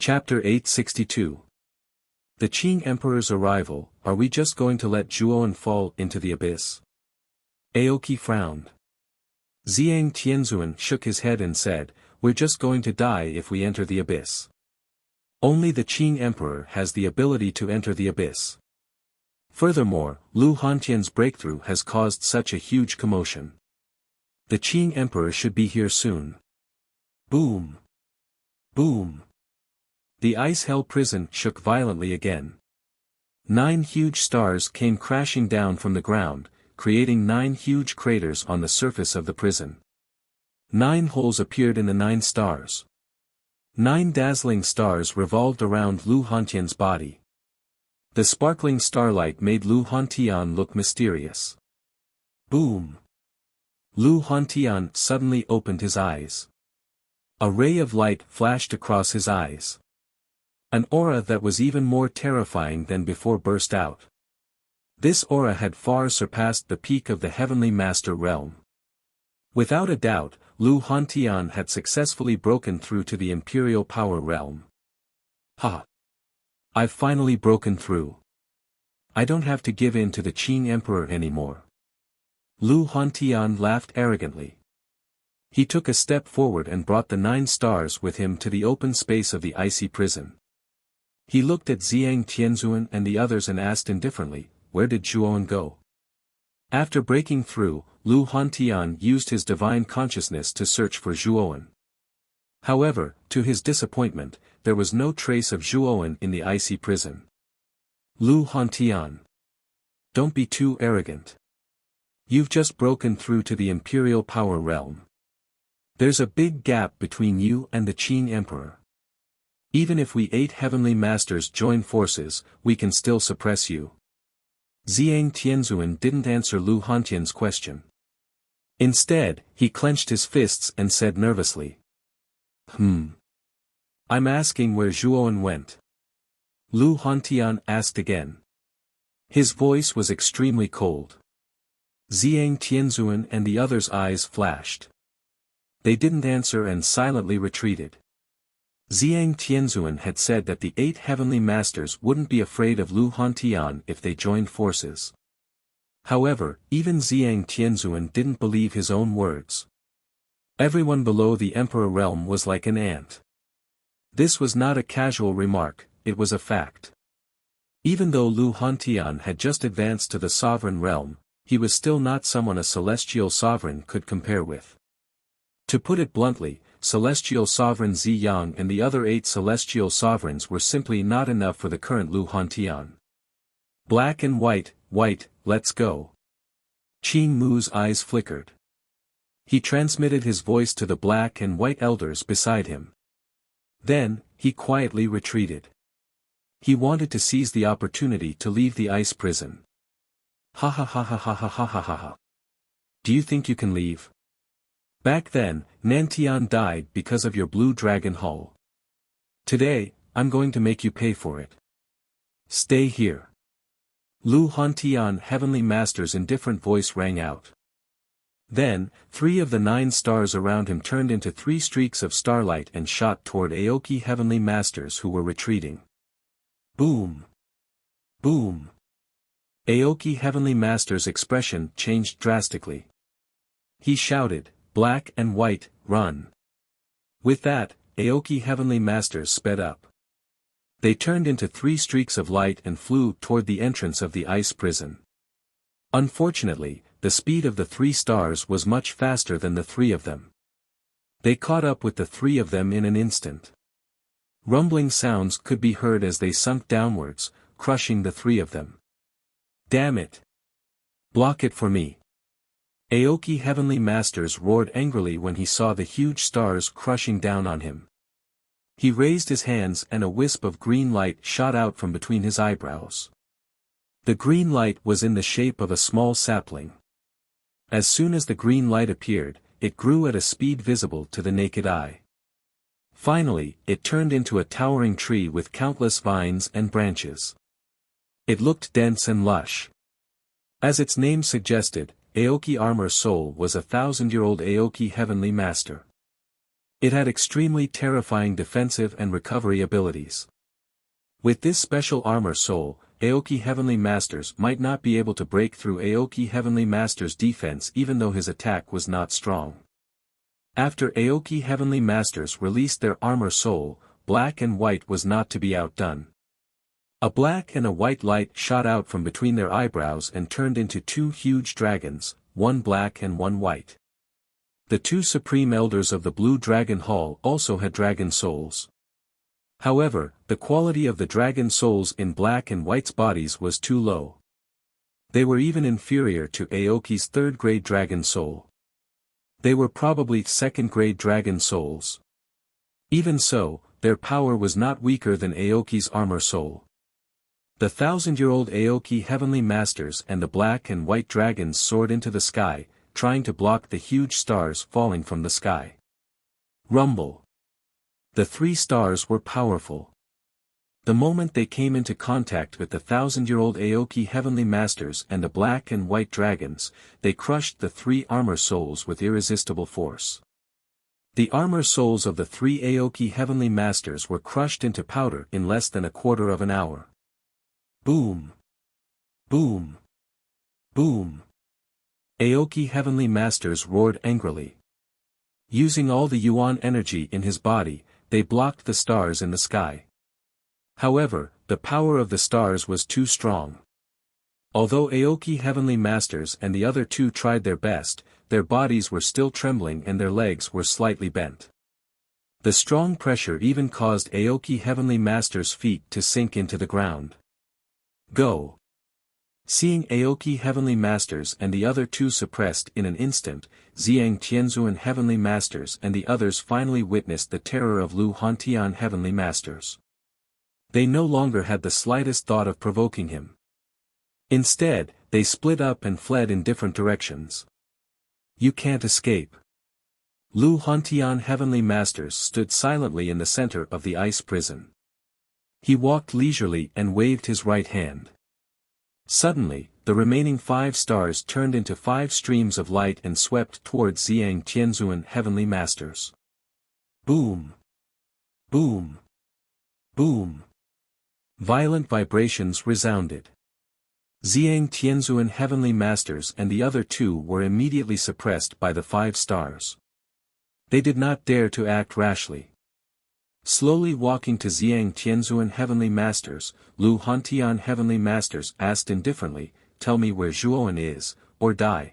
Chapter 862. The Qing Emperor's arrival. Are we just going to let Zhuowen fall into the abyss? Aoki frowned. Zhang Tianzhuan shook his head and said, "We're just going to die if we enter the abyss. Only the Qing Emperor has the ability to enter the abyss. Furthermore, Lu Hantian's breakthrough has caused such a huge commotion. The Qing Emperor should be here soon." Boom! Boom! The ice hell prison shook violently again. 9 huge stars came crashing down from the ground, creating 9 huge craters on the surface of the prison. 9 holes appeared in the 9 stars. 9 dazzling stars revolved around Lu Hantian's body. The sparkling starlight made Lu Hantian look mysterious. Boom! Lu Hantian suddenly opened his eyes. A ray of light flashed across his eyes. An aura that was even more terrifying than before burst out. This aura had far surpassed the peak of the Heavenly Master realm. Without a doubt, Lu Hantian had successfully broken through to the Imperial Power realm. Ha! I've finally broken through. I don't have to give in to the Qing Emperor anymore. Lu Hantian laughed arrogantly. He took a step forward and brought the 9 stars with him to the open space of the icy prison. He looked at Zhang Tianzhuan and the others and asked indifferently, "Where did Zhuowen go?" After breaking through, Lu Hantian used his divine consciousness to search for Zhuowen. However, to his disappointment, there was no trace of Zhuowen in the icy prison. Lu Hantian. Don't be too arrogant. You've just broken through to the Imperial Power realm. There's a big gap between you and the Qing Emperor. Even if we 8 Heavenly Masters join forces, we can still suppress you. Zhang Tianzhuan didn't answer Lu Hantian's question. Instead, he clenched his fists and said nervously. I'm asking where Zhuowen went. Lu Hantian asked again. His voice was extremely cold. Zhang Tianzhuan and the others' eyes flashed. They didn't answer and silently retreated. Zhang Tianzhuan had said that the 8 Heavenly Masters wouldn't be afraid of Lu Hantian if they joined forces. However, even Zhang Tianzhuan didn't believe his own words. Everyone below the Emperor realm was like an ant. This was not a casual remark, it was a fact. Even though Lu Hantian had just advanced to the sovereign realm, he was still not someone a celestial sovereign could compare with. To put it bluntly, Celestial Sovereign Ziyang and the other 8 Celestial Sovereigns were simply not enough for the current Lu Hantian. Black and white, let's go. Qing Mu's eyes flickered. He transmitted his voice to the black and white elders beside him. Then, he quietly retreated. He wanted to seize the opportunity to leave the ice prison. Ha ha ha ha ha ha ha ha ha ha. Do you think you can leave? Back then, Nantian died because of your blue dragon hull. Today, I'm going to make you pay for it. Stay here. Lu Hantian Heavenly Master's indifferent voice rang out. Then, 3 of the 9 stars around him turned into 3 streaks of starlight and shot toward Aoki Heavenly Masters who were retreating. Boom! Boom! Aoki Heavenly Master's expression changed drastically. He shouted, "Black and white, run." With that, Aoki Heavenly Masters sped up. They turned into 3 streaks of light and flew toward the entrance of the ice prison. Unfortunately, the speed of the 3 stars was much faster than the 3 of them. They caught up with the 3 of them in an instant. Rumbling sounds could be heard as they sunk downwards, crushing the 3 of them. Damn it! Block it for me! Aoki Heavenly Masters roared angrily when he saw the huge stars crushing down on him. He raised his hands and a wisp of green light shot out from between his eyebrows. The green light was in the shape of a small sapling. As soon as the green light appeared, it grew at a speed visible to the naked eye. Finally, it turned into a towering tree with countless vines and branches. It looked dense and lush. As its name suggested, Aoki Armor Soul was a 1,000-year-old Aoki Heavenly Master. It had extremely terrifying defensive and recovery abilities. With this special armor soul, Aoki Heavenly Masters might not be able to break through Aoki Heavenly Masters' defense even though his attack was not strong. After Aoki Heavenly Masters released their armor soul, Black and White was not to be outdone. A black and a white light shot out from between their eyebrows and turned into two huge dragons, one black and one white. The two supreme elders of the Blue Dragon Hall also had dragon souls. However, the quality of the dragon souls in Black and White's bodies was too low. They were even inferior to Aoki's third-grade dragon soul. They were probably second-grade dragon souls. Even so, their power was not weaker than Aoki's armor soul. The 1,000-year-old Aoki Heavenly Masters and the Black and White dragons soared into the sky, trying to block the huge stars falling from the sky. Rumble. The 3 stars were powerful. The moment they came into contact with the 1,000-year-old Aoki Heavenly Masters and the Black and White dragons, they crushed the 3 armor souls with irresistible force. The armor souls of the 3 Aoki Heavenly Masters were crushed into powder in less than a quarter of an hour. Boom! Boom! Boom! Aoki Heavenly Masters roared angrily. Using all the Yuan energy in his body, they blocked the stars in the sky. However, the power of the stars was too strong. Although Aoki Heavenly Masters and the other 2 tried their best, their bodies were still trembling and their legs were slightly bent. The strong pressure even caused Aoki Heavenly Masters' feet to sink into the ground. Go! Seeing Aoki Heavenly Masters and the other 2 suppressed in an instant, Zhang Tianzuan Heavenly Masters and the others finally witnessed the terror of Lu Hantian Heavenly Masters. They no longer had the slightest thought of provoking him. Instead, they split up and fled in different directions. You can't escape. Lu Hantian Heavenly Masters stood silently in the center of the ice prison. He walked leisurely and waved his right hand. Suddenly, the remaining 5 stars turned into 5 streams of light and swept towards Zhang Tianzuan Heavenly Masters. Boom! Boom! Boom! Violent vibrations resounded. Zhang Tianzuan Heavenly Masters and the other 2 were immediately suppressed by the 5 stars. They did not dare to act rashly. Slowly walking to Zhang Tianzuan Heavenly Masters, Lu Hantian Heavenly Masters asked indifferently, "Tell me where Zhuoan is, or die."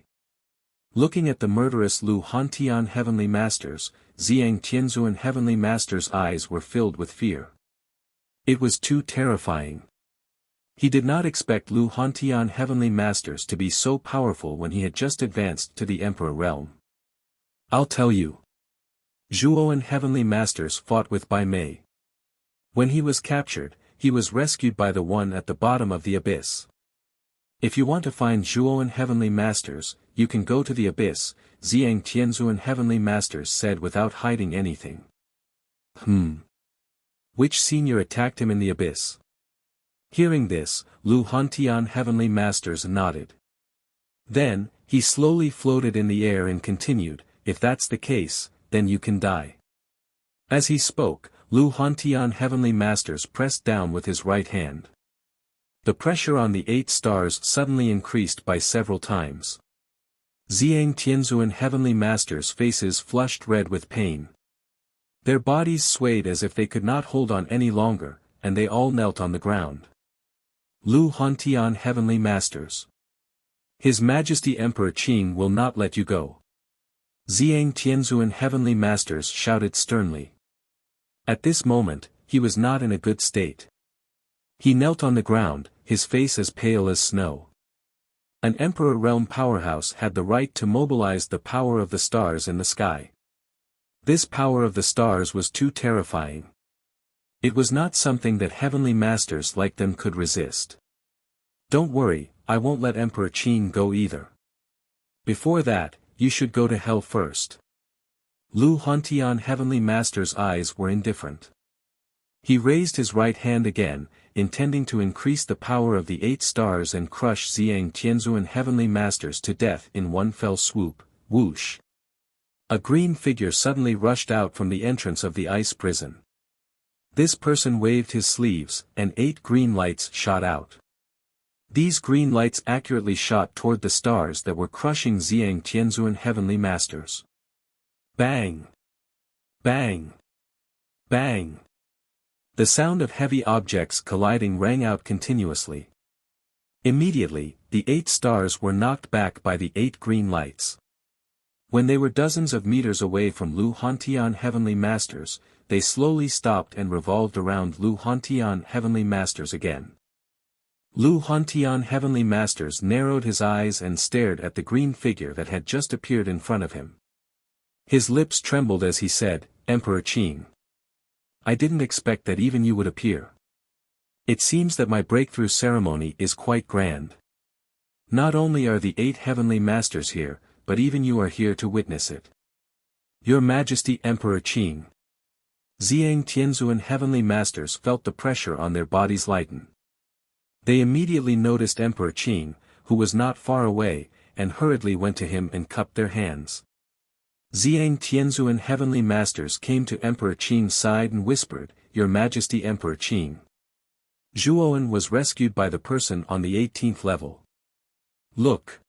Looking at the murderous Lu Hantian Heavenly Masters, Zhang Tianzuan Heavenly Masters' eyes were filled with fear. It was too terrifying. He did not expect Lu Hantian Heavenly Masters to be so powerful when he had just advanced to the Emperor realm. I'll tell you. Zhuoan Heavenly Masters fought with Bai Mei. When he was captured, he was rescued by the one at the bottom of the abyss. If you want to find Zhuoan Heavenly Masters, you can go to the abyss, Zhang Tianzuan Heavenly Masters said without hiding anything. Which senior attacked him in the abyss? Hearing this, Lu Hantian Heavenly Masters nodded. Then, he slowly floated in the air and continued, "If that's the case, then you can die." As he spoke, Lu Hantian Heavenly Masters pressed down with his right hand. The pressure on the 8 stars suddenly increased by several times. Zhang Tianzuan Heavenly Masters' faces flushed red with pain. Their bodies swayed as if they could not hold on any longer, and they all knelt on the ground. Lu Hantian Heavenly Masters. His Majesty Emperor Qing will not let you go. Zhang Tianzuan Heavenly Masters shouted sternly. At this moment, he was not in a good state. He knelt on the ground, his face as pale as snow. An Emperor Realm powerhouse had the right to mobilize the power of the stars in the sky. This power of the stars was too terrifying. It was not something that Heavenly Masters like them could resist. Don't worry, I won't let Emperor Qin go either. Before that, you should go to hell first. Lu Hantian Heavenly Master's eyes were indifferent. He raised his right hand again, intending to increase the power of the 8 stars and crush Zhang Tianzuan Heavenly Masters to death in one fell swoop, whoosh. A green figure suddenly rushed out from the entrance of the ice prison. This person waved his sleeves, and 8 green lights shot out. These green lights accurately shot toward the stars that were crushing Zhang Tianzuan heavenly masters. Bang! Bang! Bang! The sound of heavy objects colliding rang out continuously. Immediately, the 8 stars were knocked back by the 8 green lights. When they were dozens of meters away from Lu Hantian heavenly masters, they slowly stopped and revolved around Lu Hantian heavenly masters again. Lu Hantian heavenly masters narrowed his eyes and stared at the green figure that had just appeared in front of him. His lips trembled as he said, "Emperor Qing. I didn't expect that even you would appear. It seems that my breakthrough ceremony is quite grand. Not only are the 8 heavenly masters here, but even you are here to witness it. Your Majesty Emperor Qing." Zhang Tianzuan heavenly masters felt the pressure on their bodies lighten. They immediately noticed Emperor Qing, who was not far away, and hurriedly went to him and cupped their hands. Zhang Tianzuan heavenly masters came to Emperor Qing's side and whispered, "Your Majesty Emperor Qing. Zhuowen was rescued by the person on the 18th level. Look."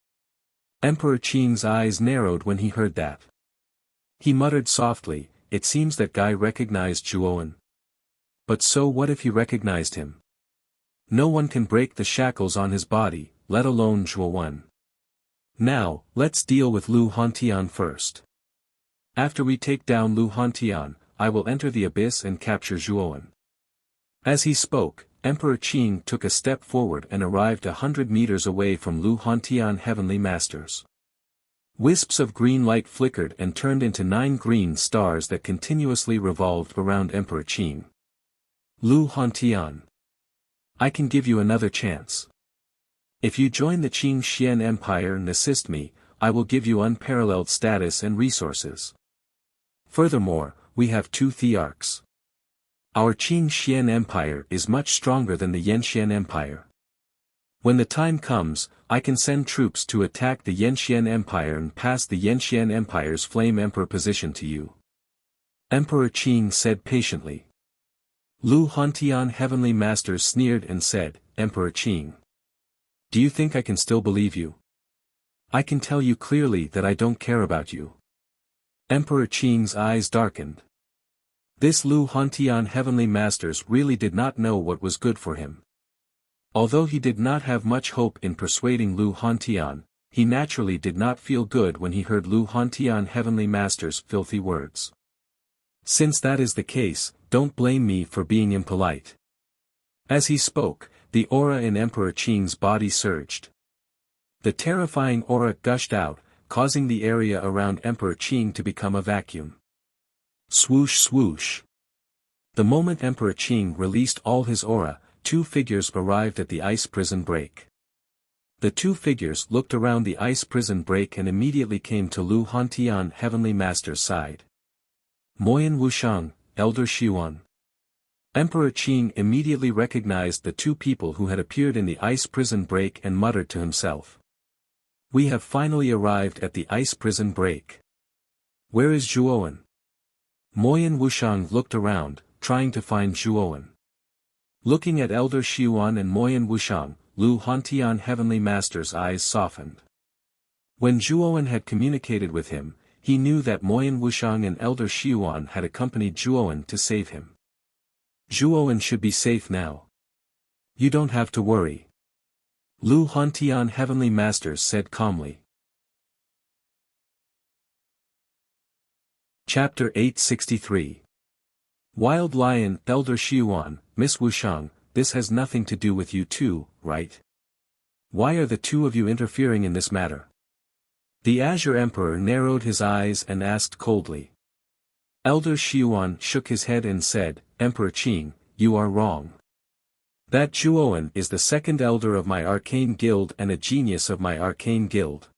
Emperor Qing's eyes narrowed when he heard that. He muttered softly, "It seems that guy recognized Zhuowen. But so what if he recognized him? No one can break the shackles on his body, let alone Zhuowen. Now, let's deal with Lu Hantian first. After we take down Lu Hantian, I will enter the abyss and capture Zhuowen." As he spoke, Emperor Qing took a step forward and arrived 100 meters away from Lu Hantian heavenly masters. Wisps of green light flickered and turned into 9 green stars that continuously revolved around Emperor Qing. "Lu Hantian. I can give you another chance. If you join the Qing Xian Empire and assist me, I will give you unparalleled status and resources. Furthermore, we have 2 thearchs. Our Qing Xian Empire is much stronger than the Yanxian Empire. When the time comes, I can send troops to attack the Yanxian Empire and pass the Yanxian Empire's Flame Emperor position to you." Emperor Qing said patiently. Lu Hantian heavenly masters sneered and said, "Emperor Qing. Do you think I can still believe you? I can tell you clearly that I don't care about you." Emperor Qing's eyes darkened. This Lu Hantian heavenly masters really did not know what was good for him. Although he did not have much hope in persuading Lu Hantian, he naturally did not feel good when he heard Lu Hantian heavenly masters' filthy words. "Since that is the case, don't blame me for being impolite." As he spoke, the aura in Emperor Qing's body surged. The terrifying aura gushed out, causing the area around Emperor Qing to become a vacuum. Swoosh swoosh. The moment Emperor Qing released all his aura, 2 figures arrived at the ice prison break. The 2 figures looked around the ice prison break and immediately came to Lu Hantian heavenly master's side. Moyan Wuxiang, Elder Xiuan. Emperor Qing immediately recognized the 2 people who had appeared in the ice prison break and muttered to himself. "We have finally arrived at the ice prison break. Where is Zhuowen?" Moyan Wuxiang looked around, trying to find Zhuowen. Looking at Elder Xiuan and Moyan Wuxiang, Lu Hantian heavenly master's eyes softened. When Zhuowen had communicated with him, he knew that Moyan Wuxiang and Elder Xiuan had accompanied Zhuowen to save him. "Zhuowen should be safe now. You don't have to worry," Lu Hantian heavenly masters said calmly. Chapter 863. Wild Lion. Elder Xiuan, Miss Wuxiang, this has nothing to do with you two, right? Why are the 2 of you interfering in this matter? The Azure Emperor narrowed his eyes and asked coldly. Elder Xiuan shook his head and said, "Emperor Qing, you are wrong. That Zhuowen is the 2nd elder of my arcane guild and a genius of my arcane guild.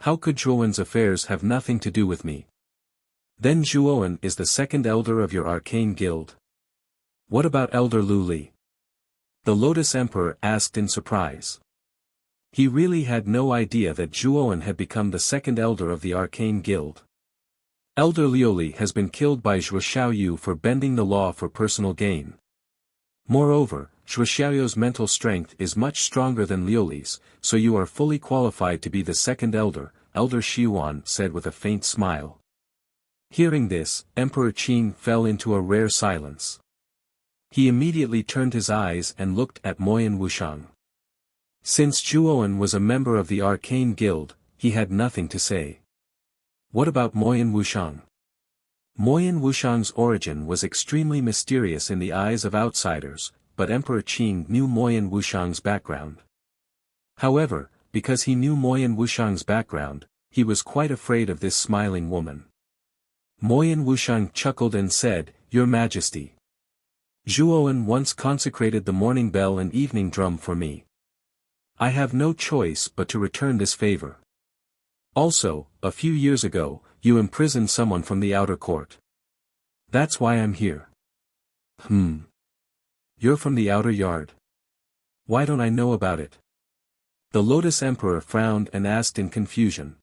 How could Zhuowen's affairs have nothing to do with me? Then Zhuowen is the 2nd elder of your arcane guild. What about Elder Lu Li?" The Lotus Emperor asked in surprise. He really had no idea that Zhuowen had become the 2nd elder of the arcane guild. Elder Liuli has been killed by Zhuo Xiaoyu for bending the law for personal gain. Moreover, Zhuo Xiaoyu's mental strength is much stronger than Liuli's, so you are fully qualified to be the second elder, Elder Xiuan said with a faint smile. Hearing this, Emperor Qing fell into a rare silence. He immediately turned his eyes and looked at Moyan Wushang. Since Zhuoan was a member of the Arcane Guild, he had nothing to say. What about Moyan Wushang? Moyan Wushang's origin was extremely mysterious in the eyes of outsiders, but Emperor Qing knew Moyan Wushang's background. However, because he knew Moyan Wushang's background, he was quite afraid of this smiling woman. Moyan Wushang chuckled and said, "Your Majesty. Zhuoan once consecrated the morning bell and evening drum for me. I have no choice but to return this favor. Also, a few years ago, you imprisoned someone from the outer court. That's why I'm here." You're from the outer yard. Why don't I know about it? The Lotus Emperor frowned and asked in confusion.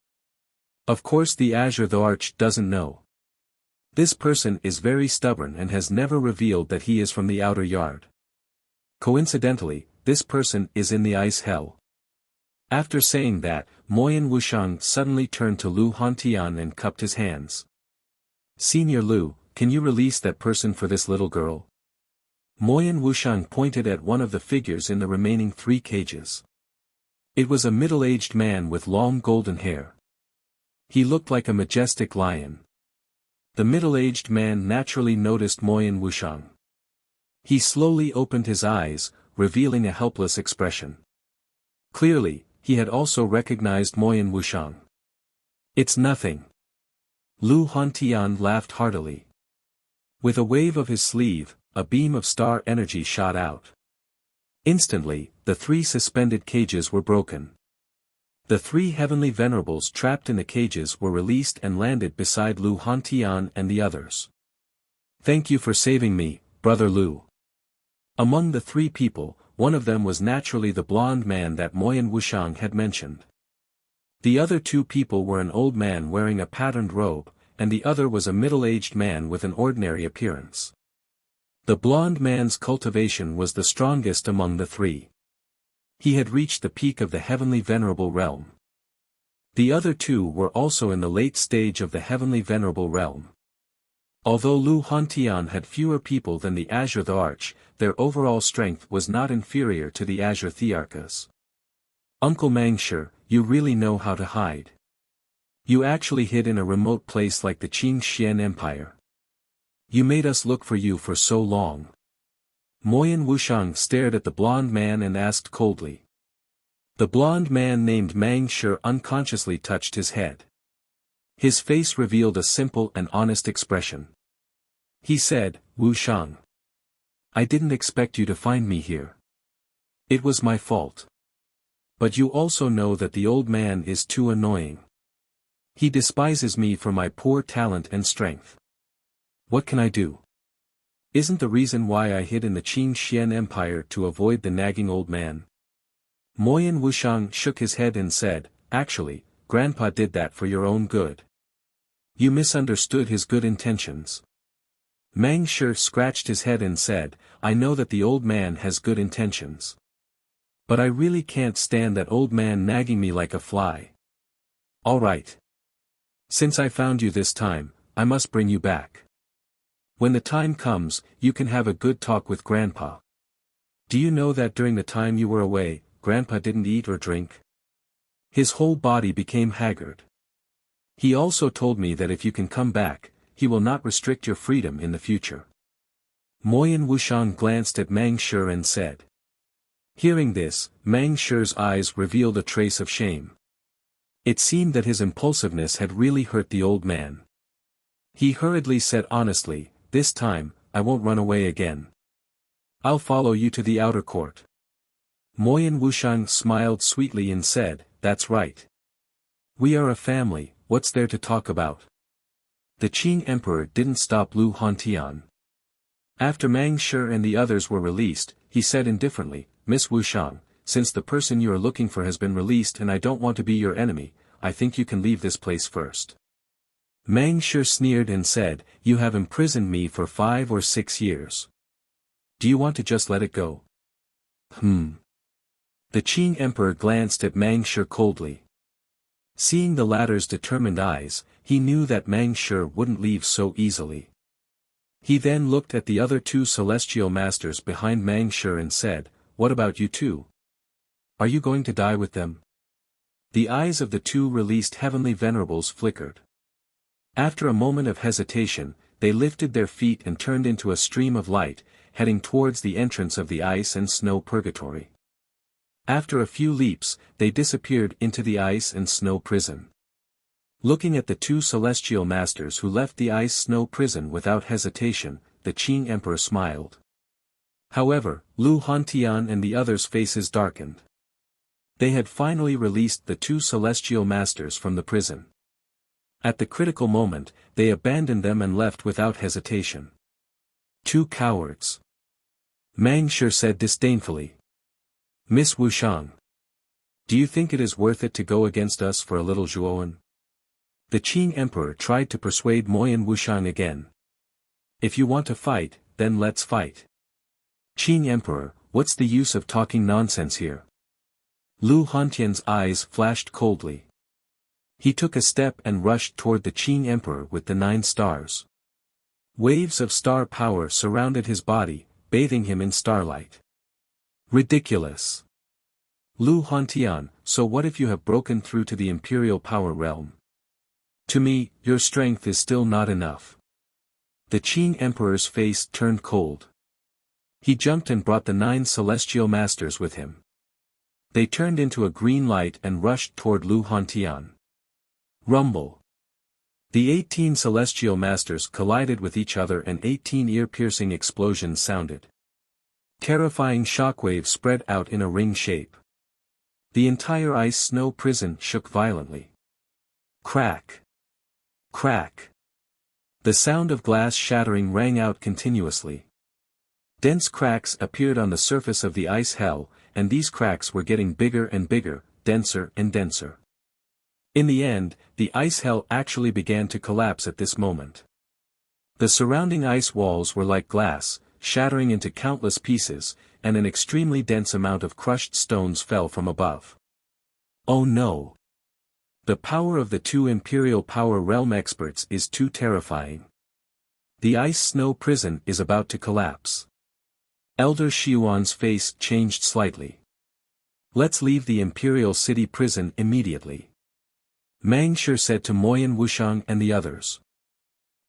Of course the Azure the Arch doesn't know. This person is very stubborn and has never revealed that he is from the outer yard. Coincidentally, this person is in the ice hell. After saying that, Moyan Wushang suddenly turned to Lu Hantian and cupped his hands. "Senior Lu, can you release that person for this little girl?" Moyan Wushang pointed at one of the figures in the remaining 3 cages. It was a middle-aged man with long golden hair. He looked like a majestic lion. The middle-aged man naturally noticed Moyan Wushang. He slowly opened his eyes, revealing a helpless expression. Clearly, he had also recognized Moyan Wushang. "It's nothing." Lu Hantian laughed heartily. With a wave of his sleeve, a beam of star energy shot out. Instantly, the 3 suspended cages were broken. The 3 heavenly venerables trapped in the cages were released and landed beside Lu Hantian and the others. "Thank you for saving me, Brother Lu." Among the 3 people, one of them was naturally the blonde man that Moyan Wushang had mentioned. The other 2 people were an old man wearing a patterned robe, and the other was a middle-aged man with an ordinary appearance. The blonde man's cultivation was the strongest among the 3. He had reached the peak of the heavenly venerable realm. The other 2 were also in the late stage of the heavenly venerable realm. Although Lu Hantian had fewer people than the Azure the Arch, their overall strength was not inferior to the Azure Thearchas. "Uncle Mangshi, you really know how to hide. You actually hid in a remote place like the Qing Xian Empire. You made us look for you for so long." Moyan Wushang stared at the blonde man and asked coldly. The blonde man named Mangshi unconsciously touched his head. His face revealed a simple and honest expression. He said, "Wushang. I didn't expect you to find me here. It was my fault. But you also know that the old man is too annoying. He despises me for my poor talent and strength. What can I do? Isn't the reason why I hid in the Qing Xian Empire to avoid the nagging old man?" Moyan Wushang shook his head and said, "Actually, Grandpa did that for your own good. You misunderstood his good intentions." Mangshi scratched his head and said, "I know that the old man has good intentions. But I really can't stand that old man nagging me like a fly. All right. Since I found you this time, I must bring you back. When the time comes, you can have a good talk with Grandpa. Do you know that during the time you were away, Grandpa didn't eat or drink? His whole body became haggard. He also told me that if you can come back, he will not restrict your freedom in the future." Moyan Wushang glanced at Mangshi and said. Hearing this, Mangshi's eyes revealed a trace of shame. It seemed that his impulsiveness had really hurt the old man. He hurriedly said honestly, "This time, I won't run away again. I'll follow you to the outer court." Moyan Wushang smiled sweetly and said, "That's right. We are a family, what's there to talk about?" The Qing Emperor didn't stop Lu Hantian. After Mangshi and the others were released, he said indifferently, "Miss Wushang, since the person you are looking for has been released and I don't want to be your enemy, I think you can leave this place first." Meng Shi sneered and said, "You have imprisoned me for 5 or 6 years. Do you want to just let it go?" The Qing Emperor glanced at Meng Shi coldly. Seeing the latter's determined eyes, he knew that Meng Shi wouldn't leave so easily. He then looked at the other 2 celestial masters behind Meng Shi and said, "What about you two? Are you going to die with them?" The eyes of the 2 released heavenly venerables flickered. After a moment of hesitation, they lifted their feet and turned into a stream of light, heading towards the entrance of the ice and snow purgatory. After a few leaps, they disappeared into the ice and snow prison. Looking at the 2 celestial masters who left the ice-snow prison without hesitation, the Qing Emperor smiled. However, Lu Hantian and the others' faces darkened. They had finally released the 2 celestial masters from the prison. At the critical moment, they abandoned them and left without hesitation. 2 cowards. Meng Shi said disdainfully. "Miss Wuxiang. Do you think it is worth it to go against us for a little Zhuowen?" The Qing Emperor tried to persuade Moyan Wuxiang again. "If you want to fight, then let's fight." "Qing Emperor, what's the use of talking nonsense here?" Lu Hantian's eyes flashed coldly. He took a step and rushed toward the Qing Emperor with the 9 stars. Waves of star power surrounded his body, bathing him in starlight. Ridiculous. Lu Hantian, so what if you have broken through to the imperial power realm? To me, your strength is still not enough. The Qing Emperor's face turned cold. He jumped and brought the 9 celestial masters with him. They turned into a green light and rushed toward Lu Hantian. Rumble. The 18 celestial masters collided with each other and 18 ear-piercing explosions sounded. Terrifying shockwaves spread out in a ring shape. The entire ice-snow prison shook violently. Crack. Crack. The sound of glass shattering rang out continuously. Dense cracks appeared on the surface of the ice hell, and these cracks were getting bigger and bigger, denser and denser. In the end, the ice hell actually began to collapse at this moment. The surrounding ice walls were like glass, shattering into countless pieces, and an extremely dense amount of crushed stones fell from above. Oh no! The power of the 2 Imperial Power Realm experts is too terrifying. The ice-snow prison is about to collapse. Elder Xiuan's face changed slightly. "Let's leave the Imperial City prison immediately," Meng Shi said to Moyan Wuxiang and the others.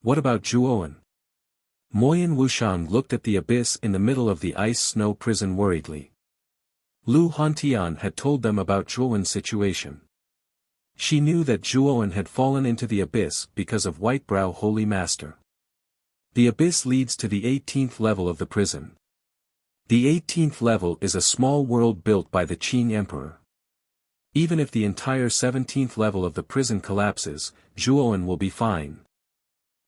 "What about Zhuowen?" Moyan Wuxiang looked at the abyss in the middle of the ice-snow prison worriedly. Lu Hantian had told them about Zhuowen's situation. She knew that Zhuowen had fallen into the abyss because of Whitebrow Holy Master. The abyss leads to the 18th level of the prison. The 18th level is a small world built by the Qing Emperor. Even if the entire 17th level of the prison collapses, Zhuowen will be fine.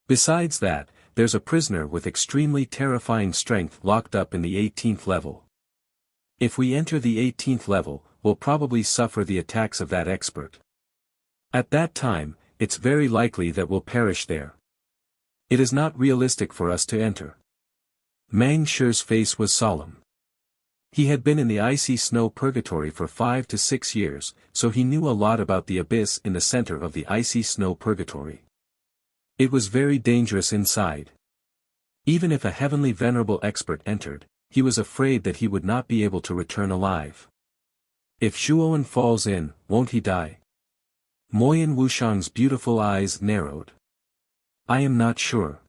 Besides that, there's a prisoner with extremely terrifying strength locked up in the 18th level. If we enter the 18th level, we'll probably suffer the attacks of that expert. At that time, it's very likely that we'll perish there. It is not realistic for us to enter. Meng Shi's face was solemn. He had been in the icy snow purgatory for 5 to 6 years, so he knew a lot about the abyss in the center of the icy snow purgatory. It was very dangerous inside. Even if a heavenly venerable expert entered, he was afraid that he would not be able to return alive. If Zhuowen falls in, won't he die? Moyan Wuxiang's beautiful eyes narrowed. "I am not sure.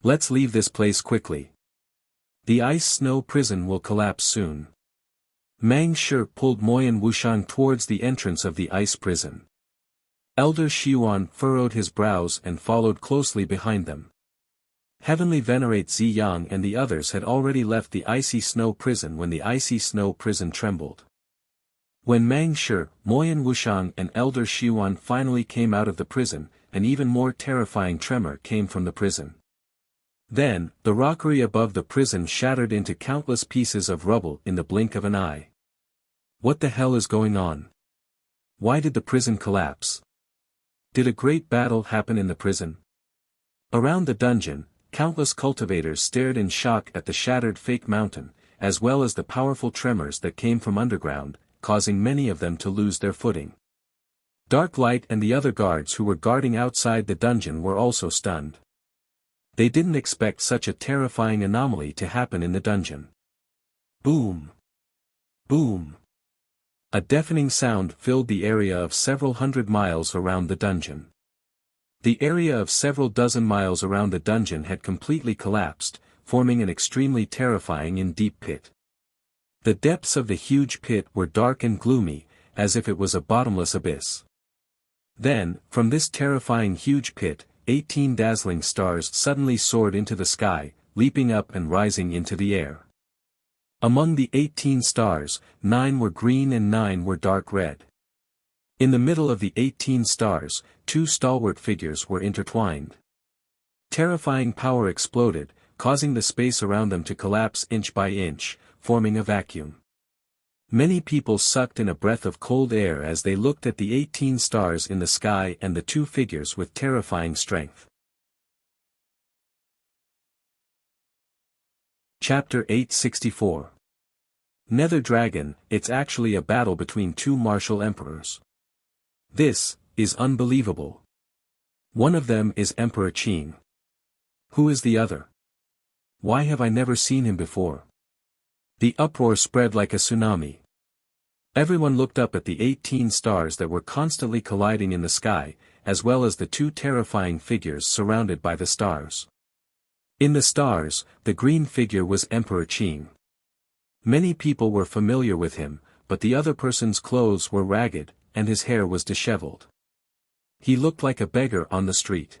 Let's leave this place quickly. The ice-snow prison will collapse soon." Meng Shi pulled Moyan Wuxiang towards the entrance of the ice prison. Elder Xiuan furrowed his brows and followed closely behind them. Heavenly Venerate Ziyang and the others had already left the icy snow prison when the icy snow prison trembled. When Meng Shi, Moyan Wuxiang and Elder Xiuan finally came out of the prison, an even more terrifying tremor came from the prison. Then, the rockery above the prison shattered into countless pieces of rubble in the blink of an eye. What the hell is going on? Why did the prison collapse? Did a great battle happen in the prison? Around the dungeon, countless cultivators stared in shock at the shattered fake mountain, as well as the powerful tremors that came from underground, causing many of them to lose their footing. Dark Light and the other guards who were guarding outside the dungeon were also stunned. They didn't expect such a terrifying anomaly to happen in the dungeon. Boom! Boom! A deafening sound filled the area of several hundred miles around the dungeon. The area of several dozen miles around the dungeon had completely collapsed, forming an extremely terrifying and deep pit. The depths of the huge pit were dark and gloomy, as if it was a bottomless abyss. Then, from this terrifying huge pit, 18 dazzling stars suddenly soared into the sky, leaping up and rising into the air. Among the 18 stars, 9 were green and 9 were dark red. In the middle of the 18 stars, 2 stalwart figures were intertwined. Terrifying power exploded, causing the space around them to collapse inch by inch, forming a vacuum. Many people sucked in a breath of cold air as they looked at the 18 stars in the sky and the 2 figures with terrifying strength. Chapter 864. Nether Dragon. It's actually a battle between 2 martial emperors. This is unbelievable. One of them is Emperor Qing. Who is the other? Why have I never seen him before? The uproar spread like a tsunami. Everyone looked up at the 18 stars that were constantly colliding in the sky, as well as the 2 terrifying figures surrounded by the stars. In the stars, the green figure was Emperor Qing. Many people were familiar with him, but the other person's clothes were ragged, and his hair was disheveled. He looked like a beggar on the street.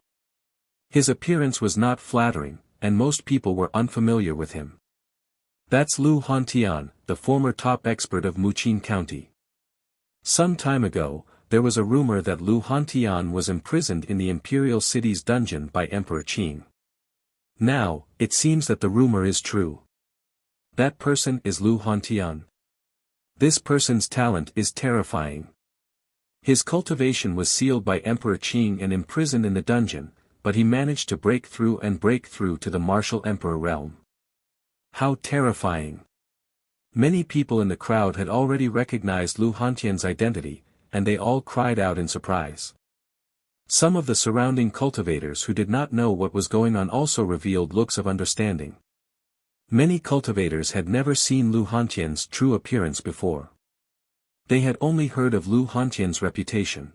His appearance was not flattering, and most people were unfamiliar with him. That's Lu Hantian, the former top expert of Muqin County. Some time ago, there was a rumor that Lu Hantian was imprisoned in the imperial city's dungeon by Emperor Qing. Now, it seems that the rumor is true. That person is Lu Hantian. This person's talent is terrifying. His cultivation was sealed by Emperor Qing and imprisoned in the dungeon, but he managed to break through to the martial emperor realm. How terrifying! Many people in the crowd had already recognized Lu Hantian's identity, and they all cried out in surprise. Some of the surrounding cultivators who did not know what was going on also revealed looks of understanding. Many cultivators had never seen Lu Hantian's true appearance before. They had only heard of Lu Hantian's reputation.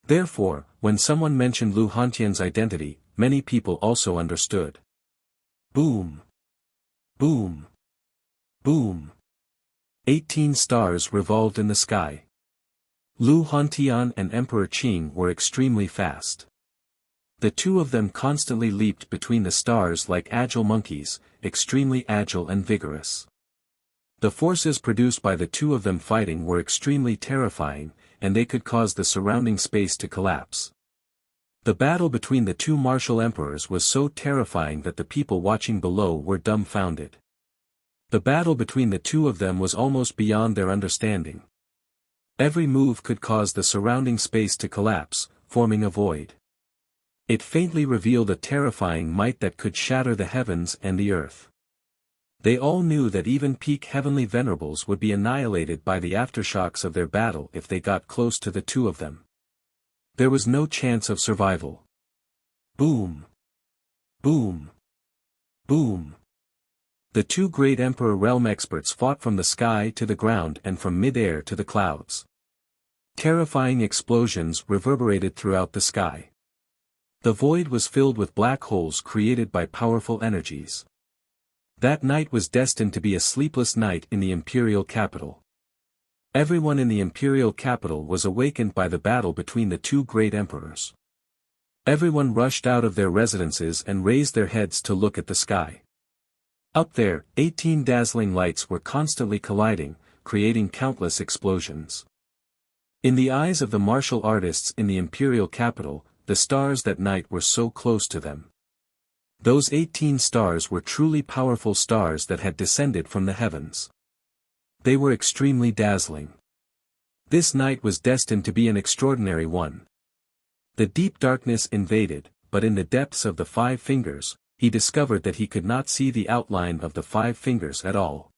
Therefore, when someone mentioned Lu Hantian's identity, many people also understood. Boom! Boom! Boom! 18 stars revolved in the sky. Lu Hantian and Emperor Qing were extremely fast. The 2 of them constantly leaped between the stars like agile monkeys, extremely agile and vigorous. The forces produced by the 2 of them fighting were extremely terrifying, and they could cause the surrounding space to collapse. The battle between the 2 martial emperors was so terrifying that the people watching below were dumbfounded. The battle between the 2 of them was almost beyond their understanding. Every move could cause the surrounding space to collapse, forming a void. It faintly revealed a terrifying might that could shatter the heavens and the earth. They all knew that even peak heavenly venerables would be annihilated by the aftershocks of their battle if they got close to the 2 of them. There was no chance of survival. Boom! Boom! Boom! The 2 great Emperor Realm experts fought from the sky to the ground and from mid-air to the clouds. Terrifying explosions reverberated throughout the sky. The void was filled with black holes created by powerful energies. That night was destined to be a sleepless night in the imperial capital. Everyone in the imperial capital was awakened by the battle between the 2 great emperors. Everyone rushed out of their residences and raised their heads to look at the sky. Up there, 18 dazzling lights were constantly colliding, creating countless explosions. In the eyes of the martial artists in the imperial capital, the stars that night were so close to them. Those 18 stars were truly powerful stars that had descended from the heavens. They were extremely dazzling. This night was destined to be an extraordinary one. The deep darkness invaded, but in the depths of the 5 fingers, he discovered that he could not see the outline of the 5 fingers at all.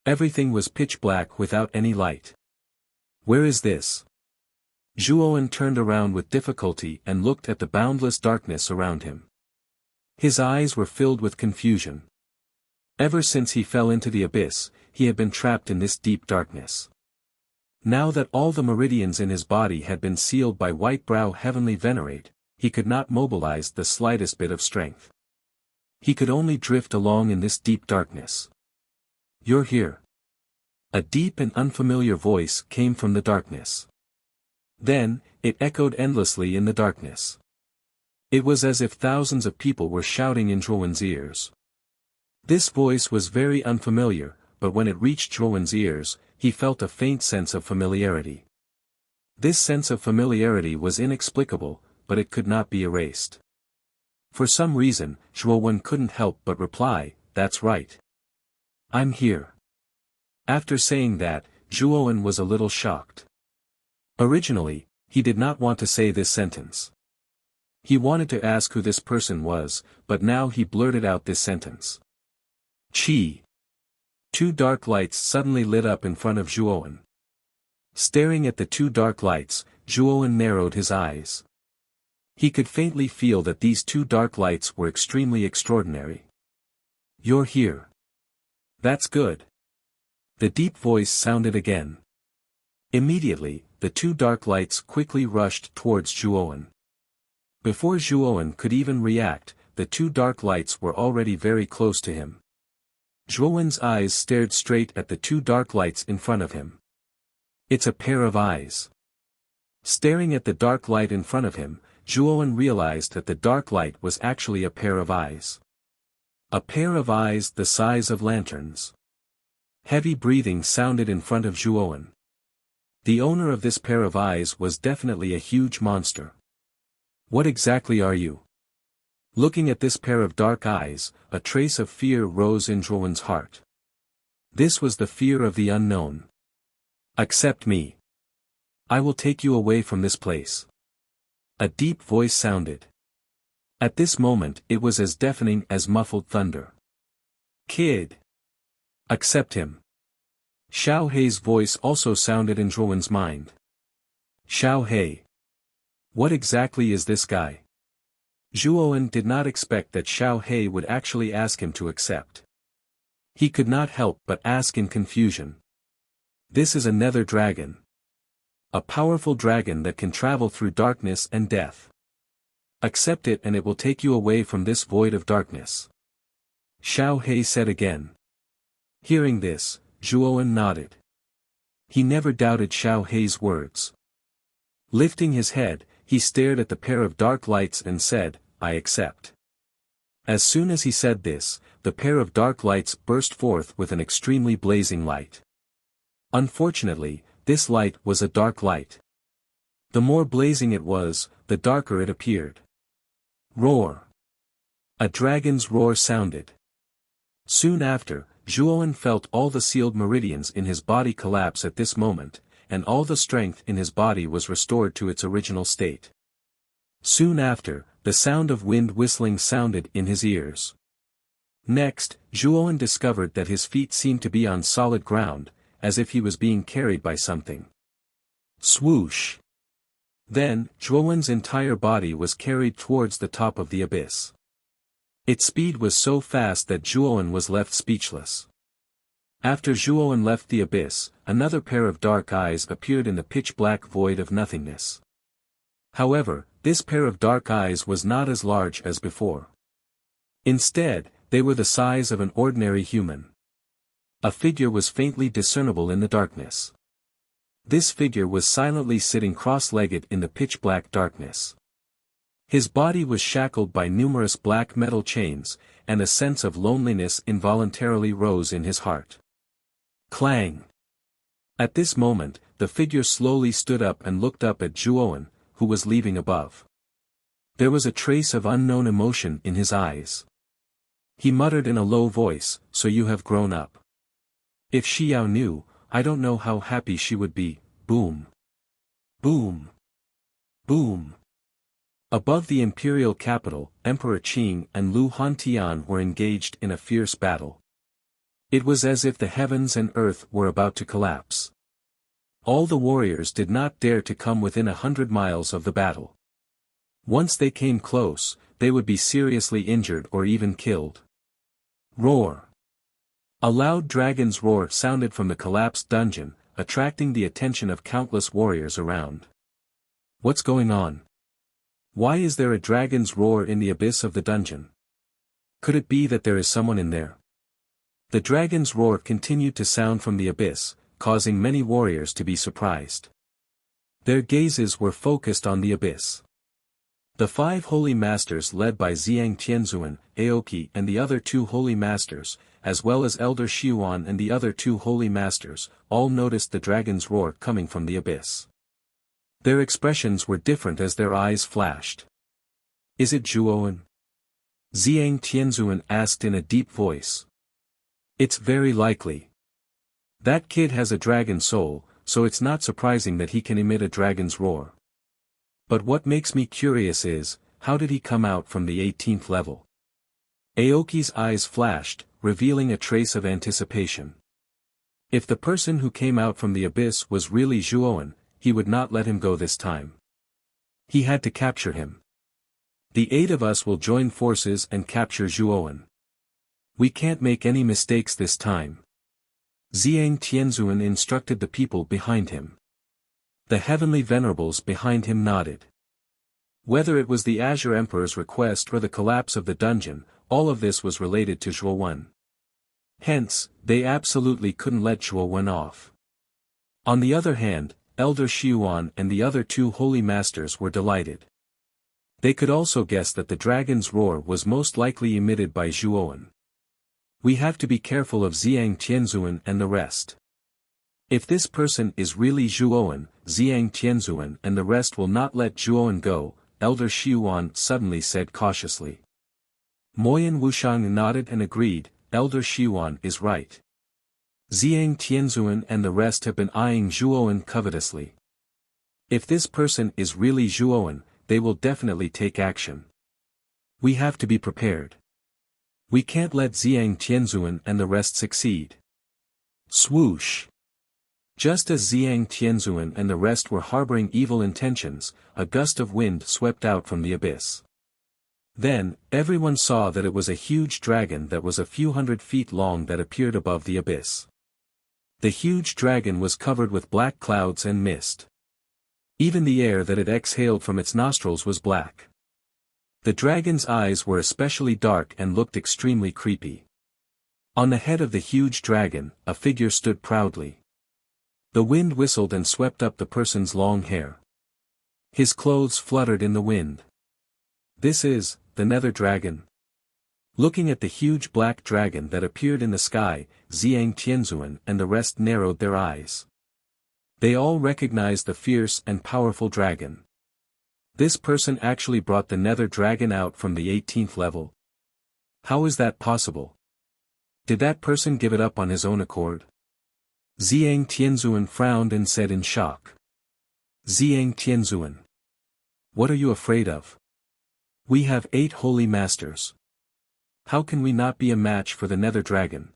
Everything was pitch black without any light. Where is this? Zhuowen turned around with difficulty and looked at the boundless darkness around him. His eyes were filled with confusion. Ever since he fell into the abyss, he had been trapped in this deep darkness. Now that all the meridians in his body had been sealed by White-Brow Heavenly Venerate, he could not mobilize the slightest bit of strength. He could only drift along in this deep darkness. You're here. A deep and unfamiliar voice came from the darkness. Then, it echoed endlessly in the darkness. It was as if thousands of people were shouting in Zhuowen's ears. This voice was very unfamiliar, but when it reached Zhuowen's ears, he felt a faint sense of familiarity. This sense of familiarity was inexplicable, but it could not be erased. For some reason, Zhuowen couldn't help but reply, "That's right. I'm here." After saying that, Zhuowen was a little shocked. Originally, he did not want to say this sentence. He wanted to ask who this person was, but now he blurted out this sentence. Qi. 2 dark lights suddenly lit up in front of Zhuowen. Staring at the 2 dark lights, Zhuowen narrowed his eyes. He could faintly feel that these 2 dark lights were extremely extraordinary. You're here. That's good. The deep voice sounded again. Immediately, the 2 dark lights quickly rushed towards Zhuowen. Before Zhuowen could even react, the 2 dark lights were already very close to him. Zhuowen's eyes stared straight at the 2 dark lights in front of him. It's a pair of eyes. Staring at the dark light in front of him, Zhuowen realized that the dark light was actually a pair of eyes. A pair of eyes the size of lanterns. Heavy breathing sounded in front of Zhuowen. The owner of this pair of eyes was definitely a huge monster. What exactly are you? Looking at this pair of dark eyes, a trace of fear rose in Zhuowen's heart. This was the fear of the unknown. Accept me. I will take you away from this place. A deep voice sounded. At this moment it was as deafening as muffled thunder. Kid. Accept him. Xiao Hei's voice also sounded in Zhuowen's mind. Xiao Hei. What exactly is this guy? Zhuowen did not expect that Xiao Hei would actually ask him to accept. He could not help but ask in confusion. This is a nether dragon. A powerful dragon that can travel through darkness and death. Accept it and it will take you away from this void of darkness. Xiao Hei said again. Hearing this, Zhuowen nodded. He never doubted Xiao Hei's words. Lifting his head, he stared at the pair of dark lights and said, I accept. As soon as he said this, the pair of dark lights burst forth with an extremely blazing light. Unfortunately, this light was a dark light. The more blazing it was, the darker it appeared. Roar. A dragon's roar sounded. Soon after, Zhuowen felt all the sealed meridians in his body collapse at this moment, and all the strength in his body was restored to its original state. Soon after, the sound of wind whistling sounded in his ears. Next, Zhuowen discovered that his feet seemed to be on solid ground, as if he was being carried by something. Swoosh! Then, Zhuowen's entire body was carried towards the top of the abyss. Its speed was so fast that Zhuowen was left speechless. After Zhuowen left the abyss, another pair of dark eyes appeared in the pitch-black void of nothingness. However, this pair of dark eyes was not as large as before. Instead, they were the size of an ordinary human. A figure was faintly discernible in the darkness. This figure was silently sitting cross-legged in the pitch-black darkness. His body was shackled by numerous black metal chains, and a sense of loneliness involuntarily rose in his heart. Clang! At this moment, the figure slowly stood up and looked up at Zhuowen, who was leaving above. There was a trace of unknown emotion in his eyes. He muttered in a low voice, So you have grown up. If Xiao knew, I don't know how happy she would be. Boom. Boom. Boom. Above the imperial capital, Emperor Qing and Lu Hantian were engaged in a fierce battle. It was as if the heavens and earth were about to collapse. All the warriors did not dare to come within 100 miles of the battle. Once they came close, they would be seriously injured or even killed. Roar! A loud dragon's roar sounded from the collapsed dungeon, attracting the attention of countless warriors around. What's going on? Why is there a dragon's roar in the abyss of the dungeon? Could it be that there is someone in there? The dragon's roar continued to sound from the abyss, causing many warriors to be surprised. Their gazes were focused on the abyss. The 5 holy masters led by Zhang Tianzuan, Aoki and the other 2 holy masters, as well as Elder Xiuan and the other 2 holy masters, all noticed the dragon's roar coming from the abyss. Their expressions were different as their eyes flashed. Is it Zhuowen? Zhang Tianzuan asked in a deep voice. It's very likely. That kid has a dragon soul, so it's not surprising that he can emit a dragon's roar. But what makes me curious is, how did he come out from the 18th level? Aoki's eyes flashed, revealing a trace of anticipation. If the person who came out from the abyss was really Zhuowen, he would not let him go this time. He had to capture him. The 8 of us will join forces and capture Zhuowen. We can't make any mistakes this time. Zhang Tianzuan instructed the people behind him. The heavenly venerables behind him nodded. Whether it was the Azure Emperor's request or the collapse of the dungeon, all of this was related to Zhuowen. Hence, they absolutely couldn't let Zhuowen off. On the other hand, Elder Xiuan and the other 2 holy masters were delighted. They could also guess that the dragon's roar was most likely emitted by Zhuowen. We have to be careful of Zhang Tianzuan and the rest. If this person is really Zhuowen, Zhang Tianzuan and the rest will not let Zhuowen go, Elder Xiuan suddenly said cautiously. Moyan Wuxiang nodded and agreed, Elder Xiuan is right. Zhang Tianzuan and the rest have been eyeing Zhuowen covetously. If this person is really Zhuowen, they will definitely take action. We have to be prepared. We can't let Zhang Tianzuan and the rest succeed. Swoosh! Just as Zhang Tianzuan and the rest were harboring evil intentions, a gust of wind swept out from the abyss. Then, everyone saw that it was a huge dragon that was a few hundred feet long that appeared above the abyss. The huge dragon was covered with black clouds and mist. Even the air that it exhaled from its nostrils was black. The dragon's eyes were especially dark and looked extremely creepy. On the head of the huge dragon, a figure stood proudly. The wind whistled and swept up the person's long hair. His clothes fluttered in the wind. This is, the Nether Dragon. Looking at the huge black dragon that appeared in the sky, Zhang Tianzuan and the rest narrowed their eyes. They all recognized the fierce and powerful dragon. This person actually brought the Nether Dragon out from the 18th level. How is that possible? Did that person give it up on his own accord? Zhang Tianzuan frowned and said in shock. Zhang Tianzuan. What are you afraid of? We have 8 holy masters. How can we not be a match for the Nether Dragon?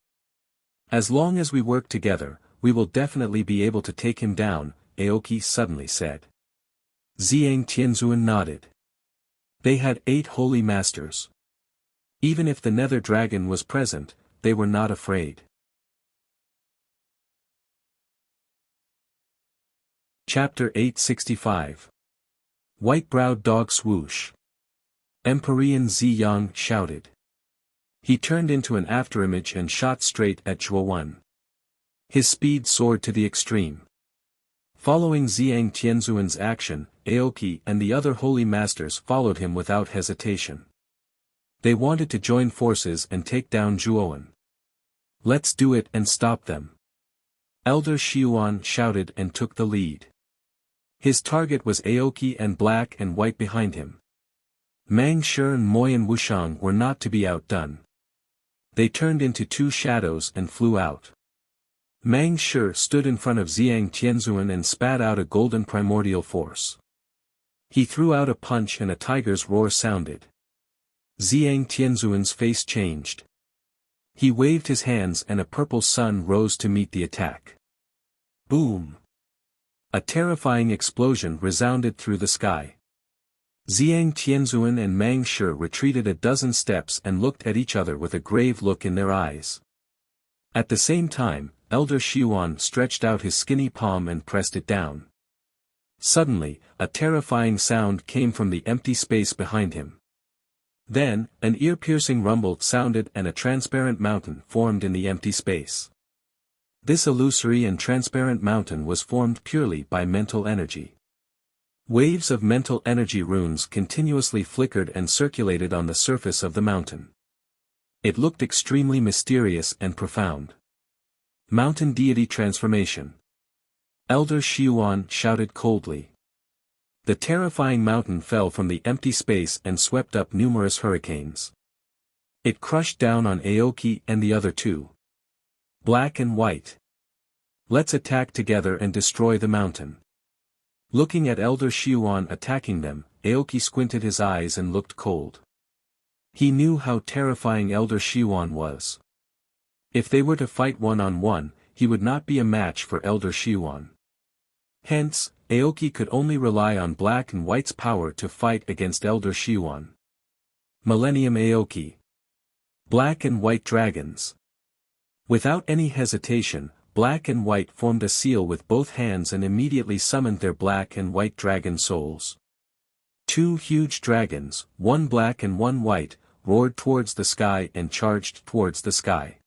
As long as we work together, we will definitely be able to take him down, Aoki suddenly said. Zhang Tianzuan nodded. They had 8 holy masters. Even if the Nether Dragon was present, they were not afraid. Chapter 865. White-browed dog swoosh. Empyrean Ziyang shouted. He turned into an afterimage and shot straight at Zhuowen. His speed soared to the extreme. Following Zhang Tianzuan's action, Aoki and the other holy masters followed him without hesitation. They wanted to join forces and take down Zhuowen. Let's do it and stop them. Elder Xiuan shouted and took the lead. His target was Aoki and black and white behind him. Meng Shi and Moyan Wuxiang were not to be outdone. They turned into 2 shadows and flew out. Meng Shi stood in front of Zhang Tianzuan and spat out a golden primordial force. He threw out a punch and a tiger's roar sounded. Zhang Tianzuan's face changed. He waved his hands and a purple sun rose to meet the attack. Boom! A terrifying explosion resounded through the sky. Zhang Tianzuan and Meng Shi retreated a dozen steps and looked at each other with a grave look in their eyes. At the same time, Elder Xiuan stretched out his skinny palm and pressed it down. Suddenly, a terrifying sound came from the empty space behind him. Then, an ear-piercing rumble sounded and a transparent mountain formed in the empty space. This illusory and transparent mountain was formed purely by mental energy. Waves of mental energy runes continuously flickered and circulated on the surface of the mountain. It looked extremely mysterious and profound. Mountain deity transformation. Elder Xiuan shouted coldly. The terrifying mountain fell from the empty space and swept up numerous hurricanes. It crushed down on Aoki and the other two. Black and white. Let's attack together and destroy the mountain. Looking at Elder Xiuan attacking them, Aoki squinted his eyes and looked cold. He knew how terrifying Elder Xiuan was. If they were to fight one-on-one, he would not be a match for Elder Xiuan. Hence, Aoki could only rely on Black and White's power to fight against Elder Xiuan. Millennium Aoki. Black and White Dragons. Without any hesitation, Black and White formed a seal with both hands and immediately summoned their Black and White dragon souls. Two huge dragons, one black and one white, roared towards the sky and charged towards the sky.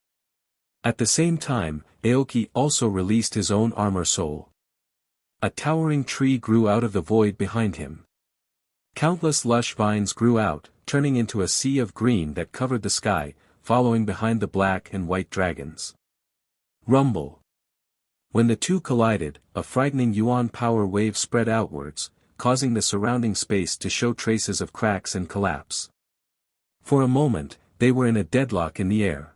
At the same time, Aoki also released his own armor soul. A towering tree grew out of the void behind him. Countless lush vines grew out, turning into a sea of green that covered the sky, following behind the black and white dragons. Rumble. When the two collided, a frightening yuan power wave spread outwards, causing the surrounding space to show traces of cracks and collapse. For a moment, they were in a deadlock in the air.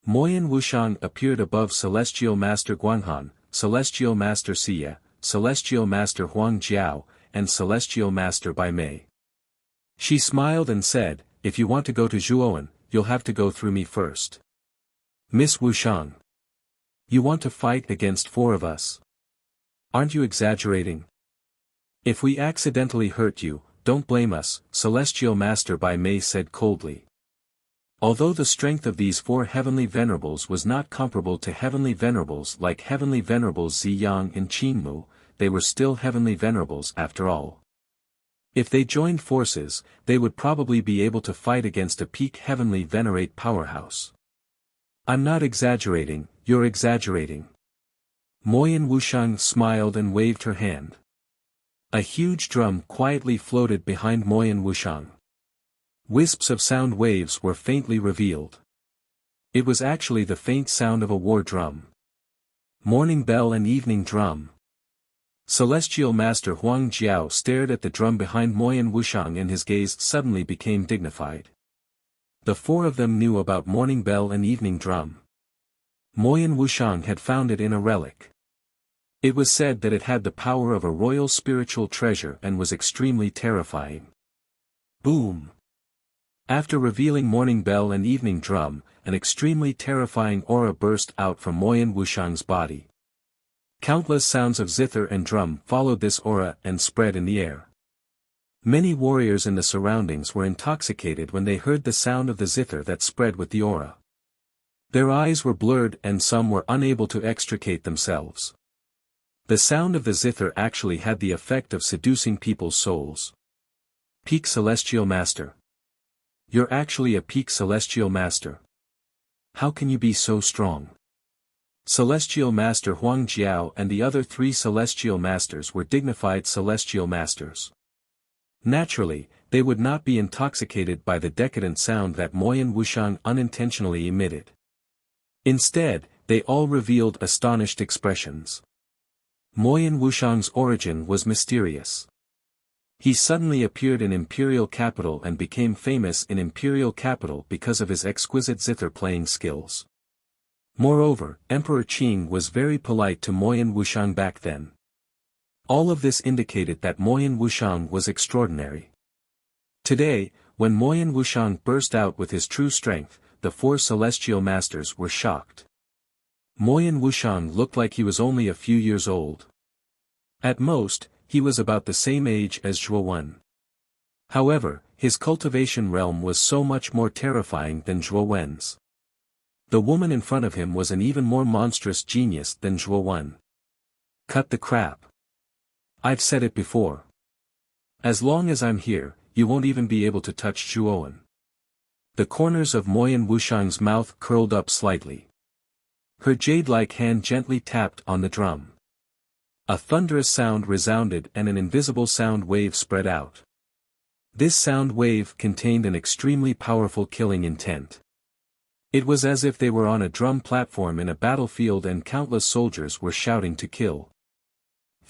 Moyan Wuxiang appeared above Celestial Master Guanghan, Celestial Master Xia, Celestial Master Huang Jiao, and Celestial Master Bai Mei. She smiled and said, "If you want to go to Zhuoan, you'll have to go through me first." Miss Wuxiang. You want to fight against four of us? Aren't you exaggerating? If we accidentally hurt you, don't blame us, Celestial Master Bai Mei said coldly. Although the strength of these four heavenly venerables was not comparable to heavenly venerables like heavenly venerables Ziyang and Qingmu, they were still heavenly venerables after all. If they joined forces, they would probably be able to fight against a peak heavenly venerate powerhouse. I'm not exaggerating, you're exaggerating. Moyan Wuxiang smiled and waved her hand. A huge drum quietly floated behind Moyan Wuxiang. Wisps of sound waves were faintly revealed. It was actually the faint sound of a war drum. Morning bell and evening drum. Celestial Master Huang Jiao stared at the drum behind Moyan Wuxiang and his gaze suddenly became dignified. The four of them knew about morning bell and evening drum. Moyan Wuxiang had found it in a relic. It was said that it had the power of a royal spiritual treasure and was extremely terrifying. Boom! After revealing morning bell and evening drum, an extremely terrifying aura burst out from Moyan Wuxiang's body. Countless sounds of zither and drum followed this aura and spread in the air. Many warriors in the surroundings were intoxicated when they heard the sound of the zither that spread with the aura. Their eyes were blurred and some were unable to extricate themselves. The sound of the zither actually had the effect of seducing people's souls. Peak Celestial Master. You're actually a peak Celestial Master. How can you be so strong? Celestial Master Huang Jiao and the other three Celestial Masters were dignified Celestial Masters. Naturally, they would not be intoxicated by the decadent sound that Moyan Wuxiang unintentionally emitted. Instead, they all revealed astonished expressions. Moyan Wuxiang's origin was mysterious. He suddenly appeared in Imperial Capital and became famous in Imperial Capital because of his exquisite zither playing skills. Moreover, Emperor Qing was very polite to Moyan Wuxiang back then. All of this indicated that Moyan Wushang was extraordinary. Today, when Moyan Wushang burst out with his true strength, the four celestial masters were shocked. Moyan Wushang looked like he was only a few years old. At most, he was about the same age as Zhuo Wen. However, his cultivation realm was so much more terrifying than Zhuo Wen's. The woman in front of him was an even more monstrous genius than Zhuo Wen. Cut the crap. I've said it before. As long as I'm here, you won't even be able to touch Zhuo Wen. The corners of Moyan Wushang's mouth curled up slightly. Her jade-like hand gently tapped on the drum. A thunderous sound resounded and an invisible sound wave spread out. This sound wave contained an extremely powerful killing intent. It was as if they were on a drum platform in a battlefield and countless soldiers were shouting to kill.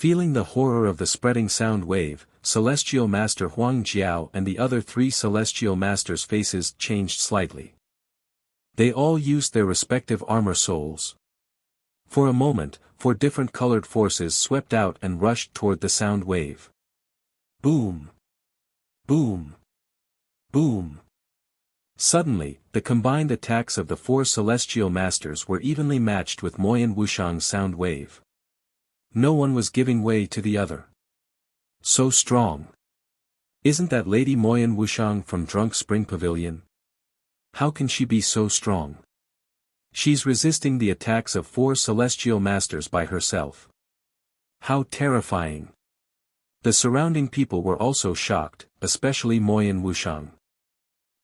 Feeling the horror of the spreading sound wave, Celestial Master Huang Jiao and the other three Celestial Masters' faces changed slightly. They all used their respective armor souls. For a moment, four different colored forces swept out and rushed toward the sound wave. Boom! Boom! Boom! Suddenly, the combined attacks of the four Celestial Masters were evenly matched with Moyan Wushang's sound wave. No one was giving way to the other. So strong. Isn't that Lady Moyan Wushang from Drunk Spring Pavilion? How can she be so strong? She's resisting the attacks of four Celestial Masters by herself. How terrifying. The surrounding people were also shocked, especially Moyan Wushang.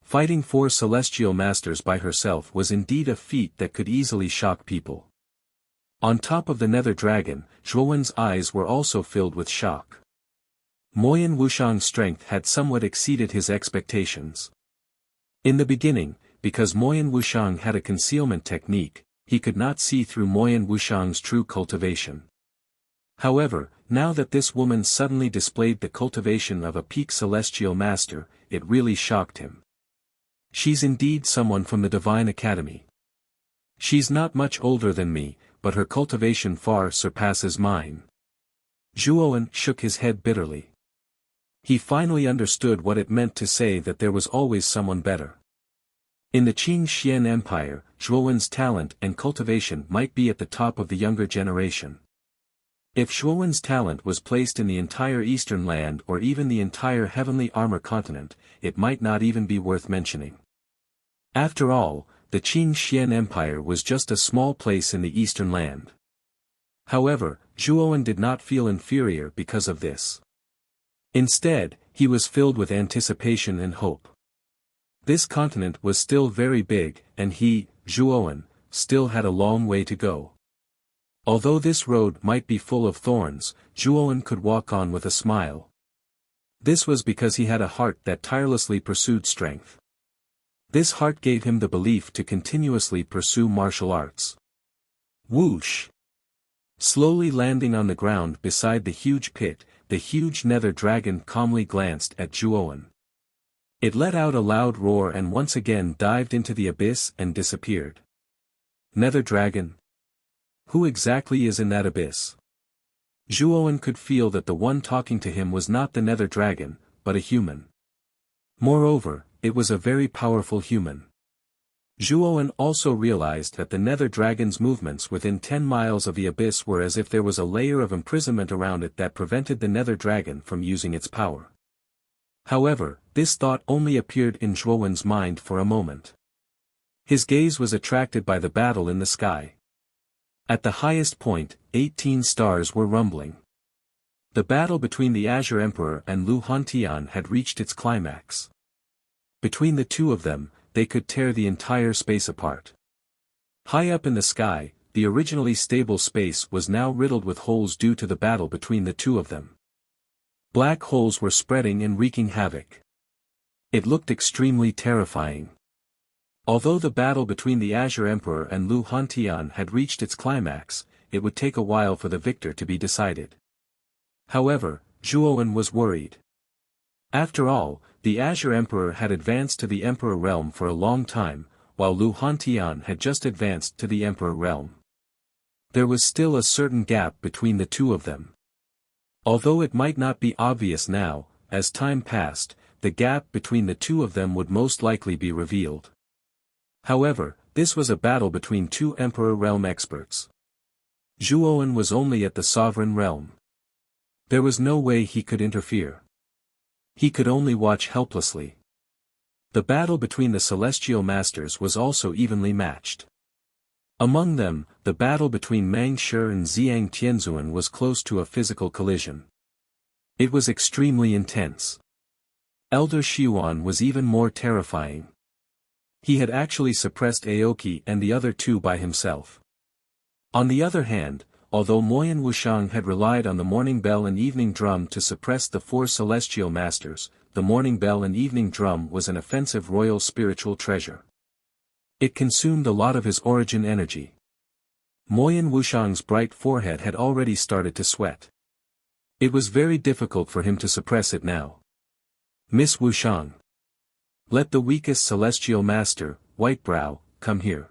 Fighting four Celestial Masters by herself was indeed a feat that could easily shock people. On top of the Nether Dragon, Zhuo Wen's eyes were also filled with shock. Moyan Wushang's strength had somewhat exceeded his expectations. In the beginning, because Moyan Wushang had a concealment technique, he could not see through Moyan Wushang's true cultivation. However, now that this woman suddenly displayed the cultivation of a peak Celestial Master, it really shocked him. She's indeed someone from the Divine Academy. She's not much older than me, but her cultivation far surpasses mine. Zhuo Wen shook his head bitterly. He finally understood what it meant to say that there was always someone better. In the Qing Xian Empire, Zhuo Wen's talent and cultivation might be at the top of the younger generation. If Zhuo Wen's talent was placed in the entire Eastern Land or even the entire Heavenly Armor continent, it might not even be worth mentioning. After all, the Qing Xian Empire was just a small place in the Eastern Land. However, Zhuo Wen did not feel inferior because of this. Instead, he was filled with anticipation and hope. This continent was still very big, and he, Zhuo Wen, still had a long way to go. Although this road might be full of thorns, Zhuo Wen could walk on with a smile. This was because he had a heart that tirelessly pursued strength. This heart gave him the belief to continuously pursue martial arts. Whoosh! Slowly landing on the ground beside the huge pit, the huge Nether Dragon calmly glanced at Zhuo Wen. It let out a loud roar and once again dived into the abyss and disappeared. Nether Dragon? Who exactly is in that abyss? Zhuo Wen could feel that the one talking to him was not the Nether Dragon, but a human. Moreover, it was a very powerful human. Zhuo Wen also realized that the Nether Dragon's movements within 10 miles of the abyss were as if there was a layer of imprisonment around it that prevented the Nether Dragon from using its power. However, this thought only appeared in Zhuo Wen's mind for a moment. His gaze was attracted by the battle in the sky. At the highest point, 18 stars were rumbling. The battle between the Azure Emperor and Lu Hantian had reached its climax. Between the two of them, they could tear the entire space apart. High up in the sky, the originally stable space was now riddled with holes due to the battle between the two of them. Black holes were spreading and wreaking havoc. It looked extremely terrifying. Although the battle between the Azure Emperor and Lu Hantian had reached its climax, it would take a while for the victor to be decided. However, Zhuo Wen was worried. After all, the Azure Emperor had advanced to the Emperor realm for a long time, while Lu Hantian had just advanced to the Emperor realm. There was still a certain gap between the two of them. Although it might not be obvious now, as time passed, the gap between the two of them would most likely be revealed. However, this was a battle between two Emperor realm experts. Zhuowen was only at the sovereign realm. There was no way he could interfere. He could only watch helplessly. The battle between the celestial masters was also evenly matched. Among them, the battle between Meng Shi and Xiang Tianzuan was close to a physical collision. It was extremely intense. Elder Xiuan was even more terrifying. He had actually suppressed Aoki and the other two by himself. On the other hand, although Moyan Wuxiang had relied on the morning bell and evening drum to suppress the four celestial masters, the morning bell and evening drum was an offensive royal spiritual treasure. It consumed a lot of his origin energy. Moyan Wuxiang's bright forehead had already started to sweat. It was very difficult for him to suppress it now. Miss Wuxiang. Let the weakest celestial master, Whitebrow, come here.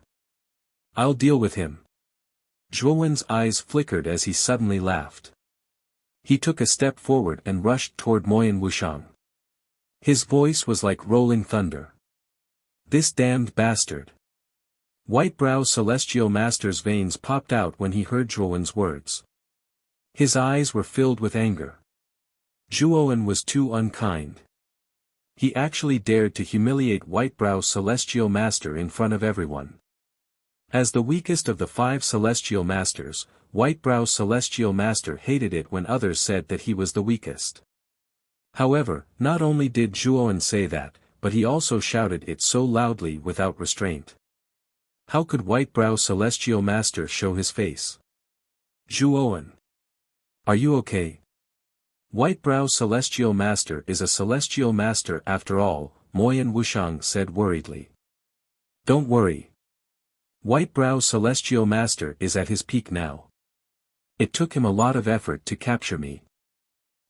I'll deal with him. Zhuowen's eyes flickered as he suddenly laughed. He took a step forward and rushed toward Moyan Wuxiang. His voice was like rolling thunder. This damned bastard. Whitebrow's celestial master's veins popped out when he heard Zhuowen's words. His eyes were filled with anger. Zhuowen was too unkind. He actually dared to humiliate Whitebrow's celestial master in front of everyone. As the weakest of the 5 celestial masters, Whitebrow's celestial master hated it when others said that he was the weakest. However, not only did Zhuowen say that, but he also shouted it so loudly without restraint. How could Whitebrow's celestial master show his face? Zhuowen. Are you okay? Whitebrow's celestial master is a celestial master after all, Moyan Wuxiang said worriedly. Don't worry. Whitebrow's celestial master is at his peak now. It took him a lot of effort to capture me.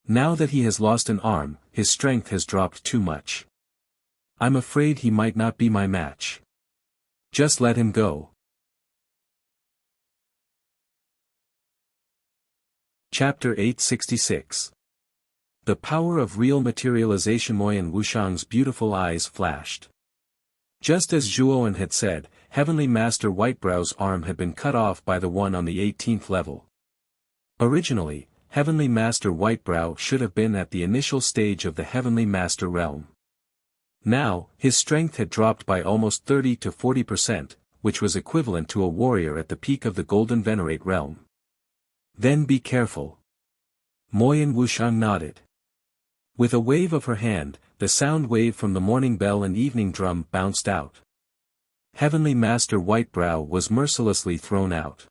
Now that he has lost an arm, his strength has dropped too much. I'm afraid he might not be my match. Just let him go. Chapter 866. The power of real materialization. Moyan Wuxiang's beautiful eyes flashed. Just as Zhuowen had said, Heavenly Master Whitebrow's arm had been cut off by the one on the 18th level. Originally, Heavenly Master Whitebrow should have been at the initial stage of the Heavenly Master realm. Now, his strength had dropped by almost 30 to 40%, which was equivalent to a warrior at the peak of the Golden Venerate realm. Then be careful. Moyan Wuxiang nodded. With a wave of her hand, the sound wave from the morning bell and evening drum bounced out. Heavenly Master Whitebrow was mercilessly thrown out.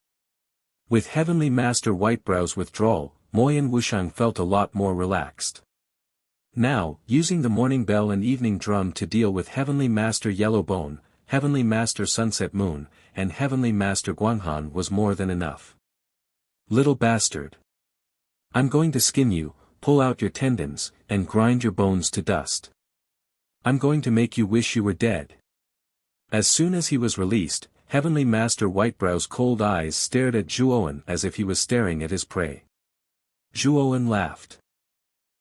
With Heavenly Master Whitebrow's withdrawal, Moyan Wuxiang felt a lot more relaxed. Now, using the morning bell and evening drum to deal with Heavenly Master Yellowbone, Heavenly Master Sunset Moon, and Heavenly Master Guanghan was more than enough. Little bastard. I'm going to skin you, pull out your tendons, and grind your bones to dust. I'm going to make you wish you were dead. As soon as he was released, Heavenly Master Whitebrow's cold eyes stared at Zhuowen as if he was staring at his prey. Zhuowen laughed.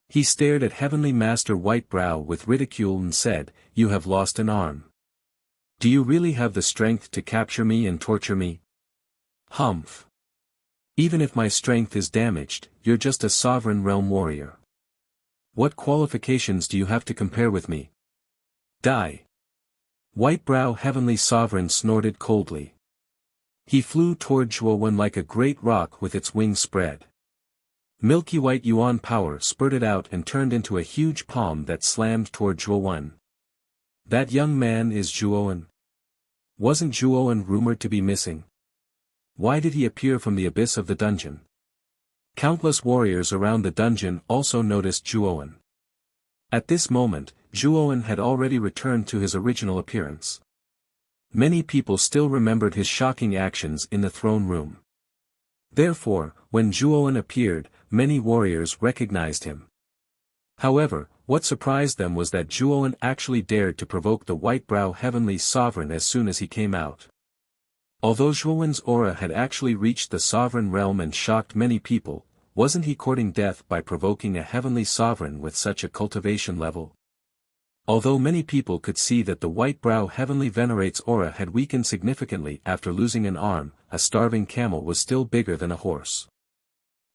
He stared at Heavenly Master Whitebrow with ridicule and said, "You have lost an arm. Do you really have the strength to capture me and torture me?" Humph. Even if my strength is damaged, you're just a sovereign realm warrior. What qualifications do you have to compare with me? Die. Whitebrow Heavenly Sovereign snorted coldly. He flew toward Zhuowen like a great rock with its wings spread. Milky white yuan power spurted out and turned into a huge palm that slammed toward Zhuowen. That young man is Zhuowen. Wasn't Zhuowen rumored to be missing? Why did he appear from the abyss of the dungeon? Countless warriors around the dungeon also noticed Zhuowen. At this moment, Zhuowen had already returned to his original appearance. Many people still remembered his shocking actions in the throne room. Therefore, when Zhuowen appeared, many warriors recognized him. However, what surprised them was that Zhuowen actually dared to provoke the Whitebrow Heavenly Sovereign as soon as he came out. Although Zhuowen's aura had actually reached the sovereign realm and shocked many people, wasn't he courting death by provoking a heavenly sovereign with such a cultivation level? Although many people could see that the white-brow heavenly venerate's aura had weakened significantly after losing an arm, a starving camel was still bigger than a horse.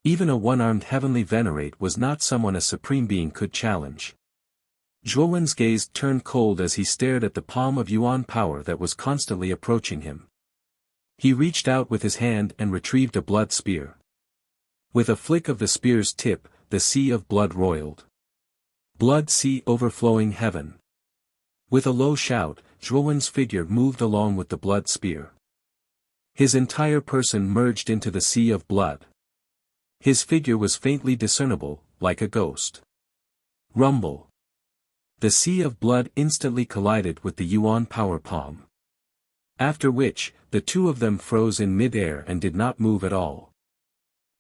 Even a one-armed heavenly venerate was not someone a supreme being could challenge. Zhuo Wen's gaze turned cold as he stared at the palm of Yuan power that was constantly approaching him. He reached out with his hand and retrieved a blood spear. With a flick of the spear's tip, the sea of blood roiled. Blood sea overflowing heaven. With a low shout, Zhuo Wen's figure moved along with the blood spear. His entire person merged into the sea of blood. His figure was faintly discernible, like a ghost. Rumble. The sea of blood instantly collided with the Yuan power palm. After which, the two of them froze in mid-air and did not move at all.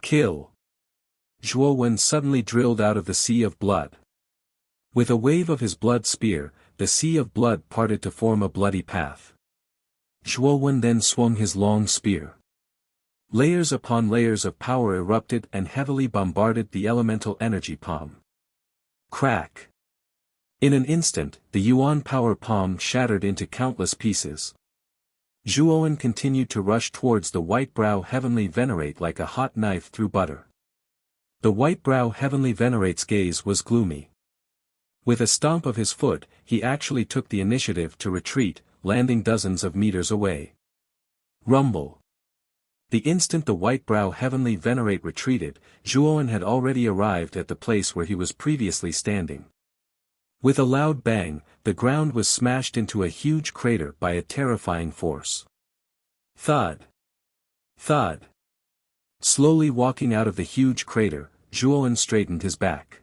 Kill. Zhuo Wen suddenly drilled out of the sea of blood. With a wave of his blood spear, the sea of blood parted to form a bloody path. Zhuo Wen then swung his long spear. Layers upon layers of power erupted and heavily bombarded the elemental energy palm. Crack. In an instant, the Yuan power palm shattered into countless pieces. Zhuo Wen continued to rush towards the white-brow heavenly venerate like a hot knife through butter. The white-brow heavenly venerate's gaze was gloomy. With a stomp of his foot, he actually took the initiative to retreat, landing dozens of meters away. Rumble. The instant the white-brow heavenly venerate retreated, Zhuo Wen had already arrived at the place where he was previously standing. With a loud bang, the ground was smashed into a huge crater by a terrifying force. Thud. Thud. Slowly walking out of the huge crater, Zhuo Wen straightened his back.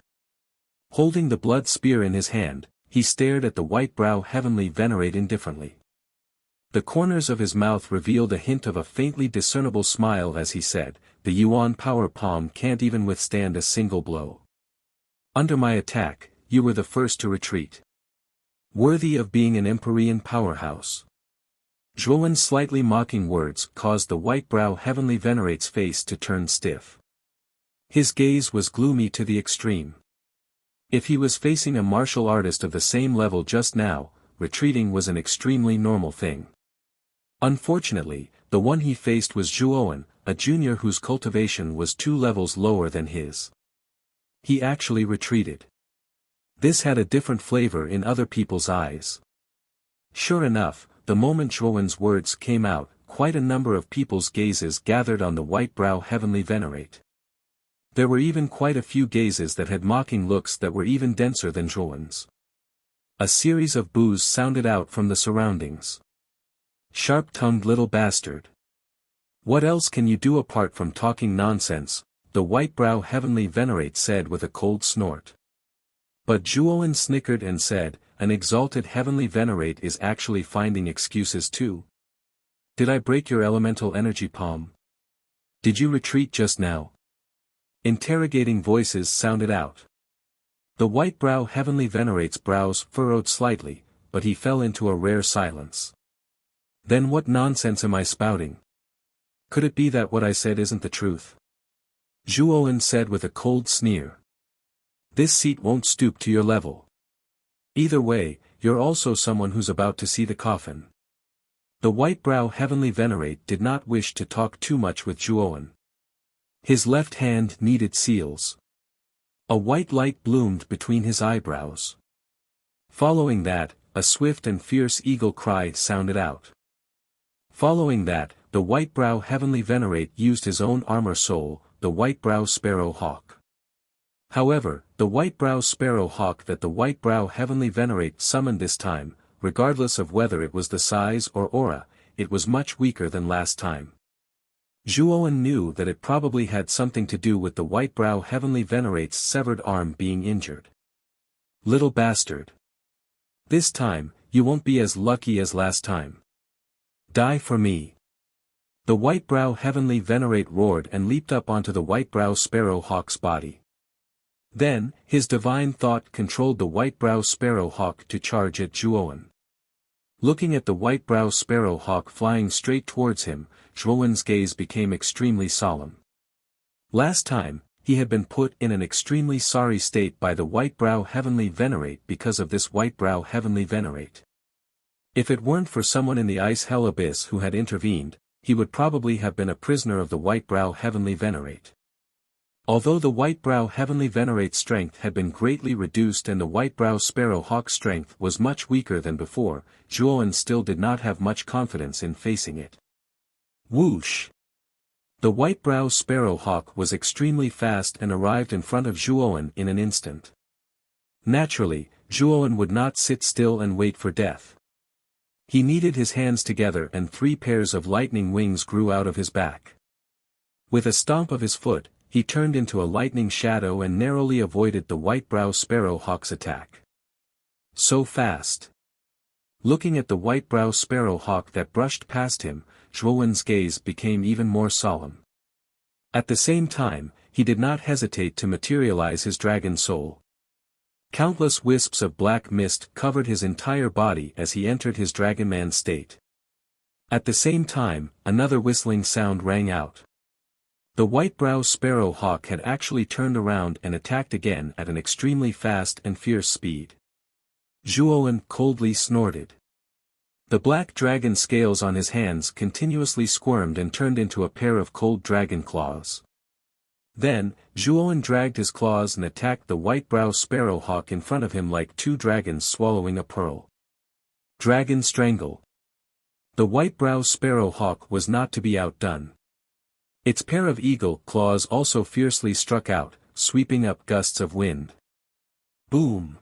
Holding the blood spear in his hand, he stared at the white-brow heavenly venerate indifferently. The corners of his mouth revealed a hint of a faintly discernible smile as he said, "The Yuan power palm can't even withstand a single blow. Under my attack, you were the first to retreat. Worthy of being an Empyrean powerhouse." Zhuo Wen's slightly mocking words caused the white-brow heavenly venerate's face to turn stiff. His gaze was gloomy to the extreme. If he was facing a martial artist of the same level just now, retreating was an extremely normal thing. Unfortunately, the one he faced was Zhuo Wen, a junior whose cultivation was 2 levels lower than his. He actually retreated. This had a different flavor in other people's eyes. Sure enough, the moment Zhuo Wen's words came out, quite a number of people's gazes gathered on the white-brow heavenly venerate. There were even quite a few gazes that had mocking looks that were even denser than Zhuo Wen's. A series of boos sounded out from the surroundings. Sharp-tongued little bastard. What else can you do apart from talking nonsense? The white-brow heavenly venerate said with a cold snort. But Zhuo Wen snickered and said, "An exalted heavenly venerate is actually finding excuses too. Did I break your elemental energy palm? Did you retreat just now?" Interrogating voices sounded out. The white-brow heavenly venerate's brows furrowed slightly, but he fell into a rare silence. Then what nonsense am I spouting? Could it be that what I said isn't the truth? Zhuo Wen said with a cold sneer. This seat won't stoop to your level. Either way, you're also someone who's about to see the coffin. The white-brow heavenly venerate did not wish to talk too much with Zhuo Wen. His left hand kneaded seals. A white light bloomed between his eyebrows. Following that, a swift and fierce eagle cry sounded out. Following that, the white-brow heavenly venerate used his own armor soul, the white-brow sparrow hawk. However, the white-brow sparrow hawk that the white-brow heavenly venerate summoned this time, regardless of whether it was the size or aura, it was much weaker than last time. Zhuo Wen knew that it probably had something to do with the white-brow heavenly venerate's severed arm being injured. Little bastard. This time, you won't be as lucky as last time. Die for me. The white-brow heavenly venerate roared and leaped up onto the white-brow sparrow hawk's body. Then, his divine thought controlled the white-brow sparrow hawk to charge at Zhuo Wen. Looking at the white-brow sparrow hawk flying straight towards him, Zhuo Wen's gaze became extremely solemn. Last time, he had been put in an extremely sorry state by the White-Brow Heavenly Venerate because of this White-Brow Heavenly Venerate. If it weren't for someone in the Ice Hell Abyss who had intervened, he would probably have been a prisoner of the White-Brow Heavenly Venerate. Although the White-Brow Heavenly Venerate's strength had been greatly reduced and the White-Brow Sparrow Hawk's strength was much weaker than before, Zhuowen still did not have much confidence in facing it. Whoosh! The White-Brow Sparrow Hawk was extremely fast and arrived in front of Zhuowen in an instant. Naturally, Zhuowen would not sit still and wait for death. He kneaded his hands together and 3 pairs of lightning wings grew out of his back. With a stomp of his foot, he turned into a lightning shadow and narrowly avoided the White-Brow Sparrow Hawk's attack. So fast. Looking at the White-Brow Sparrow Hawk that brushed past him, Zhuowen's gaze became even more solemn. At the same time, he did not hesitate to materialize his dragon soul. Countless wisps of black mist covered his entire body as he entered his Dragonman state. At the same time, another whistling sound rang out. The White-Brow Sparrow Hawk had actually turned around and attacked again at an extremely fast and fierce speed. Zhuowen coldly snorted. The black dragon scales on his hands continuously squirmed and turned into a pair of cold dragon claws. Then, Zhuowen dragged his claws and attacked the White-Brow Sparrow Hawk in front of him like 2 dragons swallowing a pearl. Dragon Strangle. The White-Brow Sparrow Hawk was not to be outdone. Its pair of eagle claws also fiercely struck out, sweeping up gusts of wind. Boom!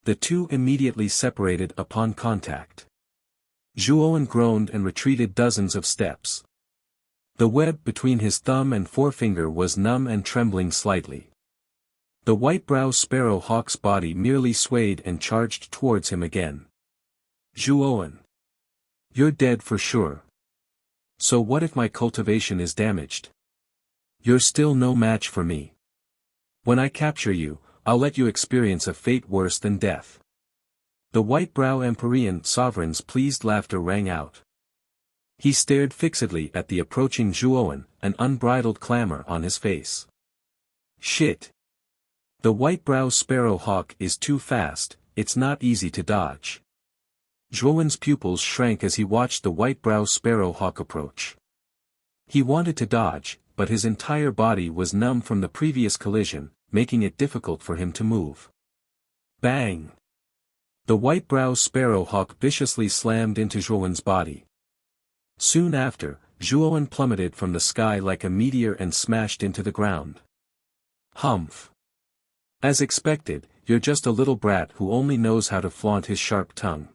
The two immediately separated upon contact. Zhuowen groaned and retreated dozens of steps. The web between his thumb and forefinger was numb and trembling slightly. The White-Brow Sparrow Hawk's body merely swayed and charged towards him again. Zhuowen. You're dead for sure. So what if my cultivation is damaged? You're still no match for me. When I capture you, I'll let you experience a fate worse than death. The White-Brow Empyrean Sovereign's pleased laughter rang out. He stared fixedly at the approaching Zhuowen, an unbridled clamor on his face. Shit! The White-Brow Sparrow Hawk is too fast, it's not easy to dodge. Zhuowen's pupils shrank as he watched the White-Brow Sparrow Hawk approach. He wanted to dodge, but his entire body was numb from the previous collision, making it difficult for him to move. Bang! The White-Brow Sparrow Hawk viciously slammed into Zhuowen's body. Soon after, Zhuowen plummeted from the sky like a meteor and smashed into the ground. Humph! As expected, you're just a little brat who only knows how to flaunt his sharp tongue.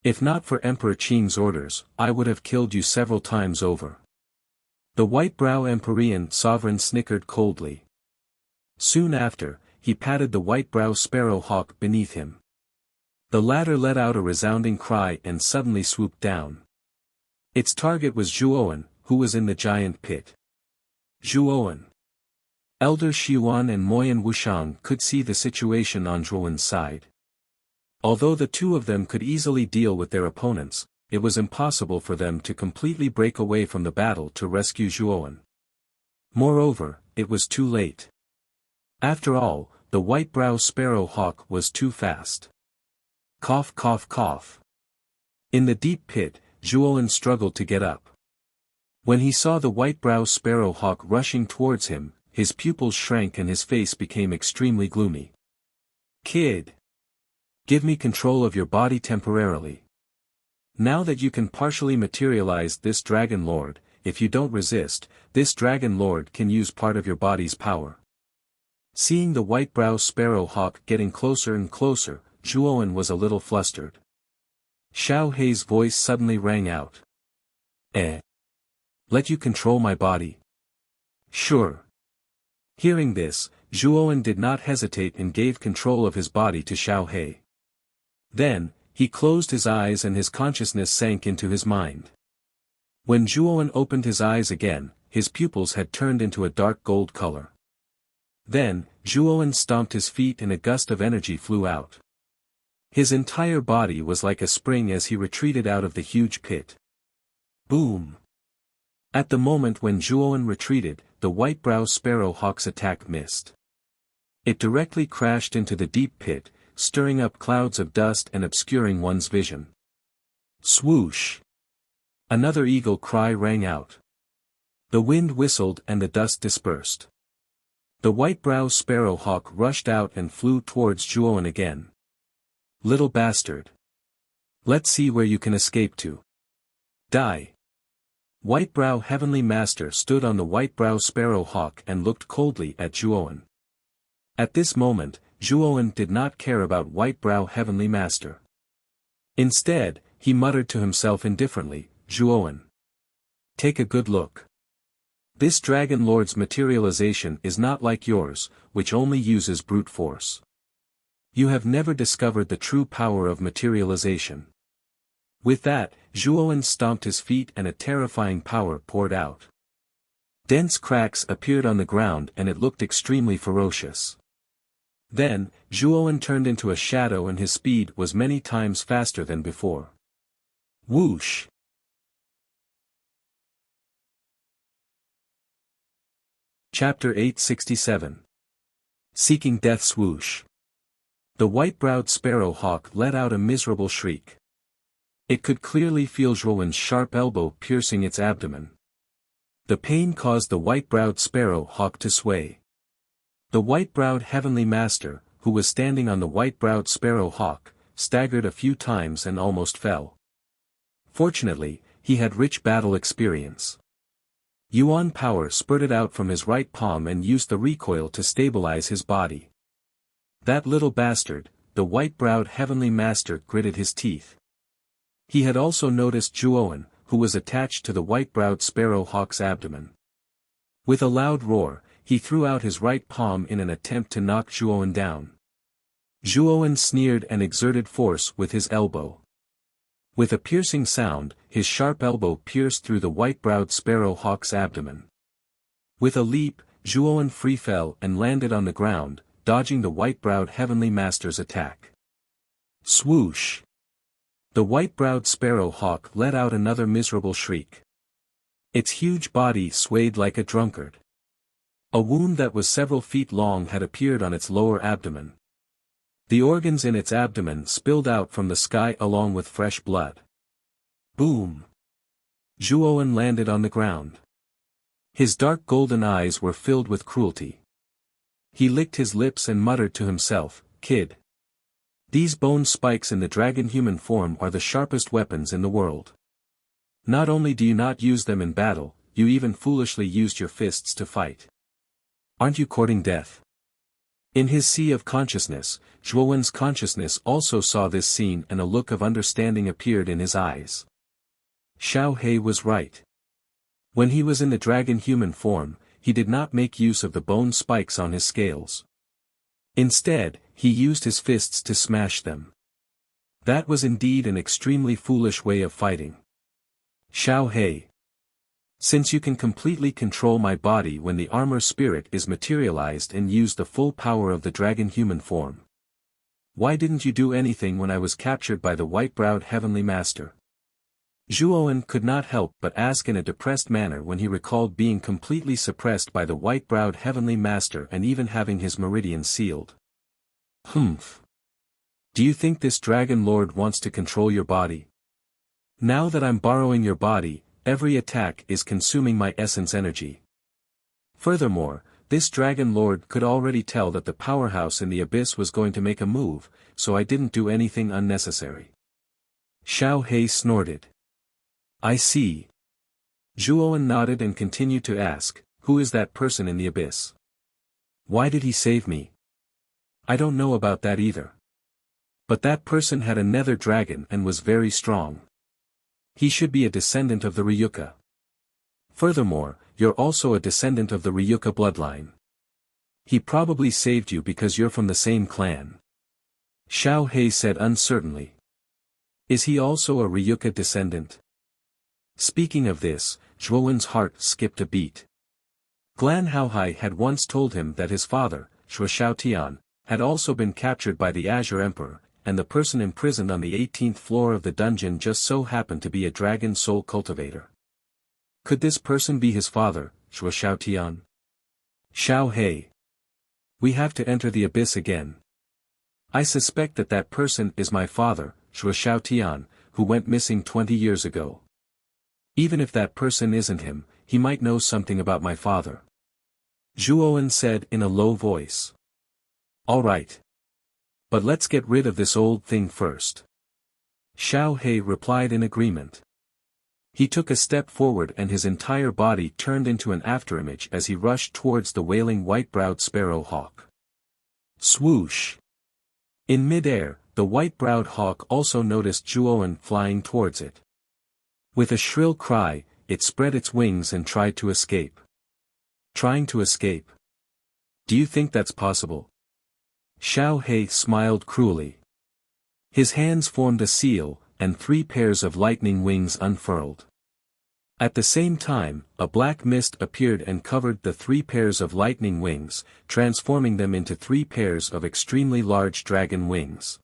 If not for Emperor Qing's orders, I would have killed you several times over. The White-Brow Empyrean Sovereign snickered coldly. Soon after, he patted the White-Brow Sparrow Hawk beneath him. The latter let out a resounding cry and suddenly swooped down. Its target was Zhuowen, who was in the giant pit. Zhuowen. Elder Xiuan and Moyan Wushang could see the situation on Zhuowen's side. Although the two of them could easily deal with their opponents, it was impossible for them to completely break away from the battle to rescue Zhuowen. Moreover, it was too late. After all, the White-Brow Sparrow Hawk was too fast. Cough cough cough. In the deep pit, Zhuowen struggled to get up. When he saw the White-Brow Sparrow Hawk rushing towards him, his pupils shrank and his face became extremely gloomy. Kid! Give me control of your body temporarily. Now that you can partially materialize this Dragon Lord, if you don't resist, this Dragon Lord can use part of your body's power. Seeing the White-Brow Sparrow Hawk getting closer and closer, Zhuowen was a little flustered. Xiao Hei's voice suddenly rang out. Let you control my body? Sure. Hearing this, Zhuowen did not hesitate and gave control of his body to Xiao Hei. Then, he closed his eyes and his consciousness sank into his mind. When Zhuowen opened his eyes again, his pupils had turned into a dark gold color. Then, Zhuowen stomped his feet and a gust of energy flew out. His entire body was like a spring as he retreated out of the huge pit. Boom! At the moment when Zhuowen retreated, the white-brow sparrow hawk's attack missed. It directly crashed into the deep pit, stirring up clouds of dust and obscuring one's vision. Swoosh! Another eagle cry rang out. The wind whistled and the dust dispersed. The white-brow sparrow hawk rushed out and flew towards Zhuowen again. Little bastard! Let's see where you can escape to. Die! White-brow heavenly master stood on the white-brow sparrow hawk and looked coldly at Zhuowen. At this moment, Zhuowen did not care about white-brow heavenly master. Instead, he muttered to himself indifferently, Zhuowen, take a good look. This dragon lord's materialization is not like yours, which only uses brute force. You have never discovered the true power of materialization. With that, Zhuowen stomped his feet and a terrifying power poured out. Dense cracks appeared on the ground and it looked extremely ferocious. Then, Zhuowen turned into a shadow and his speed was many times faster than before. Whoosh! Chapter 867. Seeking Death. Swoosh! The white-browed sparrow hawk let out a miserable shriek. It could clearly feel Zhuowen's sharp elbow piercing its abdomen. The pain caused the white-browed sparrow hawk to sway. The white-browed heavenly master, who was standing on the white-browed sparrow hawk, staggered a few times and almost fell. Fortunately, he had rich battle experience. Yuan power spurted out from his right palm and used the recoil to stabilize his body. That little bastard, the white-browed heavenly master gritted his teeth. He had also noticed Zhuowen, who was attached to the white-browed sparrow hawk's abdomen. With a loud roar, he threw out his right palm in an attempt to knock Zhuowen down. Zhuowen sneered and exerted force with his elbow. With a piercing sound, his sharp elbow pierced through the white-browed sparrow hawk's abdomen. With a leap, Zhuowen free fell and landed on the ground, dodging the white-browed heavenly master's attack. Swoosh! The white-browed sparrow hawk let out another miserable shriek. Its huge body swayed like a drunkard. A wound that was several feet long had appeared on its lower abdomen. The organs in its abdomen spilled out from the sky along with fresh blood. Boom! Zhuowen landed on the ground. His dark golden eyes were filled with cruelty. He licked his lips and muttered to himself, Kid. These bone spikes in the dragon human form are the sharpest weapons in the world. Not only do you not use them in battle, you even foolishly used your fists to fight. Aren't you courting death? In his sea of consciousness, Zhuowen's consciousness also saw this scene and a look of understanding appeared in his eyes. Xiao He was right. When he was in the dragon human form, he did not make use of the bone spikes on his scales. Instead, he used his fists to smash them. That was indeed an extremely foolish way of fighting. Xiao He. Since you can completely control my body when the armor spirit is materialized and use the full power of the dragon human form. Why didn't you do anything when I was captured by the white-browed heavenly master? Zhuowen could not help but ask in a depressed manner when he recalled being completely suppressed by the white-browed heavenly master and even having his meridian sealed. Humph. Do you think this dragon lord wants to control your body? Now that I'm borrowing your body, every attack is consuming my essence energy. Furthermore, this dragon lord could already tell that the powerhouse in the abyss was going to make a move, so I didn't do anything unnecessary. Xiao He snorted. I see. Zhuowen nodded and continued to ask, who is that person in the abyss? Why did he save me? I don't know about that either. But that person had a nether dragon and was very strong. He should be a descendant of the Ryuka. Furthermore, you're also a descendant of the Ryuka bloodline. He probably saved you because you're from the same clan. Xiao He said uncertainly. Is he also a Ryuka descendant? Speaking of this, Zhuowen's heart skipped a beat. Glan Haohai had once told him that his father, Shui Xiaotian, had also been captured by the Azure Emperor, and the person imprisoned on the 18th floor of the dungeon just so happened to be a dragon soul cultivator. Could this person be his father, Shui Xiaotian? Xiao He. We have to enter the abyss again. I suspect that that person is my father, Zhuo Xiaotian, who went missing 20 years ago. Even if that person isn't him, he might know something about my father. Zhuowen said in a low voice. All right. But let's get rid of this old thing first. Xiao He replied in agreement. He took a step forward and his entire body turned into an afterimage as he rushed towards the wailing white-browed sparrow hawk. Swoosh! In mid-air, the white-browed hawk also noticed Zhuowen flying towards it. With a shrill cry, it spread its wings and tried to escape. Trying to escape? Do you think that's possible? Xiao He smiled cruelly. His hands formed a seal, and 3 pairs of lightning wings unfurled. At the same time, a black mist appeared and covered the 3 pairs of lightning wings, transforming them into 3 pairs of extremely large dragon wings.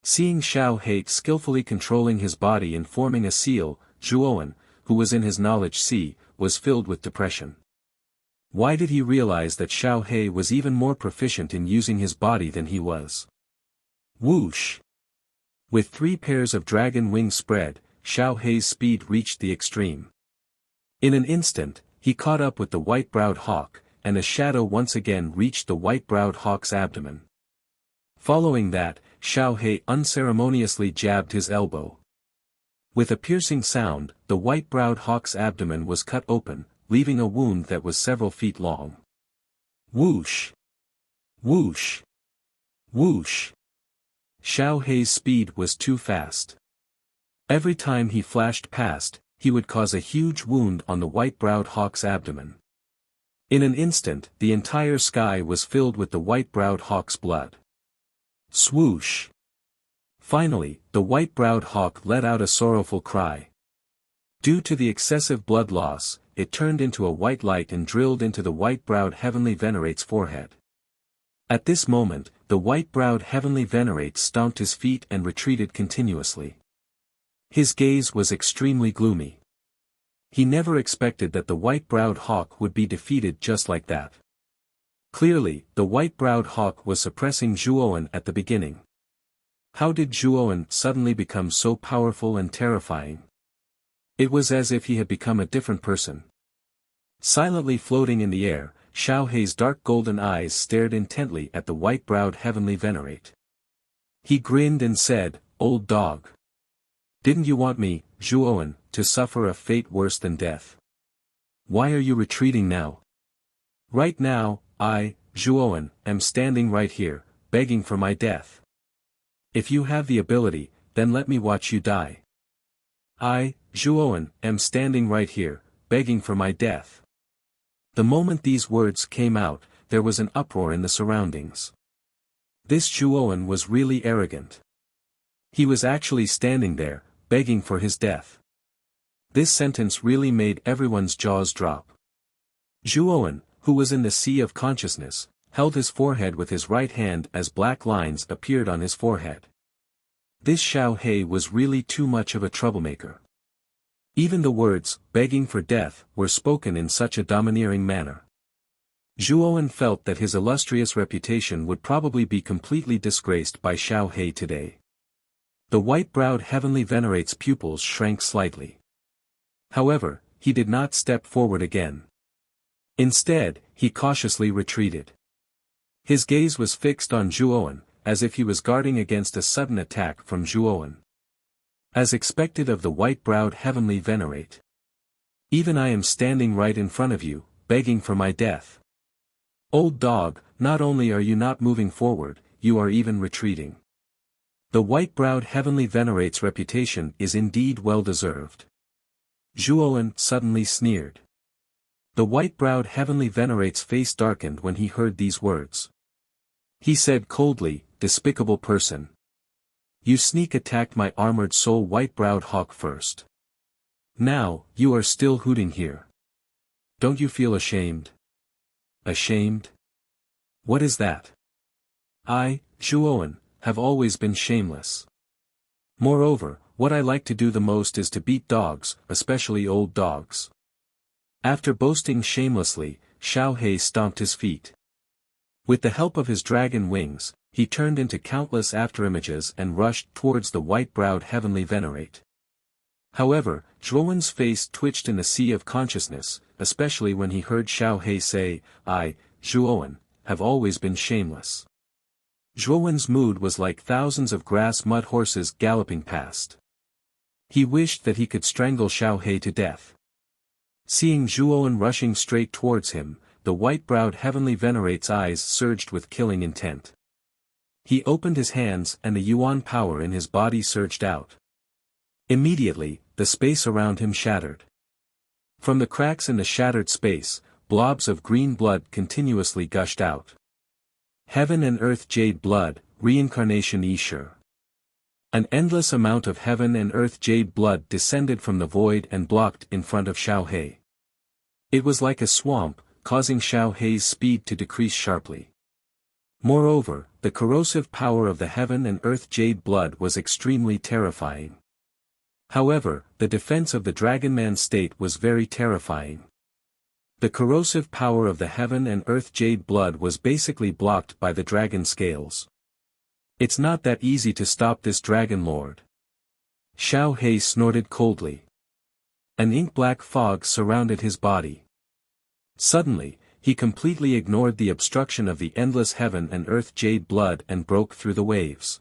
Seeing Xiao He skillfully controlling his body and forming a seal, Zhuowen, who was in his knowledge sea, was filled with depression. Why did he realize that Xiao He was even more proficient in using his body than he was? Whoosh! With 3 pairs of dragon wings spread, Xiao He's speed reached the extreme. In an instant, he caught up with the white-browed hawk, and a shadow once again reached the white-browed hawk's abdomen. Following that, Xiao He unceremoniously jabbed his elbow. With a piercing sound, the white-browed hawk's abdomen was cut open, leaving a wound that was several feet long. Whoosh! Whoosh! Whoosh! Xiao He's speed was too fast. Every time he flashed past, he would cause a huge wound on the white-browed hawk's abdomen. In an instant, the entire sky was filled with the white-browed hawk's blood. Swoosh! Finally, the white-browed hawk let out a sorrowful cry. Due to the excessive blood loss, it turned into a white light and drilled into the white-browed heavenly venerate's forehead. At this moment, the white-browed heavenly venerate stomped his feet and retreated continuously. His gaze was extremely gloomy. He never expected that the white-browed hawk would be defeated just like that. Clearly, the white-browed hawk was suppressing Zhuowen at the beginning. How did Zhuowen suddenly become so powerful and terrifying? It was as if he had become a different person. Silently floating in the air, Xiao He's dark golden eyes stared intently at the white-browed heavenly venerate. He grinned and said, "Old dog. Didn't you want me, Zhuowen, to suffer a fate worse than death? Why are you retreating now? Right now, I, Zhuowen, am standing right here, begging for my death. If you have the ability, then let me watch you die. I, Zhuowen, am standing right here, begging for my death." The moment these words came out, there was an uproar in the surroundings. This Zhuowen was really arrogant. He was actually standing there, begging for his death. This sentence really made everyone's jaws drop. Zhuowen, who was in the sea of consciousness, held his forehead with his right hand as black lines appeared on his forehead. This Xiao He was really too much of a troublemaker. Even the words, begging for death, were spoken in such a domineering manner. Zhuowen felt that his illustrious reputation would probably be completely disgraced by Xiao He today. The white-browed heavenly venerate's pupils shrank slightly. However, he did not step forward again. Instead, he cautiously retreated. His gaze was fixed on Zhuowen, as if he was guarding against a sudden attack from Zhuowen. As expected of the white-browed heavenly venerate. Even I am standing right in front of you, begging for my death. Old dog, not only are you not moving forward, you are even retreating. The white-browed heavenly venerate's reputation is indeed well-deserved. Zhuowen suddenly sneered. The white-browed heavenly venerate's face darkened when he heard these words. He said coldly, "Despicable person. You sneak-attacked my armored soul white-browed hawk first. Now, you are still hooting here. Don't you feel ashamed?" Ashamed? What is that? I, Zhuowen, have always been shameless. Moreover, what I like to do the most is to beat dogs, especially old dogs. After boasting shamelessly, Xiao He stomped his feet. With the help of his dragon wings, he turned into countless afterimages and rushed towards the white-browed heavenly venerate. However, Zhuowen's face twitched in the sea of consciousness, especially when he heard Xiao He say, "I, Zhuowen, have always been shameless." Zhuowen's mood was like thousands of grass-mud horses galloping past. He wished that he could strangle Xiao He to death. Seeing Zhuowen rushing straight towards him, the white-browed heavenly venerate's eyes surged with killing intent. He opened his hands and the yuan power in his body surged out. Immediately, the space around him shattered. From the cracks in the shattered space, blobs of green blood continuously gushed out. Heaven and earth jade blood, reincarnation Ishur. An endless amount of heaven and earth jade blood descended from the void and blocked in front of Xiao He. It was like a swamp, causing Xiao He's speed to decrease sharply. Moreover, the corrosive power of the heaven and earth jade blood was extremely terrifying. However, the defense of the Dragonman state was very terrifying. The corrosive power of the heaven and earth jade blood was basically blocked by the dragon scales. It's not that easy to stop this dragon lord. Xiao He snorted coldly. An ink-black fog surrounded his body. Suddenly, he completely ignored the obstruction of the endless heaven and earth jade blood and broke through the waves.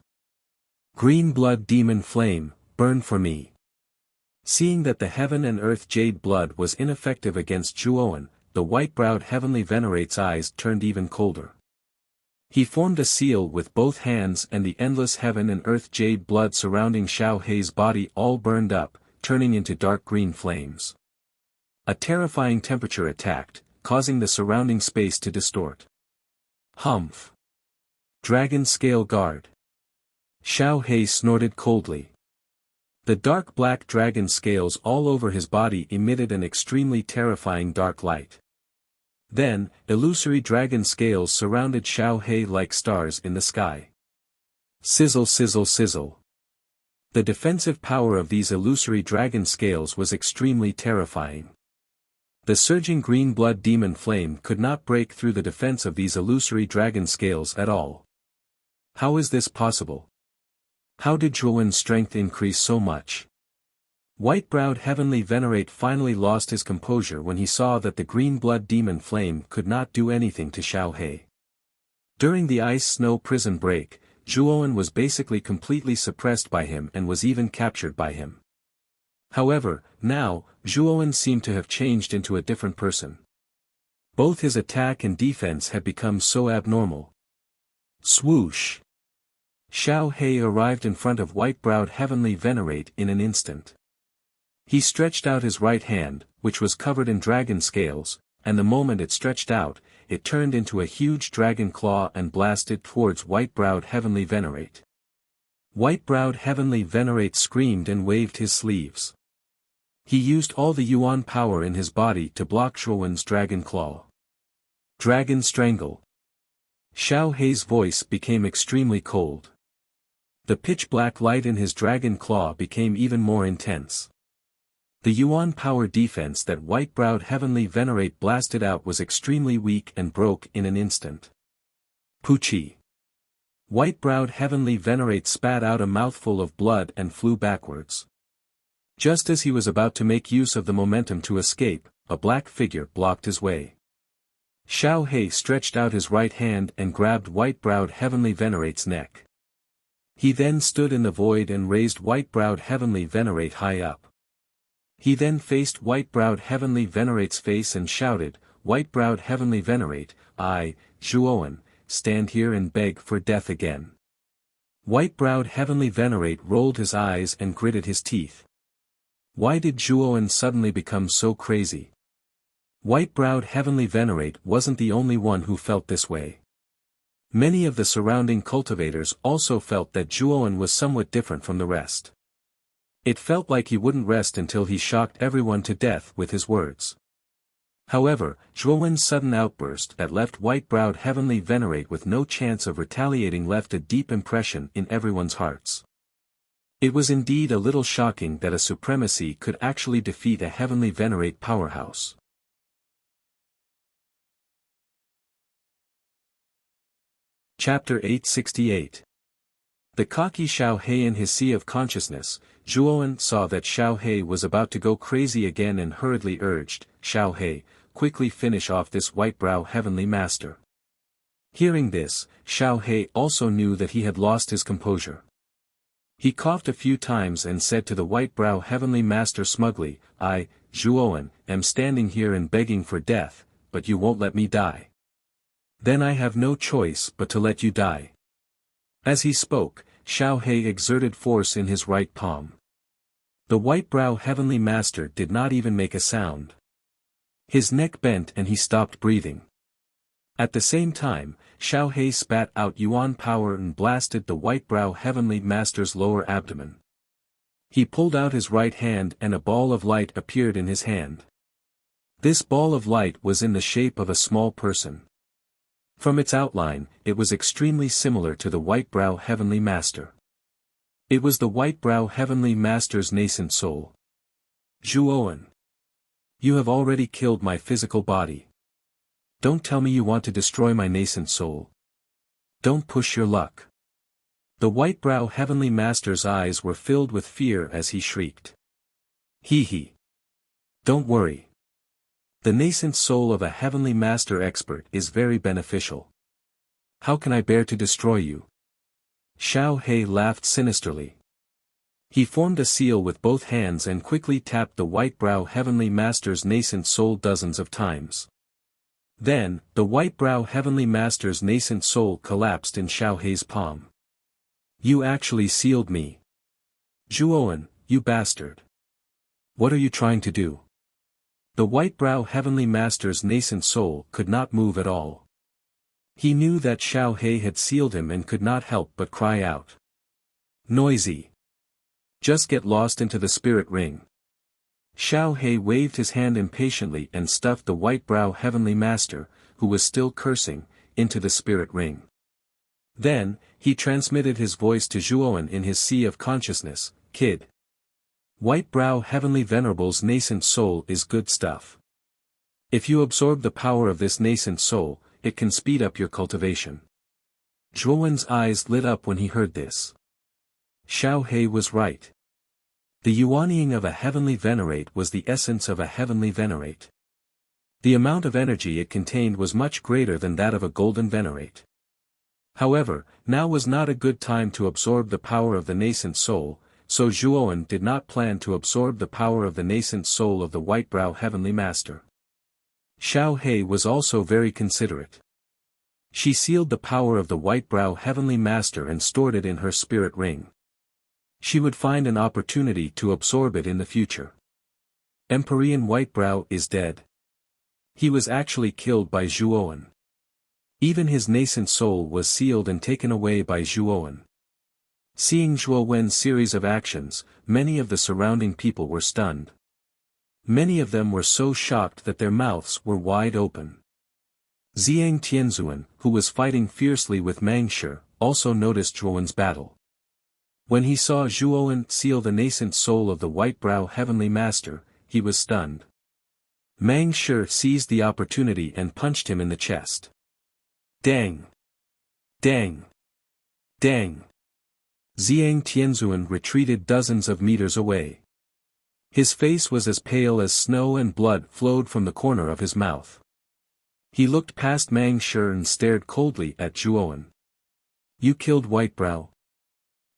Green blood demon flame, burn for me. Seeing that the heaven and earth jade blood was ineffective against Zhuowen, the white-browed heavenly venerate's eyes turned even colder. He formed a seal with both hands and the endless heaven and earth jade blood surrounding Xiao He's body all burned up, turning into dark green flames. A terrifying temperature attacked, causing the surrounding space to distort. Humph! Dragon scale guard. Xiao He snorted coldly. The dark black dragon scales all over his body emitted an extremely terrifying dark light. Then, illusory dragon scales surrounded Xiao He like stars in the sky. Sizzle sizzle sizzle. The defensive power of these illusory dragon scales was extremely terrifying. The surging green blood demon flame could not break through the defense of these illusory dragon scales at all. How is this possible? How did Zhuowen's strength increase so much? White-browed heavenly venerate finally lost his composure when he saw that the green blood demon flame could not do anything to Xiao He. During the ice-snow prison break, Zhuowen was basically completely suppressed by him and was even captured by him. However, now, Zhuowen seemed to have changed into a different person. Both his attack and defense had become so abnormal. Swoosh! Xiao He arrived in front of white-browed heavenly venerate in an instant. He stretched out his right hand, which was covered in dragon scales, and the moment it stretched out, it turned into a huge dragon claw and blasted towards white-browed heavenly venerate. White-browed heavenly venerate screamed and waved his sleeves. He used all the yuan power in his body to block Zhuowen's dragon claw. Dragon strangle. Xiao He's voice became extremely cold. The pitch-black light in his dragon claw became even more intense. The yuan power defense that white-browed heavenly venerate blasted out was extremely weak and broke in an instant. Poochie! White-browed heavenly venerate spat out a mouthful of blood and flew backwards. Just as he was about to make use of the momentum to escape, a black figure blocked his way. Xiao He stretched out his right hand and grabbed white-browed heavenly venerate's neck. He then stood in the void and raised white-browed heavenly venerate high up. He then faced white-browed heavenly venerate's face and shouted, "White-browed heavenly venerate, I, Zhuowen, stand here and beg for death again." White-browed heavenly venerate rolled his eyes and gritted his teeth. Why did Zhuowen suddenly become so crazy? White-browed heavenly venerate wasn't the only one who felt this way. Many of the surrounding cultivators also felt that Zhuowen was somewhat different from the rest. It felt like he wouldn't rest until he shocked everyone to death with his words. However, Zhuowen's sudden outburst that left white-browed heavenly venerate with no chance of retaliating left a deep impression in everyone's hearts. It was indeed a little shocking that a supremacy could actually defeat a heavenly venerate powerhouse. Chapter 868. The cocky Xiao He in his sea of consciousness, Zhuowen saw that Xiao He was about to go crazy again and hurriedly urged, "Xiao He, quickly finish off this white-brow heavenly master." Hearing this, Xiao He also knew that he had lost his composure. He coughed a few times and said to the white-brow heavenly master smugly, "I, Zhuowen, am standing here and begging for death, but you won't let me die. Then I have no choice but to let you die." As he spoke, Xiao He exerted force in his right palm. The white-brow heavenly master did not even make a sound. His neck bent and he stopped breathing. At the same time, Xiao He spat out yuan power and blasted the white-brow heavenly master's lower abdomen. He pulled out his right hand and a ball of light appeared in his hand. This ball of light was in the shape of a small person. From its outline, it was extremely similar to the white-brow heavenly master. It was the white-brow heavenly master's nascent soul. "Zhuowen, you have already killed my physical body. Don't tell me you want to destroy my nascent soul. Don't push your luck." The white-brow heavenly master's eyes were filled with fear as he shrieked. "He. Don't worry. The nascent soul of a heavenly master expert is very beneficial. How can I bear to destroy you?" Xiao He laughed sinisterly. He formed a seal with both hands and quickly tapped the white-brow heavenly master's nascent soul dozens of times. Then, the white-brow heavenly master's nascent soul collapsed in Xiao He's palm. "You actually sealed me. Zhuowen, you bastard. What are you trying to do?" The white-brow heavenly master's nascent soul could not move at all. He knew that Xiao He had sealed him and could not help but cry out. "Noisy. Just get lost into the spirit ring." Xiao He waved his hand impatiently and stuffed the white-brow heavenly master, who was still cursing, into the spirit ring. Then, he transmitted his voice to Zhuowen in his sea of consciousness, "Kid. White-brow heavenly venerable's nascent soul is good stuff. If you absorb the power of this nascent soul, it can speed up your cultivation." Zhuowen's eyes lit up when he heard this. Xiao He was right. The yuanying of a heavenly venerate was the essence of a heavenly venerate. The amount of energy it contained was much greater than that of a golden venerate. However, now was not a good time to absorb the power of the nascent soul, so Zhuowen did not plan to absorb the power of the nascent soul of the white-brow heavenly master. Xiao He was also very considerate. She sealed the power of the white-brow heavenly master and stored it in her spirit ring. She would find an opportunity to absorb it in the future. Empyrean Whitebrow is dead. He was actually killed by Zhuowen. Even his nascent soul was sealed and taken away by Zhuowen. Seeing Zhuowen's series of actions, many of the surrounding people were stunned. Many of them were so shocked that their mouths were wide open. Ziyang Tianzuan, who was fighting fiercely with Meng Shi, also noticed Zhuowen's battle. When he saw Zhuowen seal the nascent soul of the white-brow heavenly master, he was stunned. Meng Shi seized the opportunity and punched him in the chest. Dang! Dang! Dang! Ziyang Tianzuan retreated dozens of meters away. His face was as pale as snow and blood flowed from the corner of his mouth. He looked past Meng Shi and stared coldly at Zhuowen. "You killed Whitebrow?"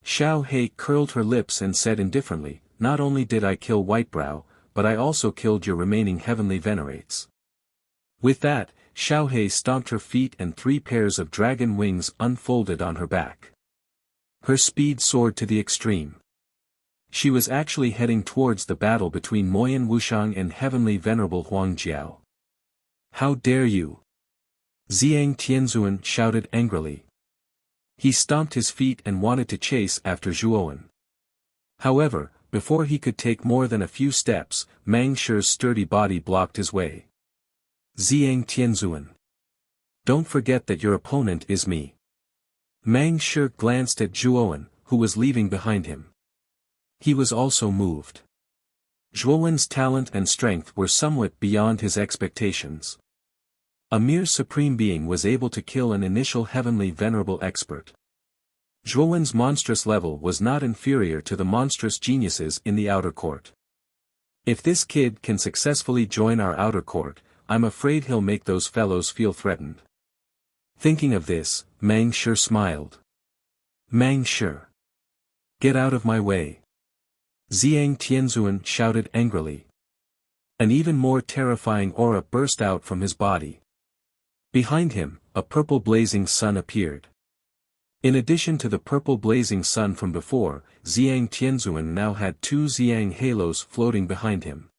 Xiao He curled her lips and said indifferently, "Not only did I kill Whitebrow, but I also killed your remaining heavenly venerates." With that, Xiao He stomped her feet and 3 pairs of dragon wings unfolded on her back. Her speed soared to the extreme. She was actually heading towards the battle between Moyan Wuxiang and heavenly venerable Huangjiao. "How dare you!" Ziyang Tianzuan shouted angrily. He stomped his feet and wanted to chase after Zhuowen. However, before he could take more than a few steps, Meng Shi's sturdy body blocked his way. "Ziyang Tianzuan. Don't forget that your opponent is me." Meng Shi glanced at Zhuowen, who was leaving behind him. He was also moved. Zhuowen's talent and strength were somewhat beyond his expectations. A mere supreme being was able to kill an initial heavenly venerable expert. Zhuowen's monstrous level was not inferior to the monstrous geniuses in the outer court. If this kid can successfully join our outer court, I'm afraid he'll make those fellows feel threatened. Thinking of this, Mang Shi smiled. Mang Shi. Get out of my way. Zhang Tianzuan shouted angrily. An even more terrifying aura burst out from his body. Behind him, a purple blazing sun appeared. In addition to the purple blazing sun from before, Zhang Tianzuan now had two Zhang halos floating behind him.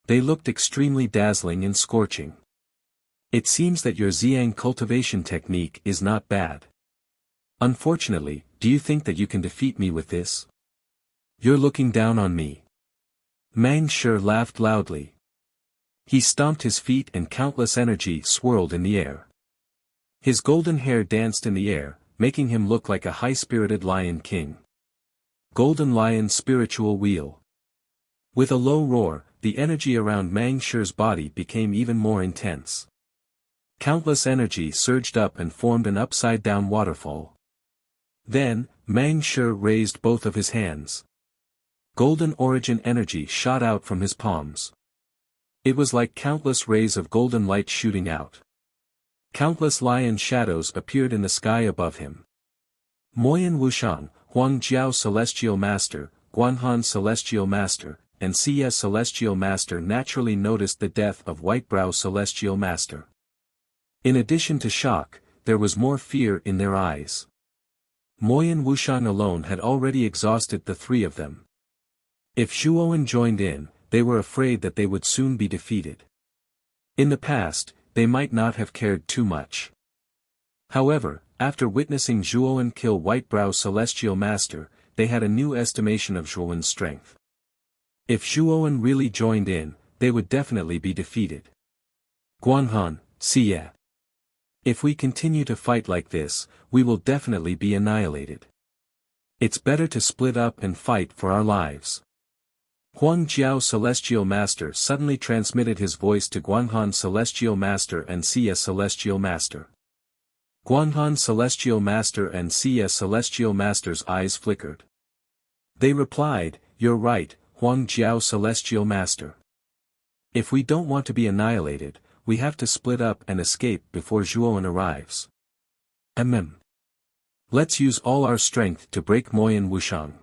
They looked extremely dazzling and scorching. It seems that your Zhang cultivation technique is not bad. Unfortunately, do you think that you can defeat me with this? You're looking down on me. Mang Shi laughed loudly. He stomped his feet and countless energy swirled in the air. His golden hair danced in the air, making him look like a high-spirited lion king. Golden Lion Spiritual Wheel. With a low roar, the energy around Mang Shi's body became even more intense. Countless energy surged up and formed an upside-down waterfall. Then, Mang Shi raised both of his hands. Golden origin energy shot out from his palms. It was like countless rays of golden light shooting out. Countless lion shadows appeared in the sky above him. Moyan Wuxiang, Huang Jiao Celestial Master, Guanhan Celestial Master, and Xie Celestial Master naturally noticed the death of Whitebrow Celestial Master. In addition to shock, there was more fear in their eyes. Moyan Wuxiang alone had already exhausted the three of them. If Zhuowen joined in, they were afraid that they would soon be defeated. In the past, they might not have cared too much. However, after witnessing Zhuowen kill Whitebrow Celestial Master, they had a new estimation of Zhuowen's strength. If Zhuowen really joined in, they would definitely be defeated. Guanhan, Xie. If we continue to fight like this, we will definitely be annihilated. It's better to split up and fight for our lives. Huang Jiao Celestial Master suddenly transmitted his voice to Guanhan Celestial Master and Xie Celestial Master. Guanhan Celestial Master and Xie Celestial Master's eyes flickered. They replied, "You're right, Huang Jiao Celestial Master. If we don't want to be annihilated, we have to split up and escape before Zhuowen arrives. Let's use all our strength to break Moyan Wuxiang.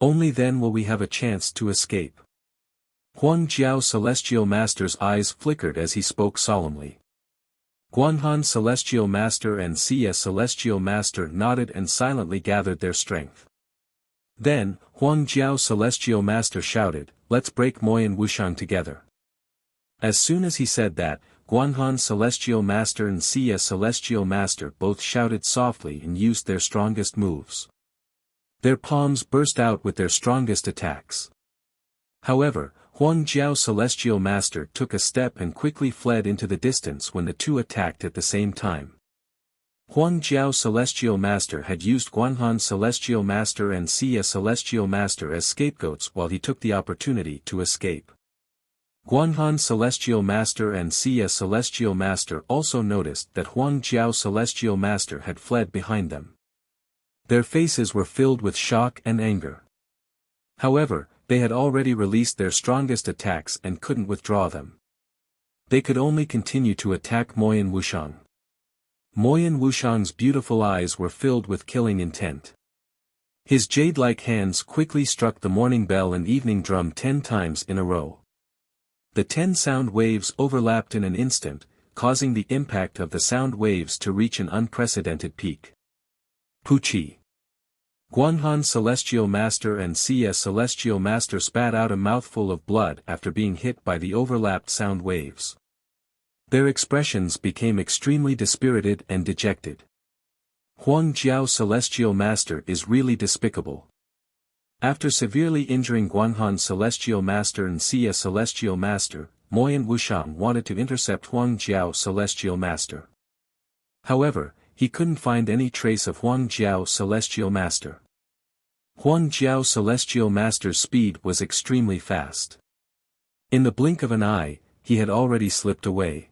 Only then will we have a chance to escape." Huang Jiao Celestial Master's eyes flickered as he spoke solemnly. Guanhan Celestial Master and Xie Celestial Master nodded and silently gathered their strength. Then, Huang Jiao Celestial Master shouted, "Let's break Moyan Wuxiang together." As soon as he said that, Guanhan Celestial Master and Xie Celestial Master both shouted softly and used their strongest moves. Their palms burst out with their strongest attacks. However, Huang Jiao Celestial Master took a step and quickly fled into the distance when the two attacked at the same time. Huang Jiao Celestial Master had used Guanhan Celestial Master and Xie Celestial Master as scapegoats while he took the opportunity to escape. Guanhan Celestial Master and Xie Celestial Master also noticed that Huang Jiao Celestial Master had fled behind them. Their faces were filled with shock and anger. However, they had already released their strongest attacks and couldn't withdraw them. They could only continue to attack Moyan Wuxiang. Moyan Wuxiang's beautiful eyes were filled with killing intent. His jade-like hands quickly struck the morning bell and evening drum 10 times in a row. The 10 sound waves overlapped in an instant, causing the impact of the sound waves to reach an unprecedented peak. Puchi. Guanhan Celestial Master and Xie Celestial Master spat out a mouthful of blood after being hit by the overlapped sound waves. Their expressions became extremely dispirited and dejected. Huang Jiao Celestial Master is really despicable. After severely injuring Guanhan Celestial Master and Xie Celestial Master, Moyan Wuxiang wanted to intercept Huang Jiao Celestial Master. However, he couldn't find any trace of Huang Jiao Celestial Master. Huang Jiao Celestial Master's speed was extremely fast. In the blink of an eye, he had already slipped away.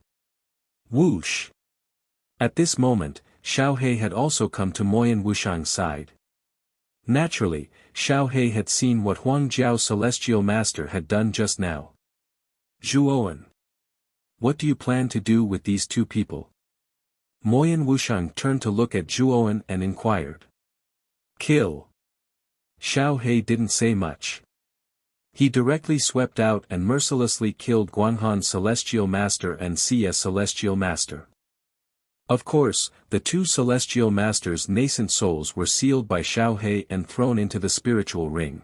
Whoosh! At this moment, Xiao He had also come to Moyan Wushang's side. Naturally, Xiao He had seen what Huang Jiao's celestial master had done just now. Zhuowen. What do you plan to do with these two people? Moyan Wushang turned to look at Zhuowen and inquired. Kill. Xiao He didn't say much. He directly swept out and mercilessly killed Guanhan's celestial master and Xia's celestial master. Of course, the two celestial masters' nascent souls were sealed by Xiao He and thrown into the spiritual ring.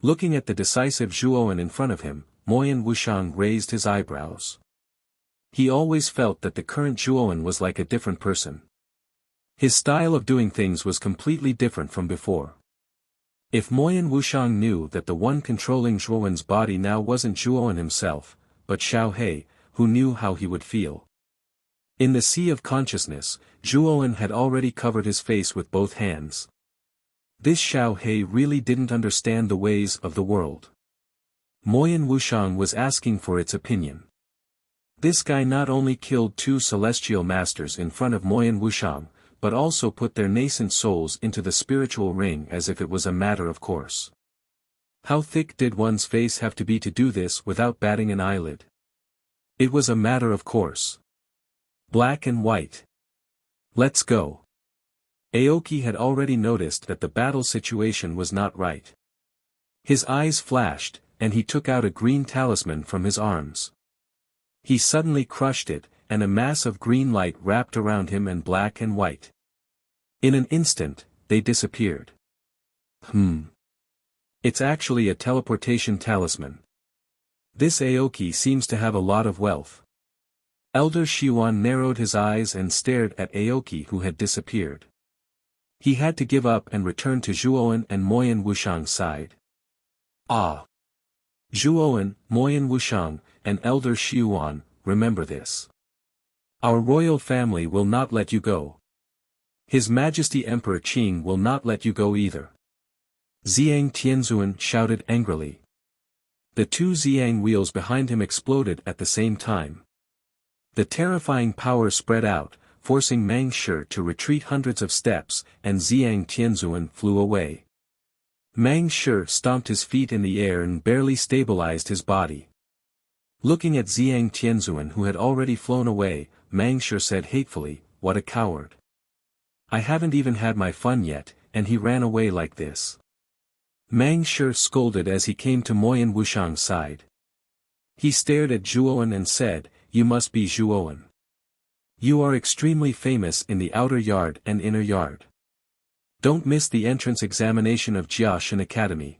Looking at the decisive Zhuowen in front of him, Moyan Wushang raised his eyebrows. He always felt that the current Zhuowen was like a different person. His style of doing things was completely different from before. If Moyan Wushang knew that the one controlling Zhuowen's body now wasn't Zhuowen himself, but Xiao He, who knew how he would feel. In the sea of consciousness, Zhuowen had already covered his face with both hands. This Xiao He really didn't understand the ways of the world. Moyan Wushang was asking for its opinion. This guy not only killed two celestial masters in front of Moyan Wushang, but also put their nascent souls into the spiritual ring as if it was a matter of course. How thick did one's face have to be to do this without batting an eyelid? It was a matter of course. Black and white. Let's go. Aoki had already noticed that the battle situation was not right. His eyes flashed, and he took out a green talisman from his arms. He suddenly crushed it, and a mass of green light wrapped around him and black and white. In an instant, they disappeared. It's actually a teleportation talisman. This Aoki seems to have a lot of wealth. Elder Shiwan narrowed his eyes and stared at Aoki who had disappeared. He had to give up and return to Zhuowen and Moyan Wushang's side. Ah! Zhuowen, Moyan Wushang, and Elder Shiwan, remember this. Our royal family will not let you go. His Majesty Emperor Qing will not let you go either. Xiang Tianzuan shouted angrily. The two Xiang wheels behind him exploded at the same time. The terrifying power spread out, forcing Meng Shi to retreat hundreds of steps, and Xiang Tianzuan flew away. Meng Shi stomped his feet in the air and barely stabilized his body. Looking at Xiang Tianzuan who had already flown away, Meng Shi said hatefully, "What a coward. I haven't even had my fun yet, and he ran away like this." Meng Shi scolded as he came to Moyan Wushang's side. He stared at Zhuowen and said, "You must be Zhuowen. You are extremely famous in the outer yard and inner yard. Don't miss the entrance examination of Jiaxin Academy.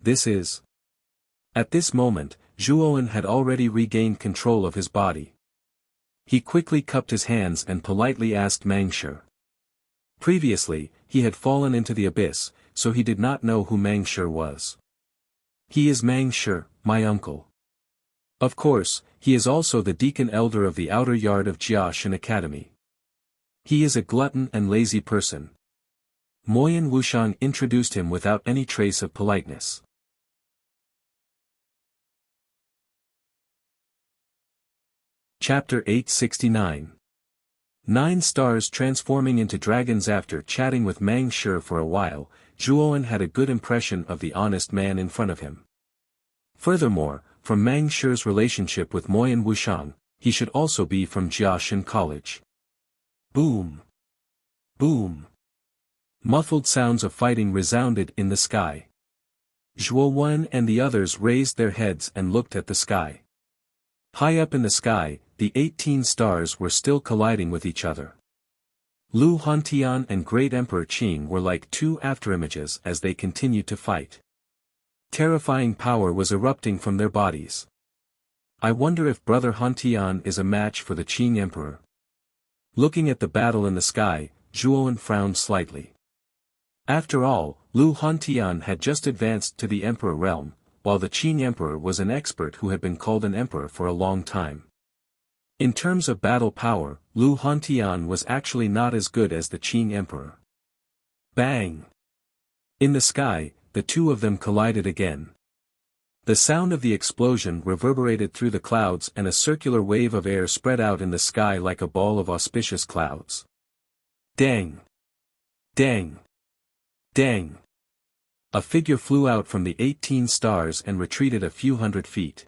This is..." At this moment, Zhuowen had already regained control of his body. He quickly cupped his hands and politely asked Meng Shi. Previously, he had fallen into the abyss, so he did not know who Meng Shi was. "He is Meng Shi, my uncle. Of course, he is also the deacon elder of the outer yard of Jiaxin Academy. He is a glutton and lazy person." Moyan Wushang introduced him without any trace of politeness. Chapter 869. 9 stars transforming into dragons. After chatting with Meng Shi for a while, Zhuowen had a good impression of the honest man in front of him. Furthermore, from Meng Shi's relationship with Moyan Wushang, he should also be from Jiaxin College. Boom! Boom! Muffled sounds of fighting resounded in the sky. Zhuowen and the others raised their heads and looked at the sky. High up in the sky, the 18 stars were still colliding with each other. Lu Hantian and Great Emperor Qing were like two afterimages as they continued to fight. Terrifying power was erupting from their bodies. I wonder if Brother Hantian is a match for the Qing Emperor. Looking at the battle in the sky, Zhuowen frowned slightly. After all, Lu Hantian had just advanced to the Emperor realm, while the Qing Emperor was an expert who had been called an emperor for a long time. In terms of battle power, Lu Hantian was actually not as good as the Qing Emperor. Bang! In the sky, the two of them collided again. The sound of the explosion reverberated through the clouds and a circular wave of air spread out in the sky like a ball of auspicious clouds. Dang! Dang! Dang! A figure flew out from the 18 stars and retreated a few hundred feet.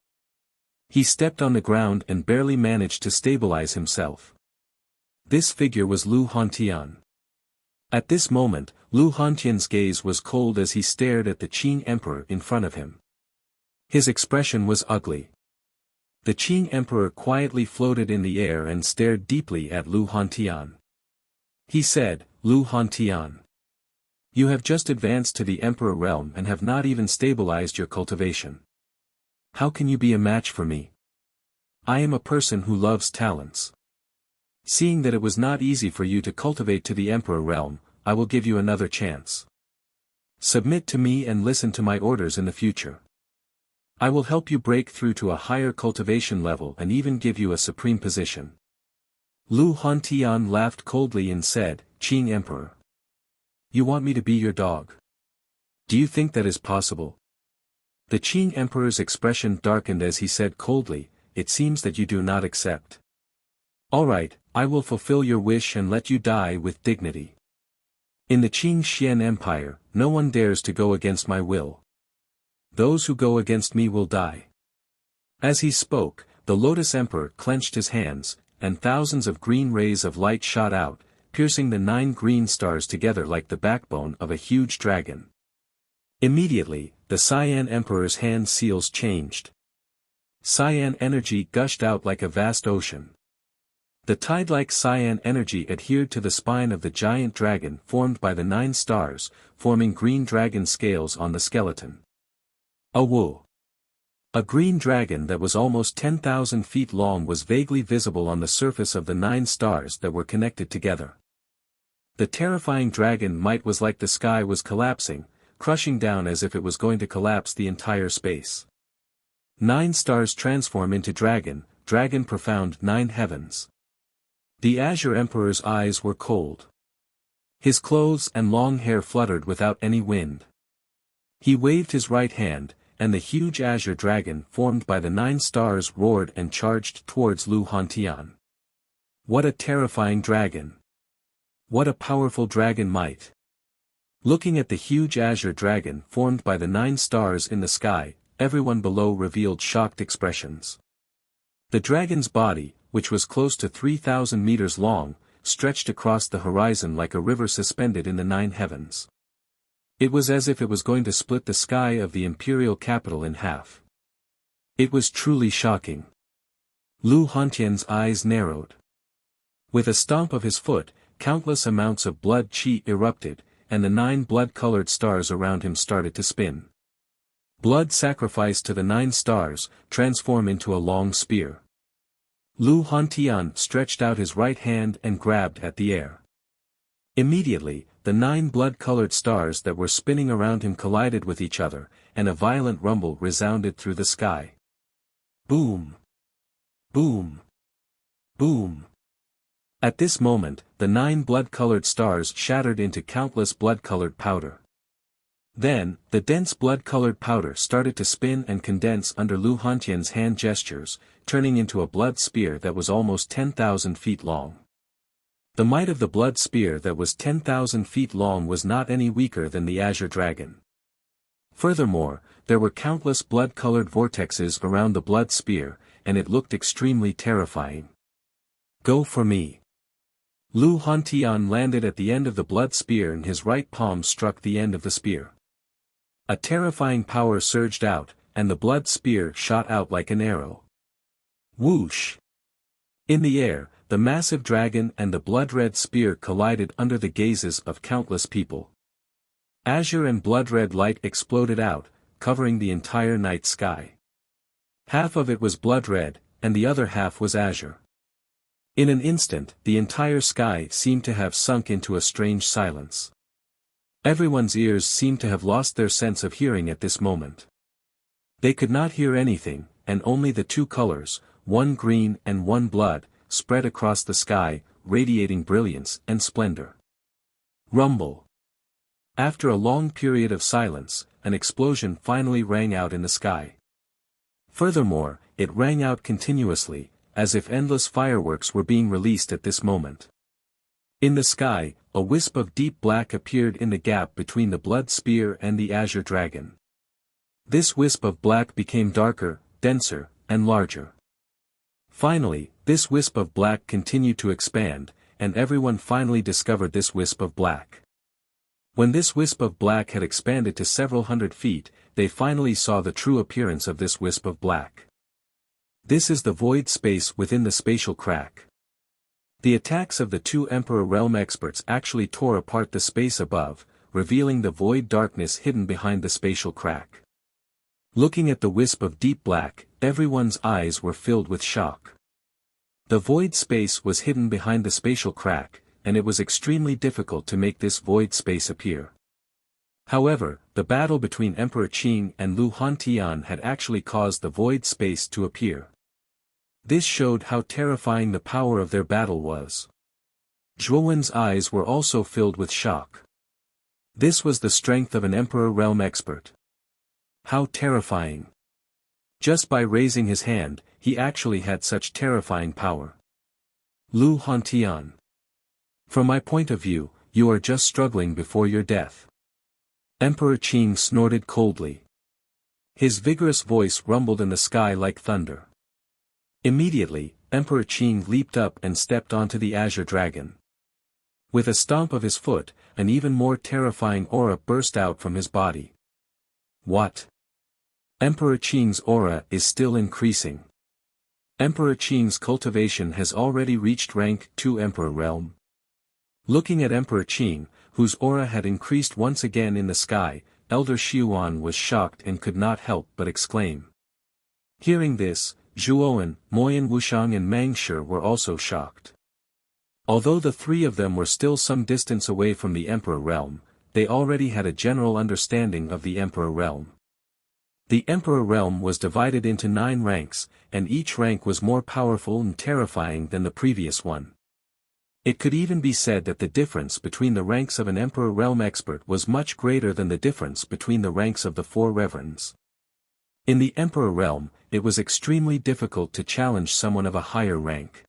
He stepped on the ground and barely managed to stabilize himself. This figure was Lu Hantian. At this moment, Lu Hantian's gaze was cold as he stared at the Qing Emperor in front of him. His expression was ugly. The Qing Emperor quietly floated in the air and stared deeply at Lu Hantian. He said, "Lu Hantian. You have just advanced to the Emperor realm and have not even stabilized your cultivation. How can you be a match for me? I am a person who loves talents. Seeing that it was not easy for you to cultivate to the Emperor realm, I will give you another chance. Submit to me and listen to my orders in the future. I will help you break through to a higher cultivation level and even give you a supreme position." Lu Hantian laughed coldly and said, "Qing Emperor. You want me to be your dog? Do you think that is possible?" The Qing Emperor's expression darkened as he said coldly, "It seems that you do not accept. All right, I will fulfill your wish and let you die with dignity. In the Qing Xian Empire, no one dares to go against my will. Those who go against me will die." As he spoke, the Lotus Emperor clenched his hands, and thousands of green rays of light shot out, piercing the 9 green stars together like the backbone of a huge dragon. Immediately, the Cyan Emperor's hand seals changed. Cyan energy gushed out like a vast ocean. The tide-like cyan energy adhered to the spine of the giant dragon formed by the 9 stars, forming green dragon scales on the skeleton. A green dragon that was almost 10,000 feet long was vaguely visible on the surface of the 9 stars that were connected together. The terrifying dragon might was like the sky was collapsing, crushing down as if it was going to collapse the entire space. 9 stars transform into dragon, dragon profound 9 heavens. The Azure Emperor's eyes were cold. His clothes and long hair fluttered without any wind. He waved his right hand, and the huge azure dragon formed by the 9 stars roared and charged towards Lu Hantian. What a terrifying dragon! What a powerful dragon might! Looking at the huge azure dragon formed by the 9 stars in the sky, everyone below revealed shocked expressions. The dragon's body, which was close to 3,000 meters long, stretched across the horizon like a river suspended in the 9 heavens. It was as if it was going to split the sky of the imperial capital in half. It was truly shocking. Lu Hantian's eyes narrowed. With a stomp of his foot, countless amounts of blood qi erupted, and the 9 blood-colored stars around him started to spin. Blood sacrificed to the 9 stars, transform into a long spear. Lu Hantian stretched out his right hand and grabbed at the air. Immediately, the 9 blood-colored stars that were spinning around him collided with each other, and a violent rumble resounded through the sky. Boom! Boom! Boom! At this moment, the 9 blood-colored stars shattered into countless blood-colored powder. Then, the dense blood-colored powder started to spin and condense under Lu Hantian's hand gestures, turning into a blood spear that was almost 10,000 feet long. The might of the blood spear that was 10,000 feet long was not any weaker than the azure dragon. Furthermore, there were countless blood-colored vortexes around the blood spear, and it looked extremely terrifying. Go for me! Lu Hantian landed at the end of the blood spear and his right palm struck the end of the spear. A terrifying power surged out, and the blood spear shot out like an arrow. Whoosh! In the air, the massive dragon and the blood-red spear collided under the gazes of countless people. Azure and blood-red light exploded out, covering the entire night sky. Half of it was blood-red, and the other half was azure. In an instant, the entire sky seemed to have sunk into a strange silence. Everyone's ears seemed to have lost their sense of hearing at this moment. They could not hear anything, and only the 2 colors, one green and one blood, spread across the sky, radiating brilliance and splendor. Rumble. After a long period of silence, an explosion finally rang out in the sky. Furthermore, it rang out continuously, as if endless fireworks were being released at this moment. In the sky, a wisp of deep black appeared in the gap between the blood spear and the azure dragon. This wisp of black became darker, denser, and larger. Finally, this wisp of black continued to expand, and everyone finally discovered this wisp of black. When this wisp of black had expanded to several hundred feet, they finally saw the true appearance of this wisp of black. This is the void space within the spatial crack. The attacks of the two Emperor Realm experts actually tore apart the space above, revealing the void darkness hidden behind the spatial crack. Looking at the wisp of deep black, everyone's eyes were filled with shock. The void space was hidden behind the spatial crack, and it was extremely difficult to make this void space appear. However, the battle between Emperor Qing and Lu Hantian had actually caused the void space to appear. This showed how terrifying the power of their battle was. Zhuowen's eyes were also filled with shock. This was the strength of an Emperor Realm expert. How terrifying. Just by raising his hand, he actually had such terrifying power. Lu Hantian. From my point of view, you are just struggling before your death. Emperor Qing snorted coldly. His vigorous voice rumbled in the sky like thunder. Immediately, Emperor Qing leaped up and stepped onto the azure dragon. With a stomp of his foot, an even more terrifying aura burst out from his body. What? Emperor Qing's aura is still increasing. Emperor Qing's cultivation has already reached rank 2 Emperor Realm. Looking at Emperor Qing, whose aura had increased once again in the sky, Elder Xiuan was shocked and could not help but exclaim. Hearing this, Zhuowen, Moyan Wuxiang and Meng Shi were also shocked. Although the three of them were still some distance away from the Emperor Realm, they already had a general understanding of the Emperor Realm. The Emperor Realm was divided into 9 ranks, and each rank was more powerful and terrifying than the previous one. It could even be said that the difference between the ranks of an Emperor Realm expert was much greater than the difference between the ranks of the 4 reverends. In the Emperor Realm, it was extremely difficult to challenge someone of a higher rank.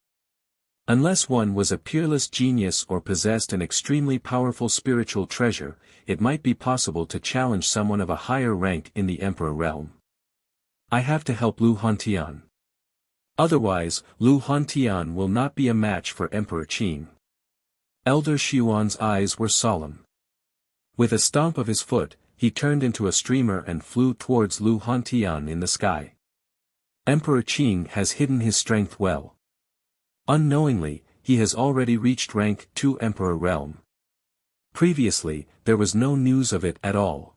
Unless one was a peerless genius or possessed an extremely powerful spiritual treasure, it might be possible to challenge someone of a higher rank in the Emperor Realm. I have to help Lu Hantian. Otherwise, Lu Hantian will not be a match for Emperor Qing. Elder Xiuan's eyes were solemn. With a stomp of his foot, he turned into a streamer and flew towards Lu Hantian in the sky. Emperor Qing has hidden his strength well. Unknowingly, he has already reached rank 2 Emperor Realm. Previously, there was no news of it at all.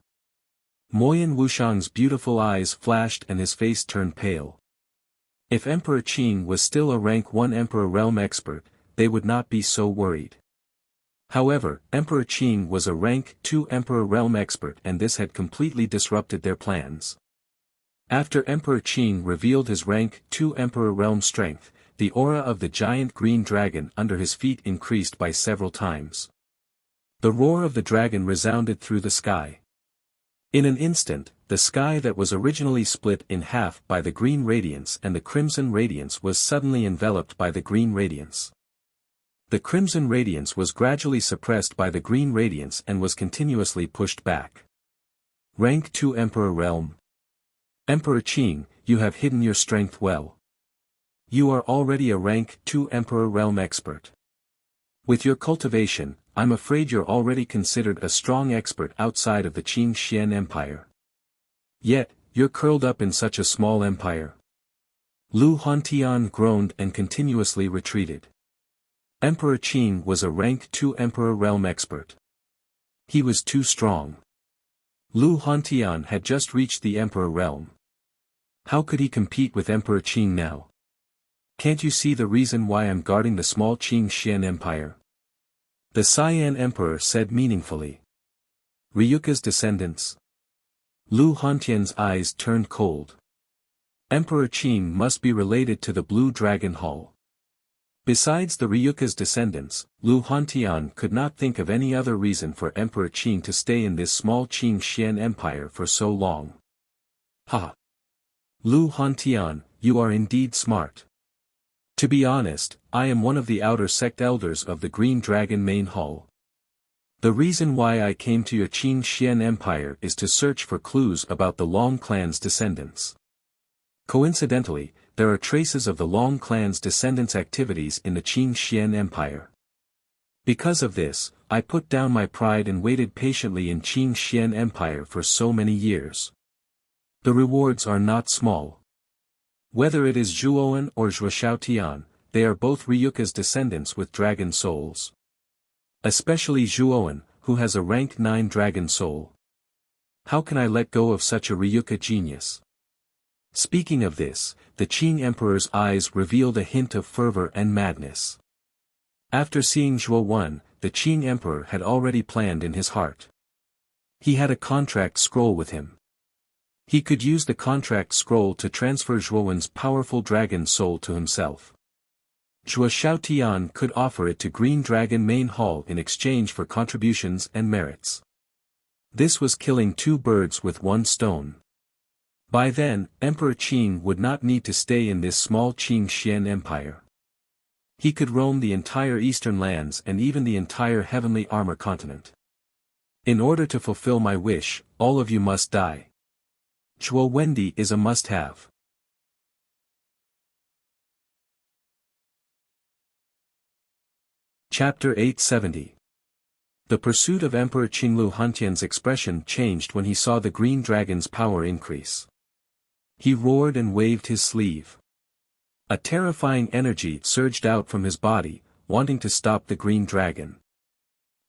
Moyan Wuxiang's beautiful eyes flashed and his face turned pale. If Emperor Qing was still a rank 1 Emperor Realm expert, they would not be so worried. However, Emperor Qing was a rank 2 Emperor Realm expert and this had completely disrupted their plans. After Emperor Qing revealed his rank 2 Emperor Realm strength, the aura of the giant green dragon under his feet increased by several times. The roar of the dragon resounded through the sky. In an instant, the sky that was originally split in half by the green radiance and the crimson radiance was suddenly enveloped by the green radiance. The crimson radiance was gradually suppressed by the green radiance and was continuously pushed back. Rank 2 Emperor Realm. Emperor Qing, you have hidden your strength well. You are already a rank 2 Emperor Realm expert. With your cultivation, I'm afraid you're already considered a strong expert outside of the Qing Xian Empire. Yet, you're curled up in such a small empire. Lu Hantian groaned and continuously retreated. Emperor Qing was a rank 2 Emperor Realm expert. He was too strong. Lu Hantian had just reached the Emperor Realm. How could he compete with Emperor Qing now? Can't you see the reason why I'm guarding the small Qing Xian Empire? The Cyan Emperor said meaningfully. Ryuka's descendants. Lu Hantian's eyes turned cold. Emperor Qing must be related to the Blue Dragon Hall. Besides the Ryuka's descendants, Lu Hantian could not think of any other reason for Emperor Qing to stay in this small Qing Xian Empire for so long. Ha! Lu Hantian, you are indeed smart. To be honest, I am one of the outer sect elders of the Green Dragon main hall. The reason why I came to your Qin Xian Empire is to search for clues about the Long clan's descendants. Coincidentally, there are traces of the Long clan's descendants' activities in the Qin Xian Empire. Because of this, I put down my pride and waited patiently in Qin Xian Empire for so many years. The rewards are not small. Whether it is Zhuoan or Zhuoxiaotian, they are both Ryuka's descendants with dragon souls. Especially Zhuoan, who has a rank 9 dragon soul. How can I let go of such a Ryuka genius? Speaking of this, the Qing Emperor's eyes revealed a hint of fervor and madness. After seeing Zhuo, the Qing Emperor had already planned in his heart. He had a contract scroll with him. He could use the contract scroll to transfer Zhuo's powerful dragon soul to himself. Zhuoxiaotian could offer it to Green Dragon main hall in exchange for contributions and merits. This was killing 2 birds with 1 stone. By then, Emperor Qing would not need to stay in this small Qin Xian Empire. He could roam the entire eastern lands and even the entire heavenly armor continent. In order to fulfill my wish, all of you must die. Zhuo Wendi is a must-have. Chapter 870. The pursuit of Emperor Qinglu Hantian's expression changed when he saw the Green Dragon's power increase. He roared and waved his sleeve. A terrifying energy surged out from his body, wanting to stop the Green Dragon.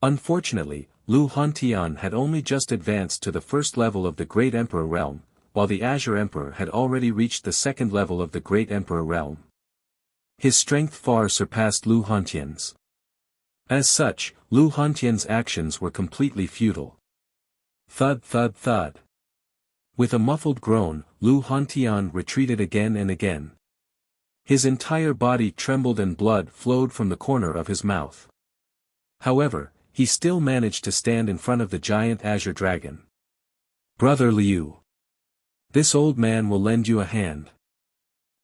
Unfortunately, Lu Hantian had only just advanced to the first level of the Great Emperor realm, while the Azure Emperor had already reached the second level of the Great Emperor realm. His strength far surpassed Lu Hantian's. As such, Lu Hantian's actions were completely futile. Thud thud thud. With a muffled groan, Lu Hantian retreated again and again. His entire body trembled and blood flowed from the corner of his mouth. However, he still managed to stand in front of the giant Azure Dragon. Brother Liu. This old man will lend you a hand.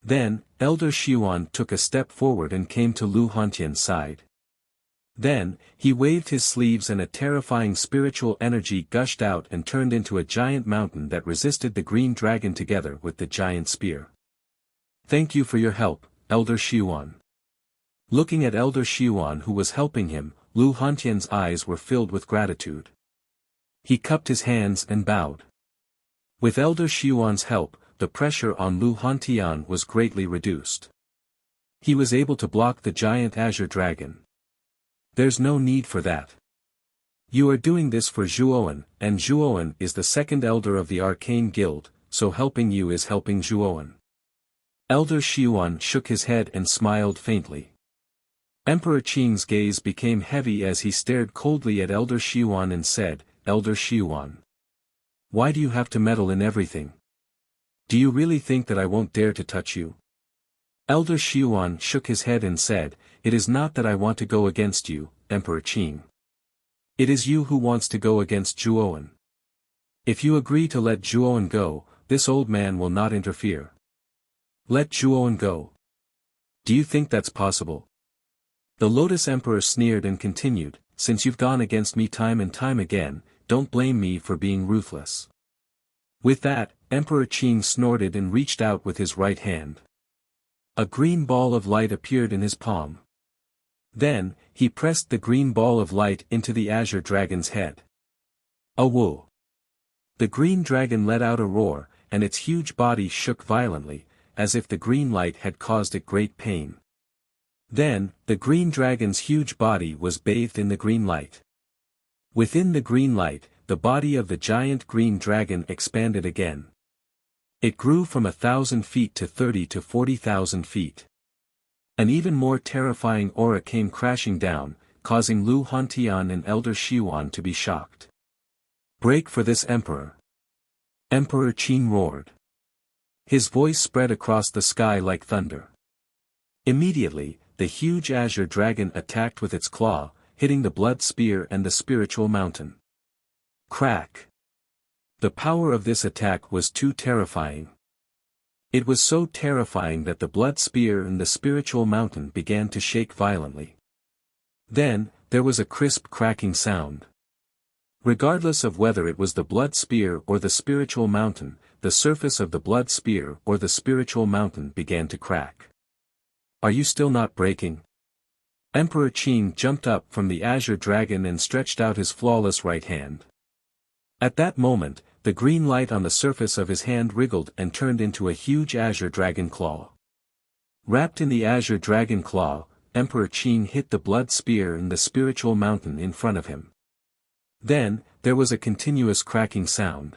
Then, Elder Xiuan took a step forward and came to Lu Hantian's side. Then, he waved his sleeves and a terrifying spiritual energy gushed out and turned into a giant mountain that resisted the Green Dragon together with the giant spear. Thank you for your help, Elder Xiuan. Looking at Elder Xiuan who was helping him, Lu Hantian's eyes were filled with gratitude. He cupped his hands and bowed. With Elder Xiuan's help, the pressure on Lu Hantian was greatly reduced. He was able to block the giant Azure Dragon. There's no need for that. You are doing this for Zhuoan, and Zhuoan is the second elder of the Arcane Guild, so helping you is helping Zhuoan. Elder Xiuan shook his head and smiled faintly. Emperor Qing's gaze became heavy as he stared coldly at Elder Xiuan and said, Elder Xiuan. Why do you have to meddle in everything? Do you really think that I won't dare to touch you? Elder Xiuan shook his head and said, It is not that I want to go against you, Emperor Qing. It is you who wants to go against Zhuoan. If you agree to let Zhuoan go, this old man will not interfere. Let Zhuoan go. Do you think that's possible? The Lotus Emperor sneered and continued, Since you've gone against me time and time again, don't blame me for being ruthless. With that, Emperor Qing snorted and reached out with his right hand. A green ball of light appeared in his palm. Then, he pressed the green ball of light into the Azure Dragon's head. A woo! The Green Dragon let out a roar, and its huge body shook violently, as if the green light had caused it great pain. Then, the Green Dragon's huge body was bathed in the green light. Within the green light, the body of the giant Green Dragon expanded again. It grew from 1,000 feet to 30 to 40,000 feet. An even more terrifying aura came crashing down, causing Lu Hantian and Elder Xiuan to be shocked. Break for this emperor! Emperor Qing roared. His voice spread across the sky like thunder. Immediately, the huge Azure Dragon attacked with its claw, hitting the blood spear and the spiritual mountain. Crack! The power of this attack was too terrifying. It was so terrifying that the blood spear and the spiritual mountain began to shake violently. Then, there was a crisp cracking sound. Regardless of whether it was the blood spear or the spiritual mountain, the surface of the blood spear or the spiritual mountain began to crack. Are you still not breaking? Emperor Qing jumped up from the azure dragon and stretched out his flawless right hand. At that moment, the green light on the surface of his hand wriggled and turned into a huge azure dragon claw. Wrapped in the azure dragon claw, Emperor Qing hit the blood spear and the spiritual mountain in front of him. Then, there was a continuous cracking sound.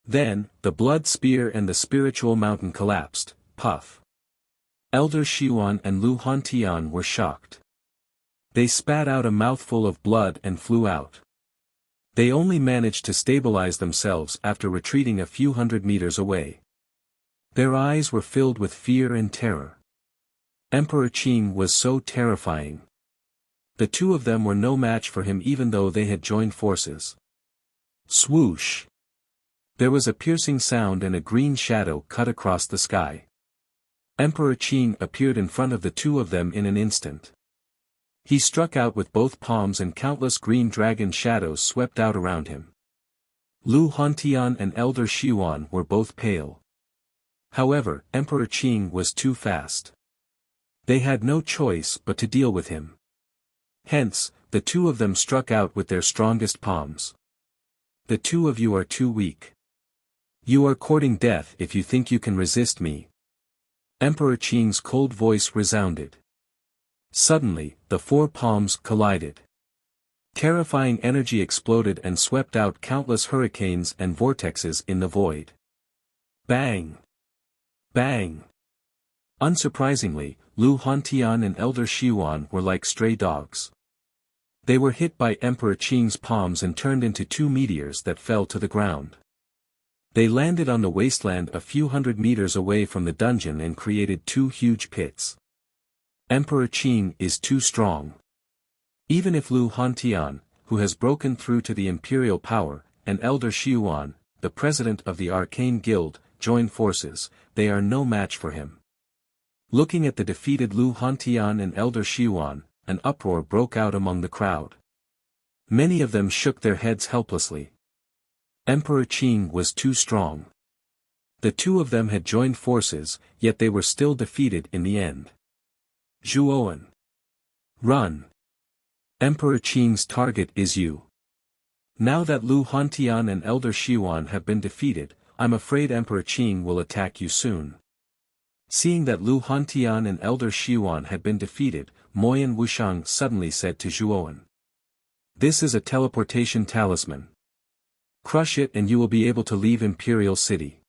Then, the blood spear and the spiritual mountain collapsed, puff. Elder Xiuan and Lu Hantian were shocked. They spat out a mouthful of blood and flew out. They only managed to stabilize themselves after retreating a few hundred meters away. Their eyes were filled with fear and terror. Emperor Qing was so terrifying. The two of them were no match for him even though they had joined forces. Swoosh! There was a piercing sound and a green shadow cut across the sky. Emperor Qing appeared in front of the two of them in an instant. He struck out with both palms and countless green dragon shadows swept out around him. Lu Hantian and Elder Xiuan were both pale. However, Emperor Qing was too fast. They had no choice but to deal with him. Hence, the two of them struck out with their strongest palms. The two of you are too weak. You are courting death if you think you can resist me. Emperor Qing's cold voice resounded. Suddenly, the four palms collided. Terrifying energy exploded and swept out countless hurricanes and vortexes in the void. Bang! Bang! Unsurprisingly, Lu Hantian and Elder Xiuan were like stray dogs. They were hit by Emperor Qing's palms and turned into two meteors that fell to the ground. They landed on the wasteland a few hundred meters away from the dungeon and created two huge pits. Emperor Qing is too strong. Even if Lu Hantian, who has broken through to the imperial power, and Elder Xiuan, the president of the Arcane Guild, join forces, they are no match for him. Looking at the defeated Lu Hantian and Elder Xiuan, an uproar broke out among the crowd. Many of them shook their heads helplessly. Emperor Qing was too strong. The two of them had joined forces, yet they were still defeated in the end. Zhuowen. Run. Emperor Qing's target is you. Now that Lu Hantian and Elder Xiuan have been defeated, I'm afraid Emperor Qing will attack you soon. Seeing that Lu Hantian and Elder Xiuan had been defeated, Moyan Wushang suddenly said to Zhuowen. This is a teleportation talisman. Crush it and you will be able to leave Imperial City.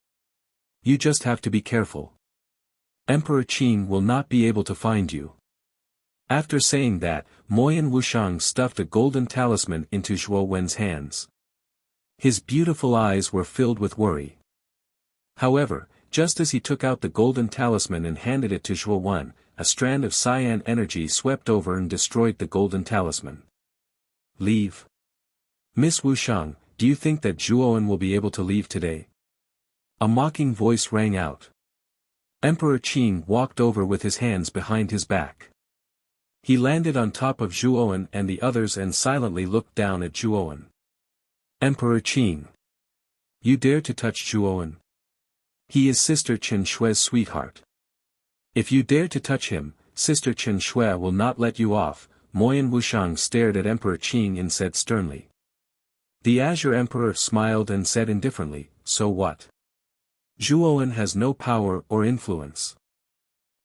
You just have to be careful. Emperor Qing will not be able to find you. After saying that, Moyan Wushang stuffed a golden talisman into Zhuowen's hands. His beautiful eyes were filled with worry. However, just as he took out the golden talisman and handed it to Zhuowen, a strand of cyan energy swept over and destroyed the golden talisman. Leave. Miss Wushang, do you think that Zhuowen will be able to leave today? A mocking voice rang out. Emperor Qing walked over with his hands behind his back. He landed on top of Zhuowen and the others and silently looked down at Zhuowen. Emperor Qing. You dare to touch Zhuowen? He is Sister Chen Shui's sweetheart. If you dare to touch him, Sister Chen Shui will not let you off. Moyan Wushang stared at Emperor Qing and said sternly. The Azure Emperor smiled and said indifferently, so what? Zhuowen has no power or influence.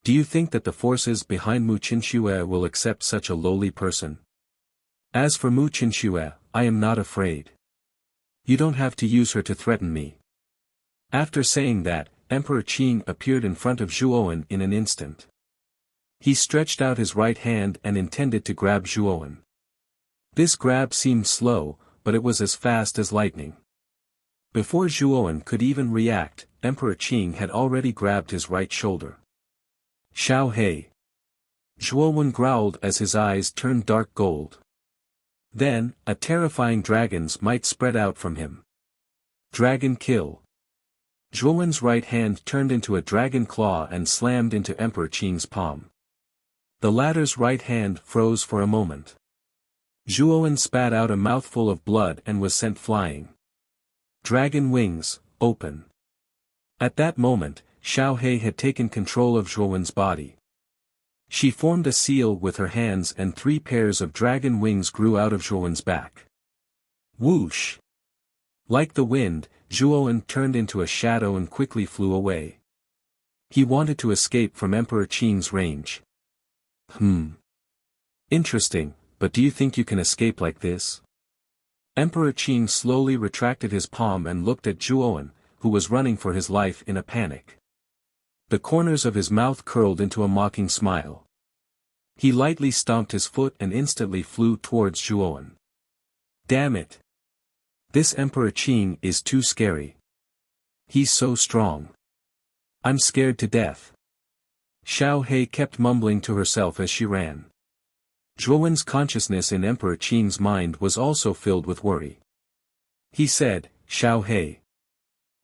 Do you think that the forces behind Mu Qinxue will accept such a lowly person? As for Mu Qinxue, I am not afraid. You don't have to use her to threaten me. After saying that, Emperor Qing appeared in front of Zhuowen in an instant. He stretched out his right hand and intended to grab Zhuowen. This grab seemed slow, but it was as fast as lightning. Before Zhuowen could even react, Emperor Qing had already grabbed his right shoulder. Xiao He. Zhuowen growled as his eyes turned dark gold. Then, a terrifying dragon's might spread out from him. Dragon kill. Zhuo Wen's right hand turned into a dragon claw and slammed into Emperor Qing's palm. The latter's right hand froze for a moment. Zhuo Wen spat out a mouthful of blood and was sent flying. Dragon wings, open. At that moment, Xiao He had taken control of Zhuo Wen's body. She formed a seal with her hands and 3 pairs of dragon wings grew out of Zhuo Wen's back. Whoosh! Like the wind, Zhuo Wen turned into a shadow and quickly flew away. He wanted to escape from Emperor Qing's range. Interesting, but do you think you can escape like this? Emperor Qing slowly retracted his palm and looked at Zhuo Wen, who was running for his life in a panic. The corners of his mouth curled into a mocking smile. He lightly stomped his foot and instantly flew towards Zhuo Wen. Damn it! This Emperor Qing is too scary. He's so strong. I'm scared to death. Xiao He kept mumbling to herself as she ran. Zhuo Wen's consciousness in Emperor Qing's mind was also filled with worry. He said, Xiao He.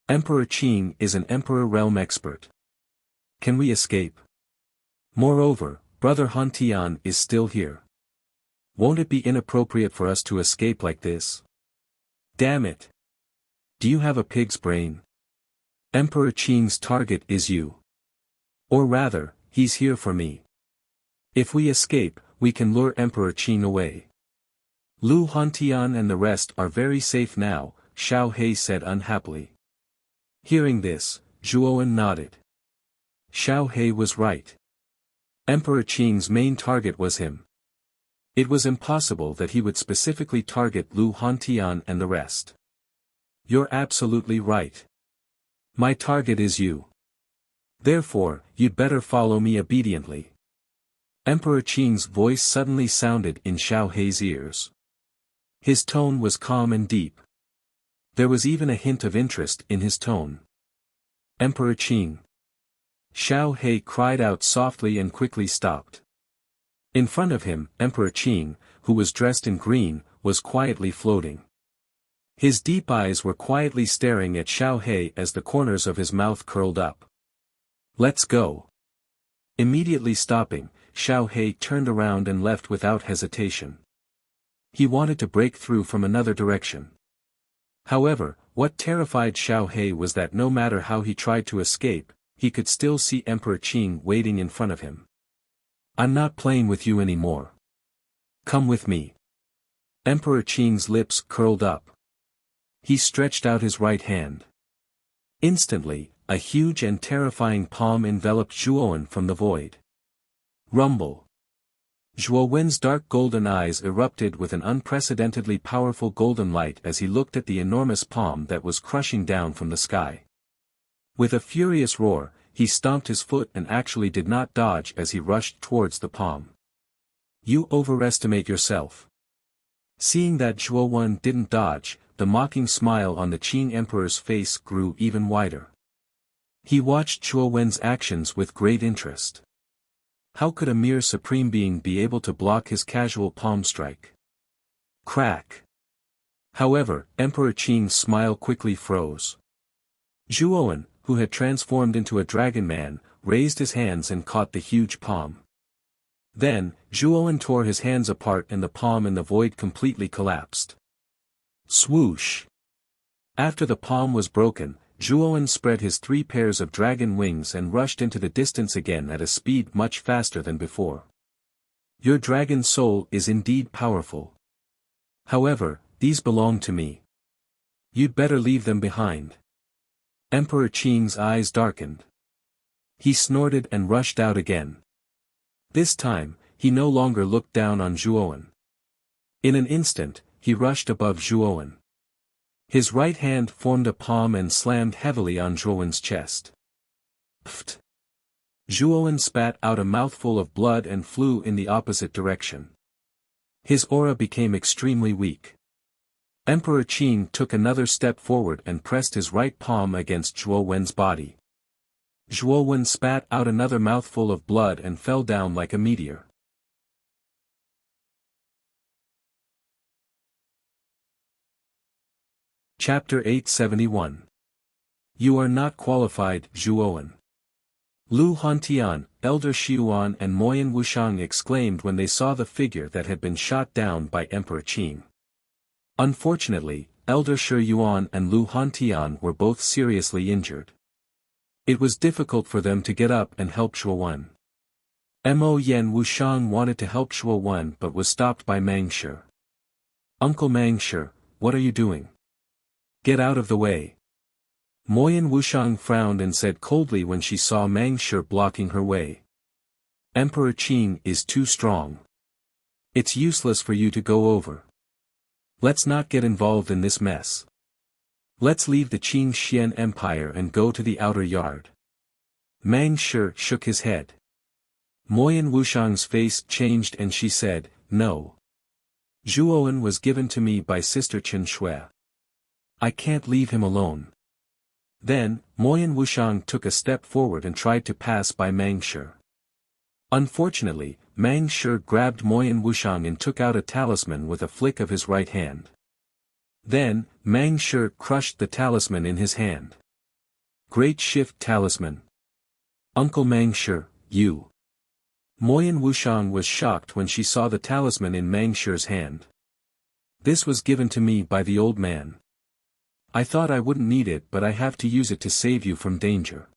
Emperor Qing is an Emperor realm expert. Can we escape? Moreover, Brother Han Tian is still here. Won't it be inappropriate for us to escape like this? Damn it! Do you have a pig's brain? Emperor Qing's target is you. Or rather, he's here for me. If we escape, we can lure Emperor Qing away. Lu Hantian and the rest are very safe now, Xiao He said unhappily. Hearing this, Zhuo Wen nodded. Xiao He was right. Emperor Qing's main target was him. It was impossible that he would specifically target Lu Hantian and the rest. You're absolutely right. My target is you. Therefore, you'd better follow me obediently. Emperor Qing's voice suddenly sounded in Xiao He's ears. His tone was calm and deep. There was even a hint of interest in his tone. Emperor Qing. Xiao He cried out softly and quickly stopped. In front of him, Emperor Qing, who was dressed in green, was quietly floating. His deep eyes were quietly staring at Xiao He as the corners of his mouth curled up. Let's go. Immediately stopping, Xiao He turned around and left without hesitation. He wanted to break through from another direction. However, what terrified Xiao He was that no matter how he tried to escape, he could still see Emperor Qing waiting in front of him. I'm not playing with you anymore. Come with me. Emperor Qing's lips curled up. He stretched out his right hand. Instantly, a huge and terrifying palm enveloped Zhuo Wen from the void. Rumble. Zhuo Wen's dark golden eyes erupted with an unprecedentedly powerful golden light as he looked at the enormous palm that was crushing down from the sky. With a furious roar, he stomped his foot and actually did not dodge as he rushed towards the palm. You overestimate yourself. Seeing that Zhuo Wen didn't dodge, the mocking smile on the Qing Emperor's face grew even wider. He watched Zhuo Wen's actions with great interest. How could a mere supreme being be able to block his casual palm strike? Crack. However, Emperor Qing's smile quickly froze. Zhuo Wen, who had transformed into a dragon man, raised his hands and caught the huge palm. Then, Zhuo Wen tore his hands apart and the palm in the void completely collapsed. Swoosh! After the palm was broken, Zhuo Wen spread his 3 pairs of dragon wings and rushed into the distance again at a speed much faster than before. Your dragon soul is indeed powerful. However, these belong to me. You'd better leave them behind. Emperor Qing's eyes darkened. He snorted and rushed out again. This time, he no longer looked down on Zhuo Wen. In an instant, he rushed above Zhuo Wen. His right hand formed a palm and slammed heavily on Zhuo Wen's chest. Pfft! Zhuo Wen spat out a mouthful of blood and flew in the opposite direction. His aura became extremely weak. Emperor Qing took another step forward and pressed his right palm against Zhuo Wen's body. Zhuo Wen spat out another mouthful of blood and fell down like a meteor. Chapter 871. You are not qualified, Zhuowen. Lu Hantian, Elder Xiuan and Moyan Wushang exclaimed when they saw the figure that had been shot down by Emperor Qing. Unfortunately, Elder Shi Yuan and Lu Hantian were both seriously injured. It was difficult for them to get up and help Zhuowen. Mo Yan Wushang wanted to help Zhuowen but was stopped by Mang Shi. Uncle Mang Shi, what are you doing? Get out of the way. Moyan Wushang frowned and said coldly when she saw Mang Shi blocking her way. Emperor Qing is too strong. It's useless for you to go over. Let's not get involved in this mess. Let's leave the Qing Xian Empire and go to the outer yard. Mang Shi shook his head. Moyan Wushang's face changed and she said, no. Zhuowen was given to me by Sister Chen Shui. I can't leave him alone. Then, Moyan Wushang took a step forward and tried to pass by Mang Shi. Unfortunately, Mang Shi grabbed Moyan Wushang and took out a talisman with a flick of his right hand. Then, Mang Shi crushed the talisman in his hand. Great Shift Talisman. Uncle Mang Shi, you. Moyan Wushang was shocked when she saw the talisman in Mang Shi's hand. This was given to me by the old man. I thought I wouldn't need it but I have to use it to save you from danger.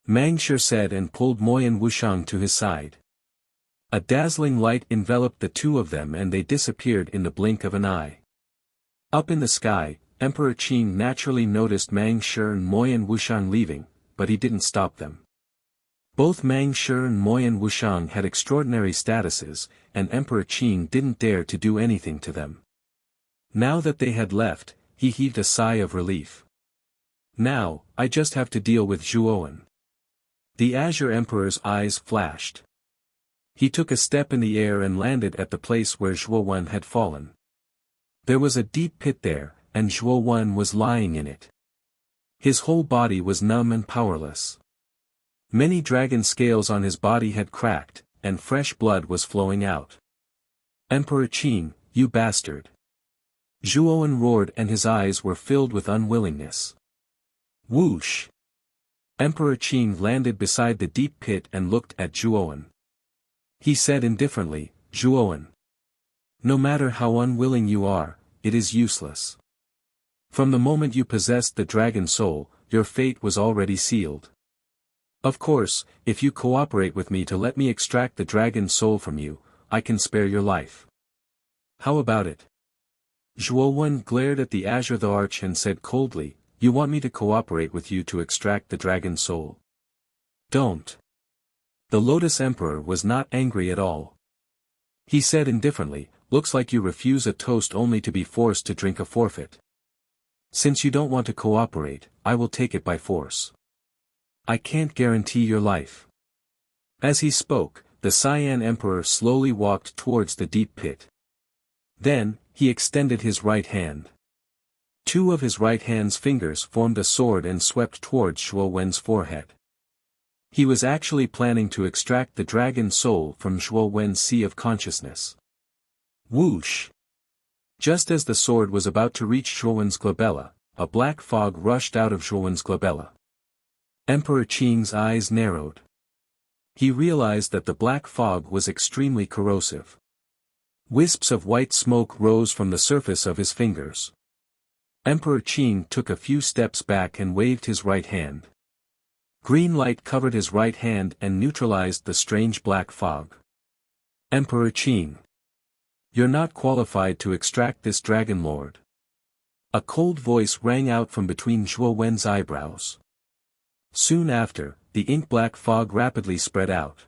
Mang Shi said and pulled Moyan Wushang to his side. A dazzling light enveloped the two of them and they disappeared in the blink of an eye. Up in the sky, Emperor Qing naturally noticed Mang Shi and Moyan Wushang leaving, but he didn't stop them. Both Mang Shi and Moyan Wushang had extraordinary statuses, and Emperor Qing didn't dare to do anything to them. Now that they had left, he heaved a sigh of relief. Now, I just have to deal with Zhuowen. The Azure Emperor's eyes flashed. He took a step in the air and landed at the place where Zhuowen had fallen. There was a deep pit there, and Zhuowen was lying in it. His whole body was numb and powerless. Many dragon scales on his body had cracked, and fresh blood was flowing out. Emperor Qing, you bastard! Zhuowen roared and his eyes were filled with unwillingness. Whoosh! Emperor Qing landed beside the deep pit and looked at Zhuowen. He said indifferently, Zhuowen. No matter how unwilling you are, it is useless. From the moment you possessed the dragon soul, your fate was already sealed. Of course, if you cooperate with me to let me extract the dragon soul from you, I can spare your life. How about it? Zhuowen glared at the Azure the Arch and said coldly, you want me to cooperate with you to extract the dragon soul? Don't. The Lotus Emperor was not angry at all. He said indifferently, looks like you refuse a toast only to be forced to drink a forfeit. Since you don't want to cooperate, I will take it by force. I can't guarantee your life. As he spoke, the Cyan Emperor slowly walked towards the deep pit. Then, he extended his right hand. Two of his right hand's fingers formed a sword and swept towards Zhuowen's forehead. He was actually planning to extract the dragon soul from Zhuowen's sea of consciousness. Whoosh! Just as the sword was about to reach Zhuowen's glabella, a black fog rushed out of Zhuowen's glabella. Emperor Qing's eyes narrowed. He realized that the black fog was extremely corrosive. Wisps of white smoke rose from the surface of his fingers. Emperor Qing took a few steps back and waved his right hand. Green light covered his right hand and neutralized the strange black fog. Emperor Qing. You're not qualified to extract this dragon lord. A cold voice rang out from between Zhuowen's eyebrows. Soon after, the ink-black fog rapidly spread out.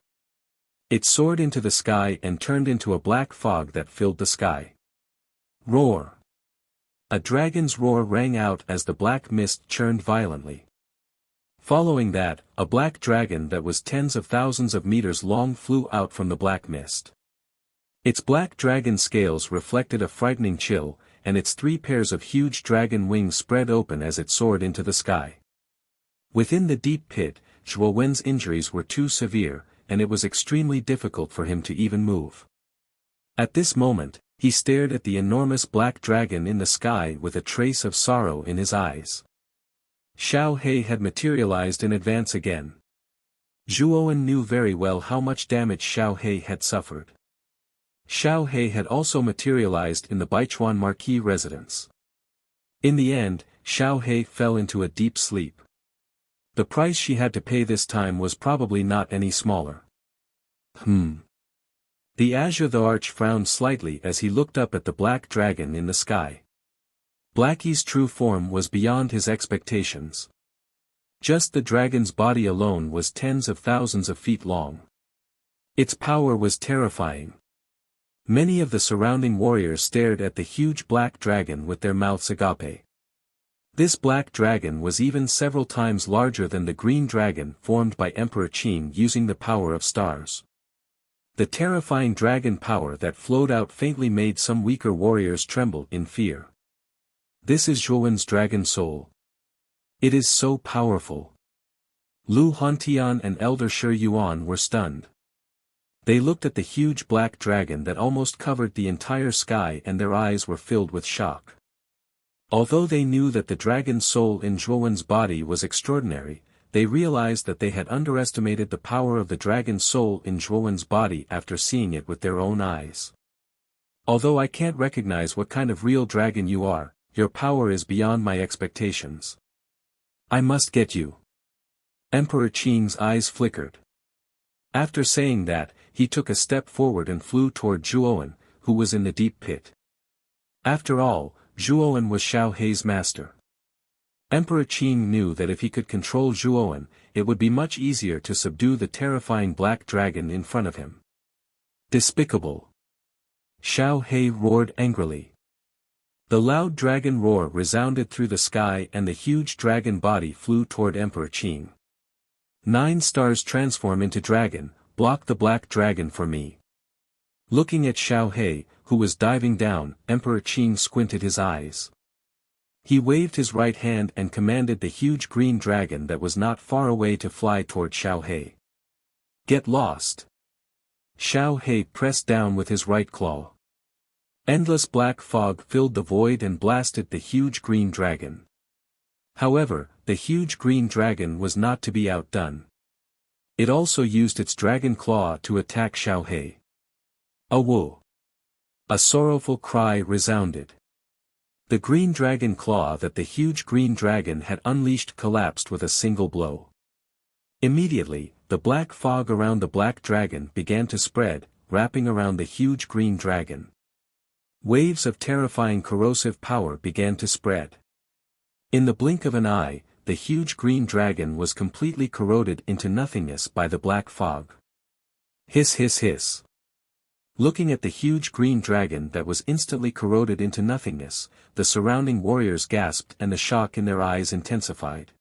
It soared into the sky and turned into a black fog that filled the sky. Roar! A dragon's roar rang out as the black mist churned violently. Following that, a black dragon that was tens of thousands of meters long flew out from the black mist. Its black dragon scales reflected a frightening chill, and its 3 pairs of huge dragon wings spread open as it soared into the sky. Within the deep pit, Zhuowen's injuries were too severe, and it was extremely difficult for him to even move. At this moment, he stared at the enormous black dragon in the sky with a trace of sorrow in his eyes. Xiao He had materialized in advance again. Zhuowen knew very well how much damage Xiao He had suffered. Xiao He had also materialized in the Baichuan Marquis residence. In the end, Xiao He fell into a deep sleep. The price she had to pay this time was probably not any smaller. The Azure the Arch frowned slightly as he looked up at the black dragon in the sky. Blackie's true form was beyond his expectations. Just the dragon's body alone was tens of thousands of feet long. Its power was terrifying. Many of the surrounding warriors stared at the huge black dragon with their mouths agape. This black dragon was even several times larger than the green dragon formed by Emperor Qing using the power of stars. The terrifying dragon power that flowed out faintly made some weaker warriors tremble in fear. This is Zhuowen's dragon soul. It is so powerful. Lu Hantian and Elder Shi Yuan were stunned. They looked at the huge black dragon that almost covered the entire sky and their eyes were filled with shock. Although they knew that the dragon soul in Zhuowen's body was extraordinary, they realized that they had underestimated the power of the dragon soul in Zhuowen's body after seeing it with their own eyes. Although I can't recognize what kind of real dragon you are, your power is beyond my expectations. I must get you. Emperor Qing's eyes flickered. After saying that, he took a step forward and flew toward Zhuowen, who was in the deep pit. After all, Zhuowen was Xiao He's master. Emperor Qing knew that if he could control Zhuowen, it would be much easier to subdue the terrifying black dragon in front of him. Despicable! Xiao He roared angrily. The loud dragon roar resounded through the sky and the huge dragon body flew toward Emperor Qing. 9 stars transform into dragon, block the black dragon for me. Looking at Xiao He, who was diving down, Emperor Qing squinted his eyes. He waved his right hand and commanded the huge green dragon that was not far away to fly toward Xiao He. Get lost! Xiao He pressed down with his right claw. Endless black fog filled the void and blasted the huge green dragon. However, the huge green dragon was not to be outdone. It also used its dragon claw to attack Xiao He. Awoo! A sorrowful cry resounded. The green dragon claw that the huge green dragon had unleashed collapsed with a single blow. Immediately, the black fog around the black dragon began to spread, wrapping around the huge green dragon. Waves of terrifying corrosive power began to spread. In the blink of an eye, the huge green dragon was completely corroded into nothingness by the black fog. Hiss hiss hiss. Looking at the huge green dragon that was instantly corroded into nothingness, the surrounding warriors gasped and the shock in their eyes intensified.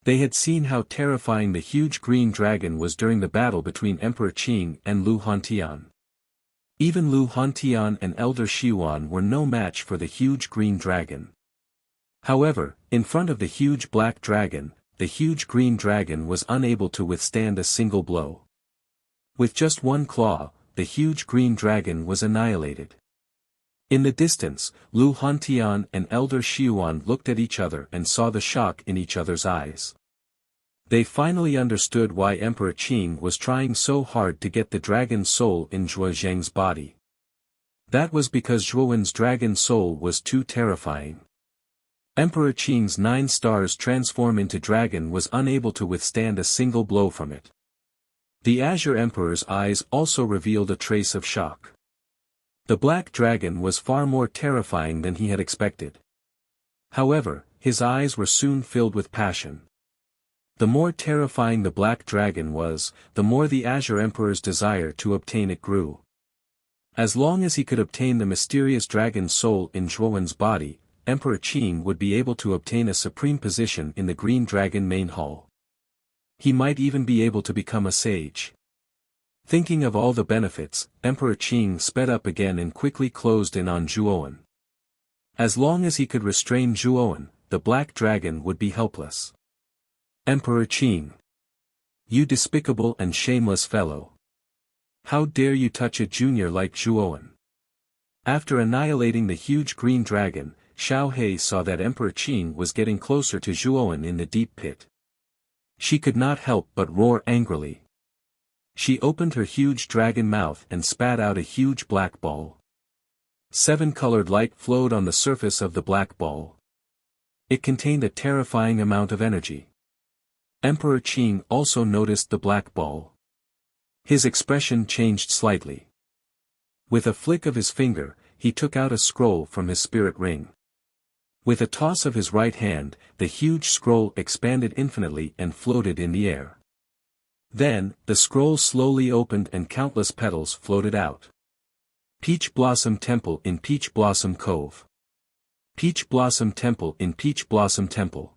They had seen how terrifying the huge green dragon was during the battle between Emperor Qing and Lu Hantian. Even Lu Hantian and Elder Shi Yuan were no match for the huge green dragon. However, in front of the huge black dragon, the huge green dragon was unable to withstand a single blow. With just one claw, the huge green dragon was annihilated. In the distance, Lu Hantian and Elder Shi Yuan looked at each other and saw the shock in each other's eyes. They finally understood why Emperor Qing was trying so hard to get the dragon soul in Zhuo Zheng's body. That was because Zhuowen's dragon soul was too terrifying. Emperor Qing's 9 stars transform into dragon was unable to withstand a single blow from it. The Azure Emperor's eyes also revealed a trace of shock. The black dragon was far more terrifying than he had expected. However, his eyes were soon filled with passion. The more terrifying the black dragon was, the more the Azure Emperor's desire to obtain it grew. As long as he could obtain the mysterious dragon soul in Zhuowen's body, Emperor Qing would be able to obtain a supreme position in the Green Dragon main hall. He might even be able to become a sage. Thinking of all the benefits, Emperor Qing sped up again and quickly closed in on Zhuowen. As long as he could restrain Zhuowen, the black dragon would be helpless. Emperor Qing! You despicable and shameless fellow! How dare you touch a junior like Zhuowen? After annihilating the huge green dragon, Xiao He saw that Emperor Qing was getting closer to Zhuowen in the deep pit. She could not help but roar angrily. She opened her huge dragon mouth and spat out a huge black ball. 7-colored light flowed on the surface of the black ball. It contained a terrifying amount of energy. Emperor Qing also noticed the black ball. His expression changed slightly. With a flick of his finger, he took out a scroll from his spirit ring. With a toss of his right hand, the huge scroll expanded infinitely and floated in the air. Then, the scroll slowly opened and countless petals floated out. Peach Blossom Temple in Peach Blossom Cove. Peach Blossom Temple in Peach Blossom Temple.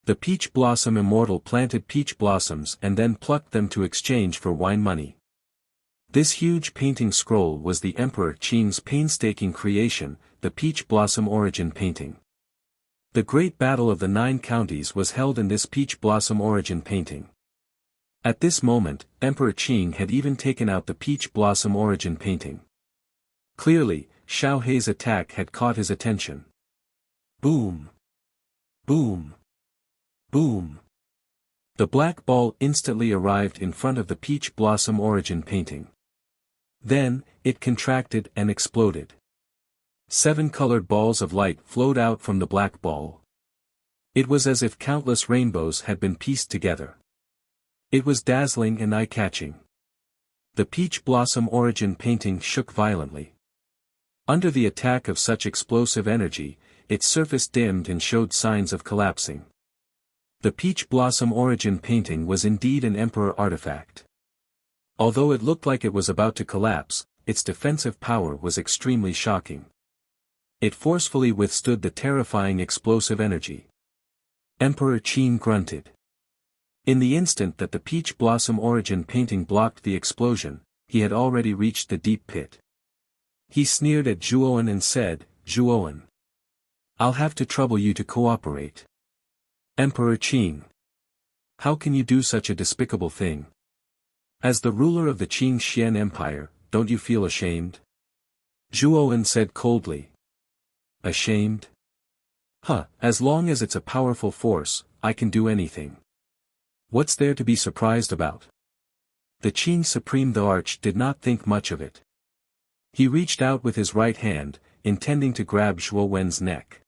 The Peach Blossom Immortal planted peach blossoms and then plucked them to exchange for wine money. This huge painting scroll was the Emperor Qing's painstaking creation, the Peach Blossom Origin Painting. The great battle of the 9 counties was held in this Peach Blossom Origin Painting. At this moment, Emperor Qing had even taken out the Peach Blossom Origin Painting. Clearly, Xiao He's attack had caught his attention. Boom! Boom! Boom! The black ball instantly arrived in front of the Peach Blossom Origin Painting. Then, it contracted and exploded. 7 colored balls of light flowed out from the black ball. It was as if countless rainbows had been pieced together. It was dazzling and eye-catching. The Peach Blossom Origin Painting shook violently. Under the attack of such explosive energy, its surface dimmed and showed signs of collapsing. The Peach Blossom Origin Painting was indeed an emperor artifact. Although it looked like it was about to collapse, its defensive power was extremely shocking. It forcefully withstood the terrifying explosive energy. Emperor Qing grunted. In the instant that the Peach Blossom Origin Painting blocked the explosion, he had already reached the deep pit. He sneered at Zhuowen and said, "Zhuowen, I'll have to trouble you to cooperate." Emperor Qing, how can you do such a despicable thing? As the ruler of the Qing Xian Empire, don't you feel ashamed? Zhuowen said coldly. Ashamed? As long as it's a powerful force, I can do anything. What's there to be surprised about? The Qing Supreme the Arch did not think much of it. He reached out with his right hand, intending to grab Zhuowen's neck.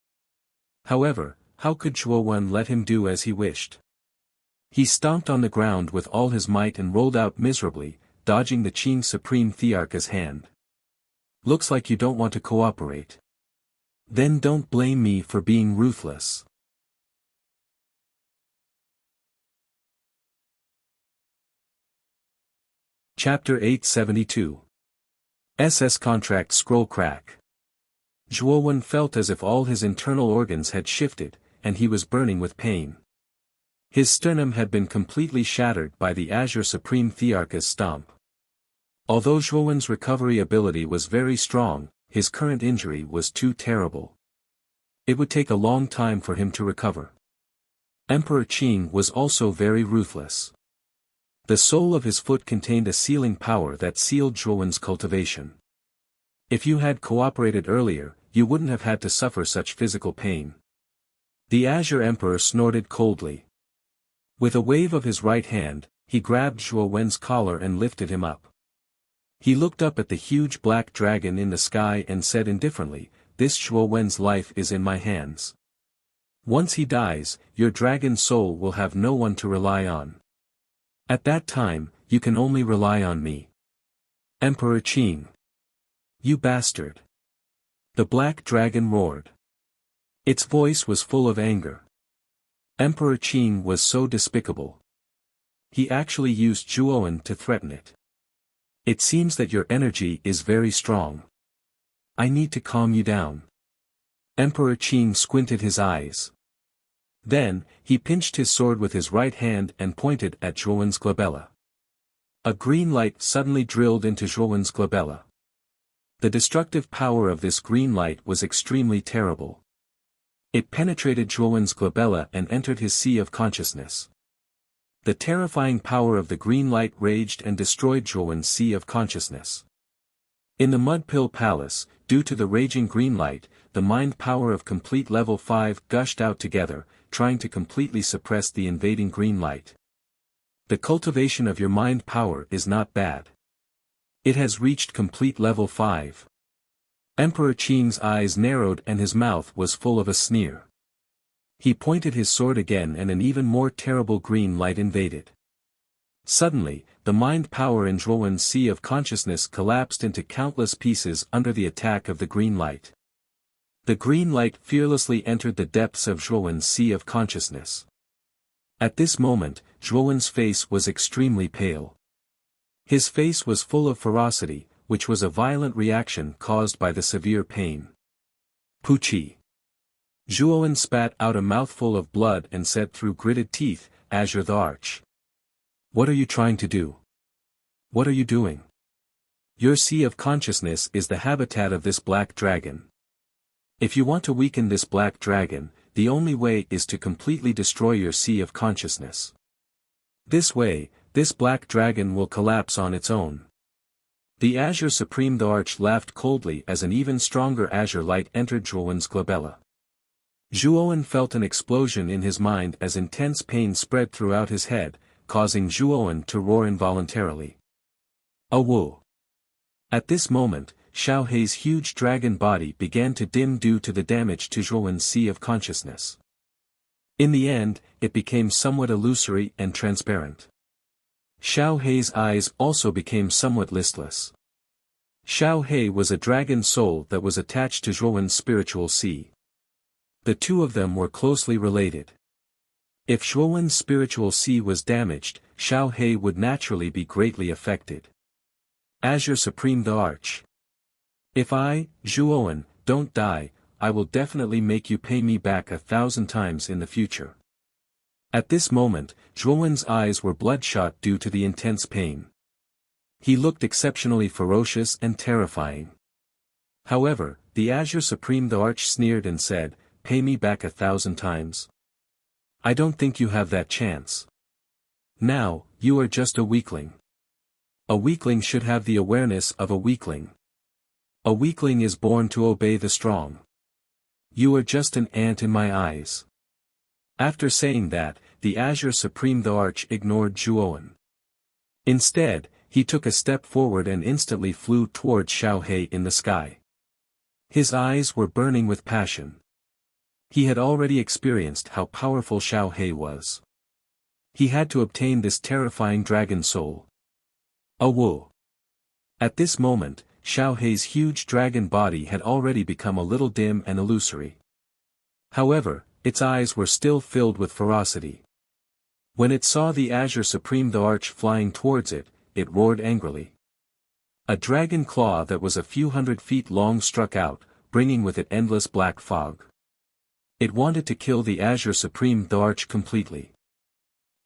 However, how could Zhuowen let him do as he wished? He stomped on the ground with all his might and rolled out miserably, dodging the Qing Supreme Thearcha's hand. Looks like you don't want to cooperate. Then don't blame me for being ruthless. Chapter 872. SS Contract Scroll Crack. Zhuowen felt as if all his internal organs had shifted, and he was burning with pain. His sternum had been completely shattered by the Azure Supreme Thearcha's stomp. Although Zhuowen's recovery ability was very strong, his current injury was too terrible. It would take a long time for him to recover. Emperor Qing was also very ruthless. The sole of his foot contained a sealing power that sealed Zhuowen's cultivation. If you had cooperated earlier, you wouldn't have had to suffer such physical pain. The Azure Emperor snorted coldly. With a wave of his right hand, he grabbed Zhuowen's collar and lifted him up. He looked up at the huge black dragon in the sky and said indifferently, "This Zhuowen's life is in my hands. Once he dies, your dragon soul will have no one to rely on. At that time, you can only rely on me." Emperor Qing. You bastard. The black dragon roared. Its voice was full of anger. Emperor Qing was so despicable. He actually used Zhuowen to threaten it. It seems that your energy is very strong. I need to calm you down. Emperor Qing squinted his eyes. Then, he pinched his sword with his right hand and pointed at Zhuowen's glabella. A green light suddenly drilled into Zhuowen's glabella. The destructive power of this green light was extremely terrible. It penetrated Zhuowen's glabella and entered his sea of consciousness. The terrifying power of the green light raged and destroyed Zhuowen's sea of consciousness. In the Mud Pill Palace, due to the raging green light, the mind power of complete level 5 gushed out together, trying to completely suppress the invading green light. The cultivation of your mind power is not bad. It has reached complete level 5. Emperor Qing's eyes narrowed and his mouth was full of a sneer. He pointed his sword again and an even more terrible green light invaded. Suddenly, the mind power in Zhuowen's sea of consciousness collapsed into countless pieces under the attack of the green light. The green light fearlessly entered the depths of Zhuowen's sea of consciousness. At this moment, Zhuowen's face was extremely pale. His face was full of ferocity, which was a violent reaction caused by the severe pain. Puchi. Zhuowen spat out a mouthful of blood and said through gritted teeth, "Azure the Arch. What are you trying to do? What are you doing? Your sea of consciousness is the habitat of this black dragon. If you want to weaken this black dragon, the only way is to completely destroy your sea of consciousness. This way, this black dragon will collapse on its own." The Azure Supreme the Arch laughed coldly as an even stronger azure light entered Zhuowen's glabella. Zhuowen felt an explosion in his mind as intense pain spread throughout his head, causing Zhuowen to roar involuntarily. Awu! At this moment, Xiao Hei's huge dragon body began to dim due to the damage to Zhuowen's sea of consciousness. In the end, it became somewhat illusory and transparent. Xiao Hei's eyes also became somewhat listless. Xiao Hei was a dragon soul that was attached to Zhuowen's spiritual sea. The two of them were closely related. If Zhuowen's spiritual sea was damaged, Xiao Hei would naturally be greatly affected. Azure Supreme the Arch. If I, Zhuowen, don't die, I will definitely make you pay me back 1,000 times in the future. At this moment, Zhuowen's eyes were bloodshot due to the intense pain. He looked exceptionally ferocious and terrifying. However, the Azure Supreme the Arch sneered and said, "Pay me back 1,000 times? I don't think you have that chance. Now, you are just a weakling. A weakling should have the awareness of a weakling. A weakling is born to obey the strong. You are just an ant in my eyes." After saying that, the Azure Supreme the Arch ignored Zhuowen. Instead, he took a step forward and instantly flew towards Xiao Hei in the sky. His eyes were burning with passion. He had already experienced how powerful Xiao Hei was. He had to obtain this terrifying dragon soul. Awu! At this moment, Xiao Hei's huge dragon body had already become a little dim and illusory. However, its eyes were still filled with ferocity. When it saw the Azure Supreme the Arch flying towards it, it roared angrily. A dragon claw that was a few hundred feet long struck out, bringing with it endless black fog. It wanted to kill the Azure Supreme the Arch completely.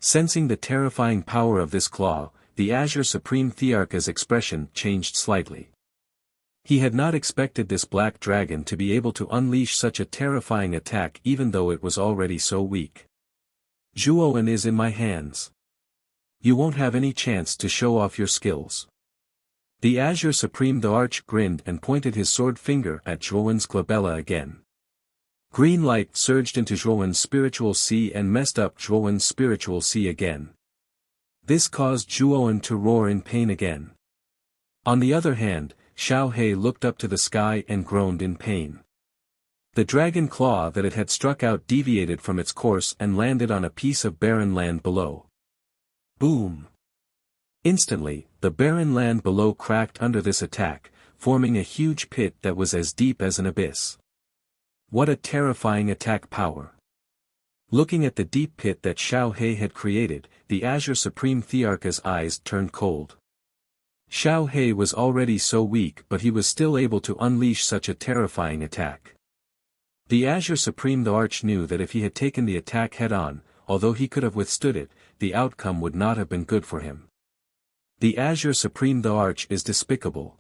Sensing the terrifying power of this claw, the Azure Supreme Thearcha's expression changed slightly. He had not expected this black dragon to be able to unleash such a terrifying attack even though it was already so weak. Zhuowen is in my hands. You won't have any chance to show off your skills. The Azure Supreme the Arch grinned and pointed his sword finger at Zhuowen's glabella again. Green light surged into Zhuowen's spiritual sea and messed up Zhuowen's spiritual sea again. This caused Zhuowen to roar in pain again. On the other hand, Xiao Hei looked up to the sky and groaned in pain. The dragon claw that it had struck out deviated from its course and landed on a piece of barren land below. Boom! Instantly, the barren land below cracked under this attack, forming a huge pit that was as deep as an abyss. What a terrifying attack power! Looking at the deep pit that Xiao Hei had created, the Azure Supreme Thearcha's eyes turned cold. Xiao Hei was already so weak but he was still able to unleash such a terrifying attack. The Azure Supreme the Arch knew that if he had taken the attack head-on, although he could have withstood it, the outcome would not have been good for him. The Azure Supreme the Arch is despicable.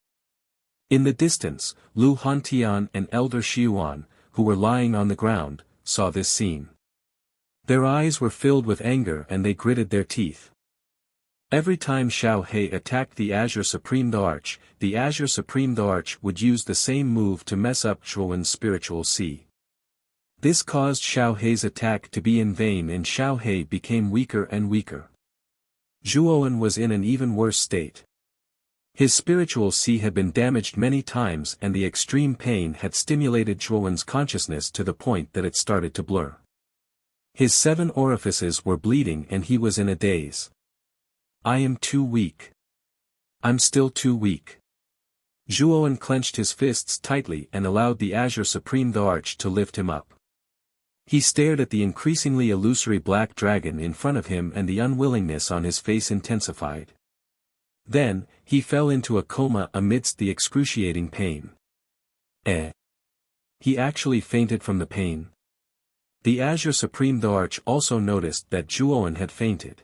In the distance, Lu Hantian and Elder Xiuan, who were lying on the ground, saw this scene. Their eyes were filled with anger and they gritted their teeth. Every time Xiao He attacked the Azure Supreme Arch, the Azure Supreme Arch would use the same move to mess up Zhuowen's spiritual sea. This caused Xiao He's attack to be in vain and Xiao He became weaker and weaker. Zhuowen was in an even worse state. His spiritual sea had been damaged many times and the extreme pain had stimulated Zhuowen's consciousness to the point that it started to blur. His 7 orifices were bleeding and he was in a daze. I am too weak. I'm still too weak. Zhuowen clenched his fists tightly and allowed the Azure Supreme Arch to lift him up. He stared at the increasingly illusory black dragon in front of him and the unwillingness on his face intensified. Then, he fell into a coma amidst the excruciating pain. He actually fainted from the pain. The Azure Supreme Arch also noticed that Zhuowen had fainted.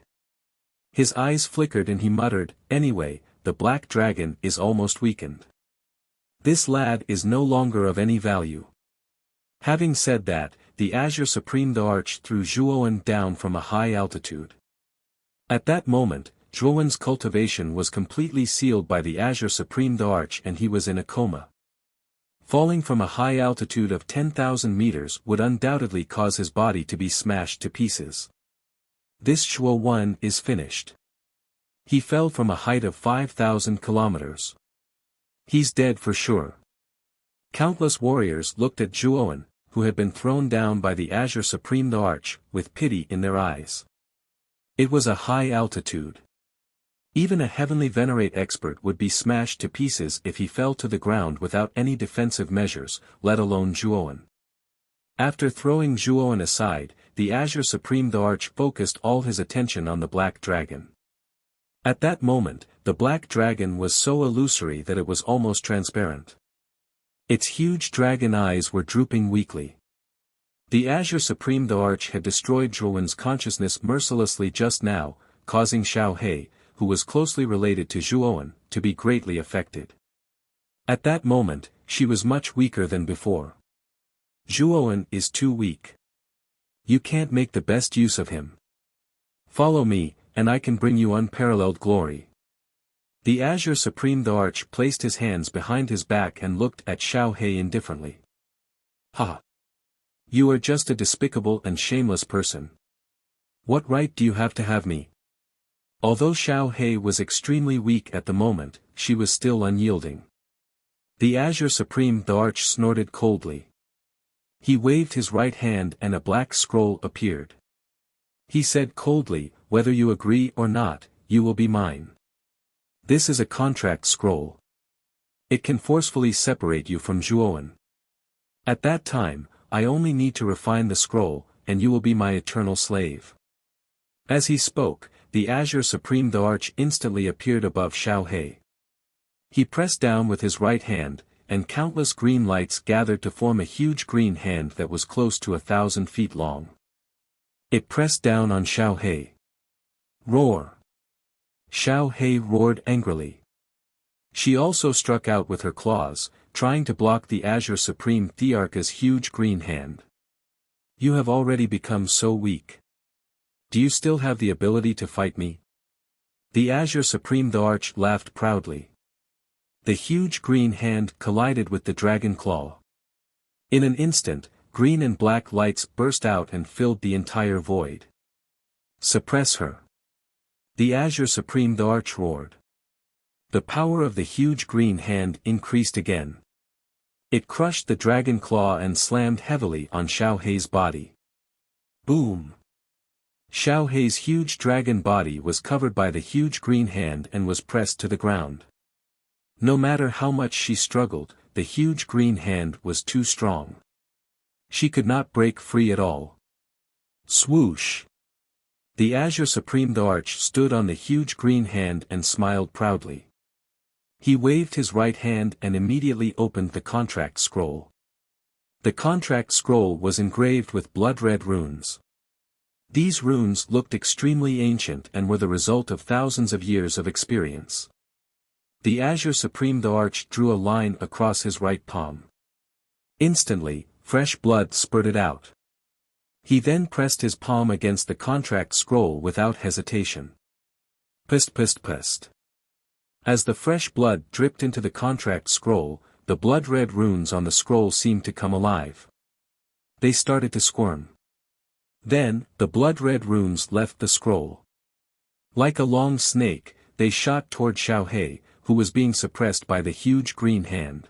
His eyes flickered and he muttered, "Anyway, the black dragon is almost weakened. This lad is no longer of any value." Having said that, the Azure Supreme Arch threw Zhuowen down from a high altitude. At that moment, Zhuowen's cultivation was completely sealed by the Azure Supreme Arch and he was in a coma. Falling from a high altitude of 10,000 meters would undoubtedly cause his body to be smashed to pieces. This Zhuowen is finished. He fell from a height of 5,000 kilometers. He's dead for sure. Countless warriors looked at Zhuowen, who had been thrown down by the Azure Supreme Arch, with pity in their eyes. It was a high altitude. Even a heavenly venerate expert would be smashed to pieces if he fell to the ground without any defensive measures, let alone Zhuowen. After throwing Zhuowen aside, the Azure Supreme Arch focused all his attention on the black dragon. At that moment, the black dragon was so illusory that it was almost transparent. Its huge dragon eyes were drooping weakly. The Azure Supreme Arch had destroyed Zhuowen's consciousness mercilessly just now, causing Xiao He, who was closely related to Zhuowen, to be greatly affected. At that moment, she was much weaker than before. Zhuowen is too weak. You can't make the best use of him. Follow me, and I can bring you unparalleled glory. The Azure Supreme Arch placed his hands behind his back and looked at Xiao He indifferently. Ha! You are just a despicable and shameless person. What right do you have to have me? Although Xiao He was extremely weak at the moment, she was still unyielding. The Azure Supreme Arch snorted coldly. He waved his right hand and a black scroll appeared. He said coldly, "Whether you agree or not, you will be mine. This is a contract scroll. It can forcefully separate you from Zhuowen. At that time, I only need to refine the scroll, and you will be my eternal slave." As he spoke, the Azure Supreme Arch instantly appeared above Xiao He. He pressed down with his right hand, and countless green lights gathered to form a huge green hand that was close to 1,000 feet long. It pressed down on Xiao He. Roar! Xiao He roared angrily. She also struck out with her claws, trying to block the Azure Supreme Thearcha's huge green hand. You have already become so weak. Do you still have the ability to fight me? The Azure Supreme Arch laughed proudly. The huge green hand collided with the dragon claw. In an instant, green and black lights burst out and filled the entire void. Suppress her! The Azure Supreme Arch roared. The power of the huge green hand increased again. It crushed the dragon claw and slammed heavily on Xiao He's body. Boom! Xiao He's huge dragon body was covered by the huge green hand and was pressed to the ground. No matter how much she struggled, the huge green hand was too strong. She could not break free at all. Swoosh! The Azure Supreme Arch stood on the huge green hand and smiled proudly. He waved his right hand and immediately opened the contract scroll. The contract scroll was engraved with blood-red runes. These runes looked extremely ancient and were the result of thousands of years of experience. The Azure Supreme Arch drew a line across his right palm. Instantly, fresh blood spurted out. He then pressed his palm against the contract scroll without hesitation. Pust pust pust. As the fresh blood dripped into the contract scroll, the blood-red runes on the scroll seemed to come alive. They started to squirm. Then, the blood-red runes left the scroll. Like a long snake, they shot toward Xiao He, who was being suppressed by the huge green hand.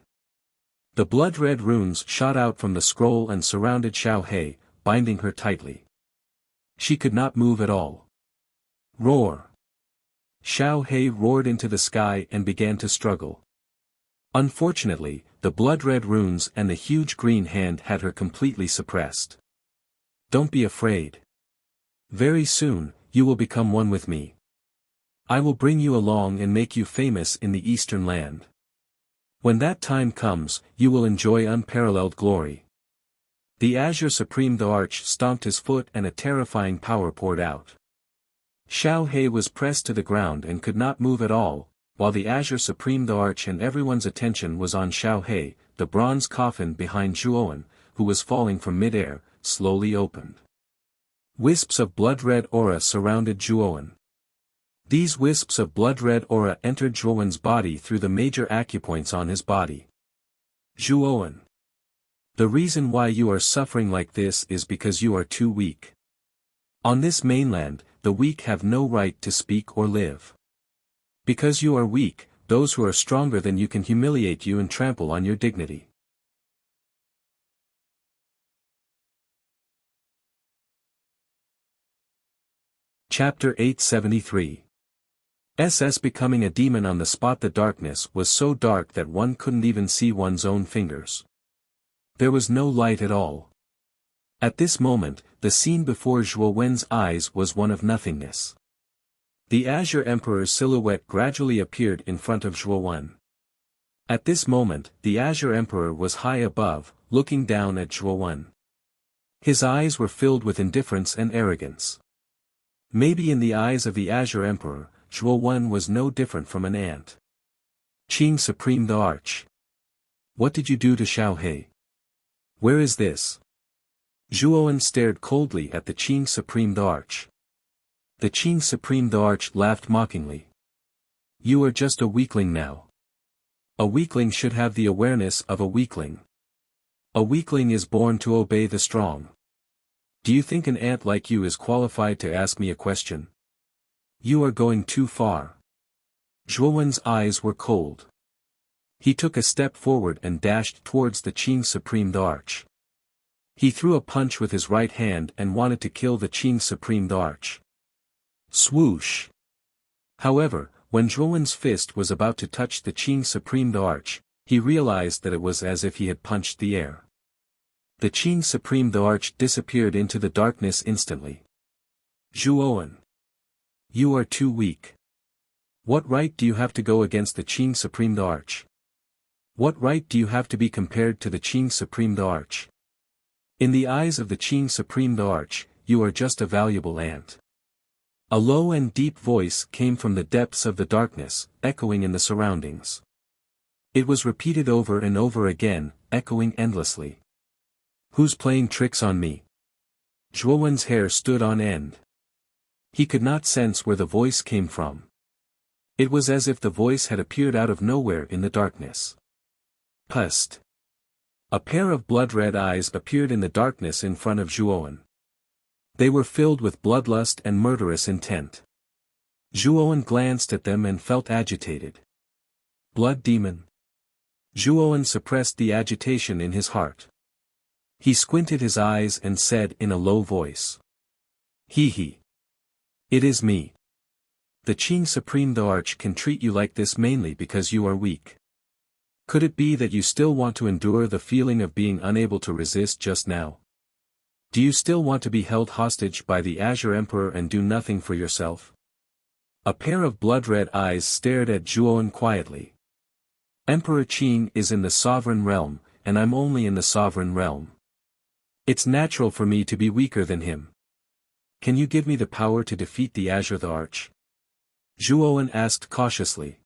The blood-red runes shot out from the scroll and surrounded Xiao He, binding her tightly. She could not move at all. Roar! Xiao He roared into the sky and began to struggle. Unfortunately, the blood-red runes and the huge green hand had her completely suppressed. Don't be afraid. Very soon, you will become one with me. I will bring you along and make you famous in the Eastern land. When that time comes, you will enjoy unparalleled glory. The Azure Supreme the Arch stomped his foot and a terrifying power poured out. Xiao He was pressed to the ground and could not move at all, while the Azure Supreme the Arch and everyone's attention was on Xiao He. The bronze coffin behind Zhuowen, who was falling from mid-air, slowly opened. Wisps of blood-red aura surrounded Zhuowen. These wisps of blood-red aura entered Zhuowen's body through the major acupoints on his body. Zhuowen. The reason why you are suffering like this is because you are too weak. On this mainland, the weak have no right to speak or live. Because you are weak, those who are stronger than you can humiliate you and trample on your dignity. Chapter 873. SS becoming a demon on the spot. The darkness was so dark that one couldn't even see one's own fingers. There was no light at all. At this moment, the scene before Zhuowen's eyes was one of nothingness. The Azure Emperor's silhouette gradually appeared in front of Zhuowen. At this moment, the Azure Emperor was high above, looking down at Zhuowen. His eyes were filled with indifference and arrogance. Maybe in the eyes of the Azure Emperor, Zhuowen was no different from an ant. Qing Supreme the Arch. What did you do to Xiao He? Where is this? Zhuowen stared coldly at the Qing Supreme the Arch. The Qing Supreme the Arch laughed mockingly. You are just a weakling now. A weakling should have the awareness of a weakling. A weakling is born to obey the strong. Do you think an ant like you is qualified to ask me a question? You are going too far. Zhuowen's eyes were cold. He took a step forward and dashed towards the Qing Supreme the Arch. He threw a punch with his right hand and wanted to kill the Qing Supreme the Arch. Swoosh! However, when Zhuowen's fist was about to touch the Qing Supreme the Arch, he realized that it was as if he had punched the air. The Qing Supreme the Arch disappeared into the darkness instantly. Zhuowen. You are too weak. What right do you have to go against the Qing Supreme the Arch? What right do you have to be compared to the Qing Supreme the Arch? In the eyes of the Qing Supreme the Arch, you are just a valuable ant. A low and deep voice came from the depths of the darkness, echoing in the surroundings. It was repeated over and over again, echoing endlessly. Who's playing tricks on me? Zhuowen's hair stood on end. He could not sense where the voice came from. It was as if the voice had appeared out of nowhere in the darkness. Pust. A pair of blood-red eyes appeared in the darkness in front of Zhuowen. They were filled with bloodlust and murderous intent. Zhuowen glanced at them and felt agitated. Blood demon. Zhuowen suppressed the agitation in his heart. He squinted his eyes and said in a low voice. He. It is me. The Qing Supreme the Arch can treat you like this mainly because you are weak. Could it be that you still want to endure the feeling of being unable to resist just now? Do you still want to be held hostage by the Azure Emperor and do nothing for yourself? A pair of blood-red eyes stared at Zhuowen quietly. Emperor Qing is in the sovereign realm, and I'm only in the sovereign realm. It's natural for me to be weaker than him. Can you give me the power to defeat the Azure the Arch? Zhuowen asked cautiously.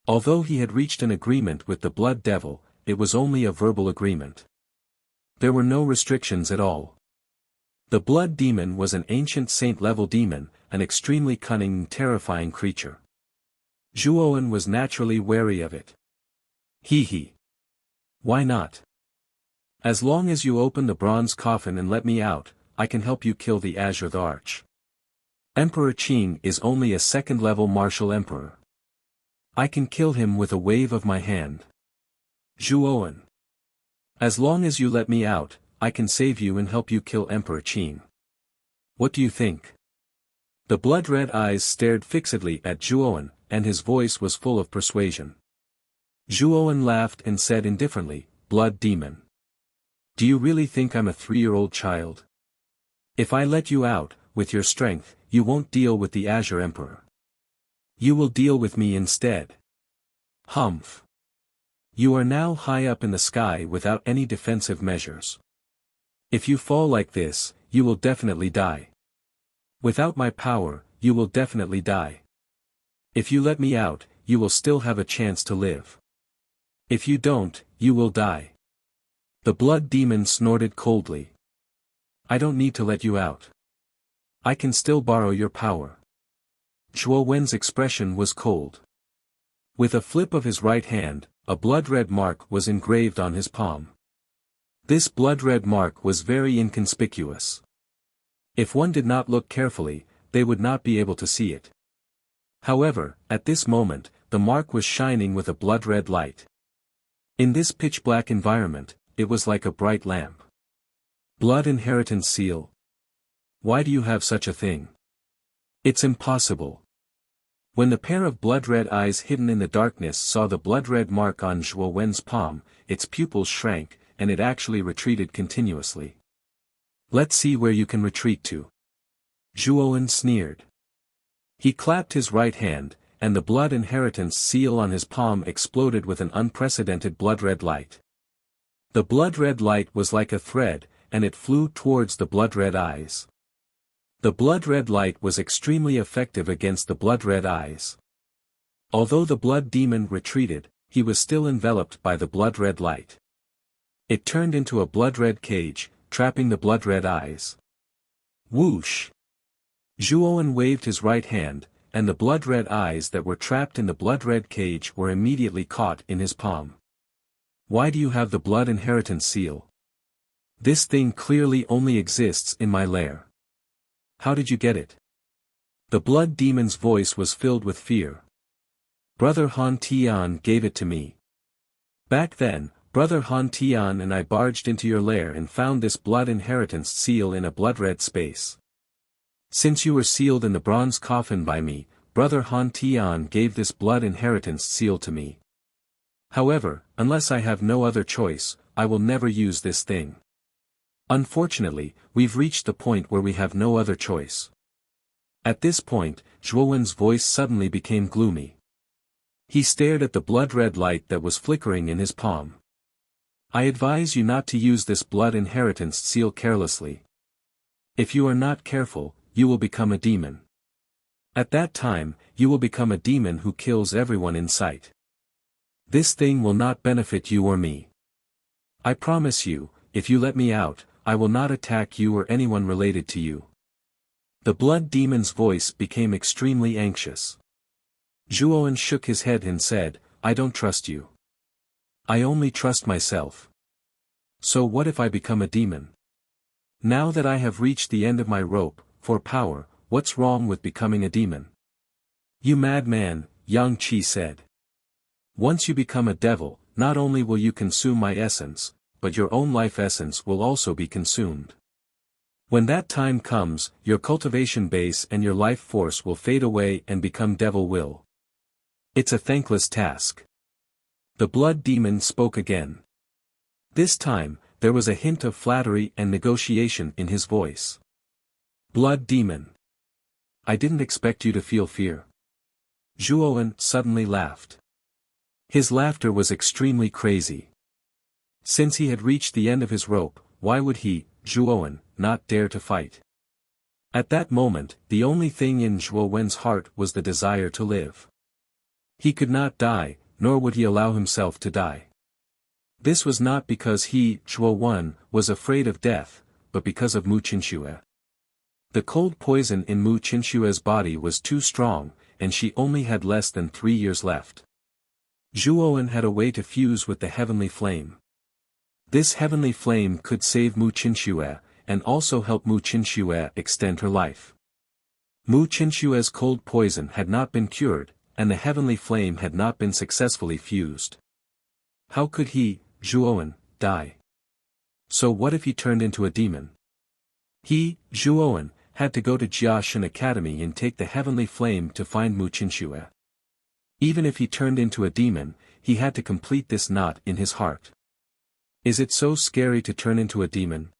Although he had reached an agreement with the Blood Devil, it was only a verbal agreement. There were no restrictions at all. The blood demon was an ancient saint-level demon, an extremely cunning and terrifying creature. Zhuowen was naturally wary of it. Hee. Why not? As long as you open the bronze coffin and let me out, I can help you kill the Azure Arch. Emperor Qing is only a second-level martial emperor. I can kill him with a wave of my hand. Zhuowen. As long as you let me out, I can save you and help you kill Emperor Qing. What do you think? The blood-red eyes stared fixedly at Zhuowen, and his voice was full of persuasion. Zhuowen laughed and said indifferently, "Blood demon. Do you really think I'm a 3-year-old child? If I let you out, with your strength, you won't deal with the Azure Emperor. You will deal with me instead. Humph. You are now high up in the sky without any defensive measures. If you fall like this, you will definitely die. Without my power, you will definitely die. If you let me out, you will still have a chance to live. If you don't, you will die." The blood demon snorted coldly. "I don't need to let you out. I can still borrow your power." Zhuowen's expression was cold. With a flip of his right hand, a blood-red mark was engraved on his palm. This blood-red mark was very inconspicuous. If one did not look carefully, they would not be able to see it. However, at this moment, the mark was shining with a blood-red light. In this pitch-black environment, it was like a bright lamp. Blood inheritance seal. Why do you have such a thing? It's impossible. When the pair of blood-red eyes hidden in the darkness saw the blood-red mark on Zhuowen's palm, its pupils shrank, and it actually retreated continuously. "Let's see where you can retreat to." Zhuowen sneered. He clapped his right hand, and the blood inheritance seal on his palm exploded with an unprecedented blood-red light. The blood-red light was like a thread, and it flew towards the blood-red eyes. The blood-red light was extremely effective against the blood-red eyes. Although the blood demon retreated, he was still enveloped by the blood-red light. It turned into a blood-red cage, trapping the blood-red eyes. Whoosh! Zhuowen waved his right hand, and the blood-red eyes that were trapped in the blood-red cage were immediately caught in his palm. "Why do you have the blood inheritance seal? This thing clearly only exists in my lair. How did you get it?" The blood demon's voice was filled with fear. "Brother Han Tian gave it to me. Back then, Brother Han Tian and I barged into your lair and found this blood inheritance seal in a blood-red space. Since you were sealed in the bronze coffin by me, Brother Han Tian gave this blood inheritance seal to me. However, unless I have no other choice, I will never use this thing. Unfortunately, we've reached the point where we have no other choice." At this point, Zhuowen's voice suddenly became gloomy. He stared at the blood-red light that was flickering in his palm. "I advise you not to use this blood inheritance seal carelessly. If you are not careful, you will become a demon. At that time, you will become a demon who kills everyone in sight. This thing will not benefit you or me. I promise you, if you let me out, I will not attack you or anyone related to you." The blood demon's voice became extremely anxious. Zhuowen shook his head and said, "I don't trust you. I only trust myself. So what if I become a demon? Now that I have reached the end of my rope, for power, what's wrong with becoming a demon?" "You madman," Yang Qi said. "Once you become a devil, not only will you consume my essence, but your own life essence will also be consumed. When that time comes, your cultivation base and your life force will fade away and become devil will. It's a thankless task." The blood demon spoke again. This time, there was a hint of flattery and negotiation in his voice. "Blood demon. I didn't expect you to feel fear." Zhuowen suddenly laughed. His laughter was extremely crazy. Since he had reached the end of his rope, why would he, Zhuowen, not dare to fight? At that moment, the only thing in Zhuowen's heart was the desire to live. He could not die, nor would he allow himself to die. This was not because he, Zhuowen, was afraid of death, but because of Mu Qinxue. The cold poison in Mu Qinshue's body was too strong, and she only had less than 3 years left. Zhuowen had a way to fuse with the heavenly flame. This heavenly flame could save Mu Qinxue, and also help Mu Qinxue extend her life. Mu Qinshue's cold poison had not been cured, and the heavenly flame had not been successfully fused. How could he, Zhuowen, die? So what if he turned into a demon? He, Zhuowen, had to go to Jiashan Academy and take the heavenly flame to find Mu Qinxue. Even if he turned into a demon, he had to complete this knot in his heart. Is it so scary to turn into a demon?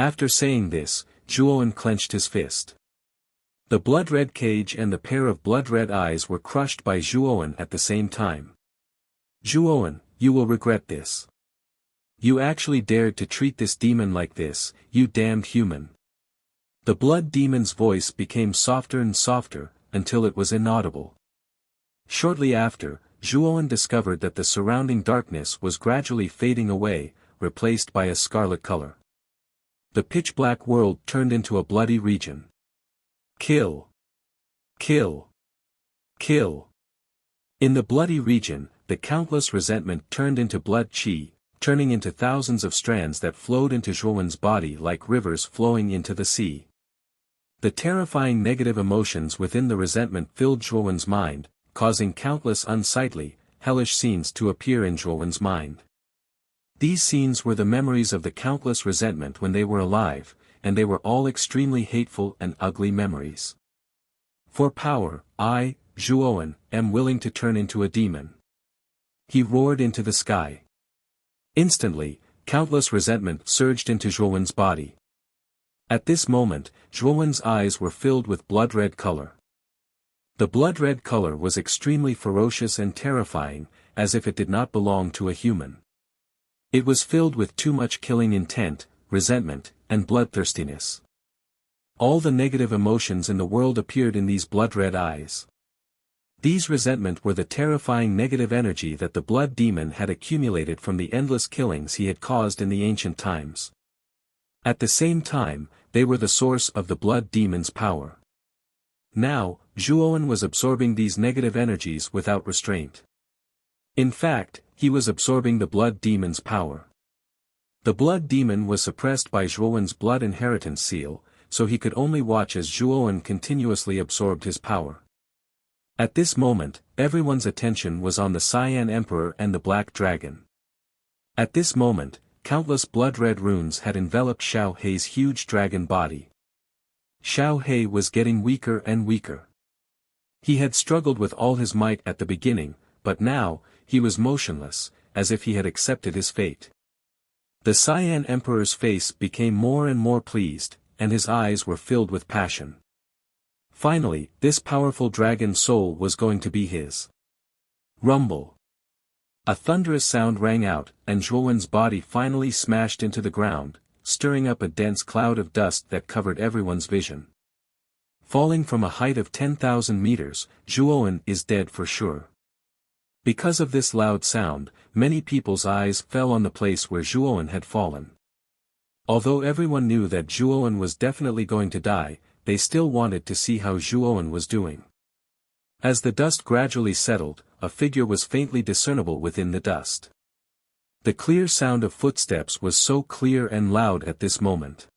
After saying this, Zhuowen clenched his fist. The blood-red cage and the pair of blood-red eyes were crushed by Zhuowen at the same time. Zhuowen, you will regret this. You actually dared to treat this demon like this, you damned human. The blood demon's voice became softer and softer, until it was inaudible. Shortly after, Zhuowen discovered that the surrounding darkness was gradually fading away, replaced by a scarlet color. The pitch-black world turned into a bloody region. Kill! Kill! Kill! In the bloody region, the countless resentment turned into blood qi, turning into thousands of strands that flowed into Zhuowen's body like rivers flowing into the sea. The terrifying negative emotions within the resentment filled Zhuowen's mind, causing countless unsightly, hellish scenes to appear in Zhuowen's mind. These scenes were the memories of the countless resentment when they were alive, and they were all extremely hateful and ugly memories. For power, I, Zhuowen, am willing to turn into a demon. He roared into the sky. Instantly, countless resentment surged into Zhuowen's body. At this moment, Zhuowen's eyes were filled with blood-red color. The blood-red color was extremely ferocious and terrifying, as if it did not belong to a human. It was filled with too much killing intent, resentment, and bloodthirstiness. All the negative emotions in the world appeared in these blood-red eyes. These resentment were the terrifying negative energy that the blood demon had accumulated from the endless killings he had caused in the ancient times. At the same time, they were the source of the blood demon's power. Now, Zhuowen was absorbing these negative energies without restraint. In fact, he was absorbing the blood demon's power. The blood demon was suppressed by Zhuowen's blood inheritance seal, so he could only watch as Zhuowen continuously absorbed his power. At this moment, everyone's attention was on the Cyan Emperor and the Black Dragon. At this moment, countless blood-red runes had enveloped Xiao Hei's huge dragon body. Xiao Hei was getting weaker and weaker. He had struggled with all his might at the beginning, but now, he was motionless, as if he had accepted his fate. The Cyan Emperor's face became more and more pleased, and his eyes were filled with passion. Finally, this powerful dragon soul was going to be his. Rumble. A thunderous sound rang out, and Zhuowen's body finally smashed into the ground, stirring up a dense cloud of dust that covered everyone's vision. Falling from a height of 10,000 meters, Zhuowen is dead for sure. Because of this loud sound, many people's eyes fell on the place where Zhuowen had fallen. Although everyone knew that Zhuowen was definitely going to die, they still wanted to see how Zhuowen was doing. As the dust gradually settled, a figure was faintly discernible within the dust. The clear sound of footsteps was so clear and loud at this moment.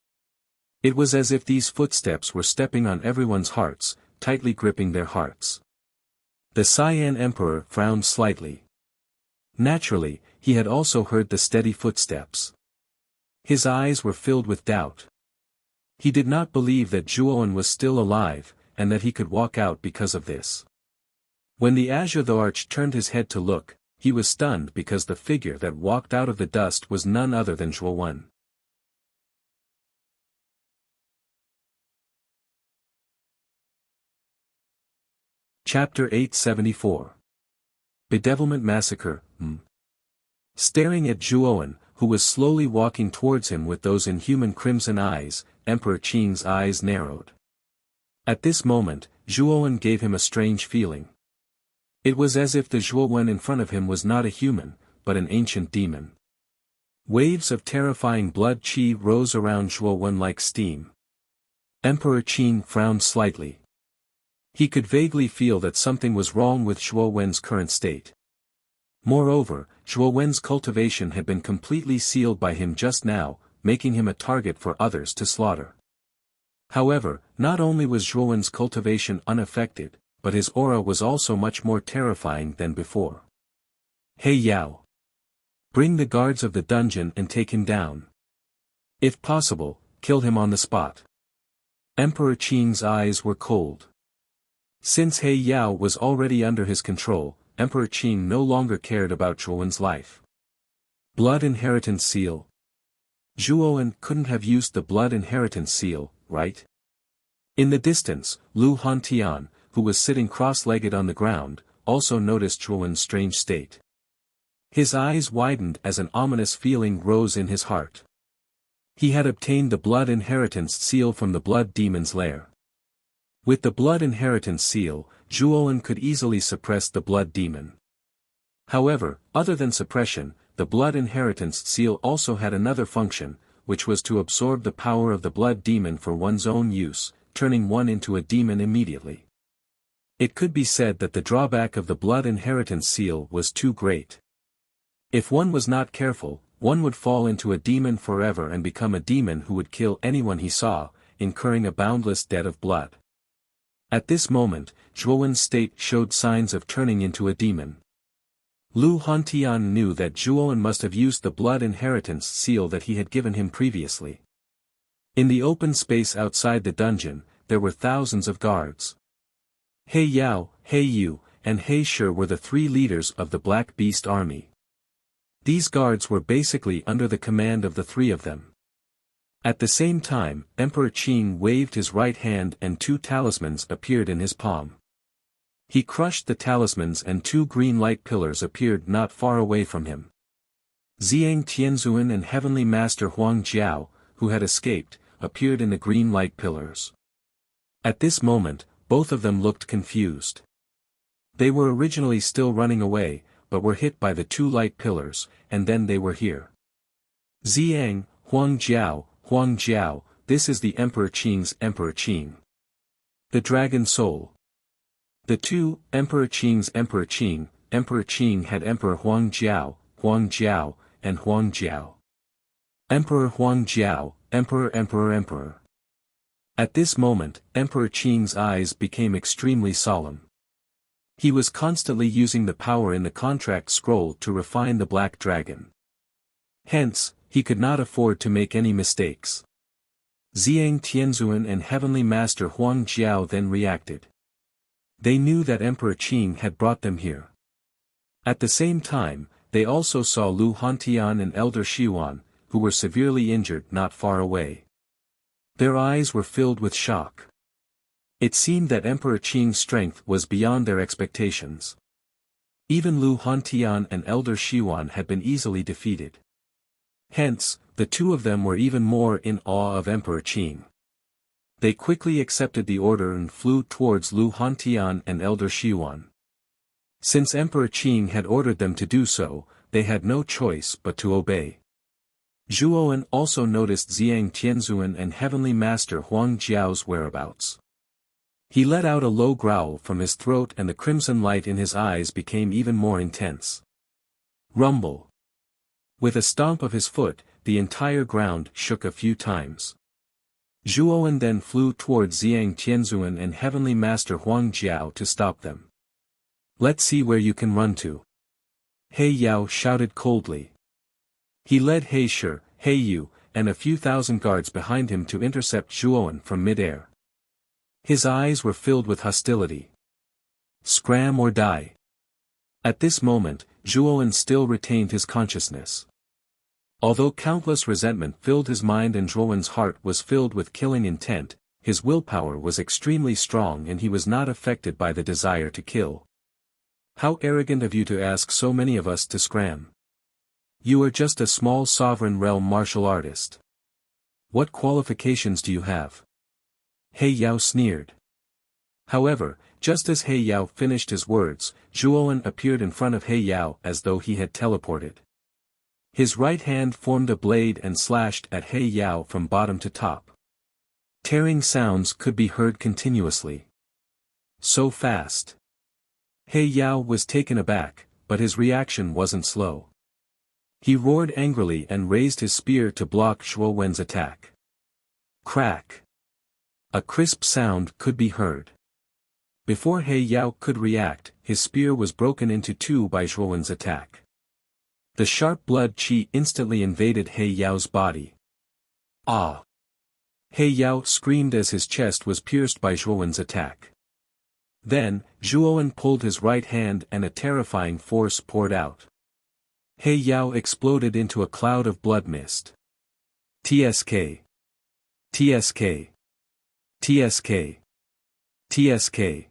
It was as if these footsteps were stepping on everyone's hearts, tightly gripping their hearts. The Cyan Emperor frowned slightly. Naturally, he had also heard the steady footsteps. His eyes were filled with doubt. He did not believe that Zhuowen was still alive, and that he could walk out because of this. When the Azure the Arch turned his head to look, he was stunned because the figure that walked out of the dust was none other than Zhuowen. Chapter 874. Bedevilment Massacre. Staring at Zhuowen, who was slowly walking towards him with those inhuman crimson eyes, Emperor Qing's eyes narrowed. At this moment, Zhuowen gave him a strange feeling. It was as if the Zhuowen in front of him was not a human, but an ancient demon. Waves of terrifying blood qi rose around Zhuo Wen like steam. Emperor Qin frowned slightly. He could vaguely feel that something was wrong with Zhuo Wen's current state. Moreover, Zhuo Wen's cultivation had been completely sealed by him just now, making him a target for others to slaughter. However, not only was Zhuo Wen's cultivation unaffected, but his aura was also much more terrifying than before. Hey Yao! Bring the guards of the dungeon and take him down. If possible, kill him on the spot. Emperor Qin's eyes were cold. Since He Yao was already under his control, Emperor Qin no longer cared about Zhuo Wen's life. Blood Inheritance Seal. Zhuo Wen couldn't have used the Blood Inheritance Seal, right? In the distance, Lu Hantian, who was sitting cross-legged on the ground, also noticed Zhuo Wen's strange state. His eyes widened as an ominous feeling rose in his heart. He had obtained the Blood Inheritance Seal from the Blood Demon's lair. With the Blood Inheritance Seal, Zhuo Wen could easily suppress the Blood Demon. However, other than suppression, the Blood Inheritance Seal also had another function, which was to absorb the power of the Blood Demon for one's own use, turning one into a demon immediately. It could be said that the drawback of the Blood Inheritance Seal was too great. If one was not careful, one would fall into a demon forever and become a demon who would kill anyone he saw, incurring a boundless debt of blood. At this moment, Zhuo Wen's state showed signs of turning into a demon. Lu Hantian knew that Zhuo Wen must have used the Blood Inheritance Seal that he had given him previously. In the open space outside the dungeon, there were thousands of guards. He Yao, He Yu, and He Shi were the three leaders of the Black Beast army. These guards were basically under the command of the three of them. At the same time, Emperor Qin waved his right hand and two talismans appeared in his palm. He crushed the talismans and two green light pillars appeared not far away from him. Ziyang Tianzuan and Heavenly Master Huang Jiao, who had escaped, appeared in the green light pillars. At this moment, both of them looked confused. They were originally still running away, but were hit by the two light pillars, and then they were here. Ziyang, Huang Jiao, this is the Emperor Qin's Emperor Qin. The Dragon Soul. The two, Emperor Qin's Emperor Qin had Emperor Huang Jiao, and Huang Jiao. Emperor Huang Jiao, Emperor. At this moment, Emperor Qin's eyes became extremely solemn. He was constantly using the power in the contract scroll to refine the Black Dragon. Hence, he could not afford to make any mistakes. Ziyang Tianzuan and Heavenly Master Huang Jiao then reacted. They knew that Emperor Qin had brought them here. At the same time, they also saw Lu Hantian and Elder Xiwan, who were severely injured not far away. Their eyes were filled with shock. It seemed that Emperor Qin's strength was beyond their expectations. Even Lu Hantian and Elder Xiwan had been easily defeated. Hence, the two of them were even more in awe of Emperor Qin. They quickly accepted the order and flew towards Lu Hantian and Elder Xiwan. Since Emperor Qin had ordered them to do so, they had no choice but to obey. Zhuo Wen also noticed Ziyang Tianzuan and Heavenly Master Huang Jiao's whereabouts. He let out a low growl from his throat and the crimson light in his eyes became even more intense. Rumble. With a stomp of his foot, the entire ground shook a few times. Zhuo Wen then flew towards Ziyang Tianzuan and Heavenly Master Huang Jiao to stop them. Let's see where you can run to. He Yao shouted coldly. He led He Shi, He Yu, and a few thousand guards behind him to intercept Zhuo Wen from mid-air. His eyes were filled with hostility. Scram or die. At this moment, Zhuo Wen still retained his consciousness. Although countless resentment filled his mind and Zhuo Wen's heart was filled with killing intent, his willpower was extremely strong and he was not affected by the desire to kill. How arrogant of you to ask so many of us to scram. You are just a small sovereign realm martial artist. What qualifications do you have? He Yao sneered. However, just as He Yao finished his words, Zhuo Wen appeared in front of He Yao as though he had teleported. His right hand formed a blade and slashed at He Yao from bottom to top. Tearing sounds could be heard continuously. So fast. He Yao was taken aback, but his reaction wasn't slow. He roared angrily and raised his spear to block Zhuo Wen's attack. Crack. A crisp sound could be heard. Before He Yao could react, his spear was broken into two by Zhuo Wen's attack. The sharp blood qi instantly invaded He Yao's body. Ah! He Yao screamed as his chest was pierced by Zhuo Wen's attack. Then, Zhuo Wen pulled his right hand and a terrifying force poured out. He Yao exploded into a cloud of blood mist. TSK. TSK. TSK. TSK.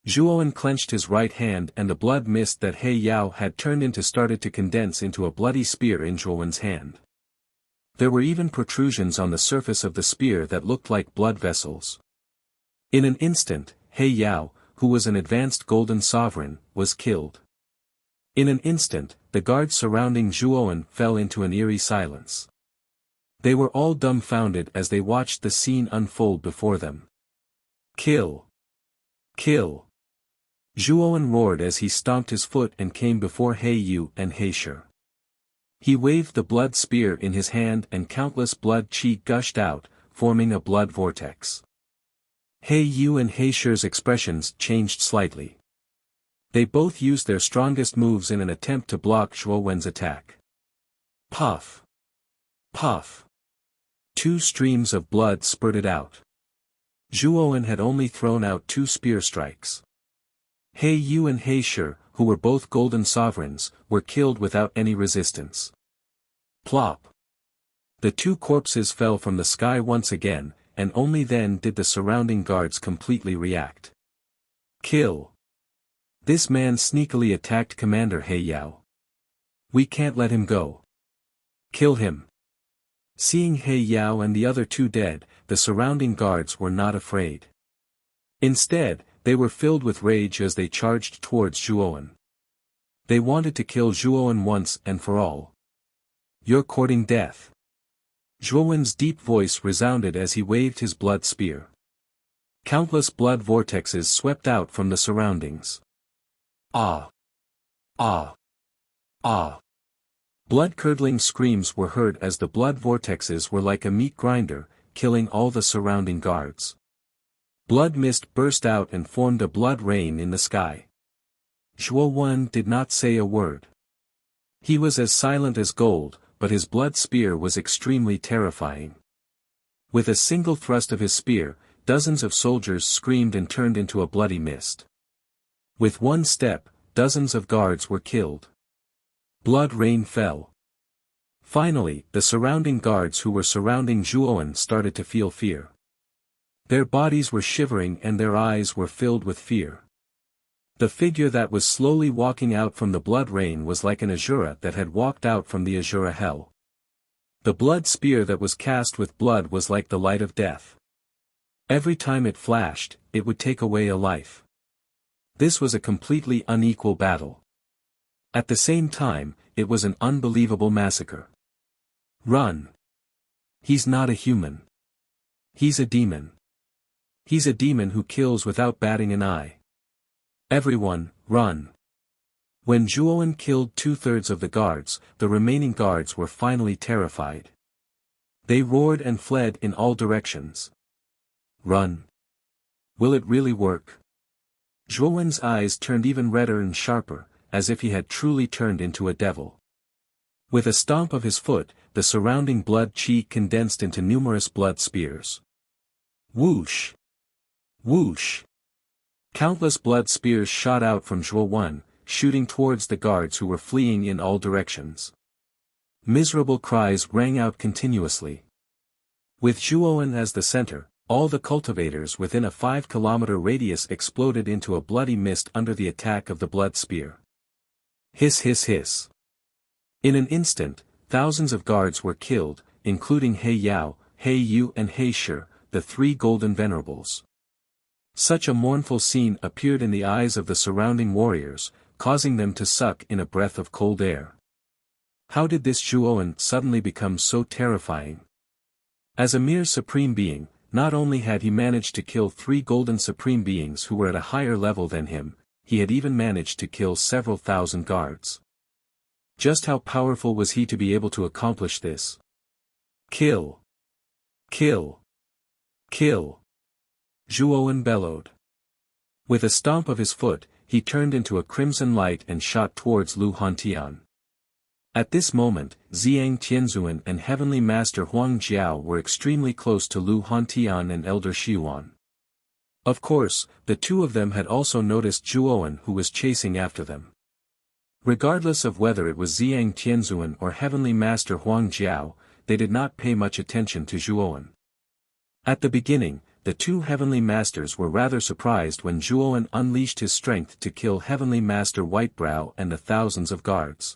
Zhuo Wen clenched his right hand and the blood mist that He Yao had turned into started to condense into a bloody spear in Zhuo Wen's hand. There were even protrusions on the surface of the spear that looked like blood vessels. In an instant, He Yao, who was an advanced golden sovereign, was killed. In an instant, the guards surrounding Zhuo Wen fell into an eerie silence. They were all dumbfounded as they watched the scene unfold before them. Kill! Kill! Zhuo Wen roared as he stomped his foot and came before He Yu and He Shi. He waved the blood spear in his hand and countless blood qi gushed out, forming a blood vortex. He Yu and He Shi's expressions changed slightly. They both used their strongest moves in an attempt to block Zhuo Wen's attack. Puff! Puff! Two streams of blood spurted out. Zhuo Wen had only thrown out 2 spear strikes. He Yu and He Shi, who were both golden sovereigns, were killed without any resistance. Plop! The 2 corpses fell from the sky once again, and only then did the surrounding guards completely react. Kill! This man sneakily attacked Commander He Yao. We can't let him go. Kill him! Seeing He Yao and the other 2 dead, the surrounding guards were not afraid. Instead, they were filled with rage as they charged towards Zhuo Wen. They wanted to kill Zhuo Wen once and for all. You're courting death. Zhuo Wen's deep voice resounded as he waved his blood spear. Countless blood vortexes swept out from the surroundings. Ah! Ah! Ah! Blood-curdling screams were heard as the blood vortexes were like a meat grinder, killing all the surrounding guards. Blood mist burst out and formed a blood rain in the sky. Zhuo Wen did not say a word. He was as silent as gold, but his blood spear was extremely terrifying. With a single thrust of his spear, dozens of soldiers screamed and turned into a bloody mist. With one step, dozens of guards were killed. Blood rain fell. Finally, the surrounding guards who were surrounding Zhuo Wen started to feel fear. Their bodies were shivering and their eyes were filled with fear. The figure that was slowly walking out from the blood rain was like an Asura that had walked out from the Asura hell. The blood spear that was cast with blood was like the light of death. Every time it flashed, it would take away a life. This was a completely unequal battle. At the same time, it was an unbelievable massacre. Run! He's not a human. He's a demon. He's a demon who kills without batting an eye. Everyone, run! When Zhuo Wen killed 2/3 of the guards, the remaining guards were finally terrified. They roared and fled in all directions. Run! Will it really work? Zhuo Wen's eyes turned even redder and sharper, as if he had truly turned into a devil. With a stomp of his foot, the surrounding blood qi condensed into numerous blood spears. Whoosh! Whoosh! Countless blood spears shot out from Zhuo Wen, shooting towards the guards who were fleeing in all directions. Miserable cries rang out continuously. With Zhuo Wen as the center, all the cultivators within a 5-kilometer radius exploded into a bloody mist under the attack of the blood spear. Hiss hiss hiss. In an instant, thousands of guards were killed, including He Yao, He Yu and He Shi, the 3 golden venerables. Such a mournful scene appeared in the eyes of the surrounding warriors, causing them to suck in a breath of cold air. How did this Zhuowen suddenly become so terrifying? As a mere supreme being, not only had he managed to kill 3 golden supreme beings who were at a higher level than him, he had even managed to kill several thousand guards. Just how powerful was he to be able to accomplish this? Kill! Kill! Kill! Zhuowen bellowed. With a stomp of his foot, he turned into a crimson light and shot towards Lu Hantian. At this moment, Ziyang Tianzuan and Heavenly Master Huang Jiao were extremely close to Lu Hantian and Elder Shiyuan. Of course, the two of them had also noticed Zhuowen who was chasing after them. Regardless of whether it was Ziyang Tianzuan or Heavenly Master Huang Jiao, they did not pay much attention to Zhuowen. At the beginning, the two Heavenly Masters were rather surprised when Zhuowen unleashed his strength to kill Heavenly Master Whitebrow and the thousands of guards.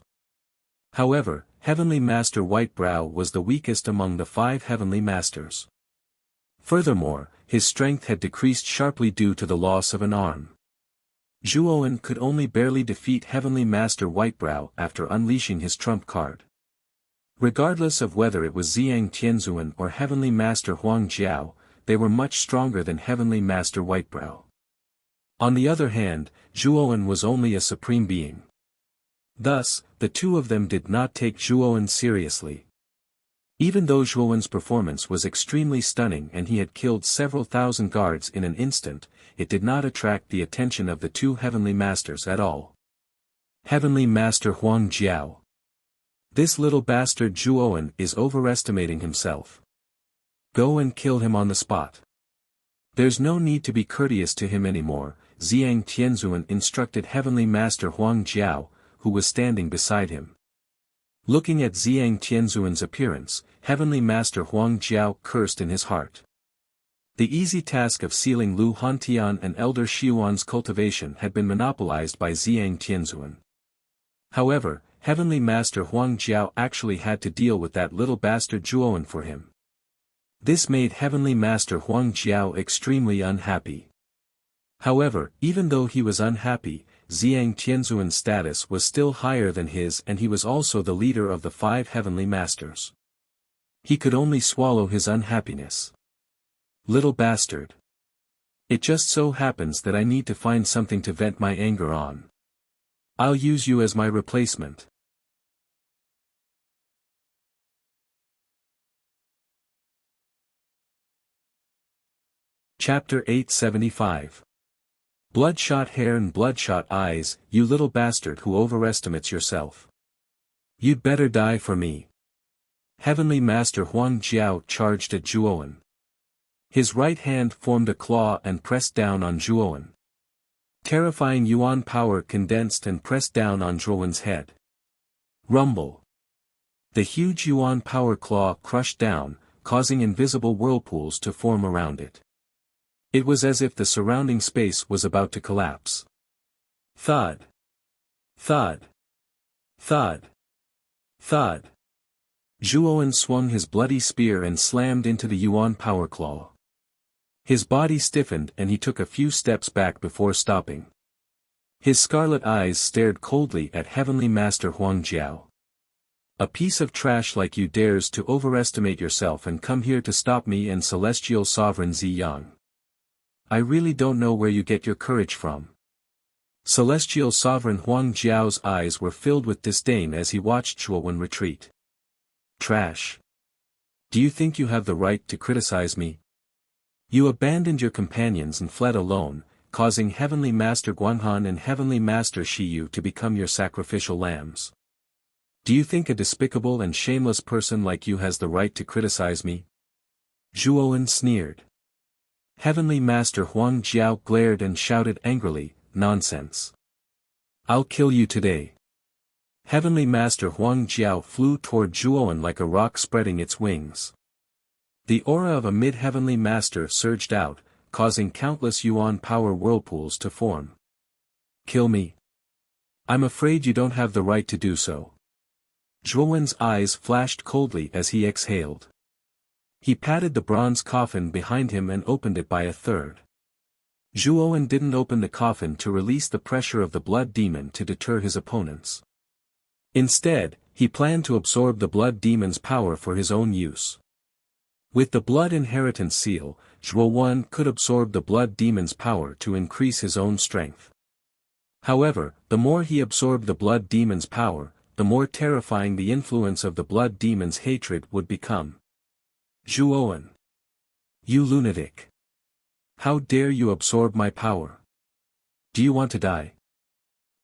However, Heavenly Master Whitebrow was the weakest among the 5 Heavenly Masters. Furthermore, his strength had decreased sharply due to the loss of an arm. Zhuowen could only barely defeat Heavenly Master Whitebrow after unleashing his trump card. Regardless of whether it was Ziyang Tianzuan or Heavenly Master Huang Jiao, they were much stronger than Heavenly Master Whitebrow. On the other hand, Zhuowen was only a supreme being. Thus, the two of them did not take Zhuowen seriously. Even though Zhuowen's performance was extremely stunning and he had killed several thousand guards in an instant, it did not attract the attention of the two Heavenly Masters at all. Heavenly Master Huang Jiao. This little bastard Zhuowen is overestimating himself. Go and kill him on the spot. There's no need to be courteous to him anymore, Ziyang Tianzuan instructed Heavenly Master Huang Jiao, who was standing beside him. Looking at Ziyang Tianzuan's appearance, Heavenly Master Huang Jiao cursed in his heart. The easy task of sealing Lu Hantian and Elder Shiyuan's cultivation had been monopolized by Ziyang Tianzuan. However, Heavenly Master Huang Jiao actually had to deal with that little bastard Zhuowen for him. This made Heavenly Master Huang Jiao extremely unhappy. However, even though he was unhappy, Ziyang Tianzuan's status was still higher than his and he was also the leader of the 5 Heavenly Masters. He could only swallow his unhappiness. Little bastard. It just so happens that I need to find something to vent my anger on. I'll use you as my replacement. Chapter 875. Bloodshot hair and bloodshot eyes, you little bastard who overestimates yourself. You'd better die for me. Heavenly Master Huang Jiao charged at Zhuowen. His right hand formed a claw and pressed down on Zhuowen. Terrifying yuan power condensed and pressed down on Zhuowen's head. Rumble. The huge yuan power claw crushed down, causing invisible whirlpools to form around it. It was as if the surrounding space was about to collapse. Thud. Thud. Thud. Thud. Zhuowen swung his bloody spear and slammed into the yuan power claw. His body stiffened and he took a few steps back before stopping. His scarlet eyes stared coldly at Heavenly Master Huang Jiao. A piece of trash like you dares to overestimate yourself and come here to stop me and Celestial Sovereign Ziyang. I really don't know where you get your courage from. Celestial Sovereign Huang Jiao's eyes were filled with disdain as he watched Zhuowen retreat. Trash. Do you think you have the right to criticize me? You abandoned your companions and fled alone, causing Heavenly Master Guanghan and Heavenly Master Shiyu to become your sacrificial lambs. Do you think a despicable and shameless person like you has the right to criticize me? Zhuowen sneered. Heavenly Master Huang Jiao glared and shouted angrily, nonsense. I'll kill you today. Heavenly Master Huang Jiao flew toward Zhuowen like a rock spreading its wings. The aura of a mid-heavenly master surged out, causing countless yuan power whirlpools to form. Kill me. I'm afraid you don't have the right to do so. Zhuowen's eyes flashed coldly as he exhaled. He patted the bronze coffin behind him and opened it by a third. Zhuowen didn't open the coffin to release the pressure of the blood demon to deter his opponents. Instead, he planned to absorb the blood demon's power for his own use. With the blood inheritance seal, Zhuo could absorb the blood demon's power to increase his own strength. However, the more he absorbed the blood demon's power, the more terrifying the influence of the blood demon's hatred would become. Zhuo, you lunatic! How dare you absorb my power? Do you want to die?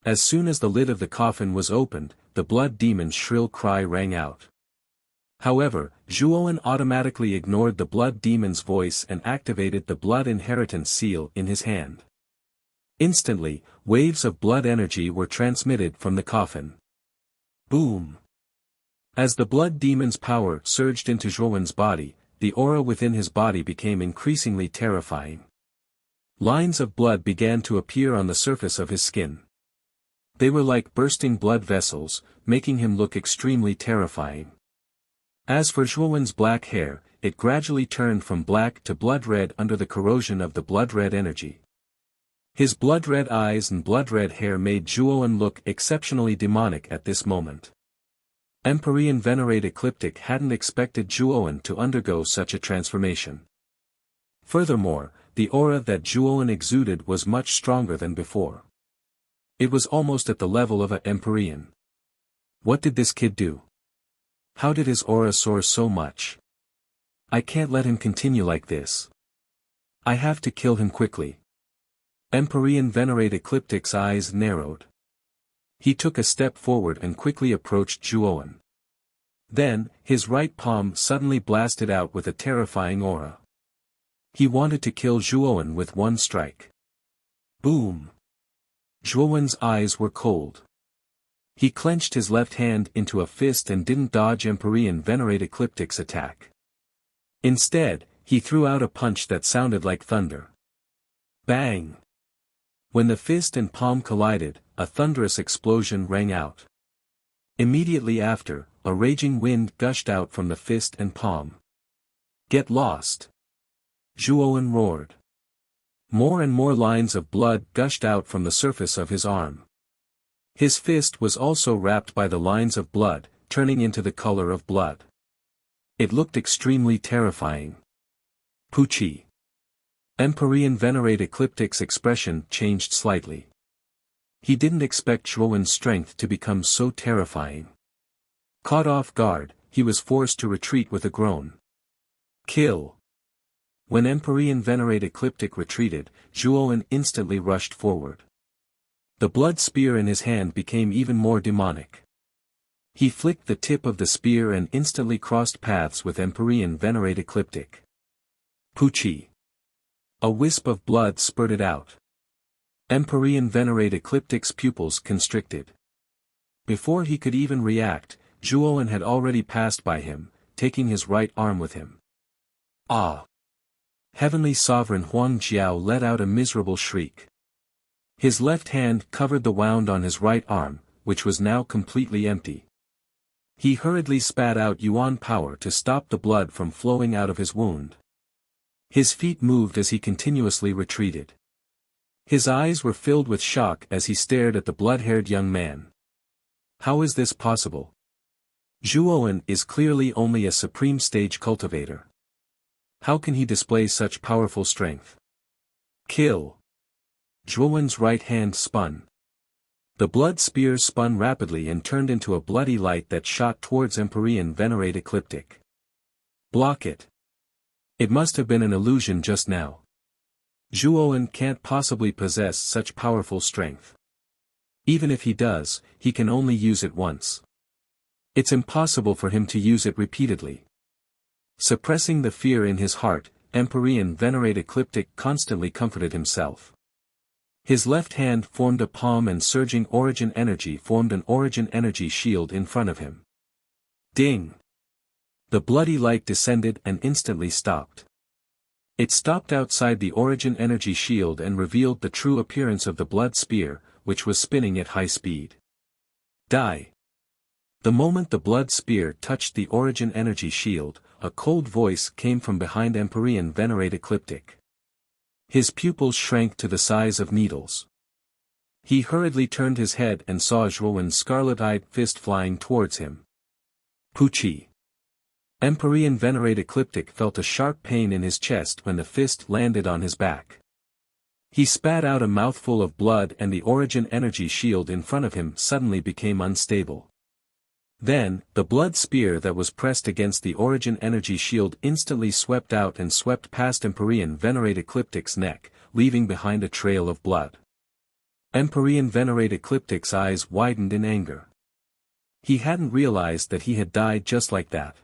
As soon as the lid of the coffin was opened, the blood demon's shrill cry rang out. However, Zhuo automatically ignored the blood demon's voice and activated the blood inheritance seal in his hand. Instantly, waves of blood energy were transmitted from the coffin. Boom! As the blood demon's power surged into Zhuo's body, the aura within his body became increasingly terrifying. Lines of blood began to appear on the surface of his skin. They were like bursting blood vessels, making him look extremely terrifying. As for Zhuo's black hair, it gradually turned from black to blood red under the corrosion of the blood red energy. His blood red eyes and blood red hair made Zhuo look exceptionally demonic at this moment. Empyrean Venerate Ecliptic hadn't expected Zhuo to undergo such a transformation. Furthermore, the aura that Zhuo exuded was much stronger than before. It was almost at the level of an Empyrean. What did this kid do? How did his aura soar so much? I can't let him continue like this. I have to kill him quickly. Empyrean Venerate Ecliptic's eyes narrowed. He took a step forward and quickly approached Zhuo. Then, his right palm suddenly blasted out with a terrifying aura. He wanted to kill Zhuo with one strike. Boom! Zhuo's eyes were cold. He clenched his left hand into a fist and didn't dodge Empyrean Venerate Ecliptic's attack. Instead, he threw out a punch that sounded like thunder. Bang! When the fist and palm collided, a thunderous explosion rang out. Immediately after, a raging wind gushed out from the fist and palm. Get lost! Zhuo roared. More and more lines of blood gushed out from the surface of his arm. His fist was also wrapped by the lines of blood, turning into the color of blood. It looked extremely terrifying. Puchi! Empyrean Venerate Ecliptic's expression changed slightly. He didn't expect Zhuo's strength to become so terrifying. Caught off guard, he was forced to retreat with a groan. Kill! When Empyrean Venerate Ecliptic retreated, Zhuo instantly rushed forward. The blood spear in his hand became even more demonic. He flicked the tip of the spear and instantly crossed paths with Empyrean Venerate Ecliptic. Puchi! A wisp of blood spurted out. Empyrean Venerate Ecliptic's pupils constricted. Before he could even react, Zhuo had already passed by him, taking his right arm with him. Ah! Heavenly Sovereign Huang Jiao let out a miserable shriek. His left hand covered the wound on his right arm, which was now completely empty. He hurriedly spat out Yuan power to stop the blood from flowing out of his wound. His feet moved as he continuously retreated. His eyes were filled with shock as he stared at the blood-haired young man. How is this possible? Zhuo is clearly only a supreme stage cultivator. How can he display such powerful strength? Kill! Zhuo's right hand spun. The blood spear spun rapidly and turned into a bloody light that shot towards Empyrean Venerate Ecliptic. Block it! It must have been an illusion just now. Zhuo can't possibly possess such powerful strength. Even if he does, he can only use it once. It's impossible for him to use it repeatedly. Suppressing the fear in his heart, Empyrean Venerate Ecliptic constantly comforted himself. His left hand formed a palm and surging origin energy formed an origin energy shield in front of him. Ding! The bloody light descended and instantly stopped. It stopped outside the origin energy shield and revealed the true appearance of the blood spear, which was spinning at high speed. Die! The moment the blood spear touched the origin energy shield, a cold voice came from behind Empyrean Venerate Ecliptic. His pupils shrank to the size of needles. He hurriedly turned his head and saw Zhuowen's scarlet-eyed fist flying towards him. Puchi. Empyrean Venerate Ecliptic felt a sharp pain in his chest when the fist landed on his back. He spat out a mouthful of blood and the Origin energy shield in front of him suddenly became unstable. Then, the blood spear that was pressed against the Origin energy shield instantly swept out and swept past Empyrean Venerate Ecliptic's neck, leaving behind a trail of blood. Empyrean Venerate Ecliptic's eyes widened in anger. He hadn't realized that he had died just like that.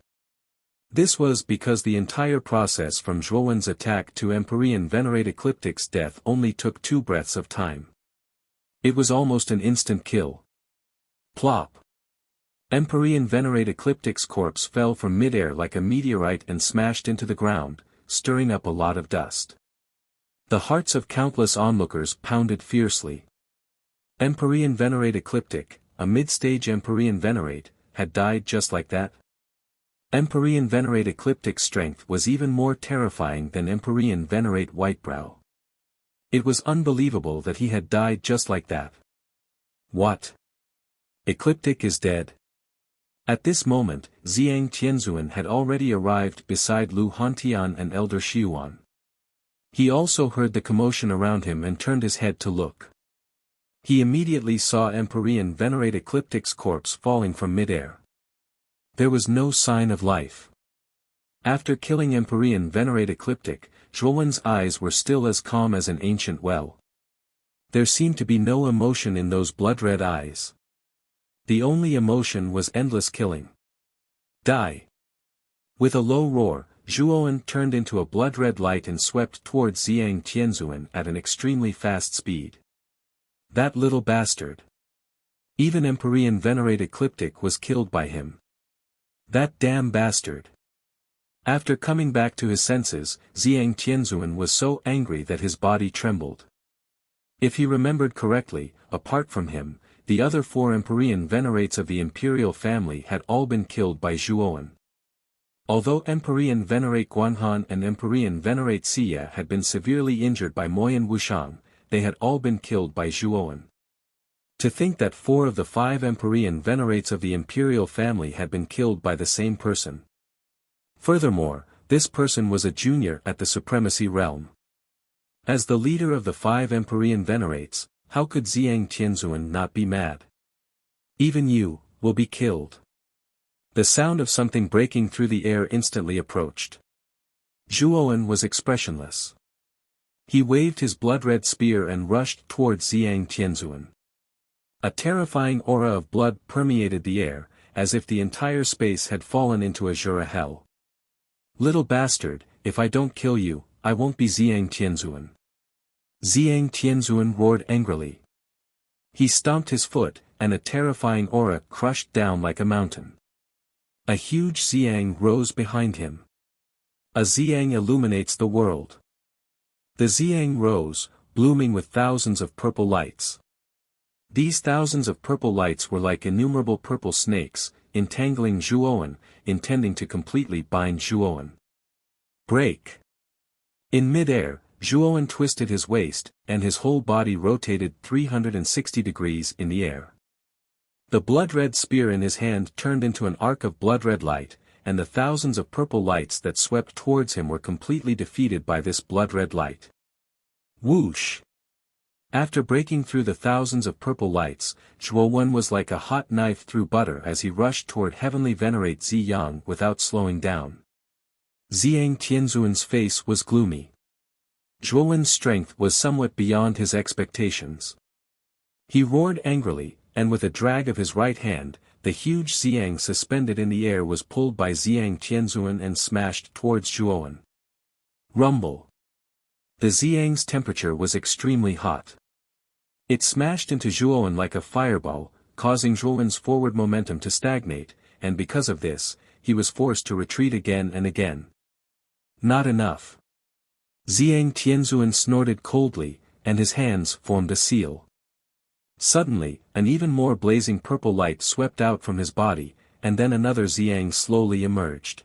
This was because the entire process from Zhuowen's attack to Empyrean Venerate Ecliptic's death only took 2 breaths of time. It was almost an instant kill. Plop. Empyrean Venerate Ecliptic's corpse fell from midair like a meteorite and smashed into the ground, stirring up a lot of dust. The hearts of countless onlookers pounded fiercely. Empyrean Venerate Ecliptic, a mid-stage Empyrean Venerate, had died just like that? Empyrean Venerate Ecliptic's strength was even more terrifying than Empyrean Venerate Whitebrow. It was unbelievable that he had died just like that. What? Ecliptic is dead? At this moment, Xiang Tianzuan had already arrived beside Lu Hantian and Elder Xiuan. He also heard the commotion around him and turned his head to look. He immediately saw Empyrean Venerate Ecliptic's corpse falling from midair. There was no sign of life. After killing Empyrean Venerate Ecliptic, Zhuowen's eyes were still as calm as an ancient well. There seemed to be no emotion in those blood-red eyes. The only emotion was endless killing. Die! With a low roar, Zhuowen turned into a blood-red light and swept towards Xiang Tianzuan at an extremely fast speed. That little bastard! Even Empyrean Venerate Ecliptic was killed by him. That damn bastard! After coming back to his senses, Xiang Tianzuan was so angry that his body trembled. If he remembered correctly, apart from him, the other 4 Empyrean Venerates of the imperial family had all been killed by Zhuowen. Although Empyrean Venerate Guanhan and Empyrean Venerate Xia had been severely injured by Moyan Wushang, they had all been killed by Zhuowen. To think that 4 of the 5 Empyrean Venerates of the imperial family had been killed by the same person. Furthermore, this person was a junior at the Supremacy Realm. As the leader of the 5 Empyrean Venerates, how could Xiang Tianzuan not be mad? Even you, will be killed. The sound of something breaking through the air instantly approached. Zhuowen was expressionless. He waved his blood-red spear and rushed towards Xiang Tianzuan. A terrifying aura of blood permeated the air, as if the entire space had fallen into azure hell. Little bastard, if I don't kill you, I won't be Xiang Tianzuan. Xiang Tianzuan roared angrily. He stomped his foot, and a terrifying aura crushed down like a mountain. A huge Xiang rose behind him. A Xiang illuminates the world. The Xiang rose, blooming with thousands of purple lights. These thousands of purple lights were like innumerable purple snakes, entangling Zhuowen, intending to completely bind Zhuowen. Break! In mid-air, Zhuowen twisted his waist, and his whole body rotated 360 degrees in the air. The blood-red spear in his hand turned into an arc of blood-red light, and the thousands of purple lights that swept towards him were completely defeated by this blood-red light. Whoosh! After breaking through the thousands of purple lights, Zhuowen was like a hot knife through butter as he rushed toward Heavenly Venerate Ziyang without slowing down. Xiang Tianzuan's face was gloomy. Zhuowen's strength was somewhat beyond his expectations. He roared angrily, and with a drag of his right hand, the huge Xiang suspended in the air was pulled by Xiang Tianzuan and smashed towards Zhuowen. Rumble! The Xiang's temperature was extremely hot. It smashed into Zhuowen like a fireball, causing Zhuowen's forward momentum to stagnate, and because of this, he was forced to retreat again and again. Not enough. Xiang Tianzuan snorted coldly, and his hands formed a seal. Suddenly, an even more blazing purple light swept out from his body, and then another Xiang slowly emerged.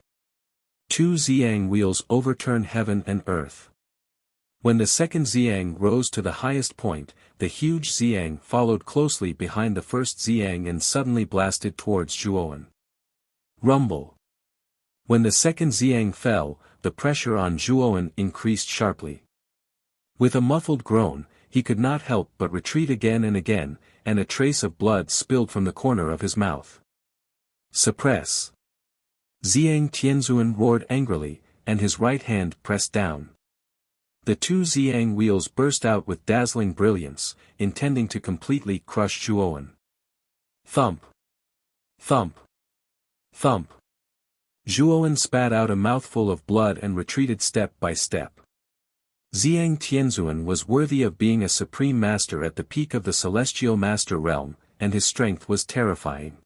2 Xiang wheels overturned heaven and earth. When the second Xiang rose to the highest point, the huge Xiang followed closely behind the first Xiang and suddenly blasted towards Zhuowen. Rumble. When the second Xiang fell, the pressure on Zhuowen increased sharply. With a muffled groan, he could not help but retreat again, and a trace of blood spilled from the corner of his mouth. Suppress! Xiang Tianzuan roared angrily, and his right hand pressed down. The two Xiang wheels burst out with dazzling brilliance, intending to completely crush Zhuowen. Thump! Thump! Thump! Zhuowen spat out a mouthful of blood and retreated step by step. Xiang Tianzuan was worthy of being a supreme master at the peak of the celestial master realm, and his strength was terrifying.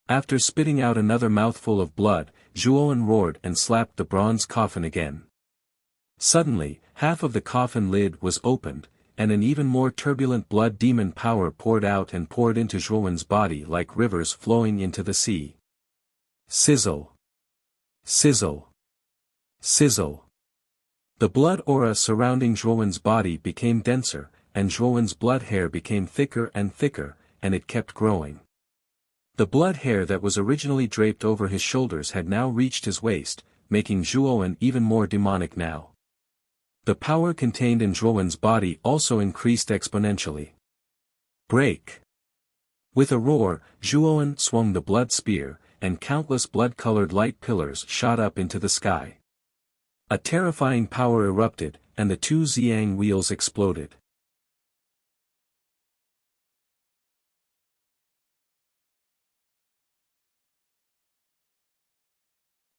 After spitting out another mouthful of blood, Zhuowen roared and slapped the bronze coffin again. Suddenly, half of the coffin lid was opened, and an even more turbulent blood demon power poured out and poured into Zhuowen's body like rivers flowing into the sea. Sizzle! Sizzle! Sizzle! The blood aura surrounding Zhuowen's body became denser, and Zhuowen's blood hair became thicker, and it kept growing. The blood hair that was originally draped over his shoulders had now reached his waist, making Zhuowen even more demonic now. The power contained in Zhuowen's body also increased exponentially. Break! With a roar, Zhuowen swung the blood spear, and countless blood-colored light pillars shot up into the sky. A terrifying power erupted, and the two Xiang wheels exploded.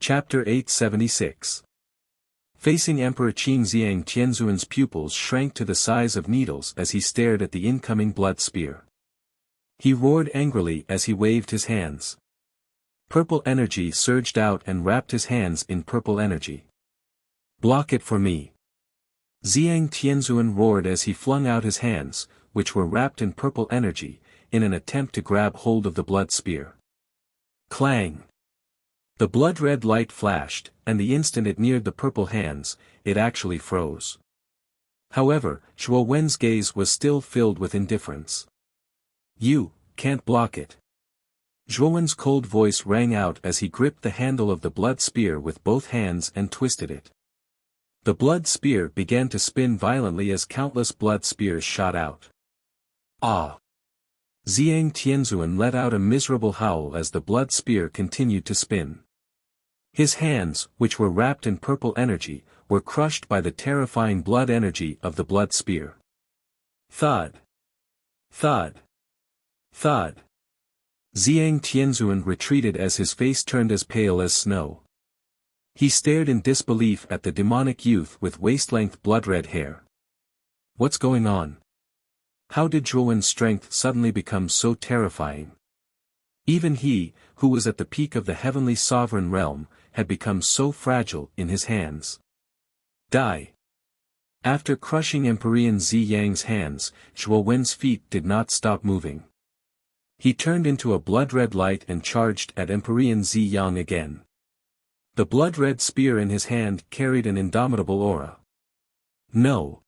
Chapter 876. Facing Emperor Qing, Xiang Tianzuan's pupils shrank to the size of needles as he stared at the incoming blood spear. He roared angrily as he waved his hands. Purple energy surged out and wrapped his hands in purple energy. Block it for me! Xiang Tianzuan roared as he flung out his hands, which were wrapped in purple energy, in an attempt to grab hold of the blood spear. Clang! The blood-red light flashed, and the instant it neared the purple hands, it actually froze. However, Zhuowen's gaze was still filled with indifference. You can't block it. Zhuowen's cold voice rang out as he gripped the handle of the blood spear with both hands and twisted it. The blood spear began to spin violently as countless blood spears shot out. Ah! Xiang Tianzuan let out a miserable howl as the blood spear continued to spin. His hands, which were wrapped in purple energy, were crushed by the terrifying blood energy of the blood spear. Thud! Thud! Thud! Xiang Tianzuan retreated as his face turned as pale as snow. He stared in disbelief at the demonic youth with waist-length blood-red hair. What's going on? How did Zhuowen's strength suddenly become so terrifying? Even he, who was at the peak of the heavenly sovereign realm, had become so fragile in his hands. Die! After crushing Emperor Zi Yang's hands, Zhuowen's feet did not stop moving. He turned into a blood-red light and charged at Emperor Zi Yang again. The blood-red spear in his hand carried an indomitable aura. No!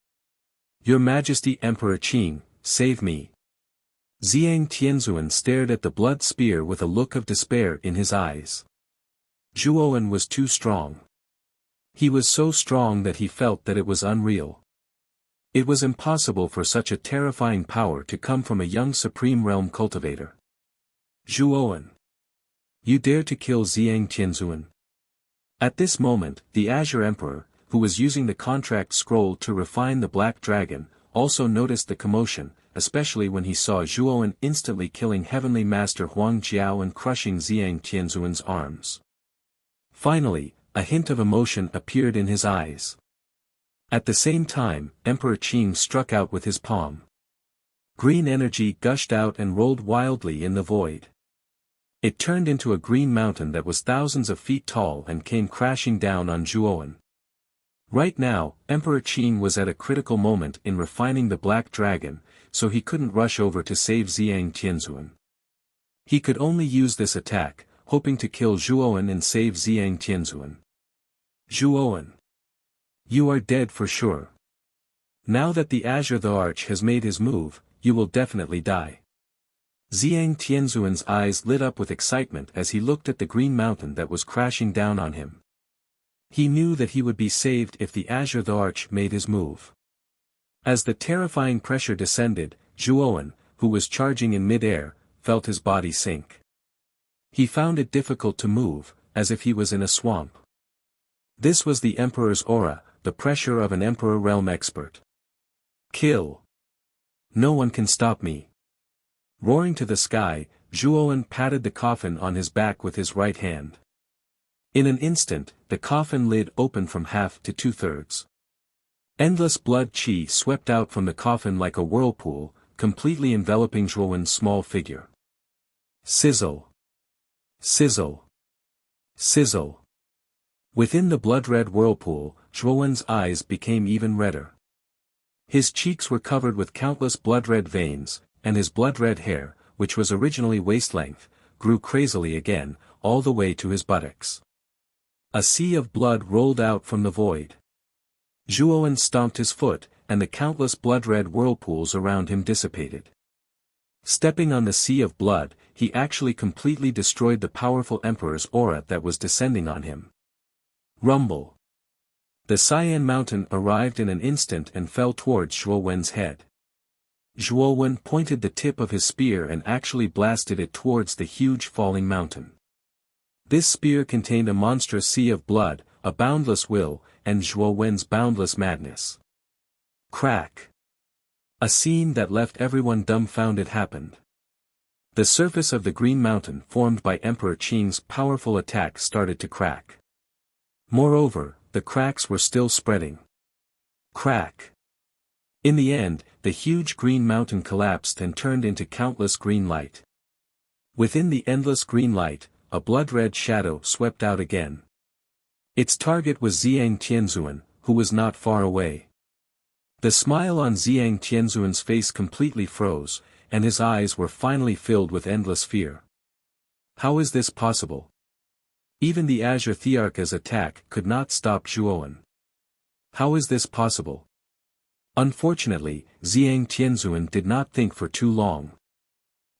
Your Majesty Emperor Qing, save me! Xiang Tianzuan stared at the blood spear with a look of despair in his eyes. Zhuowen was too strong. He was so strong that he felt that it was unreal. It was impossible for such a terrifying power to come from a young supreme realm cultivator. Zhuowen! You dare to kill Xiang Tianzuan? At this moment, the Azure Emperor, who was using the contract scroll to refine the Black Dragon, also noticed the commotion, especially when he saw Zhuowen instantly killing Heavenly Master Huang Jiao and crushing Xiang Tianzuan's arms. Finally, a hint of emotion appeared in his eyes. At the same time, Emperor Qing struck out with his palm. Green energy gushed out and rolled wildly in the void. It turned into a green mountain that was thousands of feet tall and came crashing down on Zhuowen. Right now, Emperor Qing was at a critical moment in refining the Black Dragon, so he couldn't rush over to save Xiang Tianzuan. He could only use this attack, hoping to kill Zhuowen and save Xiang Tianzuan. Zhuowen! You are dead for sure. Now that the Azure the Arch has made his move, you will definitely die. Zhang Tianzuan's eyes lit up with excitement as he looked at the green mountain that was crashing down on him. He knew that he would be saved if the Azure the Arch made his move. As the terrifying pressure descended, Zhuowen, who was charging in mid-air, felt his body sink. He found it difficult to move, as if he was in a swamp. This was the Emperor's aura, the pressure of an Emperor realm expert. Kill! No one can stop me. Roaring to the sky, Zhuowen patted the coffin on his back with his right hand. In an instant, the coffin lid opened from half to 2/3. Endless blood qi swept out from the coffin like a whirlpool, completely enveloping Zhuowen's small figure. Sizzle! Sizzle! Sizzle! Within the blood-red whirlpool, Zhuowen's eyes became even redder. His cheeks were covered with countless blood-red veins, and his blood-red hair, which was originally waist-length, grew crazily again, all the way to his buttocks. A sea of blood rolled out from the void. Zhuowen stomped his foot, and the countless blood-red whirlpools around him dissipated. Stepping on the sea of blood, he actually completely destroyed the powerful Emperor's aura that was descending on him. Rumble! The Cyan Mountain arrived in an instant and fell towards Zhuowen's head. Zhuowen pointed the tip of his spear and actually blasted it towards the huge falling mountain. This spear contained a monstrous sea of blood, a boundless will, and Zhuowen's boundless madness. Crack! A scene that left everyone dumbfounded happened. The surface of the green mountain formed by Emperor Qing's powerful attack started to crack. Moreover, the cracks were still spreading. Crack! In the end, the huge green mountain collapsed and turned into countless green light. Within the endless green light, a blood-red shadow swept out again. Its target was Zhang Tianzuan, who was not far away. The smile on Zhang Tianzuan's face completely froze, and his eyes were finally filled with endless fear. How is this possible? Even the Azure Thearka's attack could not stop Zhuowen. How is this possible? Unfortunately, Zhang Tianzuan did not think for too long.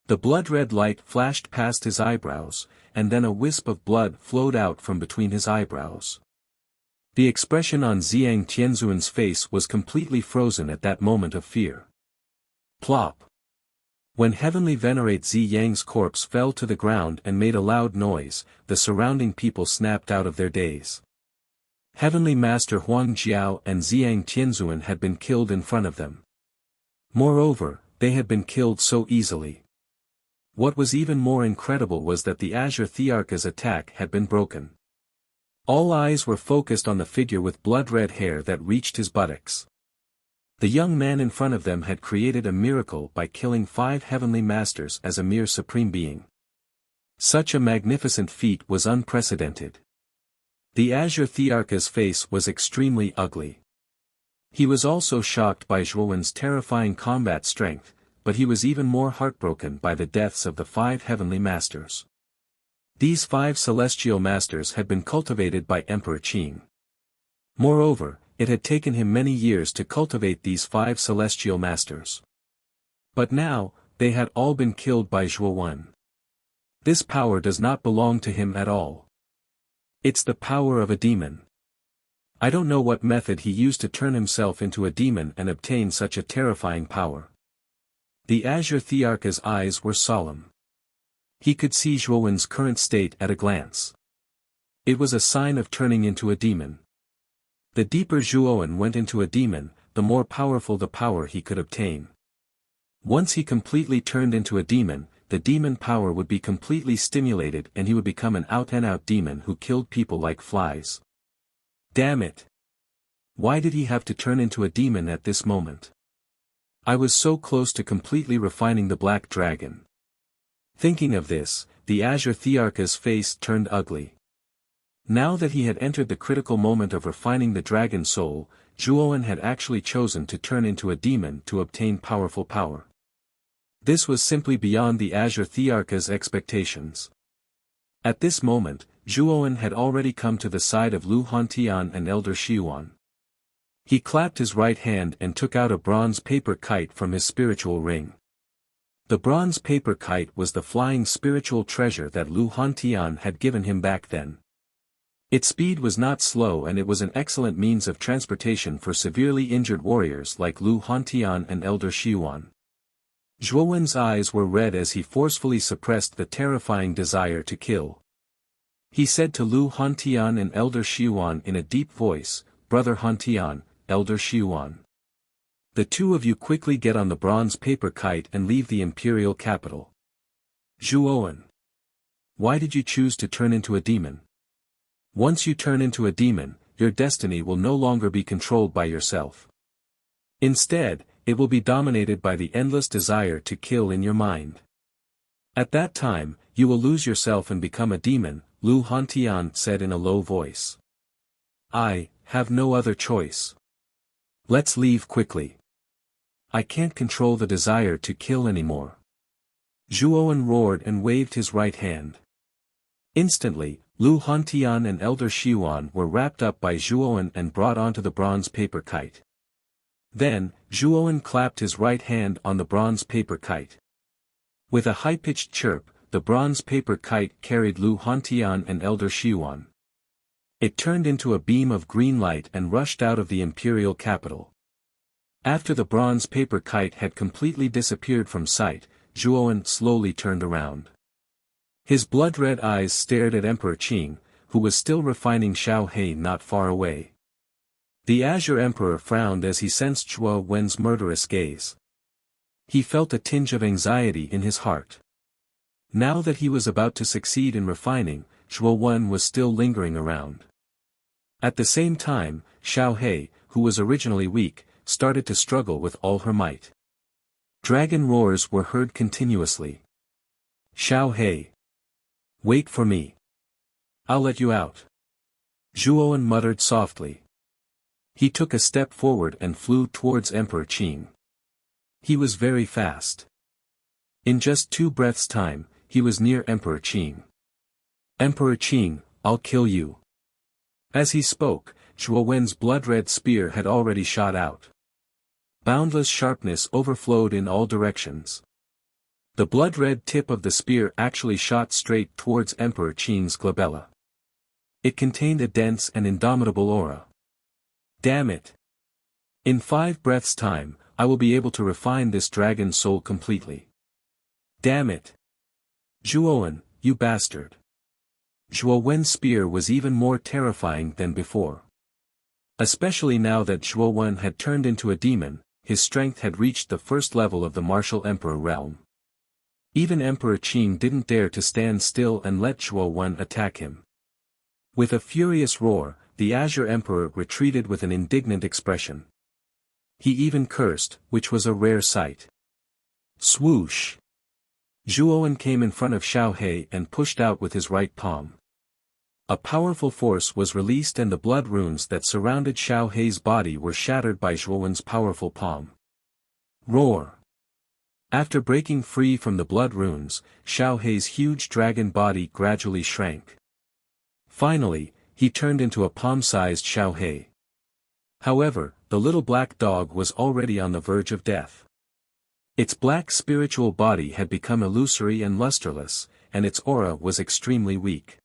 The blood-red light flashed past his eyebrows, and then a wisp of blood flowed out from between his eyebrows. The expression on Zhang Tianzuan's face was completely frozen at that moment of fear. Plop! When Heavenly Venerate Zi Yang's corpse fell to the ground and made a loud noise, the surrounding people snapped out of their daze. Heavenly Master Huang Jiao and Zhang Tianzuan had been killed in front of them. Moreover, they had been killed so easily. What was even more incredible was that the Azure Thearka's attack had been broken. All eyes were focused on the figure with blood-red hair that reached his buttocks. The young man in front of them had created a miracle by killing 5 heavenly masters as a mere supreme being. Such a magnificent feat was unprecedented. The Azure Thearka's face was extremely ugly. He was also shocked by Zhuowen's terrifying combat strength, but he was even more heartbroken by the deaths of the 5 heavenly masters. These 5 celestial masters had been cultivated by Emperor Qing. Moreover, it had taken him many years to cultivate these 5 celestial masters. But now, they had all been killed by Zhuowen. This power does not belong to him at all. It's the power of a demon. I don't know what method he used to turn himself into a demon and obtain such a terrifying power. The Azure Thearka's eyes were solemn. He could see Zhuowen's current state at a glance. It was a sign of turning into a demon. The deeper Zhuowen went into a demon, the more powerful the power he could obtain. Once he completely turned into a demon, the demon power would be completely stimulated and he would become an out-and-out demon who killed people like flies. Damn it! Why did he have to turn into a demon at this moment? I was so close to completely refining the black dragon. Thinking of this, the Azure Thearka's face turned ugly. Now that he had entered the critical moment of refining the dragon soul, Zhuowen had actually chosen to turn into a demon to obtain powerful power. This was simply beyond the Azure Thearka's expectations. At this moment, Zhuowen had already come to the side of Lu Hontian and Elder Xiuan. He clapped his right hand and took out a bronze paper kite from his spiritual ring. The bronze paper kite was the flying spiritual treasure that Lu Hantian had given him back then. Its speed was not slow and it was an excellent means of transportation for severely injured warriors like Lu Hantian and Elder Xiuan. Zhuo Wen's eyes were red as he forcefully suppressed the terrifying desire to kill. He said to Lu Hantian and Elder Xiuan in a deep voice, "Brother Hantian, Elder Xiuan. The two of you quickly get on the bronze paper kite and leave the imperial capital." Zhuowen. Why did you choose to turn into a demon? Once you turn into a demon, your destiny will no longer be controlled by yourself. Instead, it will be dominated by the endless desire to kill in your mind. At that time, you will lose yourself and become a demon, Lu Hantian said in a low voice. I have no other choice. Let's leave quickly. I can't control the desire to kill anymore. Zhuowen roared and waved his right hand. Instantly, Lu Hantian and Elder Xiuan were wrapped up by Zhuowen and brought onto the bronze paper kite. Then, Zhuowen clapped his right hand on the bronze paper kite. With a high-pitched chirp, the bronze paper kite carried Lu Hantian and Elder Xiuan. It turned into a beam of green light and rushed out of the imperial capital. After the bronze paper kite had completely disappeared from sight, Zhuowen slowly turned around. His blood-red eyes stared at Emperor Qing, who was still refining Xiaohei not far away. The Azure Emperor frowned as he sensed Zhuo Wen's murderous gaze. He felt a tinge of anxiety in his heart. Now that he was about to succeed in refining, Zhuo Wen was still lingering around. At the same time, Xiaohei, who was originally weak, started to struggle with all her might. Dragon roars were heard continuously. Xiaohei. Wait for me. I'll let you out. Zhuowen muttered softly. He took a step forward and flew towards Emperor Qing. He was very fast. In just 2 breaths' time, he was near Emperor Qing. Emperor Qing, I'll kill you. As he spoke, Zhuo Wen's blood-red spear had already shot out. Boundless sharpness overflowed in all directions. The blood-red tip of the spear actually shot straight towards Emperor Qing's glabella. It contained a dense and indomitable aura. Damn it! In 5 breaths' time, I will be able to refine this dragon soul completely. Damn it! Zhuowen, you bastard! Zhuo Wen's spear was even more terrifying than before. Especially now that Zhuo Wen had turned into a demon, his strength had reached the first level of the martial emperor realm. Even Emperor Qing didn't dare to stand still and let Zhuo Wen attack him. With a furious roar, the Azure Emperor retreated with an indignant expression. He even cursed, which was a rare sight. Swoosh! Zhuowen came in front of Xiaohei and pushed out with his right palm. A powerful force was released and the blood runes that surrounded Xiaohei's body were shattered by Zhuowen's powerful palm. Roar! After breaking free from the blood runes, Xiaohei's huge dragon body gradually shrank. Finally, he turned into a palm-sized Xiaohei. However, the little black dog was already on the verge of death. Its black spiritual body had become illusory and lusterless, and its aura was extremely weak.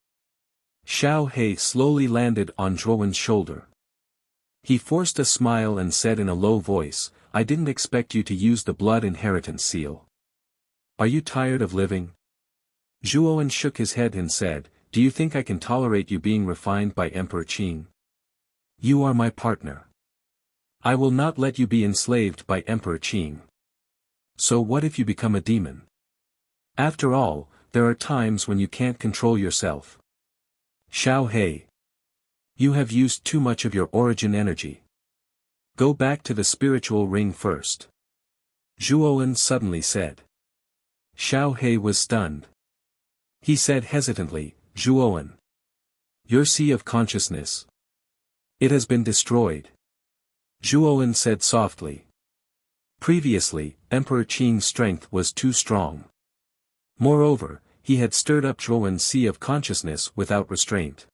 Xiaohei slowly landed on Zhuowen's shoulder. He forced a smile and said in a low voice, I didn't expect you to use the blood inheritance seal. Are you tired of living? Zhuowen shook his head and said, do you think I can tolerate you being refined by Emperor Qing? You are my partner. I will not let you be enslaved by Emperor Qing. So what if you become a demon? After all, there are times when you can't control yourself. Xiaohei. You have used too much of your origin energy. Go back to the spiritual ring first. Zhuowen suddenly said. Xiaohei was stunned. He said hesitantly, Zhuowen. Your sea of consciousness. It has been destroyed. Zhuowen said softly. Previously, Emperor Qing's strength was too strong. Moreover, he had stirred up Zhuowen's sea of consciousness without restraint.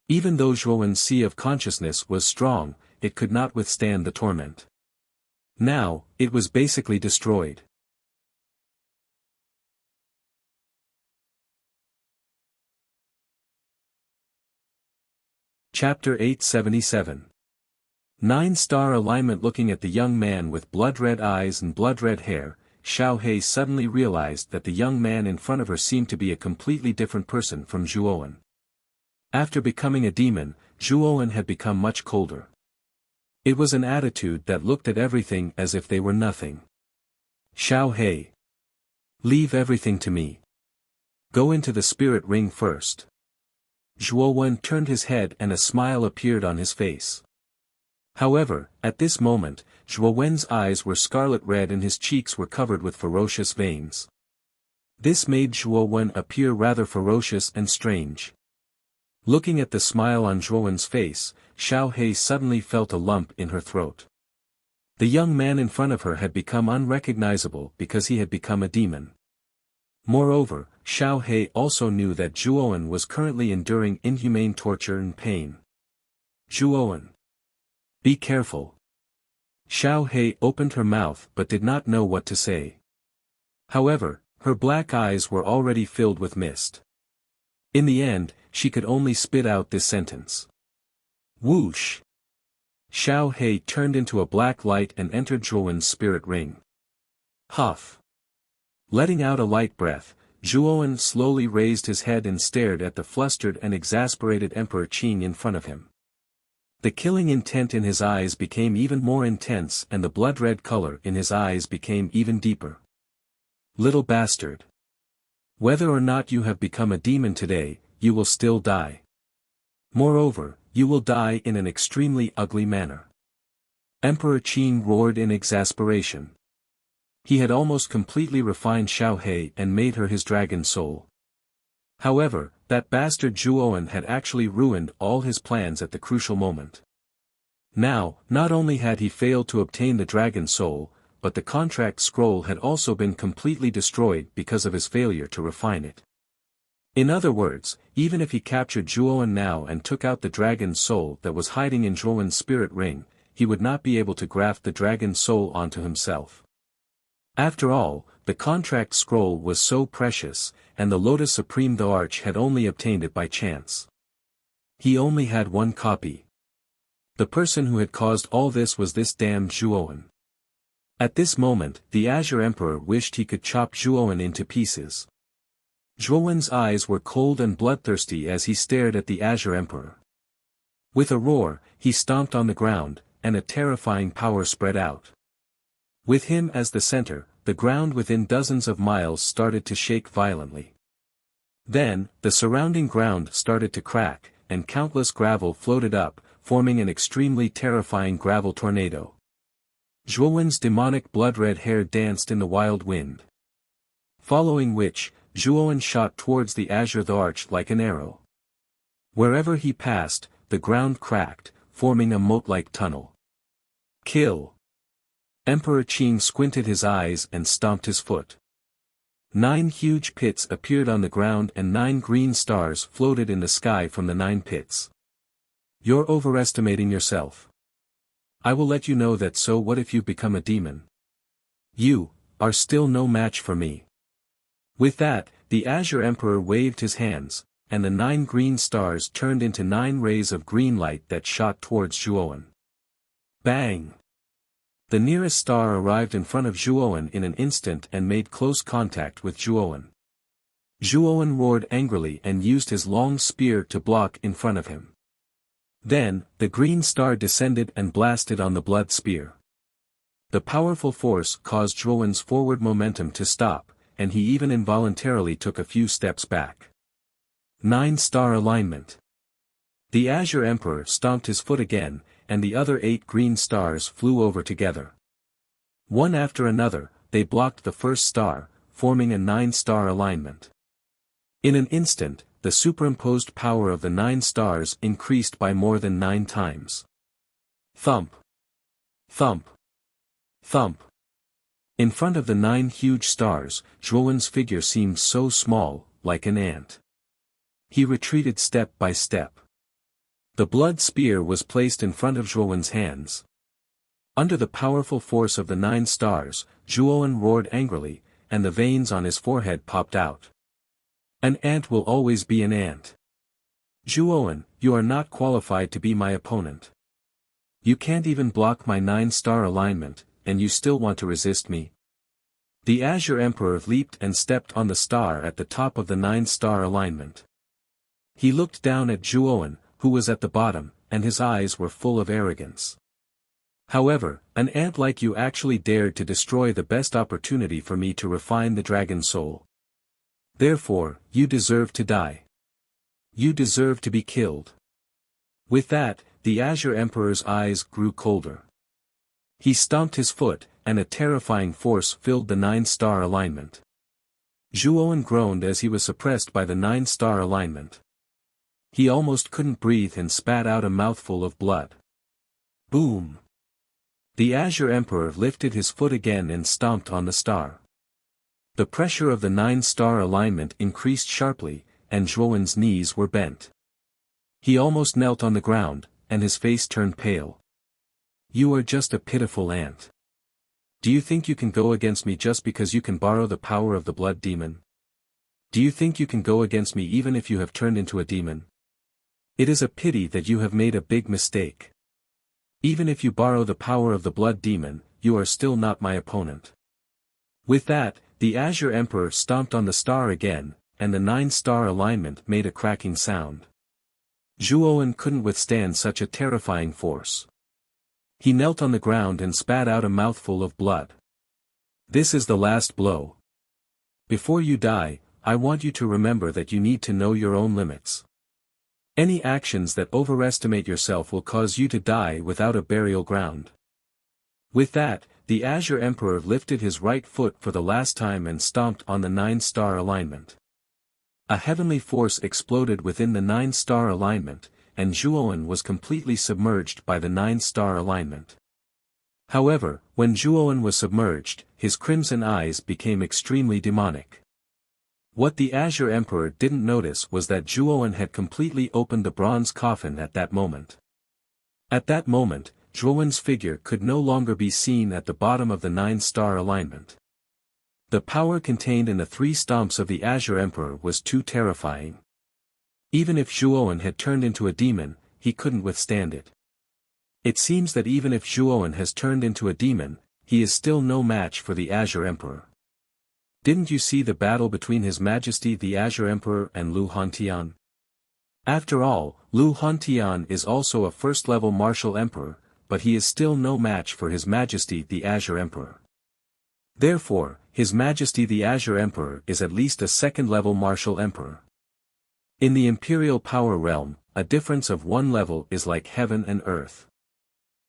Even though Zhuowen's sea of consciousness was strong, it could not withstand the torment. Now, it was basically destroyed. Chapter 877. 9-star alignment. Looking at the young man with blood-red eyes and blood-red hair, Xiao He suddenly realized that the young man in front of her seemed to be a completely different person from Zhuowen. After becoming a demon, Zhuowen had become much colder. It was an attitude that looked at everything as if they were nothing. Xiao He. Leave everything to me. Go into the spirit ring first. Zhuowen turned his head and a smile appeared on his face. However, at this moment, Zhuowen's eyes were scarlet red and his cheeks were covered with ferocious veins. This made Zhuowen appear rather ferocious and strange. Looking at the smile on Zhuowen's face, Xiao He suddenly felt a lump in her throat. The young man in front of her had become unrecognizable because he had become a demon. Moreover, Xiao He also knew that Zhuowen was currently enduring inhumane torture and pain. Zhuowen. Be careful. Xiao He opened her mouth but did not know what to say. However, her black eyes were already filled with mist. In the end, she could only spit out this sentence. Whoosh! Xiao He turned into a black light and entered Zhuowen's spirit ring. Huff! Letting out a light breath, Zhuowen slowly raised his head and stared at the flustered and exasperated Emperor Qing in front of him. The killing intent in his eyes became even more intense and the blood-red color in his eyes became even deeper. Little bastard! Whether or not you have become a demon today, you will still die. Moreover, you will die in an extremely ugly manner. Emperor Qing roared in exasperation. He had almost completely refined Xiao He and made her his dragon soul. However, that bastard Zhuowen had actually ruined all his plans at the crucial moment. Now, not only had he failed to obtain the dragon soul, but the contract scroll had also been completely destroyed because of his failure to refine it. In other words, even if he captured Zhuowen now and took out the dragon soul that was hiding in Zhuowen's spirit ring, he would not be able to graft the dragon soul onto himself. After all, the contract scroll was so precious, and the Lotus Supreme the Arch had only obtained it by chance. He only had one copy. The person who had caused all this was this damned Zhuowen. At this moment, the Azure Emperor wished he could chop Zhuowen into pieces. Zhuowen's eyes were cold and bloodthirsty as he stared at the Azure Emperor. With a roar, he stomped on the ground, and a terrifying power spread out. With him as the center, the ground within dozens of miles started to shake violently. Then, the surrounding ground started to crack, and countless gravel floated up, forming an extremely terrifying gravel tornado. Zhuowen's demonic blood-red hair danced in the wild wind. Following which, Zhuowen shot towards the Azure the Arch like an arrow. Wherever he passed, the ground cracked, forming a moat-like tunnel. Kill! Emperor Qing squinted his eyes and stomped his foot. 9 huge pits appeared on the ground and 9 green stars floated in the sky from the 9 pits. You're overestimating yourself. I will let you know that. So what if you become a demon? You are still no match for me. With that, the Azure Emperor waved his hands, and the 9 green stars turned into 9 rays of green light that shot towards Zhuowen. Bang! The nearest star arrived in front of Zhuowen in an instant and made close contact with Zhuowen. Zhuowen roared angrily and used his long spear to block in front of him. Then, the green star descended and blasted on the blood spear. The powerful force caused Zhuowen's forward momentum to stop, and he even involuntarily took a few steps back. 9-star alignment. The Azure Emperor stomped his foot again, and the other 8 green stars flew over together. One after another, they blocked the first star, forming a 9-star alignment. In an instant, the superimposed power of the 9 stars increased by more than 9 times. Thump! Thump! Thump! In front of the 9 huge stars, Zhuowen's figure seemed so small, like an ant. He retreated step by step. The blood spear was placed in front of Zhuowen's hands. Under the powerful force of the 9 stars, Zhuowen roared angrily, and the veins on his forehead popped out. An ant will always be an ant. Zhuowen, you are not qualified to be my opponent. You can't even block my 9-star alignment, and you still want to resist me? The Azure Emperor leaped and stepped on the star at the top of the 9-star alignment. He looked down at Zhuowen, who was at the bottom, and his eyes were full of arrogance. However, an ant like you actually dared to destroy the best opportunity for me to refine the dragon soul. Therefore, you deserve to die. You deserve to be killed. With that, the Azure Emperor's eyes grew colder. He stomped his foot, and a terrifying force filled the 9-star alignment. Zhuowen groaned as he was suppressed by the 9-star alignment. He almost couldn't breathe and spat out a mouthful of blood. Boom! The Azure Emperor lifted his foot again and stomped on the star. The pressure of the 9-star alignment increased sharply, and Zhuowen's knees were bent. He almost knelt on the ground, and his face turned pale. You are just a pitiful ant. Do you think you can go against me just because you can borrow the power of the blood demon? Do you think you can go against me even if you have turned into a demon? It is a pity that you have made a big mistake. Even if you borrow the power of the blood demon, you are still not my opponent. With that, the Azure Emperor stomped on the star again, and the 9-star alignment made a cracking sound. Zhuowen couldn't withstand such a terrifying force. He knelt on the ground and spat out a mouthful of blood. This is the last blow. Before you die, I want you to remember that you need to know your own limits. Any actions that overestimate yourself will cause you to die without a burial ground. With that, the Azure Emperor lifted his right foot for the last time and stomped on the 9-star alignment. A heavenly force exploded within the 9-star alignment, and Zhuowen was completely submerged by the 9-star alignment. However, when Zhuowen was submerged, his crimson eyes became extremely demonic. What the Azure Emperor didn't notice was that Zhuowen had completely opened the bronze coffin at that moment. At that moment, Zhuowen's figure could no longer be seen at the bottom of the 9-star alignment. The power contained in the 3 stomps of the Azure Emperor was too terrifying. Even if Zhuowen had turned into a demon, he couldn't withstand it. It seems that even if Zhuowen has turned into a demon, he is still no match for the Azure Emperor. Didn't you see the battle between His Majesty the Azure Emperor and Lu Hantian? After all, Lu Hantian is also a first-level martial emperor, but he is still no match for His Majesty the Azure Emperor. Therefore, His Majesty the Azure Emperor is at least a second-level martial emperor. In the Imperial Power Realm, a difference of 1 level is like heaven and earth.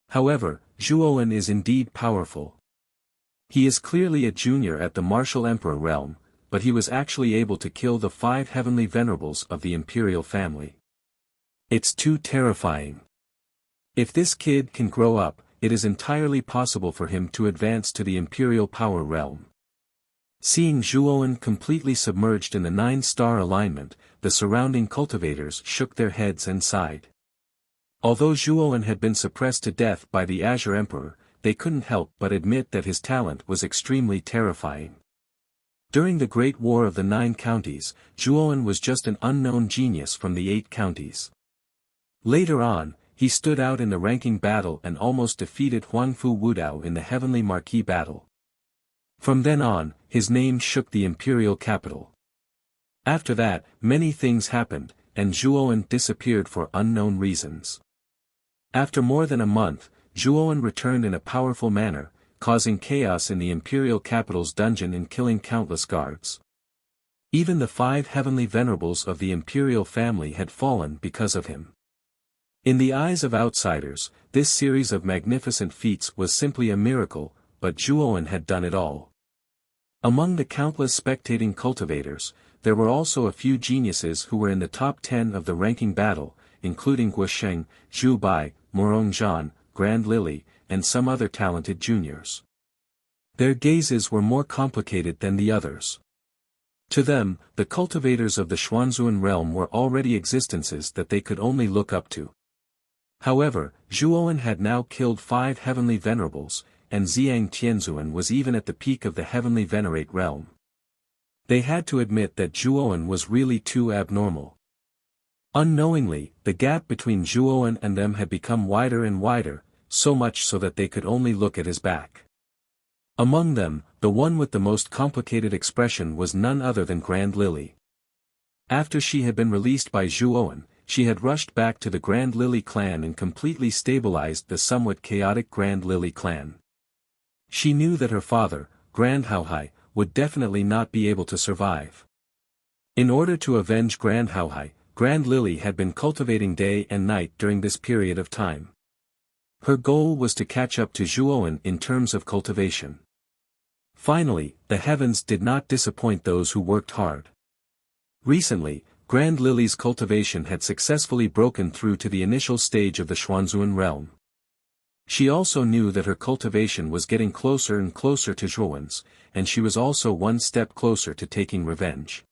However, Zhuowen is indeed powerful. He is clearly a junior at the Martial Emperor realm, but he was actually able to kill the 5 heavenly venerables of the imperial family. It's too terrifying. If this kid can grow up, it is entirely possible for him to advance to the imperial power realm. Seeing Zhuowen completely submerged in the 9-star alignment, the surrounding cultivators shook their heads and sighed. Although Zhuowen had been suppressed to death by the Azure Emperor, they couldn't help but admit that his talent was extremely terrifying. During the Great War of the 9 counties, Zhuowen was just an unknown genius from the 8 counties. Later on, he stood out in the ranking battle and almost defeated Huangfu Wudao in the Heavenly Marquee battle. From then on, his name shook the imperial capital. After that, many things happened, and Zhuowen disappeared for unknown reasons. After more than a month, Zhuowen returned in a powerful manner, causing chaos in the imperial capital's dungeon and killing countless guards. Even the 5 heavenly venerables of the imperial family had fallen because of him. In the eyes of outsiders, this series of magnificent feats was simply a miracle, but Zhuowen had done it all. Among the countless spectating cultivators, there were also a few geniuses who were in the top 10 of the ranking battle, including Guosheng, Zhu Bai, Morong Zhan, Grand Lily, and some other talented juniors. Their gazes were more complicated than the others. To them, the cultivators of the Xuanzuan realm were already existences that they could only look up to. However, Zhuowen had now killed 5 heavenly venerables, and Ziyang Tianzuan was even at the peak of the heavenly venerate realm. They had to admit that Zhuowen was really too abnormal. Unknowingly, the gap between Zhuowen and them had become wider and wider, so much so that they could only look at his back. Among them, the one with the most complicated expression was none other than Grand Lily. After she had been released by Zhuowen, she had rushed back to the Grand Lily clan and completely stabilized the somewhat chaotic Grand Lily clan. She knew that her father, Grand Haohai, would definitely not be able to survive. In order to avenge Grand Haohai, Grand Lily had been cultivating day and night during this period of time. Her goal was to catch up to Zhuowen in terms of cultivation. Finally, the heavens did not disappoint those who worked hard. Recently, Grand Lily's cultivation had successfully broken through to the initial stage of the Xuanzuan realm. She also knew that her cultivation was getting closer and closer to Zhuowen's, and she was also one step closer to taking revenge.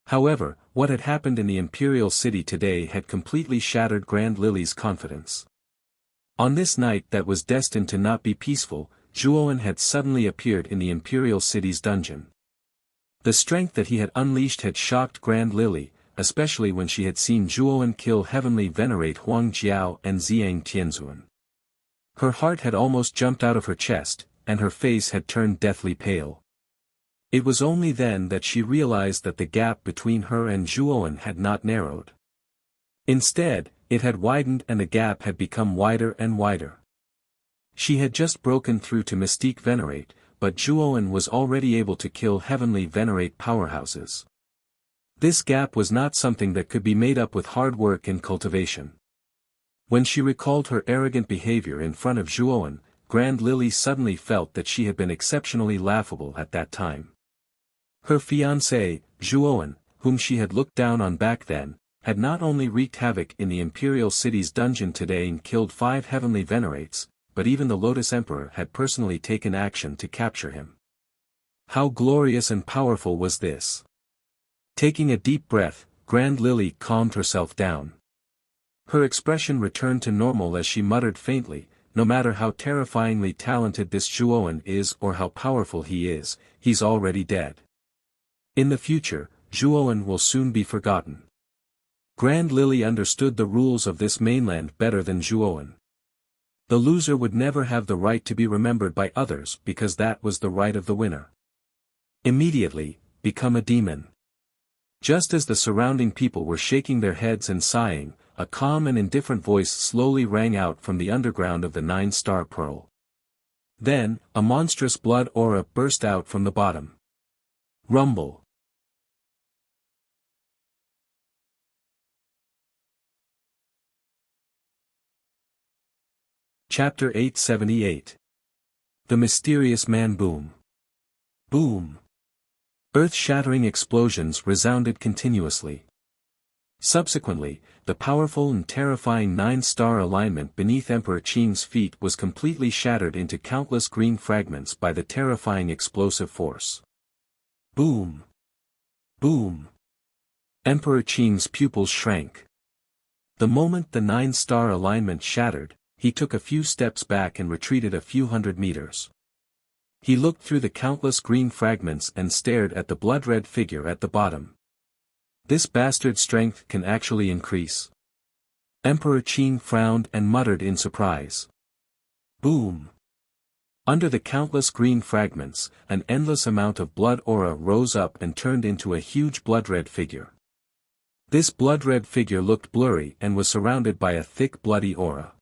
However, what had happened in the imperial city today had completely shattered Grand Lily's confidence. On this night that was destined to not be peaceful, Zhuowen had suddenly appeared in the imperial city's dungeon. The strength that he had unleashed had shocked Grand Lily, especially when she had seen Zhuowen kill heavenly venerate Huang Jiao and Ziyang Tianzuan. Her heart had almost jumped out of her chest, and her face had turned deathly pale. It was only then that she realized that the gap between her and Zhuowen had not narrowed. Instead, it had widened and the gap had become wider and wider. She had just broken through to Mystique Venerate, but Zhuowen was already able to kill heavenly venerate powerhouses. This gap was not something that could be made up with hard work and cultivation. When she recalled her arrogant behavior in front of Zhuowen, Grand Lily suddenly felt that she had been exceptionally laughable at that time. Her fiancé, Zhuowen, whom she had looked down on back then, had not only wreaked havoc in the imperial city's dungeon today and killed 5 heavenly venerates, but even the Lotus Emperor had personally taken action to capture him. How glorious and powerful was this! Taking a deep breath, Grand Lily calmed herself down. Her expression returned to normal as she muttered faintly, "No matter how terrifyingly talented this Zhuowen is or how powerful he is, he's already dead. In the future, Zhuowen will soon be forgotten." Grand Lily understood the rules of this mainland better than Zhuowen. The loser would never have the right to be remembered by others because that was the right of the winner. Immediately, become a demon. Just as the surrounding people were shaking their heads and sighing, a calm and indifferent voice slowly rang out from the underground of the 9-star pearl. Then, a monstrous blood aura burst out from the bottom. Rumble. Chapter 878. The Mysterious Man. Boom. Boom. Earth-shattering explosions resounded continuously. Subsequently, the powerful and terrifying 9-star alignment beneath Emperor Qing's feet was completely shattered into countless green fragments by the terrifying explosive force. Boom. Boom. Emperor Qing's pupils shrank. The moment the 9-star alignment shattered, he took a few steps back and retreated a few hundred meters. He looked through the countless green fragments and stared at the blood-red figure at the bottom. This bastard strength can actually increase. Emperor Qing frowned and muttered in surprise. Boom. Under the countless green fragments, an endless amount of blood aura rose up and turned into a huge blood-red figure. This blood-red figure looked blurry and was surrounded by a thick bloody aura.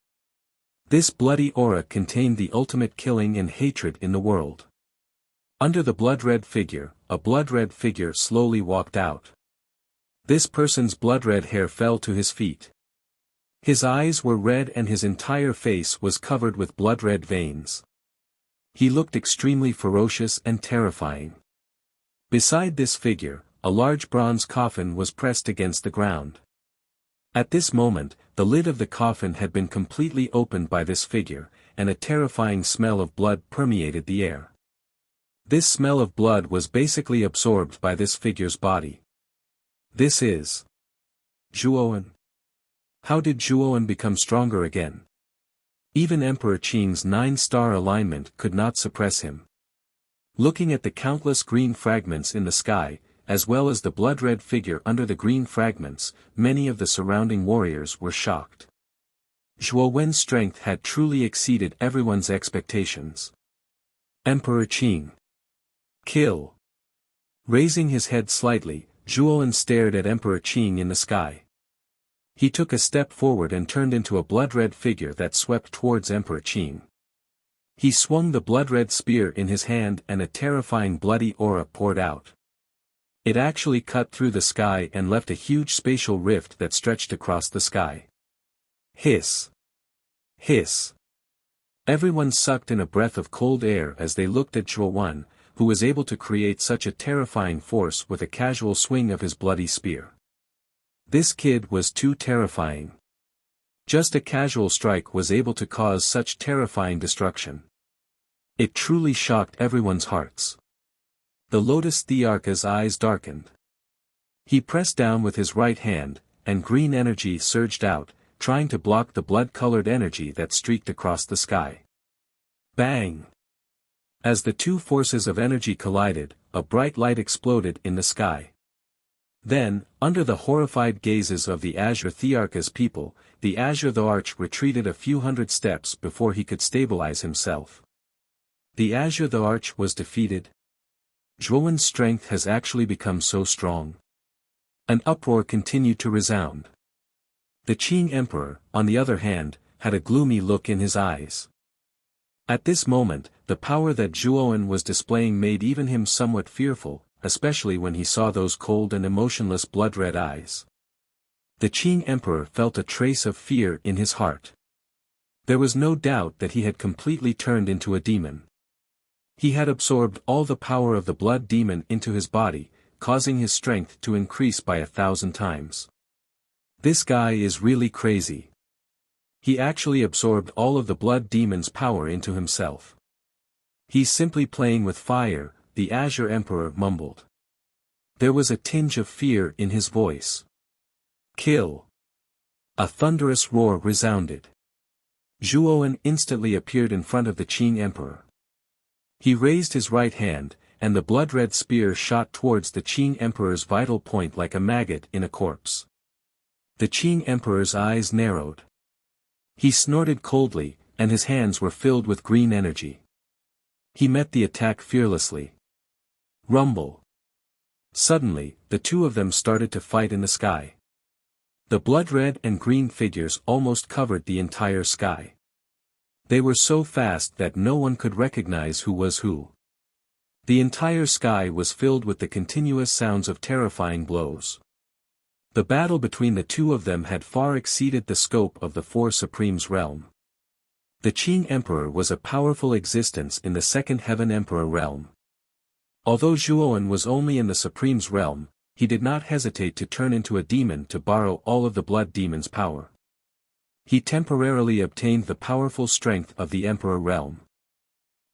This bloody aura contained the ultimate killing and hatred in the world. Under the blood-red figure, a blood-red figure slowly walked out. This person's blood-red hair fell to his feet. His eyes were red and his entire face was covered with blood-red veins. He looked extremely ferocious and terrifying. Beside this figure, a large bronze coffin was pressed against the ground. At this moment, the lid of the coffin had been completely opened by this figure, and a terrifying smell of blood permeated the air. This smell of blood was basically absorbed by this figure's body. This is Zhuowen. How did Zhuowen become stronger again? Even Emperor Qing's 9-star alignment could not suppress him. Looking at the countless green fragments in the sky, as well as the blood-red figure under the green fragments, many of the surrounding warriors were shocked. Zhuowen's strength had truly exceeded everyone's expectations. Emperor Qing. Kill. Raising his head slightly, Zhuowen stared at Emperor Qing in the sky. He took a step forward and turned into a blood-red figure that swept towards Emperor Qing. He swung the blood-red spear in his hand and a terrifying bloody aura poured out. It actually cut through the sky and left a huge spatial rift that stretched across the sky. Hiss. Hiss. Everyone sucked in a breath of cold air as they looked at Zhuowen, who was able to create such a terrifying force with a casual swing of his bloody spear. This kid was too terrifying. Just a casual strike was able to cause such terrifying destruction. It truly shocked everyone's hearts. The Lotus Thearka's eyes darkened. He pressed down with his right hand, and green energy surged out, trying to block the blood-colored energy that streaked across the sky. Bang! As the two forces of energy collided, a bright light exploded in the sky. Then, under the horrified gazes of the Azure Thearka's people, the Azure Thearch retreated a few hundred steps before he could stabilize himself. The Azure Thearch was defeated. Zhuowen's strength has actually become so strong. An uproar continued to resound. The Qing Emperor, on the other hand, had a gloomy look in his eyes. At this moment, the power that Zhuowen was displaying made even him somewhat fearful, especially when he saw those cold and emotionless blood-red eyes. The Qing Emperor felt a trace of fear in his heart. There was no doubt that he had completely turned into a demon. He had absorbed all the power of the blood demon into his body, causing his strength to increase by 1,000 times. This guy is really crazy. He actually absorbed all of the blood demon's power into himself. He's simply playing with fire, the Azure Emperor mumbled. There was a tinge of fear in his voice. Kill. A thunderous roar resounded. Zhuowen instantly appeared in front of the Qing Emperor. He raised his right hand, and the blood-red spear shot towards the Qing Emperor's vital point like a maggot in a corpse. The Qing Emperor's eyes narrowed. He snorted coldly, and his hands were filled with green energy. He met the attack fearlessly. Rumble. Suddenly, the two of them started to fight in the sky. The blood-red and green figures almost covered the entire sky. They were so fast that no one could recognize who was who. The entire sky was filled with the continuous sounds of terrifying blows. The battle between the two of them had far exceeded the scope of the Four Supremes realm. The Qing Emperor was a powerful existence in the Second Heaven Emperor realm. Although Zhuowen was only in the Supremes realm, he did not hesitate to turn into a demon to borrow all of the blood demon's power. He temporarily obtained the powerful strength of the Emperor realm.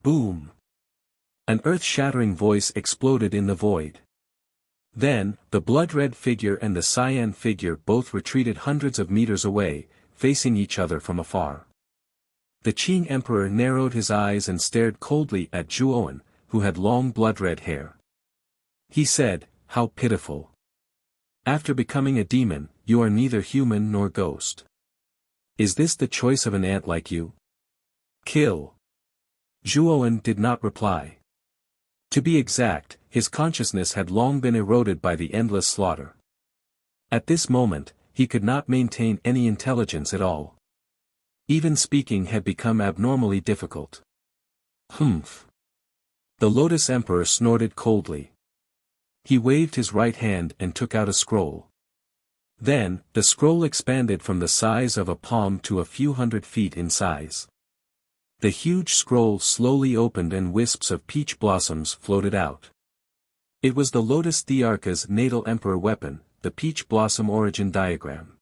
Boom! An earth-shattering voice exploded in the void. Then, the blood-red figure and the cyan figure both retreated hundreds of meters away, facing each other from afar. The Qing Emperor narrowed his eyes and stared coldly at Zhuowen, who had long blood-red hair. He said, "How pitiful. After becoming a demon, you are neither human nor ghost. Is this the choice of an ant like you? Kill." Zhuowen did not reply. To be exact, his consciousness had long been eroded by the endless slaughter. At this moment, he could not maintain any intelligence at all. Even speaking had become abnormally difficult. Humph. The Lotus Emperor snorted coldly. He waved his right hand and took out a scroll. Then, the scroll expanded from the size of a palm to a few hundred feet in size. The huge scroll slowly opened and wisps of peach blossoms floated out. It was the Lotus Thearka's natal emperor weapon, the Peach Blossom Origin Diagram.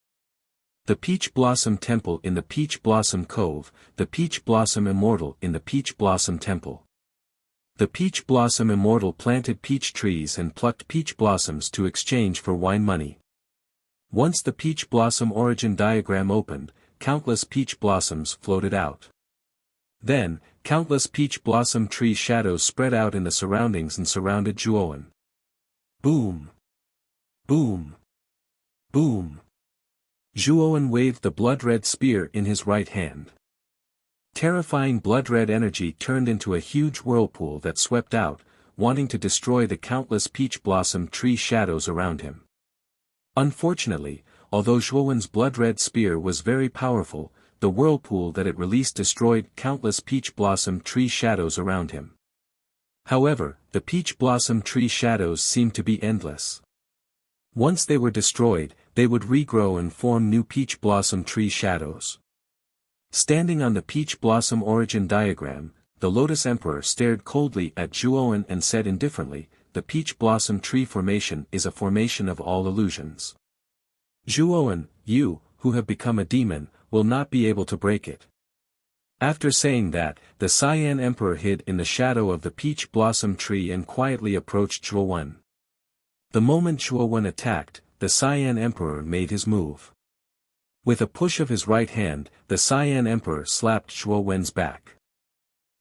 The Peach Blossom Temple in the Peach Blossom Cove, the Peach Blossom Immortal in the Peach Blossom Temple. The Peach Blossom Immortal planted peach trees and plucked peach blossoms to exchange for wine money. Once the peach blossom origin diagram opened, countless peach blossoms floated out. Then, countless peach blossom tree shadows spread out in the surroundings and surrounded Zhuowen. Boom! Boom! Boom! Zhuowen waved the blood-red spear in his right hand. Terrifying blood-red energy turned into a huge whirlpool that swept out, wanting to destroy the countless peach blossom tree shadows around him. Unfortunately, although Zhuowen's blood-red spear was very powerful, the whirlpool that it released destroyed countless peach blossom tree shadows around him. However, the peach blossom tree shadows seemed to be endless. Once they were destroyed, they would regrow and form new peach blossom tree shadows. Standing on the peach blossom origin diagram, the Lotus Emperor stared coldly at Zhuowen and said indifferently, "The peach blossom tree formation is a formation of all illusions. Zhuowen, you, who have become a demon, will not be able to break it." After saying that, the Cyan Emperor hid in the shadow of the peach blossom tree and quietly approached Zhuowen. The moment Zhuowen attacked, the Cyan Emperor made his move. With a push of his right hand, the Cyan Emperor slapped Zhuowen's back.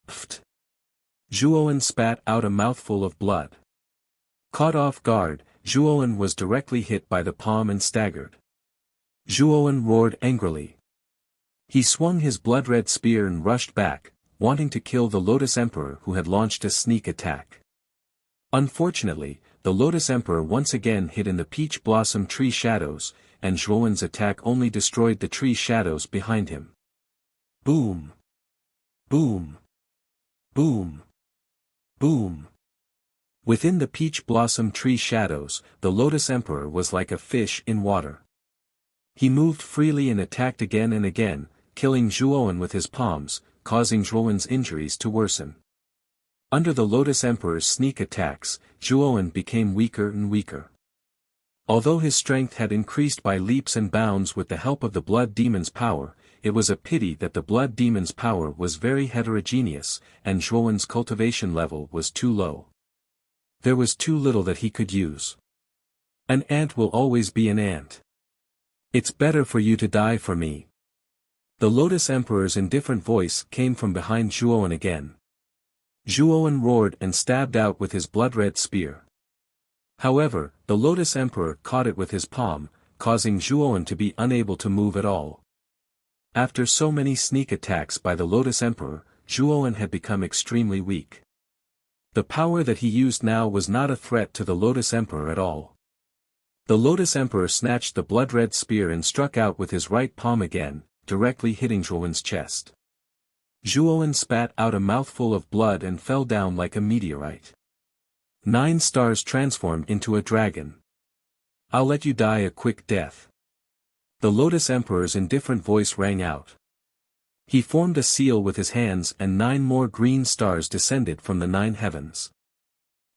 Pfft! Zhuowen spat out a mouthful of blood. Caught off guard, Zhuowen was directly hit by the palm and staggered. Zhuowen roared angrily. He swung his blood-red spear and rushed back, wanting to kill the Lotus Emperor who had launched a sneak attack. Unfortunately, the Lotus Emperor once again hid in the peach blossom tree shadows, and Zhuowen's attack only destroyed the tree shadows behind him. Boom! Boom! Boom! Boom! Within the peach blossom tree shadows, the Lotus Emperor was like a fish in water. He moved freely and attacked again and again, killing Zhuowen with his palms, causing Zhuowen's injuries to worsen. Under the Lotus Emperor's sneak attacks, Zhuowen became weaker and weaker. Although his strength had increased by leaps and bounds with the help of the Blood Demon's power, it was a pity that the Blood Demon's power was very heterogeneous, and Zhuowen's cultivation level was too low. There was too little that he could use. An ant will always be an ant. It's better for you to die for me. The Lotus Emperor's indifferent voice came from behind Zhuowen again. Zhuowen roared and stabbed out with his blood-red spear. However, the Lotus Emperor caught it with his palm, causing Zhuowen to be unable to move at all. After so many sneak attacks by the Lotus Emperor, Zhuowen had become extremely weak. The power that he used now was not a threat to the Lotus Emperor at all. The Lotus Emperor snatched the blood-red spear and struck out with his right palm again, directly hitting Zhuowen's chest. Zhuowen spat out a mouthful of blood and fell down like a meteorite. 9 stars transformed into a dragon. "I'll let you die a quick death." The Lotus Emperor's indifferent voice rang out. He formed a seal with his hands and 9 more green stars descended from the 9 heavens.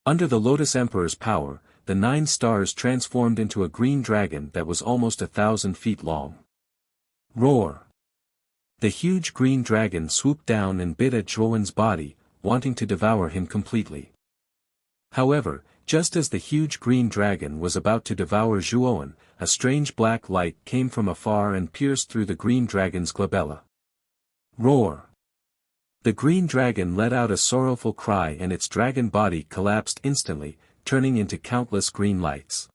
Under the Lotus Emperor's power, the 9 stars transformed into a green dragon that was almost 1,000 feet long. Roar! The huge green dragon swooped down and bit at Zhuowen's body, wanting to devour him completely. However, just as the huge green dragon was about to devour Zhuowen, a strange black light came from afar and pierced through the green dragon's glabella. Roar! The green dragon let out a sorrowful cry and its dragon body collapsed instantly, turning into countless green lights.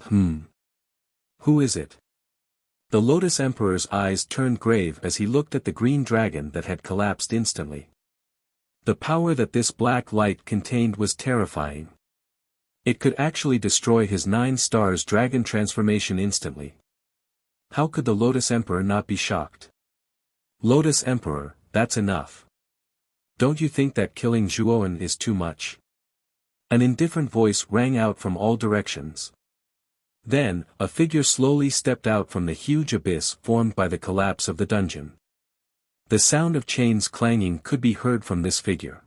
Who is it? The Lotus Emperor's eyes turned grave as he looked at the green dragon that had collapsed instantly. The power that this black light contained was terrifying. It could actually destroy his 9 stars dragon transformation instantly. How could the Lotus Emperor not be shocked? "Lotus Emperor, that's enough. Don't you think that killing Zhuowen is too much?" An indifferent voice rang out from all directions. Then, a figure slowly stepped out from the huge abyss formed by the collapse of the dungeon. The sound of chains clanging could be heard from this figure.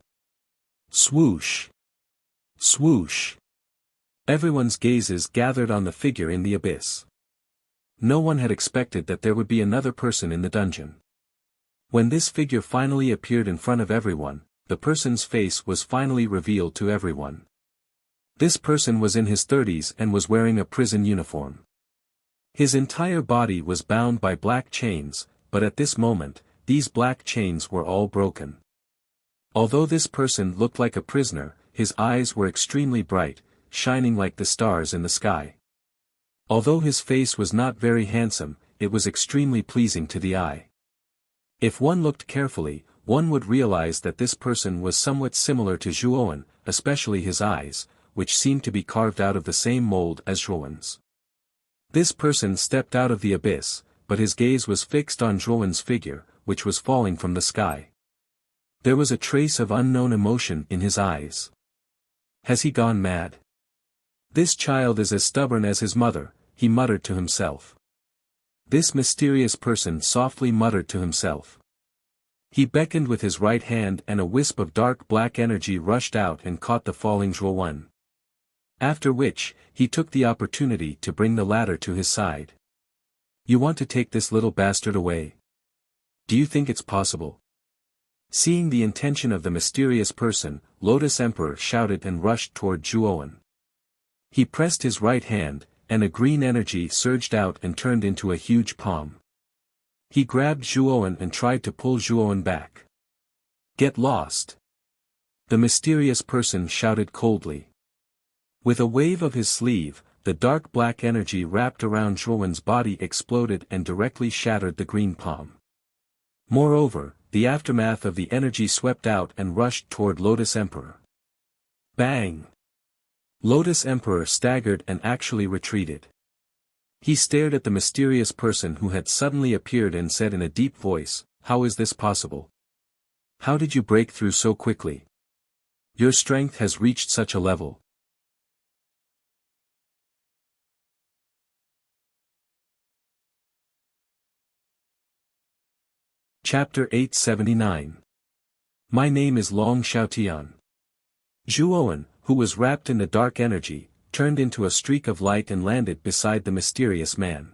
Swoosh! Swoosh! Everyone's gazes gathered on the figure in the abyss. No one had expected that there would be another person in the dungeon. When this figure finally appeared in front of everyone, the person's face was finally revealed to everyone. This person was in his 30s and was wearing a prison uniform. His entire body was bound by black chains, but at this moment, these black chains were all broken. Although this person looked like a prisoner, his eyes were extremely bright, shining like the stars in the sky. Although his face was not very handsome, it was extremely pleasing to the eye. If one looked carefully, one would realize that this person was somewhat similar to Zhuowen, especially his eyes, which seemed to be carved out of the same mold as Zhuowen's. This person stepped out of the abyss, but his gaze was fixed on Zhuowen's figure, which was falling from the sky. There was a trace of unknown emotion in his eyes. Has he gone mad? This child is as stubborn as his mother, he muttered to himself. This mysterious person softly muttered to himself. He beckoned with his right hand and a wisp of dark black energy rushed out and caught the falling Zhuowen. After which, he took the opportunity to bring the latter to his side. You want to take this little bastard away? Do you think it's possible? Seeing the intention of the mysterious person, Lotus Emperor shouted and rushed toward Zhuowen. He pressed his right hand, and a green energy surged out and turned into a huge palm. He grabbed Zhuowen and tried to pull Zhuowen back. Get lost! The mysterious person shouted coldly. With a wave of his sleeve, the dark black energy wrapped around Zhuowen's body exploded and directly shattered the green palm. Moreover, the aftermath of the energy swept out and rushed toward Lotus Emperor. Bang! Lotus Emperor staggered and actually retreated. He stared at the mysterious person who had suddenly appeared and said in a deep voice, "How is this possible? How did you break through so quickly? Your strength has reached such a level." Chapter 879. My name is Long Xiaotian. Zhuowen, who was wrapped in the dark energy, turned into a streak of light and landed beside the mysterious man.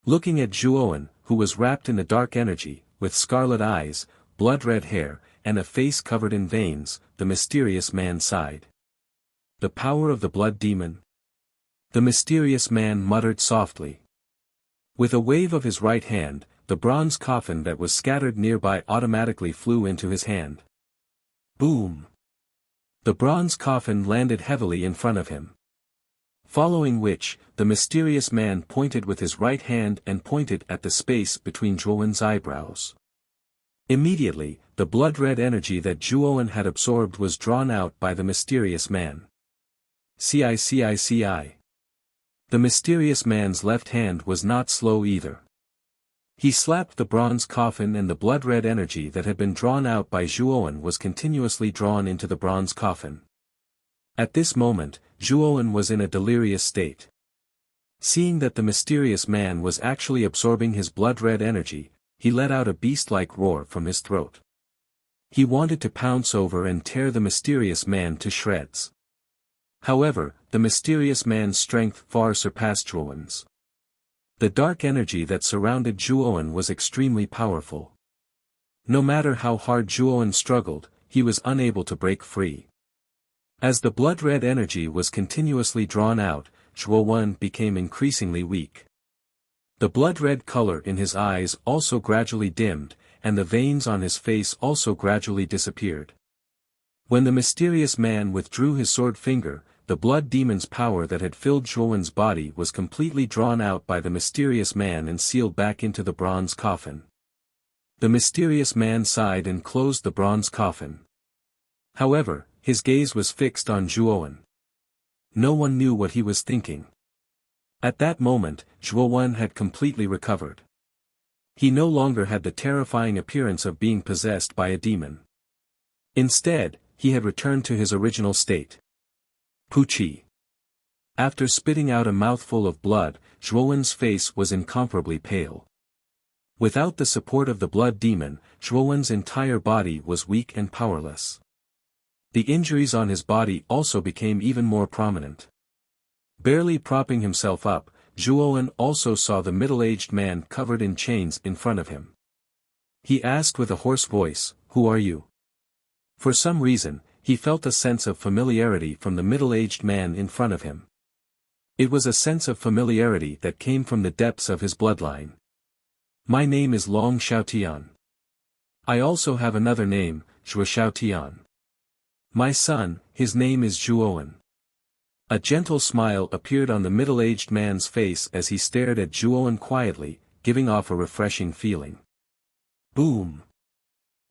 Looking at Zhuowen, who was wrapped in the dark energy, with scarlet eyes, blood-red hair, and a face covered in veins, the mysterious man sighed. The power of the blood demon? The mysterious man muttered softly. With a wave of his right hand, the bronze coffin that was scattered nearby automatically flew into his hand. Boom! The bronze coffin landed heavily in front of him. Following which, the mysterious man pointed with his right hand and pointed at the space between Zhuowen's eyebrows. Immediately, the blood-red energy that Zhuowen had absorbed was drawn out by the mysterious man. CI. The mysterious man's left hand was not slow either. He slapped the bronze coffin and the blood-red energy that had been drawn out by Zhuowen was continuously drawn into the bronze coffin. At this moment, Zhuowen was in a delirious state. Seeing that the mysterious man was actually absorbing his blood-red energy, he let out a beast-like roar from his throat. He wanted to pounce over and tear the mysterious man to shreds. However, the mysterious man's strength far surpassed Zhuowen's. The dark energy that surrounded Zhuowen was extremely powerful. No matter how hard Zhuowen struggled, he was unable to break free. As the blood-red energy was continuously drawn out, Zhuowen became increasingly weak. The blood-red color in his eyes also gradually dimmed, and the veins on his face also gradually disappeared. When the mysterious man withdrew his sword finger, the blood demon's power that had filled Zhuowen's body was completely drawn out by the mysterious man and sealed back into the bronze coffin. The mysterious man sighed and closed the bronze coffin. However, his gaze was fixed on Zhuowen. No one knew what he was thinking. At that moment, Zhuowen had completely recovered. He no longer had the terrifying appearance of being possessed by a demon. Instead, he had returned to his original state. Puchi. After spitting out a mouthful of blood, Zhuowen's face was incomparably pale. Without the support of the blood demon, Zhuowen's entire body was weak and powerless. The injuries on his body also became even more prominent. Barely propping himself up, Zhuowen also saw the middle-aged man covered in chains in front of him. He asked with a hoarse voice, "Who are you?" For some reason, he felt a sense of familiarity from the middle-aged man in front of him. It was a sense of familiarity that came from the depths of his bloodline. My name is Long Xiaotian. I also have another name, Zhuo Xiaotian. My son, his name is Zhuowen. A gentle smile appeared on the middle-aged man's face as he stared at Zhuowen quietly, giving off a refreshing feeling. Boom!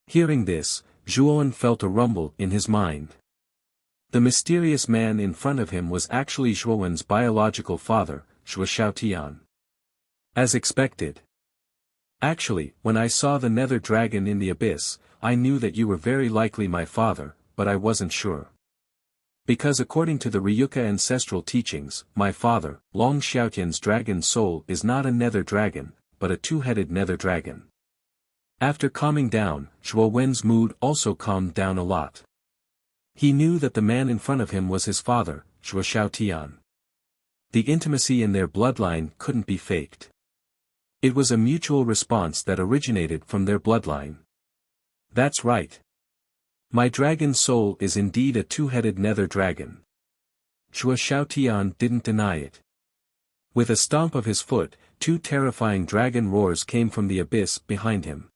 Hearing this, Zhuowen felt a rumble in his mind. The mysterious man in front of him was actually Zhuowen's biological father, Zhuo Xiaotian. As expected. Actually, when I saw the nether dragon in the abyss, I knew that you were very likely my father, but I wasn't sure. Because according to the Ryuka ancestral teachings, my father, Long Xiaotian's dragon soul is not a nether dragon, but a two-headed nether dragon. After calming down, Zhuo Wen's mood also calmed down a lot. He knew that the man in front of him was his father, Zhuo Xiaotian. The intimacy in their bloodline couldn't be faked. It was a mutual response that originated from their bloodline. That's right. My dragon soul is indeed a two-headed nether dragon. Zhuo Xiaotian didn't deny it. With a stomp of his foot, two terrifying dragon roars came from the abyss behind him.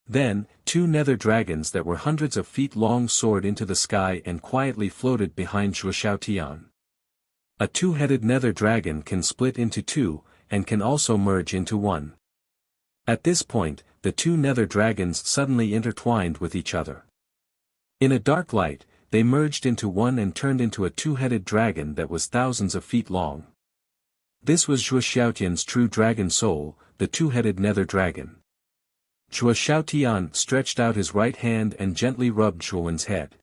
Then, two nether dragons that were hundreds of feet long soared into the sky and quietly floated behind Zhuo Xiaotian. A two-headed nether dragon can split into two, and can also merge into one. At this point, the two nether dragons suddenly intertwined with each other. In a dark light, they merged into one and turned into a two-headed dragon that was thousands of feet long. This was Zhuo Xiaotian's true dragon soul, the two-headed nether dragon. Zhuo Xiaotian stretched out his right hand and gently rubbed Zhuowen's head.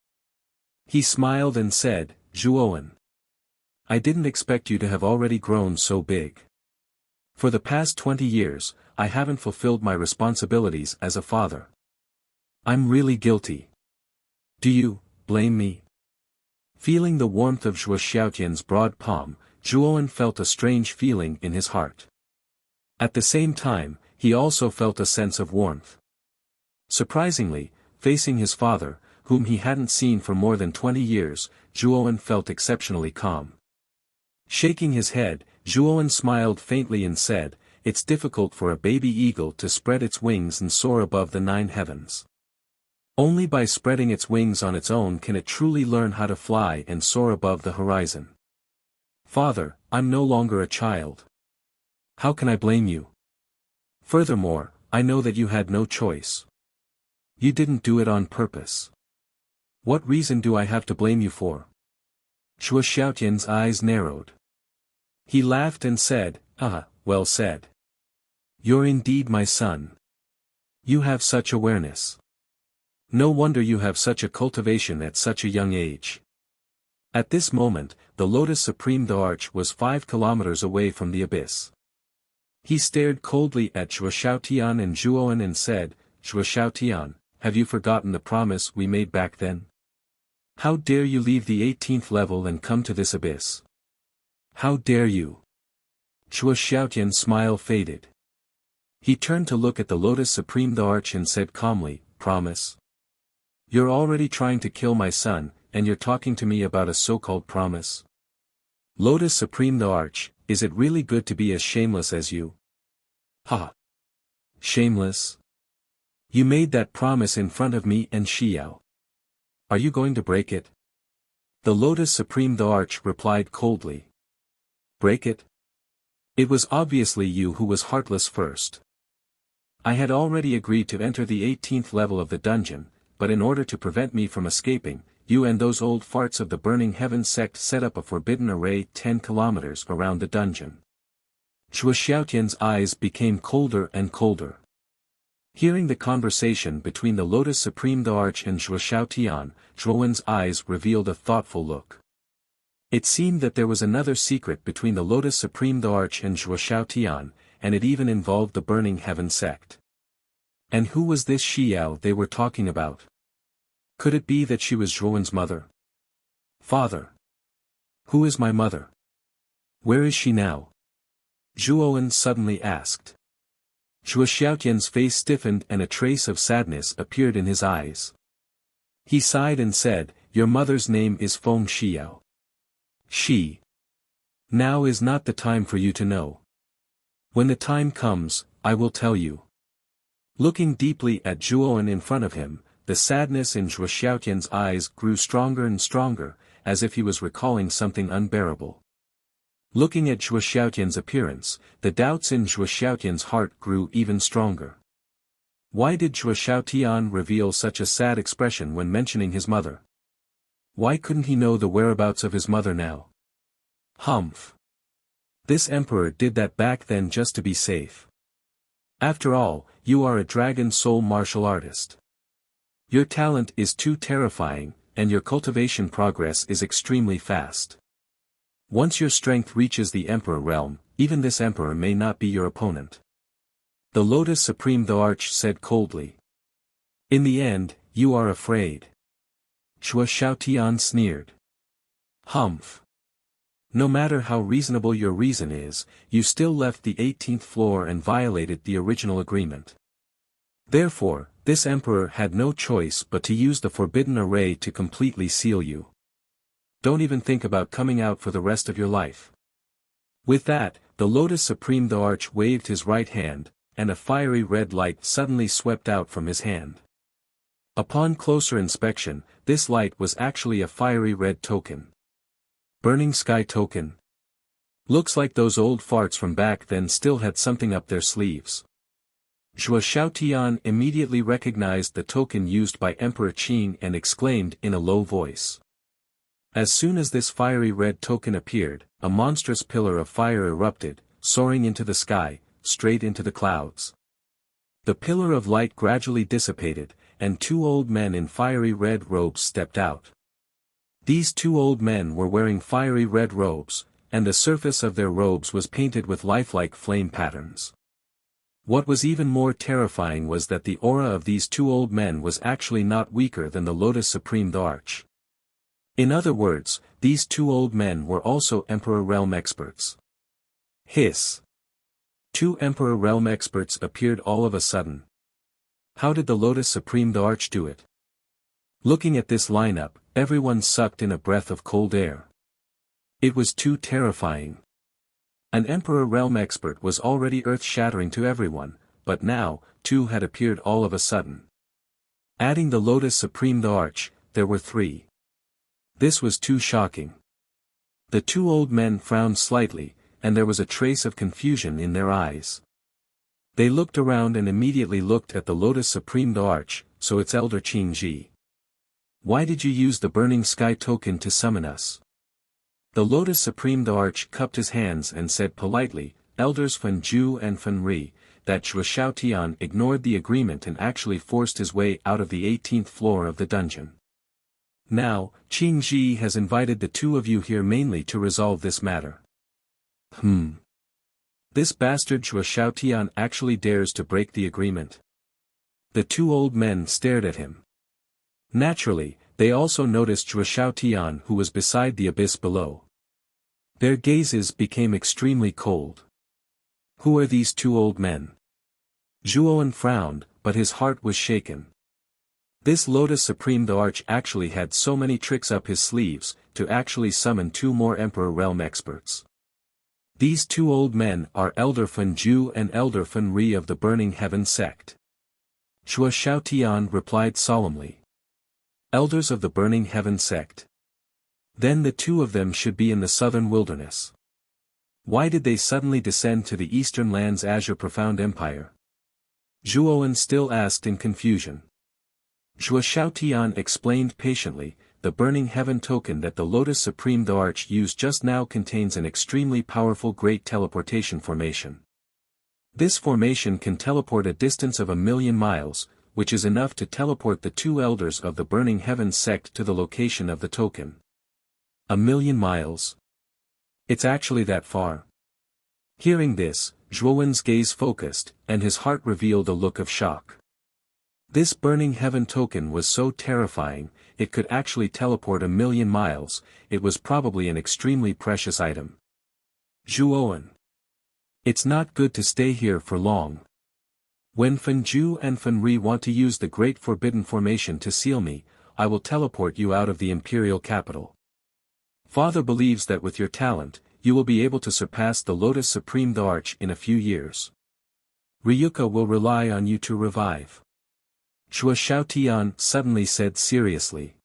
He smiled and said, Zhuowen. I didn't expect you to have already grown so big. For the past 20 years, I haven't fulfilled my responsibilities as a father. I'm really guilty. Do you blame me? Feeling the warmth of Zhuo Xiaotian's broad palm, Zhuowen felt a strange feeling in his heart. At the same time, he also felt a sense of warmth. Surprisingly, facing his father, whom he hadn't seen for more than 20 years, Zhuowen felt exceptionally calm. Shaking his head, Zhuowen smiled faintly and said, It's difficult for a baby eagle to spread its wings and soar above the 9 heavens. Only by spreading its wings on its own can it truly learn how to fly and soar above the horizon. Father, I'm no longer a child. How can I blame you? Furthermore, I know that you had no choice. You didn't do it on purpose. What reason do I have to blame you for? Zhuo Xiaotian's eyes narrowed. He laughed and said, well said. You're indeed my son. You have such awareness. No wonder you have such a cultivation at such a young age. At this moment, the Lotus Supreme the Arch was 5 kilometers away from the abyss. He stared coldly at Zhuo Xiaotian and Zhuowen and said, Zhuo Xiaotian, have you forgotten the promise we made back then? How dare you leave the 18th level and come to this abyss? How dare you? Zhuo Xiaotian's smile faded. He turned to look at the Lotus Supreme the Arch and said calmly, Promise? You're already trying to kill my son, and you're talking to me about a so-called promise? Lotus Supreme the Arch, is it really good to be as shameless as you? Ha! Shameless? You made that promise in front of me and Xiao. Are you going to break it? The Lotus Supreme the Arch replied coldly. Break it? It was obviously you who was heartless first. I had already agreed to enter the 18th level of the dungeon, but in order to prevent me from escaping, you and those old farts of the Burning Heaven sect set up a forbidden array 10 kilometers around the dungeon. Zhuo Xiaotian's eyes became colder and colder. Hearing the conversation between the Lotus Supreme the Arch and Zhuo Xiaotian, Zhuowen's eyes revealed a thoughtful look. It seemed that there was another secret between the Lotus Supreme the Arch and Zhuo Xiaotian, and it even involved the Burning Heaven sect. And who was this Xiao they were talking about? Could it be that she was Zhuowen's mother? Father. Who is my mother? Where is she now? Zhuowen suddenly asked. Zhuo Xiaotian's face stiffened and a trace of sadness appeared in his eyes. He sighed and said, Your mother's name is Feng Xiao. She. Now is not the time for you to know. When the time comes, I will tell you. Looking deeply at Zhuowen in front of him, the sadness in Zhuo Xiaotian's eyes grew stronger and stronger, as if he was recalling something unbearable. Looking at Zhuo Xiaotian's appearance, the doubts in Zhuo Xiaotian's heart grew even stronger. Why did Zhuo Xiaotian reveal such a sad expression when mentioning his mother? Why couldn't he know the whereabouts of his mother now? Humph. This emperor did that back then just to be safe. After all, you are a dragon soul martial artist. Your talent is too terrifying, and your cultivation progress is extremely fast. Once your strength reaches the emperor realm, even this emperor may not be your opponent. The Lotus Supreme the Arch said coldly. In the end, you are afraid. Zhuo Xiaotian sneered. Humph. No matter how reasonable your reason is, you still left the 18th floor and violated the original agreement. Therefore, this emperor had no choice but to use the forbidden array to completely seal you. Don't even think about coming out for the rest of your life. With that, the Lotus Supreme the Arch waved his right hand, and a fiery red light suddenly swept out from his hand. Upon closer inspection, this light was actually a fiery red token. Burning Sky token. Looks like those old farts from back then still had something up their sleeves. Zhuo Xiaotian immediately recognized the token used by Emperor Qing and exclaimed in a low voice. As soon as this fiery red token appeared, a monstrous pillar of fire erupted, soaring into the sky, straight into the clouds. The pillar of light gradually dissipated, and two old men in fiery red robes stepped out. These two old men were wearing fiery red robes, and the surface of their robes was painted with lifelike flame patterns. What was even more terrifying was that the aura of these two old men was actually not weaker than the Lotus Supreme the Arch. In other words, these two old men were also Emperor Realm experts. Hiss. Two Emperor Realm experts appeared all of a sudden. How did the Lotus Supreme the Arch do it? Looking at this lineup, everyone sucked in a breath of cold air. It was too terrifying. An Emperor Realm expert was already earth-shattering to everyone, but now, two had appeared all of a sudden. Adding the Lotus Supreme the Arch, there were three. This was too shocking. The two old men frowned slightly, and there was a trace of confusion in their eyes. They looked around and immediately looked at the Lotus Supreme the Arch, so it's Elder Qingji. Why did you use the Burning Sky token to summon us? The Lotus Supreme the Arch cupped his hands and said politely, Elders Fenju and Fenri, that Zhuo Xiaotian ignored the agreement and actually forced his way out of the 18th floor of the dungeon. Now, Qingji has invited the two of you here mainly to resolve this matter. This bastard Zhuo Xiaotian actually dares to break the agreement. The two old men stared at him. Naturally, they also noticed Zhuo Xiaotian who was beside the abyss below. Their gazes became extremely cold. Who are these two old men? Zhuowen frowned, but his heart was shaken. This Lotus Supreme the Arch actually had so many tricks up his sleeves, to actually summon two more Emperor Realm experts. These two old men are Elder Fenju and Elder Fenri of the Burning Heaven sect. Zhuo Xiaotian replied solemnly. Elders of the Burning Heaven sect. Then the two of them should be in the southern wilderness. Why did they suddenly descend to the eastern lands Azure Profound Empire? Zhuowen still asked in confusion. Zhuo Xiaotian explained patiently, the Burning Heaven token that the Lotus Supreme the Arch used just now contains an extremely powerful great teleportation formation. This formation can teleport a distance of 1,000,000 miles, which is enough to teleport the two elders of the Burning Heaven sect to the location of the token. 1,000,000 miles. It's actually that far. Hearing this, Zhuowen's gaze focused, and his heart revealed a look of shock. This Burning Heaven token was so terrifying, it could actually teleport 1,000,000 miles, it was probably an extremely precious item. Zhuowen. It's not good to stay here for long. When Fenju and Fenri want to use the Great Forbidden Formation to seal me, I will teleport you out of the Imperial Capital. Father believes that with your talent, you will be able to surpass the Lotus Supreme the Arch in a few years. Ryuka will rely on you to revive. Chua Xiaotian suddenly said seriously.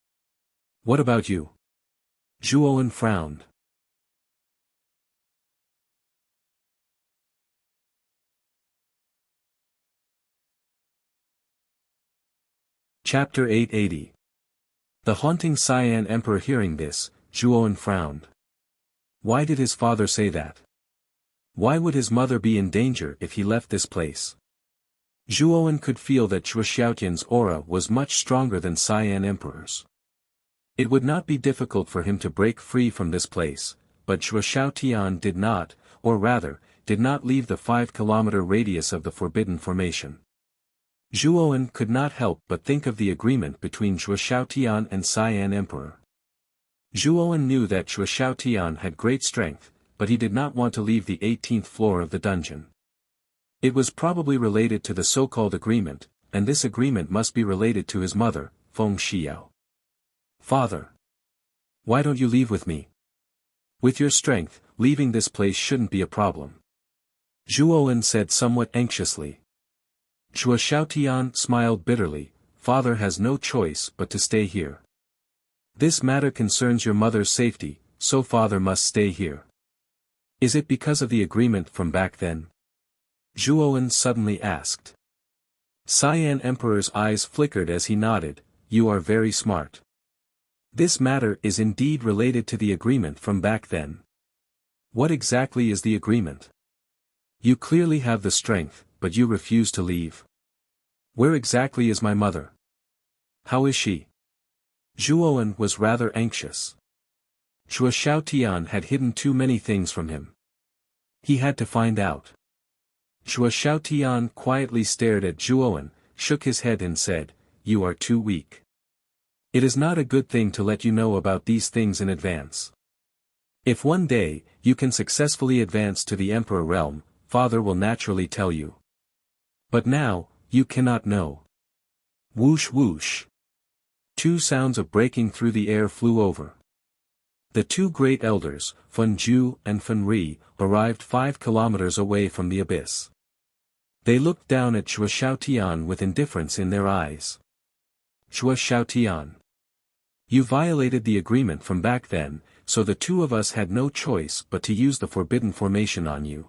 What about you? Zhuowen frowned. Chapter 880. The haunting Cyan Emperor. Hearing this, Zhuowen frowned. Why did his father say that? Why would his mother be in danger if he left this place? Zhuowen could feel that Chua Xiaotian's aura was much stronger than Cyan Emperor's. It would not be difficult for him to break free from this place, but Chua Xiaotian did not, or rather, did not leave the 5-kilometer radius of the Forbidden Formation. Zhuowen could not help but think of the agreement between Chua Xiaotian and Cyan Emperor. Zhuowen knew that Chua Xiaotian had great strength, but he did not want to leave the 18th floor of the dungeon. It was probably related to the so-called agreement, and this agreement must be related to his mother, Feng Xiao. Father. Why don't you leave with me? With your strength, leaving this place shouldn't be a problem. Zhuowen said somewhat anxiously. Chua Xiaotian smiled bitterly. Father has no choice but to stay here. This matter concerns your mother's safety, so father must stay here. Is it because of the agreement from back then? Zhuowen suddenly asked. Cyan Emperor's eyes flickered as he nodded. You are very smart. This matter is indeed related to the agreement from back then. What exactly is the agreement? You clearly have the strength, but you refuse to leave. Where exactly is my mother? How is she? Zhuowen was rather anxious. Chua Xiaotian had hidden too many things from him. He had to find out. Chua Xiaotian quietly stared at Zhuowen, shook his head and said, You are too weak. It is not a good thing to let you know about these things in advance. If one day, you can successfully advance to the Emperor realm, father will naturally tell you. But now, you cannot know. Whoosh whoosh. Two sounds of breaking through the air flew over. The two great elders, Feng Ju and Feng Ri, arrived 5 kilometers away from the abyss. They looked down at Chua Xiaotian with indifference in their eyes. Chua Xiaotian. You violated the agreement from back then, so the two of us had no choice but to use the Forbidden Formation on you.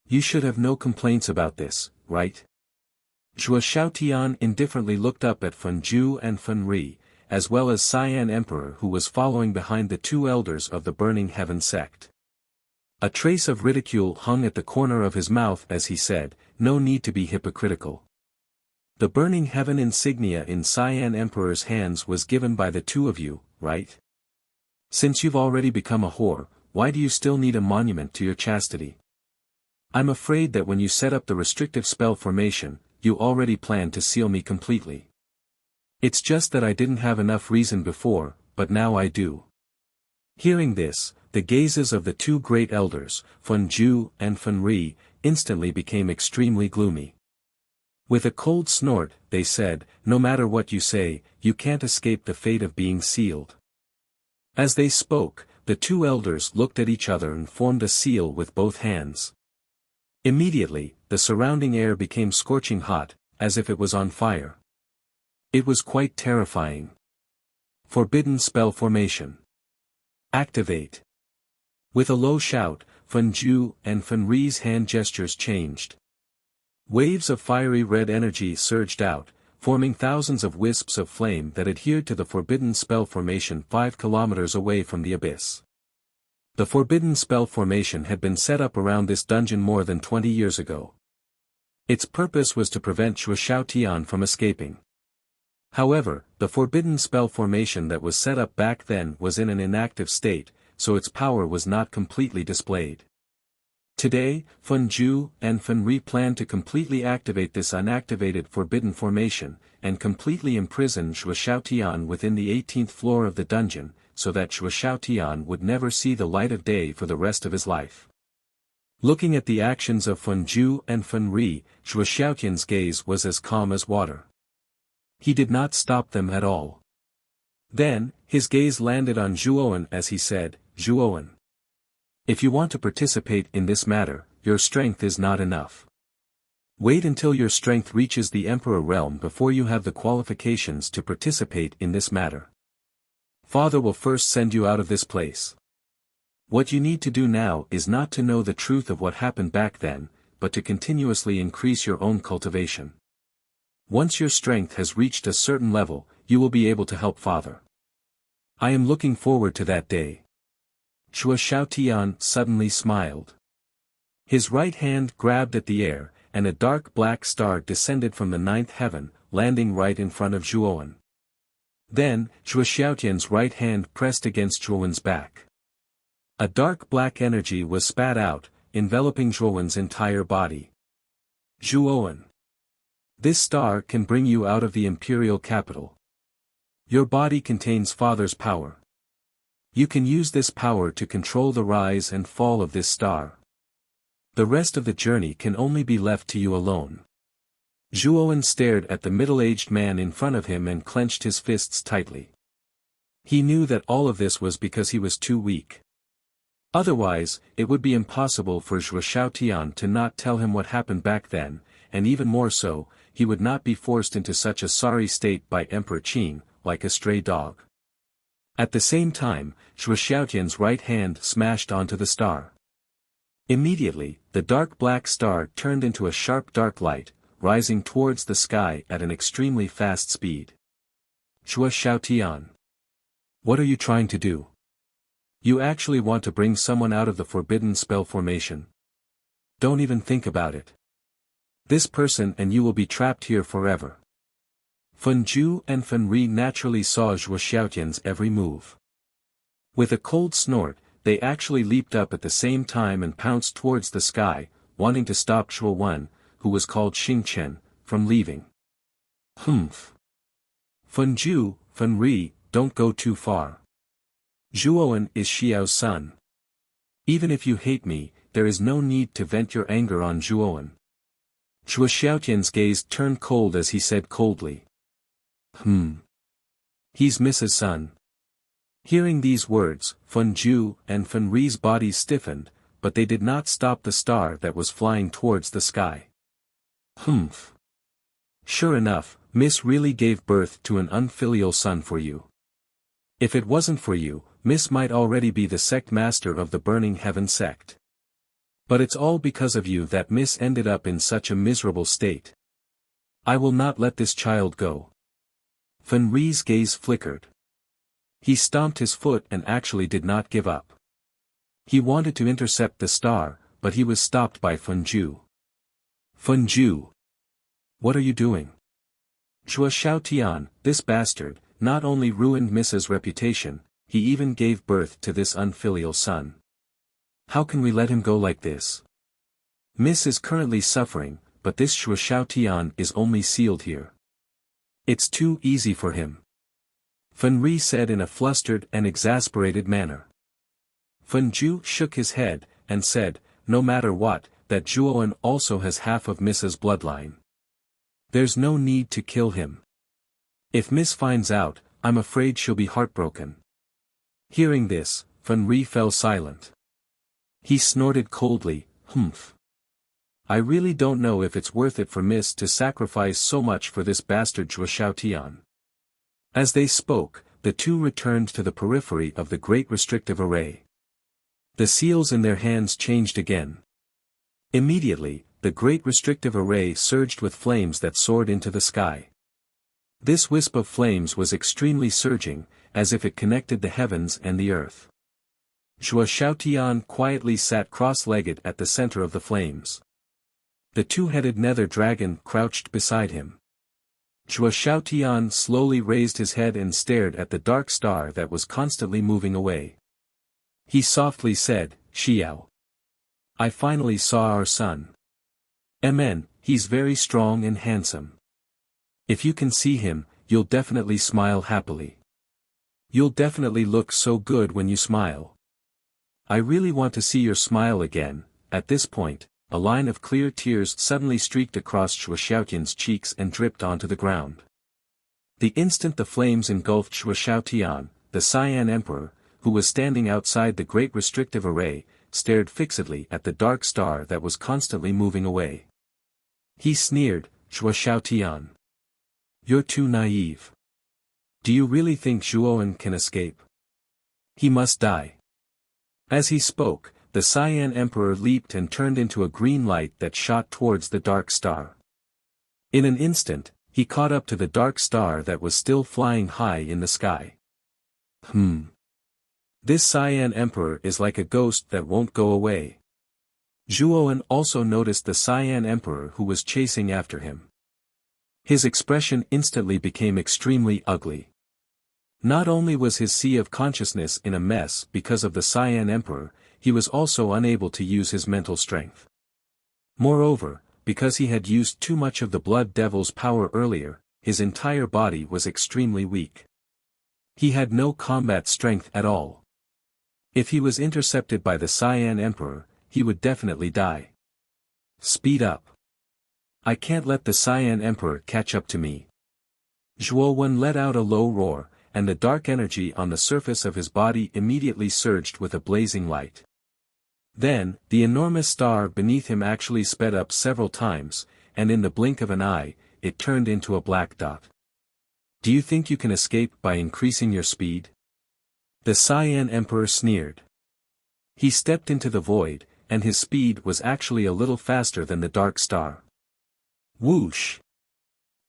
You should have no complaints about this, right? Chua Xiaotian indifferently looked up at Feng Ju and Feng Ri, as well as Cyan Emperor who was following behind the two elders of the Burning Heaven sect. A trace of ridicule hung at the corner of his mouth as he said, No need to be hypocritical. The Burning Heaven insignia in Cyan Emperor's hands was given by the two of you, right? Since you've already become a whore, why do you still need a monument to your chastity? I'm afraid that when you set up the restrictive spell formation, you already planned to seal me completely. It's just that I didn't have enough reason before, but now I do. Hearing this, the gazes of the two great elders, Feng Ju and Feng Ri, instantly became extremely gloomy. With a cold snort, they said, No matter what you say, you can't escape the fate of being sealed. As they spoke, the two elders looked at each other and formed a seal with both hands. Immediately, the surrounding air became scorching hot, as if it was on fire. It was quite terrifying. Forbidden spell formation. Activate. With a low shout, Feng Ju and Feng Ri's hand gestures changed. Waves of fiery red energy surged out, forming thousands of wisps of flame that adhered to the forbidden spell formation 5 kilometers away from the abyss. The forbidden spell formation had been set up around this dungeon more than 20 years ago. Its purpose was to prevent Chua Xiaotian from escaping. However, the forbidden spell formation that was set up back then was in an inactive state, so its power was not completely displayed. Today, Feng Ju and Feng Ri planned to completely activate this unactivated forbidden formation, and completely imprison Chua Xiaotian within the 18th floor of the dungeon, so that Chua Xiaotian would never see the light of day for the rest of his life. Looking at the actions of Feng Ju and Feng Ri, Chua Xiaotian's gaze was as calm as water. He did not stop them at all. Then, his gaze landed on Zhuowen as he said, Zhuowen. If you want to participate in this matter, your strength is not enough. Wait until your strength reaches the Emperor realm before you have the qualifications to participate in this matter. Father will first send you out of this place. What you need to do now is not to know the truth of what happened back then, but to continuously increase your own cultivation. Once your strength has reached a certain level, you will be able to help Father. I am looking forward to that day. Chua Xiaotian suddenly smiled. His right hand grabbed at the air, and a dark black star descended from the ninth heaven, landing right in front of Zhuowen. Then, Chua Xiaotian's right hand pressed against Zhuowen's back. A dark black energy was spat out, enveloping Zhuowen's entire body. Zhuowen. This star can bring you out of the imperial capital. Your body contains Father's power. You can use this power to control the rise and fall of this star. The rest of the journey can only be left to you alone. Zhuowen stared at the middle-aged man in front of him and clenched his fists tightly. He knew that all of this was because he was too weak. Otherwise, it would be impossible for Zhuo Xiaotian to not tell him what happened back then, and even more so, he would not be forced into such a sorry state by Emperor Qing, like a stray dog. At the same time, Zhuo Xiaotian's right hand smashed onto the star. Immediately, the dark black star turned into a sharp dark light, rising towards the sky at an extremely fast speed. Zhuo Xiaotian. What are you trying to do? You actually want to bring someone out of the forbidden spell formation? Don't even think about it. This person and you will be trapped here forever. Fen Zhu and Fen Ri naturally saw Zhuo Xiaotian's every move. With a cold snort, they actually leaped up at the same time and pounced towards the sky, wanting to stop Zhuowen, who was called Xing Chen, from leaving. Humph. Fen Zhu, Fen Ri, don't go too far. Zhuowen is Xiao's son. Even if you hate me, there is no need to vent your anger on Zhuowen. Zhuo Xiaotian's gaze turned cold as he said coldly. He's Mrs. Sun. Hearing these words, Fen Zhu and Fen Ri's bodies stiffened, but they did not stop the star that was flying towards the sky. Humph. Sure enough, Miss really gave birth to an unfilial son for you. If it wasn't for you, Miss might already be the sect master of the Burning Heaven sect. But it's all because of you that Miss ended up in such a miserable state. I will not let this child go. Fen Ri's gaze flickered. He stomped his foot and actually did not give up. He wanted to intercept the star, but he was stopped by Fen Zhu. Fen Zhu. What are you doing? Zhuo Xiaotian, this bastard, not only ruined Mrs.'s reputation, he even gave birth to this unfilial son. How can we let him go like this? Miss is currently suffering, but this Zhuo Xiaotian is only sealed here. It's too easy for him. Fen Ri said in a flustered and exasperated manner. Fen Zhu shook his head, and said, no matter what, that Zhuowen also has half of Mrs.'s bloodline. There's no need to kill him. If Miss finds out, I'm afraid she'll be heartbroken. Hearing this, Fen Ri fell silent. He snorted coldly, humph. I really don't know if it's worth it for Miss to sacrifice so much for this bastard Zhuo Xiaotian. As they spoke, the two returned to the periphery of the Great Restrictive Array. The seals in their hands changed again. Immediately, the Great Restrictive Array surged with flames that soared into the sky. This wisp of flames was extremely surging, as if it connected the heavens and the earth. Zhuo Xiaotian quietly sat cross-legged at the center of the flames. The two-headed nether dragon crouched beside him. Zhuo Xiaotian slowly raised his head and stared at the dark star that was constantly moving away. He softly said, Xiao. I finally saw our son. Amen, he's very strong and handsome. If you can see him, you'll definitely smile happily. You'll definitely look so good when you smile. I really want to see your smile again. At this point, a line of clear tears suddenly streaked across Zhuo Xiaotian's cheeks and dripped onto the ground. The instant the flames engulfed Zhuo Xiaotian, the Cyan Emperor, who was standing outside the Great Restrictive Array, stared fixedly at the dark star that was constantly moving away. He sneered, "Zhuo Xiaotian. You're too naive. Do you really think Zhuowen can escape? He must die." As he spoke, the Cyan Emperor leaped and turned into a green light that shot towards the dark star. In an instant, he caught up to the dark star that was still flying high in the sky. This Cyan Emperor is like a ghost that won't go away. Zhuowen also noticed the Cyan Emperor who was chasing after him. His expression instantly became extremely ugly. Not only was his sea of consciousness in a mess because of the Cyan Emperor, he was also unable to use his mental strength. Moreover, because he had used too much of the Blood Devil's power earlier, his entire body was extremely weak. He had no combat strength at all. If he was intercepted by the Cyan Emperor, he would definitely die. Speed up. I can't let the Cyan Emperor catch up to me. Zhuowen let out a low roar, and the dark energy on the surface of his body immediately surged with a blazing light. Then, the enormous star beneath him actually sped up several times, and in the blink of an eye, it turned into a black dot. Do you think you can escape by increasing your speed? The Cyan Emperor sneered. He stepped into the void, and his speed was actually a little faster than the dark star. Whoosh!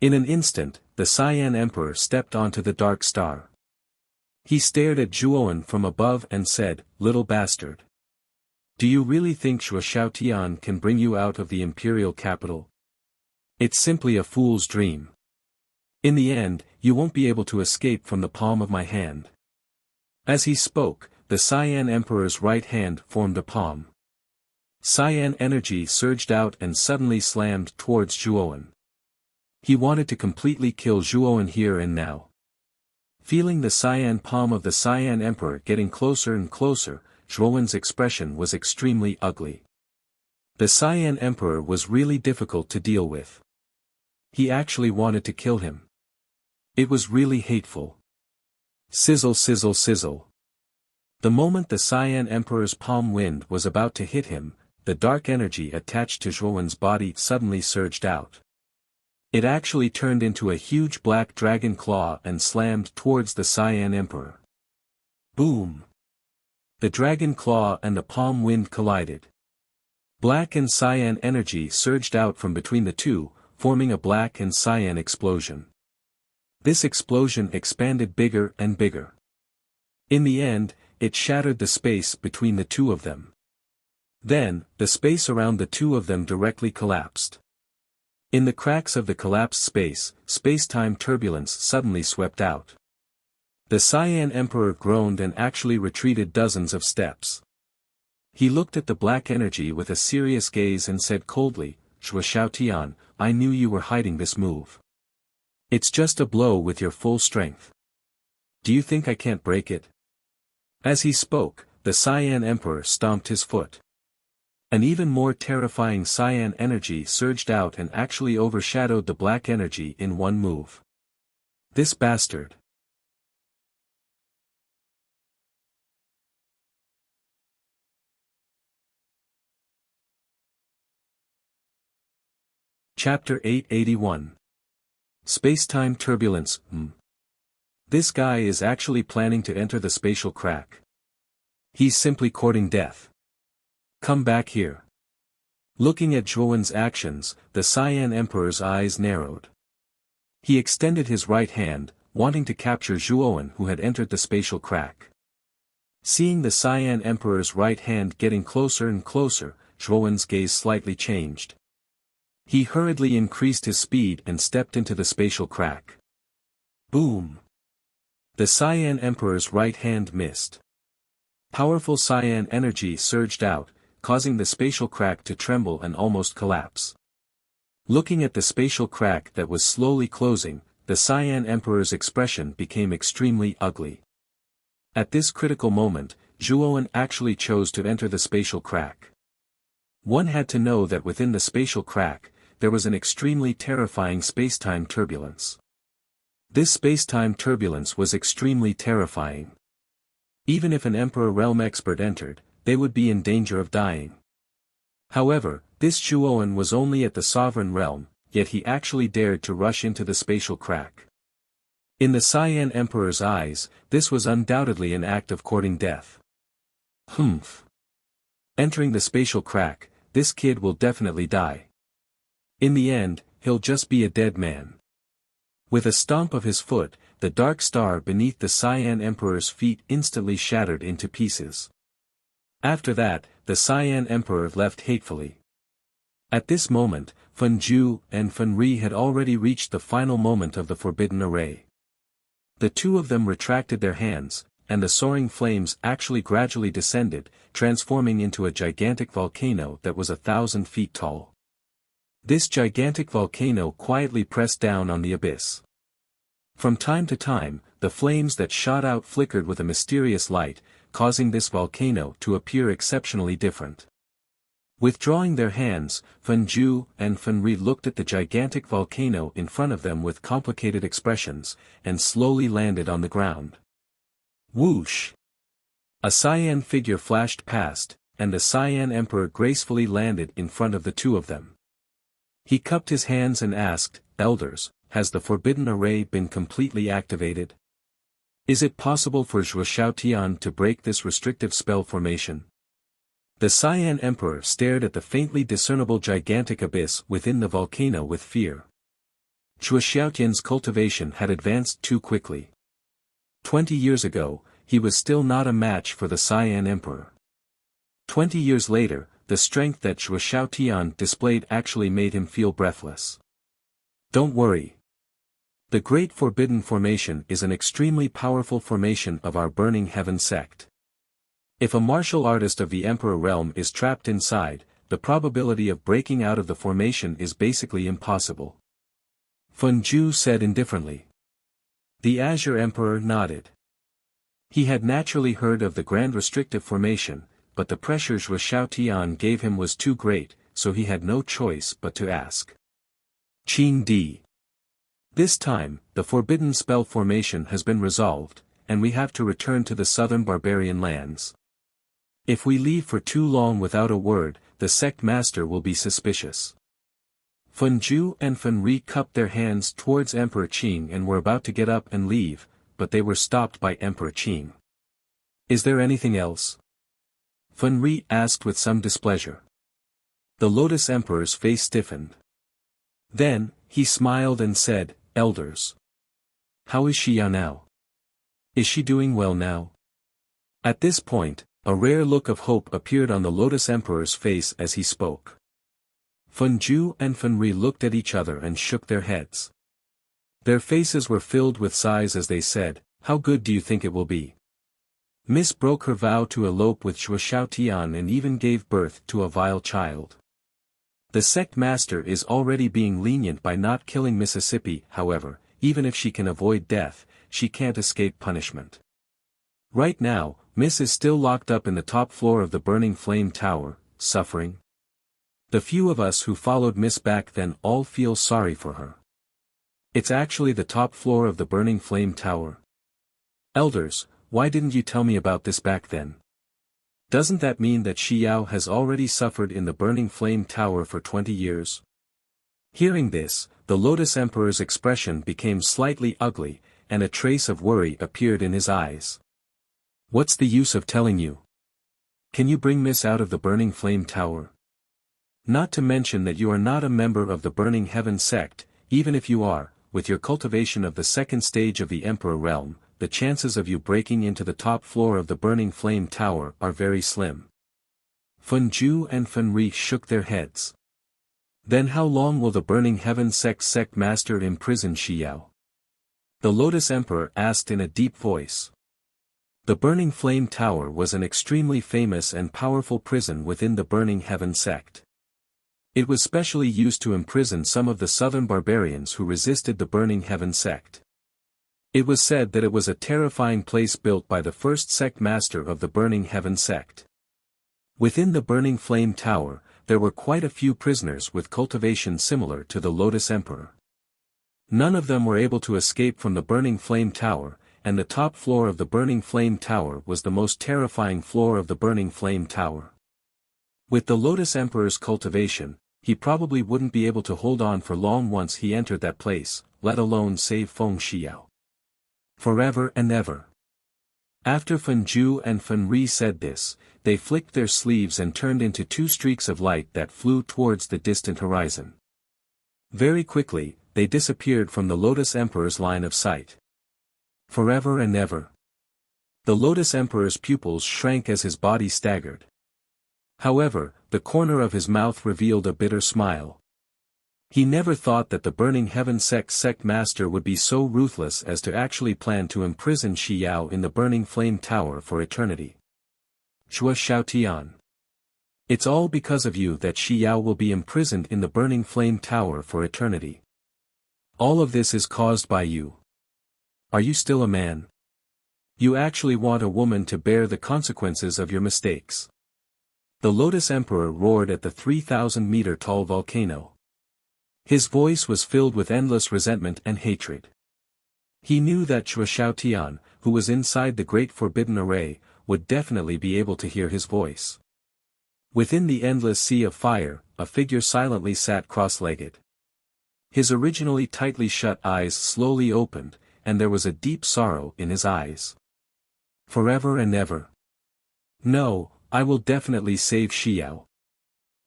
In an instant, the Cyan Emperor stepped onto the dark star. He stared at Zhuowen from above and said, "Little bastard. Do you really think Zhuo Xiaotian can bring you out of the imperial capital? It's simply a fool's dream. In the end, you won't be able to escape from the palm of my hand." As he spoke, the Cyan Emperor's right hand formed a palm. Cyan energy surged out and suddenly slammed towards Zhuowen. He wanted to completely kill Zhuowen here and now. Feeling the Cyan palm of the Cyan Emperor getting closer and closer, Zhuowen's expression was extremely ugly. The Cyan Emperor was really difficult to deal with. He actually wanted to kill him. It was really hateful. Sizzle sizzle sizzle. The moment the Cyan Emperor's palm wind was about to hit him, the dark energy attached to Zhuowen's body suddenly surged out. It actually turned into a huge black dragon claw and slammed towards the Cyan Emperor. Boom! The dragon claw and the palm wind collided. Black and Cyan energy surged out from between the two, forming a black and Cyan explosion. This explosion expanded bigger and bigger. In the end, it shattered the space between the two of them. Then, the space around the two of them directly collapsed. In the cracks of the collapsed space, space-time turbulence suddenly swept out. The Cyan Emperor groaned and actually retreated dozens of steps. He looked at the black energy with a serious gaze and said coldly, "Zhuo Xiaotian, I knew you were hiding this move. It's just a blow with your full strength. Do you think I can't break it?" As he spoke, the Cyan Emperor stomped his foot. An even more terrifying Cyan energy surged out and actually overshadowed the black energy in one move. This bastard. Chapter 881. Space-time turbulence. This guy is actually planning to enter the spatial crack. He's simply courting death. Come back here. Looking at Zhuowen's actions, the Cyan Emperor's eyes narrowed. He extended his right hand, wanting to capture Zhuowen who had entered the spatial crack. Seeing the Cyan Emperor's right hand getting closer and closer, Zhuowen's gaze slightly changed. He hurriedly increased his speed and stepped into the spatial crack. Boom! The Cyan Emperor's right hand missed. Powerful Cyan energy surged out, causing the spatial crack to tremble and almost collapse. Looking at the spatial crack that was slowly closing, the Cyan Emperor's expression became extremely ugly. At this critical moment, Zhuowen actually chose to enter the spatial crack. One had to know that within the spatial crack, there was an extremely terrifying space-time turbulence. This space-time turbulence was extremely terrifying. Even if an Emperor Realm expert entered, they would be in danger of dying. However, this Chuoan was only at the sovereign realm, yet he actually dared to rush into the spatial crack. In the Cyan Emperor's eyes, this was undoubtedly an act of courting death. Humph. Entering the spatial crack, this kid will definitely die. In the end, he'll just be a dead man. With a stomp of his foot, the dark star beneath the Cyan Emperor's feet instantly shattered into pieces. After that, the Cyan Emperor left hatefully. At this moment, Feng Zhu and Feng Ri had already reached the final moment of the forbidden array. The two of them retracted their hands, and the soaring flames actually gradually descended, transforming into a gigantic volcano that was 1,000 feet tall. This gigantic volcano quietly pressed down on the abyss. From time to time, the flames that shot out flickered with a mysterious light, causing this volcano to appear exceptionally different. Withdrawing their hands, Feng Zhu and Feng Ri looked at the gigantic volcano in front of them with complicated expressions, and slowly landed on the ground. Whoosh! A Cyan figure flashed past, and the Cyan Emperor gracefully landed in front of the two of them. He cupped his hands and asked, "Elders, has the forbidden array been completely activated? Is it possible for Zhuo Xiaotian to break this restrictive spell formation?" The Cyan Emperor stared at the faintly discernible gigantic abyss within the volcano with fear. Zhuo Xiaotian's cultivation had advanced too quickly. 20 years ago, he was still not a match for the Cyan Emperor. 20 years later, the strength that Zhuo Xiaotian displayed actually made him feel breathless. Don't worry. The Great Forbidden Formation is an extremely powerful formation of our Burning Heaven sect. If a martial artist of the Emperor realm is trapped inside, the probability of breaking out of the formation is basically impossible. Feng Zhu said indifferently. The Azure Emperor nodded. He had naturally heard of the Grand Restrictive Formation, but the pressure Zhuo Xiaotian gave him was too great, so he had no choice but to ask. Qing Di. This time, the Forbidden Spell Formation has been resolved, and we have to return to the southern barbarian lands. If we leave for too long without a word, the sect master will be suspicious. Feng Zhu and Feng Ri cupped their hands towards Emperor Qing and were about to get up and leave, but they were stopped by Emperor Qing. Is there anything else? Feng Ri asked with some displeasure. The Lotus Emperor's face stiffened. Then, he smiled and said, "Elders. How is Xia now? Is she doing well now?" At this point, a rare look of hope appeared on the Lotus Emperor's face as he spoke. Feng Zhu and Feng Ri looked at each other and shook their heads. Their faces were filled with sighs as they said, "How good do you think it will be?" Miss broke her vow to elope with Zhuo Xiaotian and even gave birth to a vile child. The sect master is already being lenient by not killing Mississippi, however, even if she can avoid death, she can't escape punishment. Right now, Miss is still locked up in the top floor of the Burning Flame Tower, suffering. The few of us who followed Miss back then all feel sorry for her. It's actually the top floor of the Burning Flame Tower. Elders, why didn't you tell me about this back then? Doesn't that mean that Xiao has already suffered in the Burning Flame Tower for 20 years? Hearing this, the Lotus Emperor's expression became slightly ugly, and a trace of worry appeared in his eyes. What's the use of telling you? Can you bring Miss out of the Burning Flame Tower? Not to mention that you are not a member of the Burning Heaven sect, even if you are, with your cultivation of the second stage of the Emperor realm, the chances of you breaking into the top floor of the Burning Flame Tower are very slim. Feng Zhu and Feng Ri shook their heads. Then how long will the Burning Heaven sect master imprison Xiao? The Lotus Emperor asked in a deep voice. The Burning Flame Tower was an extremely famous and powerful prison within the Burning Heaven sect. It was specially used to imprison some of the southern barbarians who resisted the Burning Heaven sect. It was said that it was a terrifying place built by the first sect master of the Burning Heaven sect. Within the Burning Flame Tower, there were quite a few prisoners with cultivation similar to the Lotus Emperor. None of them were able to escape from the Burning Flame Tower, and the top floor of the Burning Flame Tower was the most terrifying floor of the Burning Flame Tower. With the Lotus Emperor's cultivation, he probably wouldn't be able to hold on for long once he entered that place, let alone save Feng Xiao. Forever and ever. After Fen Zhu and Fen Ri said this, they flicked their sleeves and turned into two streaks of light that flew towards the distant horizon. Very quickly, they disappeared from the Lotus Emperor's line of sight. Forever and ever. The Lotus Emperor's pupils shrank as his body staggered. However, the corner of his mouth revealed a bitter smile. He never thought that the Burning Heaven sect master would be so ruthless as to actually plan to imprison Xiao in the Burning Flame Tower for eternity. Zhuo Xiaotian. It's all because of you that Xiao will be imprisoned in the Burning Flame Tower for eternity. All of this is caused by you. Are you still a man? You actually want a woman to bear the consequences of your mistakes. The Lotus Emperor roared at the 3,000-meter-tall volcano. His voice was filled with endless resentment and hatred. He knew that Zhuo Xiaotian, who was inside the Great Forbidden Array, would definitely be able to hear his voice. Within the endless sea of fire, a figure silently sat cross-legged. His originally tightly shut eyes slowly opened, and there was a deep sorrow in his eyes. Forever and ever. No, I will definitely save Xiao.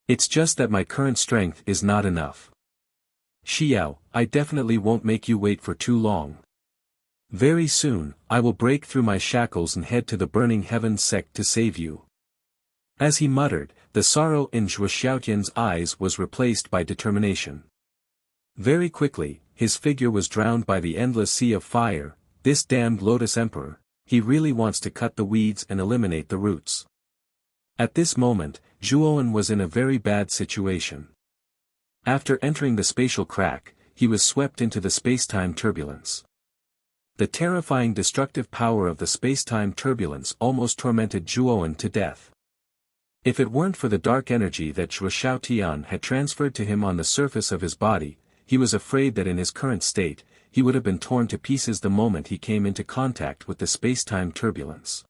It's just that my current strength is not enough. Xiao, I definitely won't make you wait for too long. Very soon, I will break through my shackles and head to the Burning Heaven sect to save you. As he muttered, the sorrow in Zhuo Xiaotian's eyes was replaced by determination. Very quickly, his figure was drowned by the endless sea of fire. This damned Lotus Emperor, he really wants to cut the weeds and eliminate the roots. At this moment, Zhuowen was in a very bad situation. After entering the spatial crack, he was swept into the space-time turbulence. The terrifying destructive power of the space-time turbulence almost tormented Zhuowen to death. If it weren't for the dark energy that Zhuo Xiaotian had transferred to him on the surface of his body, he was afraid that in his current state, he would have been torn to pieces the moment he came into contact with the space-time turbulence.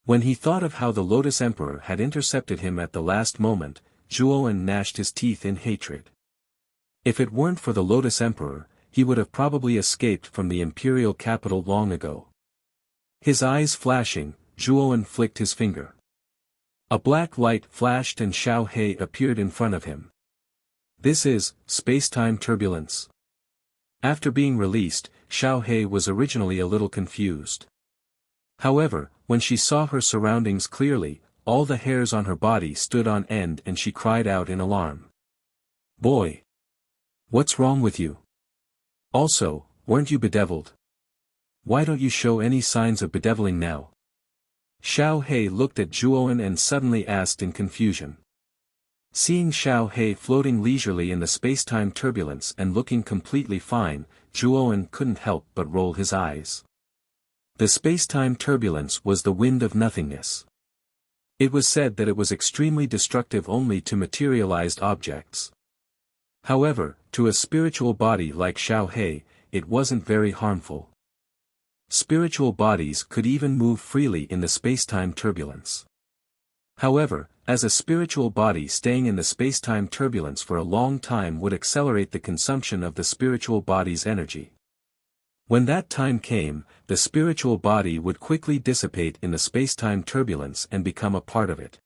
When he thought of how the Lotus Emperor had intercepted him at the last moment, Zhuowen gnashed his teeth in hatred. If it weren't for the Lotus Emperor, he would have probably escaped from the imperial capital long ago. His eyes flashing, Zhuowen flicked his finger. A black light flashed and Xiao He appeared in front of him. This is space-time turbulence. After being released, Xiao He was originally a little confused. However, when she saw her surroundings clearly, all the hairs on her body stood on end and she cried out in alarm. Boy! What's wrong with you? Also, weren't you bedeviled? Why don't you show any signs of bedeviling now? Xiao He looked at Zhuowen and suddenly asked in confusion. Seeing Xiao He floating leisurely in the space-time turbulence and looking completely fine, Zhuowen couldn't help but roll his eyes. The space-time turbulence was the wind of nothingness. It was said that it was extremely destructive only to materialized objects. However, to a spiritual body like Xiao He, it wasn't very harmful. Spiritual bodies could even move freely in the space-time turbulence. However, as a spiritual body staying in the space-time turbulence for a long time would accelerate the consumption of the spiritual body's energy. When that time came, the spiritual body would quickly dissipate in the space-time turbulence and become a part of it.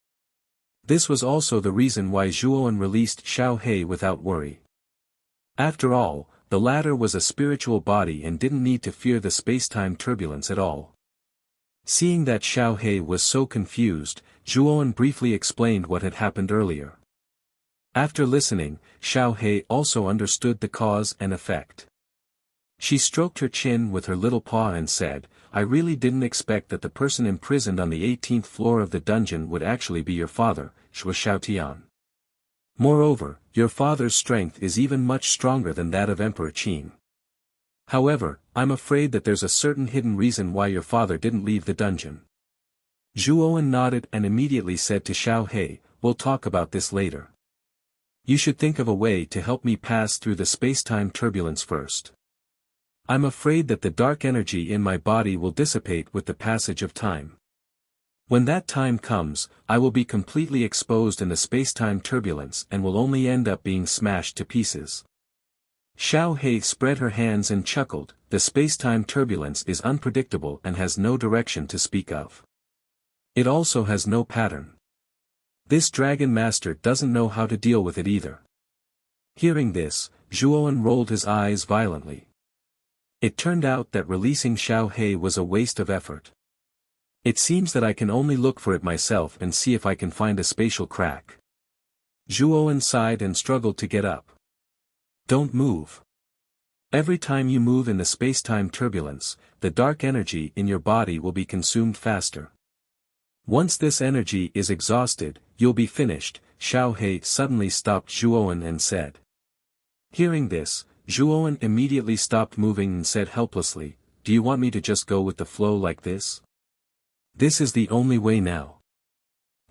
This was also the reason why Zhuowen released Xiao He without worry. After all, the latter was a spiritual body and didn't need to fear the space-time turbulence at all. Seeing that Xiao He was so confused, Zhuowen briefly explained what had happened earlier. After listening, Xiao He also understood the cause and effect. She stroked her chin with her little paw and said, I really didn't expect that the person imprisoned on the 18th floor of the dungeon would actually be your father, Zhuo Xiaotian. Moreover, your father's strength is even much stronger than that of Emperor Qin. However, I'm afraid that there's a certain hidden reason why your father didn't leave the dungeon. Zhuowen nodded and immediately said to Xiao He, we'll talk about this later. You should think of a way to help me pass through the space-time turbulence first. I'm afraid that the dark energy in my body will dissipate with the passage of time. When that time comes, I will be completely exposed in the space-time turbulence and will only end up being smashed to pieces. Xiao He spread her hands and chuckled. The space-time turbulence is unpredictable and has no direction to speak of. It also has no pattern. This dragon master doesn't know how to deal with it either. Hearing this, Zhuowen rolled his eyes violently. It turned out that releasing Xiao He was a waste of effort. It seems that I can only look for it myself and see if I can find a spatial crack. Zhuowen sighed and struggled to get up. Don't move. Every time you move in the space-time turbulence, the dark energy in your body will be consumed faster. Once this energy is exhausted, you'll be finished. Xiao He suddenly stopped Zhuowen and said. Hearing this, Zhuowen immediately stopped moving and said helplessly, "Do you want me to just go with the flow like this? This is the only way now.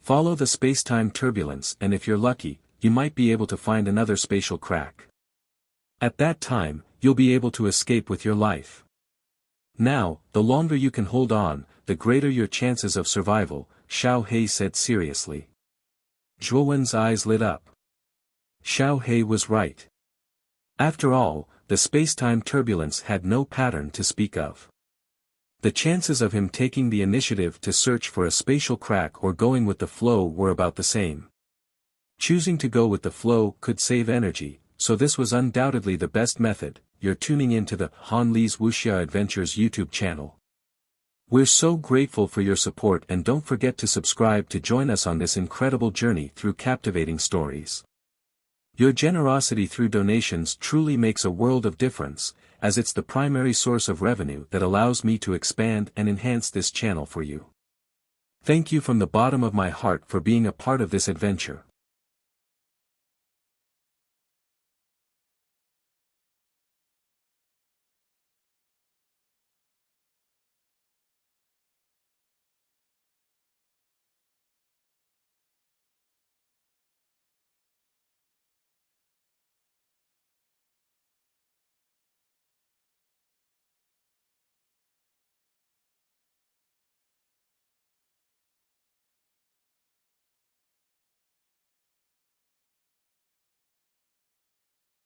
Follow the space-time turbulence and if you're lucky, you might be able to find another spatial crack. At that time, you'll be able to escape with your life. Now, the longer you can hold on, the greater your chances of survival," Xiao He said seriously. Zhuowen's eyes lit up. Xiao He was right. After all, the space-time turbulence had no pattern to speak of. The chances of him taking the initiative to search for a spatial crack or going with the flow were about the same. Choosing to go with the flow could save energy, so this was undoubtedly the best method. You're tuning into the Han Li's Wuxia Adventures YouTube channel. We're so grateful for your support and don't forget to subscribe to join us on this incredible journey through captivating stories. Your generosity through donations truly makes a world of difference, as it's the primary source of revenue that allows me to expand and enhance this channel for you. Thank you from the bottom of my heart for being a part of this adventure.